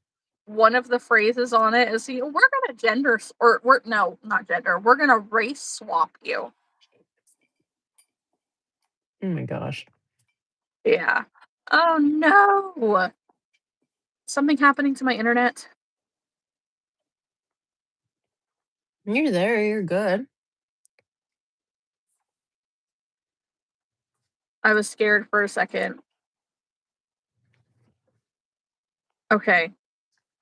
one of the phrases on it is, we're gonna or we're no, not gender. We're gonna race swap you. Oh my gosh. Yeah. Oh no. Something happening to my internet. You're there, you're good. I was scared for a second. Okay.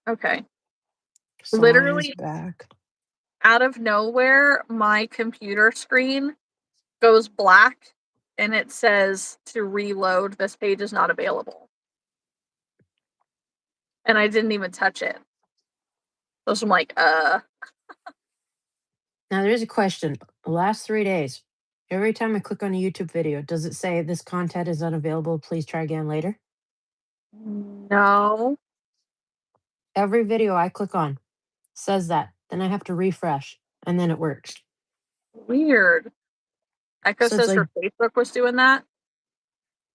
Okay. Solana's Literally back. out of nowhere, my computer screen goes black and it says to reload, this page is not available. And I didn't even touch it. So I'm like, Now there's a question. The last 3 days, every time I click on a YouTube video, does it say this content is unavailable? Please try again later? no. Every video I click on says that. Then I have to refresh and then it works. Weird. Echo So it's says like, her Facebook was doing that.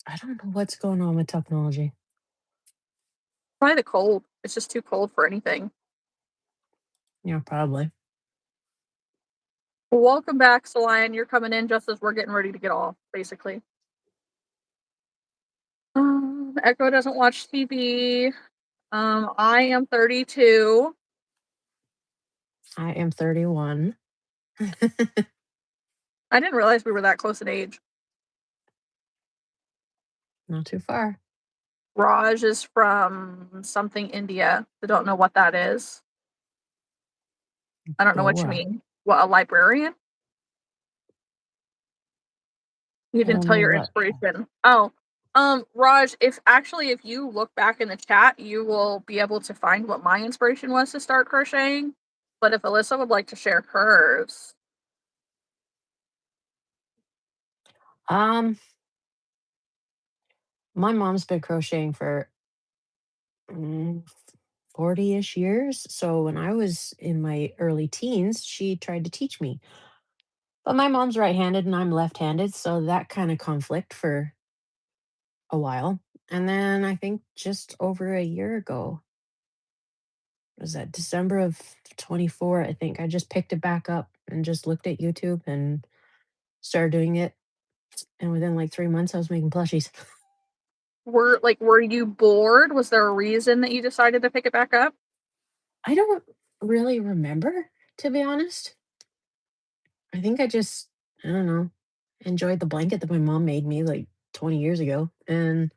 I don't know what's going on with technology. Probably the cold. It's just too cold for anything. Yeah, probably. Well, welcome back, Solian. You're coming in just as we're getting ready to get off, basically. Echo doesn't watch TV. I am 32. I am 31. I didn't realize we were that close in age. Not too far. Raj is from something India. I don't know what that is. I don't know what you Goa. mean. What, a librarian? You I didn't don't tell know your what. inspiration. Oh, Raj, if you look back in the chat, you will be able to find what my inspiration was to start crocheting. But if Alyssa would like to share hers, My mom's been crocheting for 40-ish years. So when I was in my early teens, she tried to teach me. But my mom's right-handed and I'm left-handed, so that kind of conflict for a while. And then I think just over a year ago, was that December of 24, I think I just picked it back up and just looked at YouTube and started doing it. And within like 3 months, I was making plushies. were you bored? Was there a reason that you decided to pick it back up? I don't really remember, to be honest. I think I just, I don't know, enjoyed the blanket that my mom made me like 20 years ago. And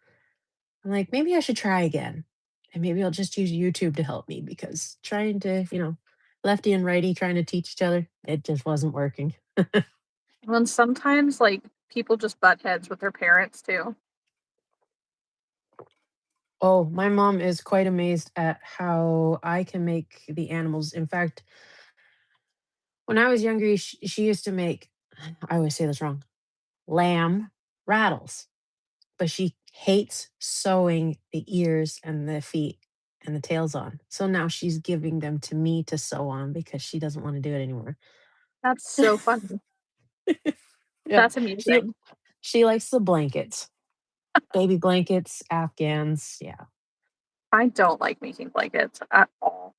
I'm like, maybe I should try again. And maybe I'll just use YouTube to help me because trying to, lefty and righty trying to teach each other, it just wasn't working. And sometimes like people just butt heads with their parents too. Oh, my mom is quite amazed at how I can make the animals. In fact, When I was younger, she used to make, I always say this wrong, lamb rattles, but she hates sewing the ears and the feet and the tails on. So now she's giving them to me to sew on because she doesn't want to do it anymore. That's so funny. Yeah. That's amusing. She likes the blankets. Baby blankets, Afghans. Yeah. I don't like making blankets at all.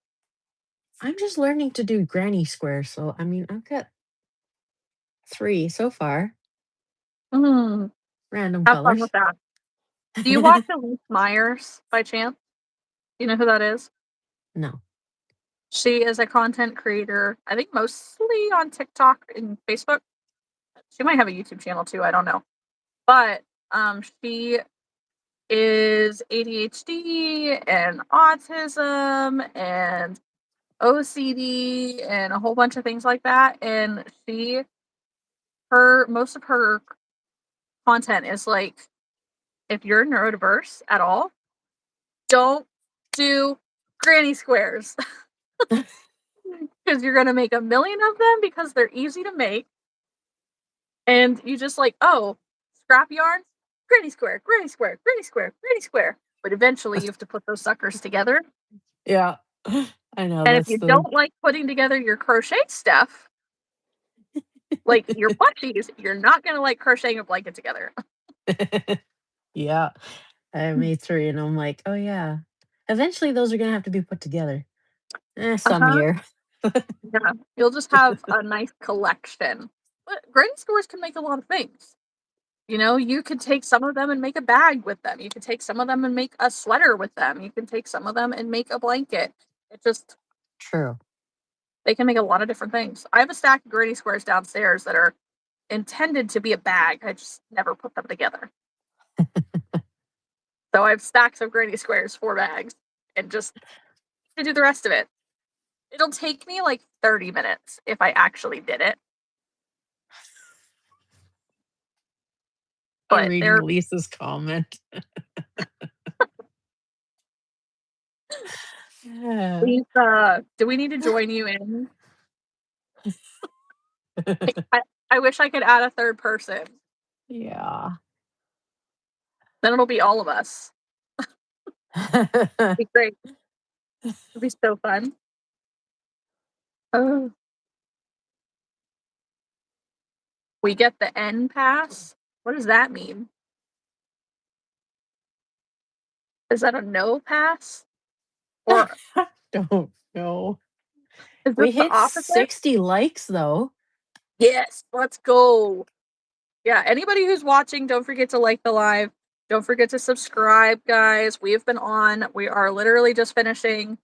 I'm just learning to do granny squares. So, I mean, I've got 3 so far. Mm, Random have fun colors. with that. Do you watch Elise Myers by chance? You know who that is? No. She is a content creator, I think mostly on TikTok and Facebook. She might have a YouTube channel too, I don't know. But she is ADHD and autism and OCD and a whole bunch of things like that. And most of her content is like, if you're neurodiverse at all, don't do granny squares because you're gonna make a million of them because they're easy to make, and you just like, oh, scrap yarn, granny square, granny square, granny square, granny square. But eventually, you have to put those suckers together. Yeah. I know. And if That's you the. don't like putting together your crochet stuff, like your plushies, you're not gonna like crocheting a blanket together. Yeah. I made 3 and I'm like, oh, yeah. Eventually, those are going to have to be put together. Some Uh-huh. year. Yeah, you'll just have a nice collection. But granny squares can make a lot of things. You know, you could take some of them and make a bag with them. You could take some of them and make a sweater with them. You can take some of them and make a blanket. It just, True. they can make a lot of different things. I have a stack of granny squares downstairs that are intended to be a bag. I just never put them together. So I have stacks of granny squares for bags and just to do the rest of it. It'll take me like 30 minutes if I actually did it. I'm But reading they're Lisa's comment. Yeah. Lisa, do we need to join you in? I wish I could add a third person. Yeah. Then it'll be all of us. It'd be great. It'd be so fun. Oh. We get the N pass. What does that mean? Is that a no pass? Or Don't know. is We this the hit opposite? 60 likes though. Yes, let's go. Yeah, anybody who's watching, don't forget to like the live. Don't forget to subscribe, guys. We have been on. We are literally just finishing.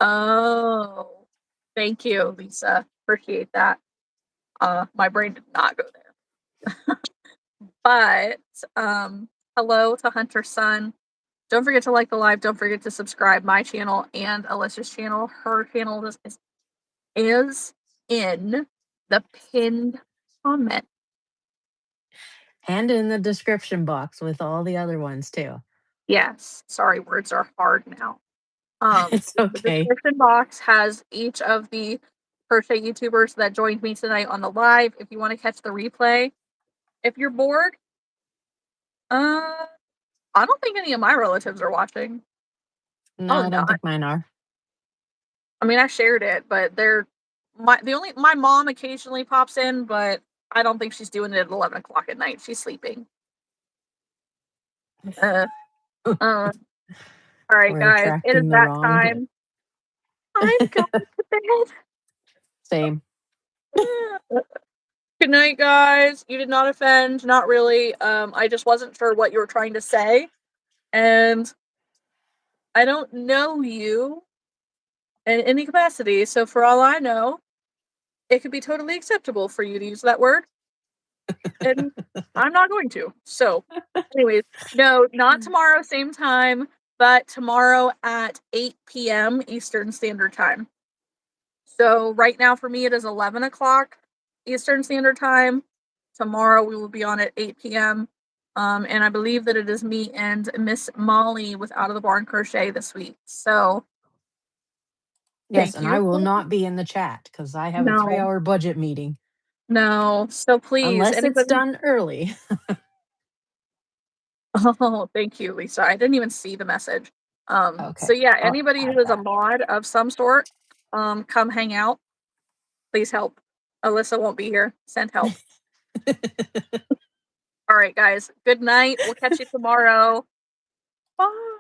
Oh, thank you, Lisa. Appreciate that. My brain did not go there. But hello to Hunter's son. Don't forget to like the live. Don't forget to subscribe my channel and Alicia's channel. Her channel is in the pinned comment. And in the description box with all the other ones too. Yes. Sorry, words are hard now. It's The okay. description box has each of the crochet YouTubers that joined me tonight on the live. If you want to catch the replay, if you're bored, I don't think any of my relatives are watching. No, Oh I no. don't think mine are. I mean, I shared it, but my mom occasionally pops in, but I don't think she's doing it at 11 o'clock at night. She's sleeping. Uh, all right, We're guys, it is attracting the that wrong. time. I'm going to Same. bed. Good night, guys. You did not offend, not really. I just wasn't sure what you were trying to say, and I don't know you in any capacity. So for all I know, it could be totally acceptable for you to use that word. And I'm not going to. So, anyways, no, not tomorrow, same time, but tomorrow at 8 p.m. Eastern Standard Time. So, right now for me, it is 11 o'clock Eastern Standard Time. Tomorrow we will be on at 8 p.m. And I believe that it is me and Miss Molly with Out of the Barn Crochet this week. So, Yes, Thank and you. I will not be in the chat because I have a No. 3-hour budget meeting. No. So please, Unless it's anybody. done early. Oh, thank you, Lisa. I didn't even see the message. So Okay. yeah, I'll anybody add who is a that. mod of some sort, come hang out. Please help. Alyssa won't be here. Send help. All right, guys. Good night. We'll catch you tomorrow. Bye.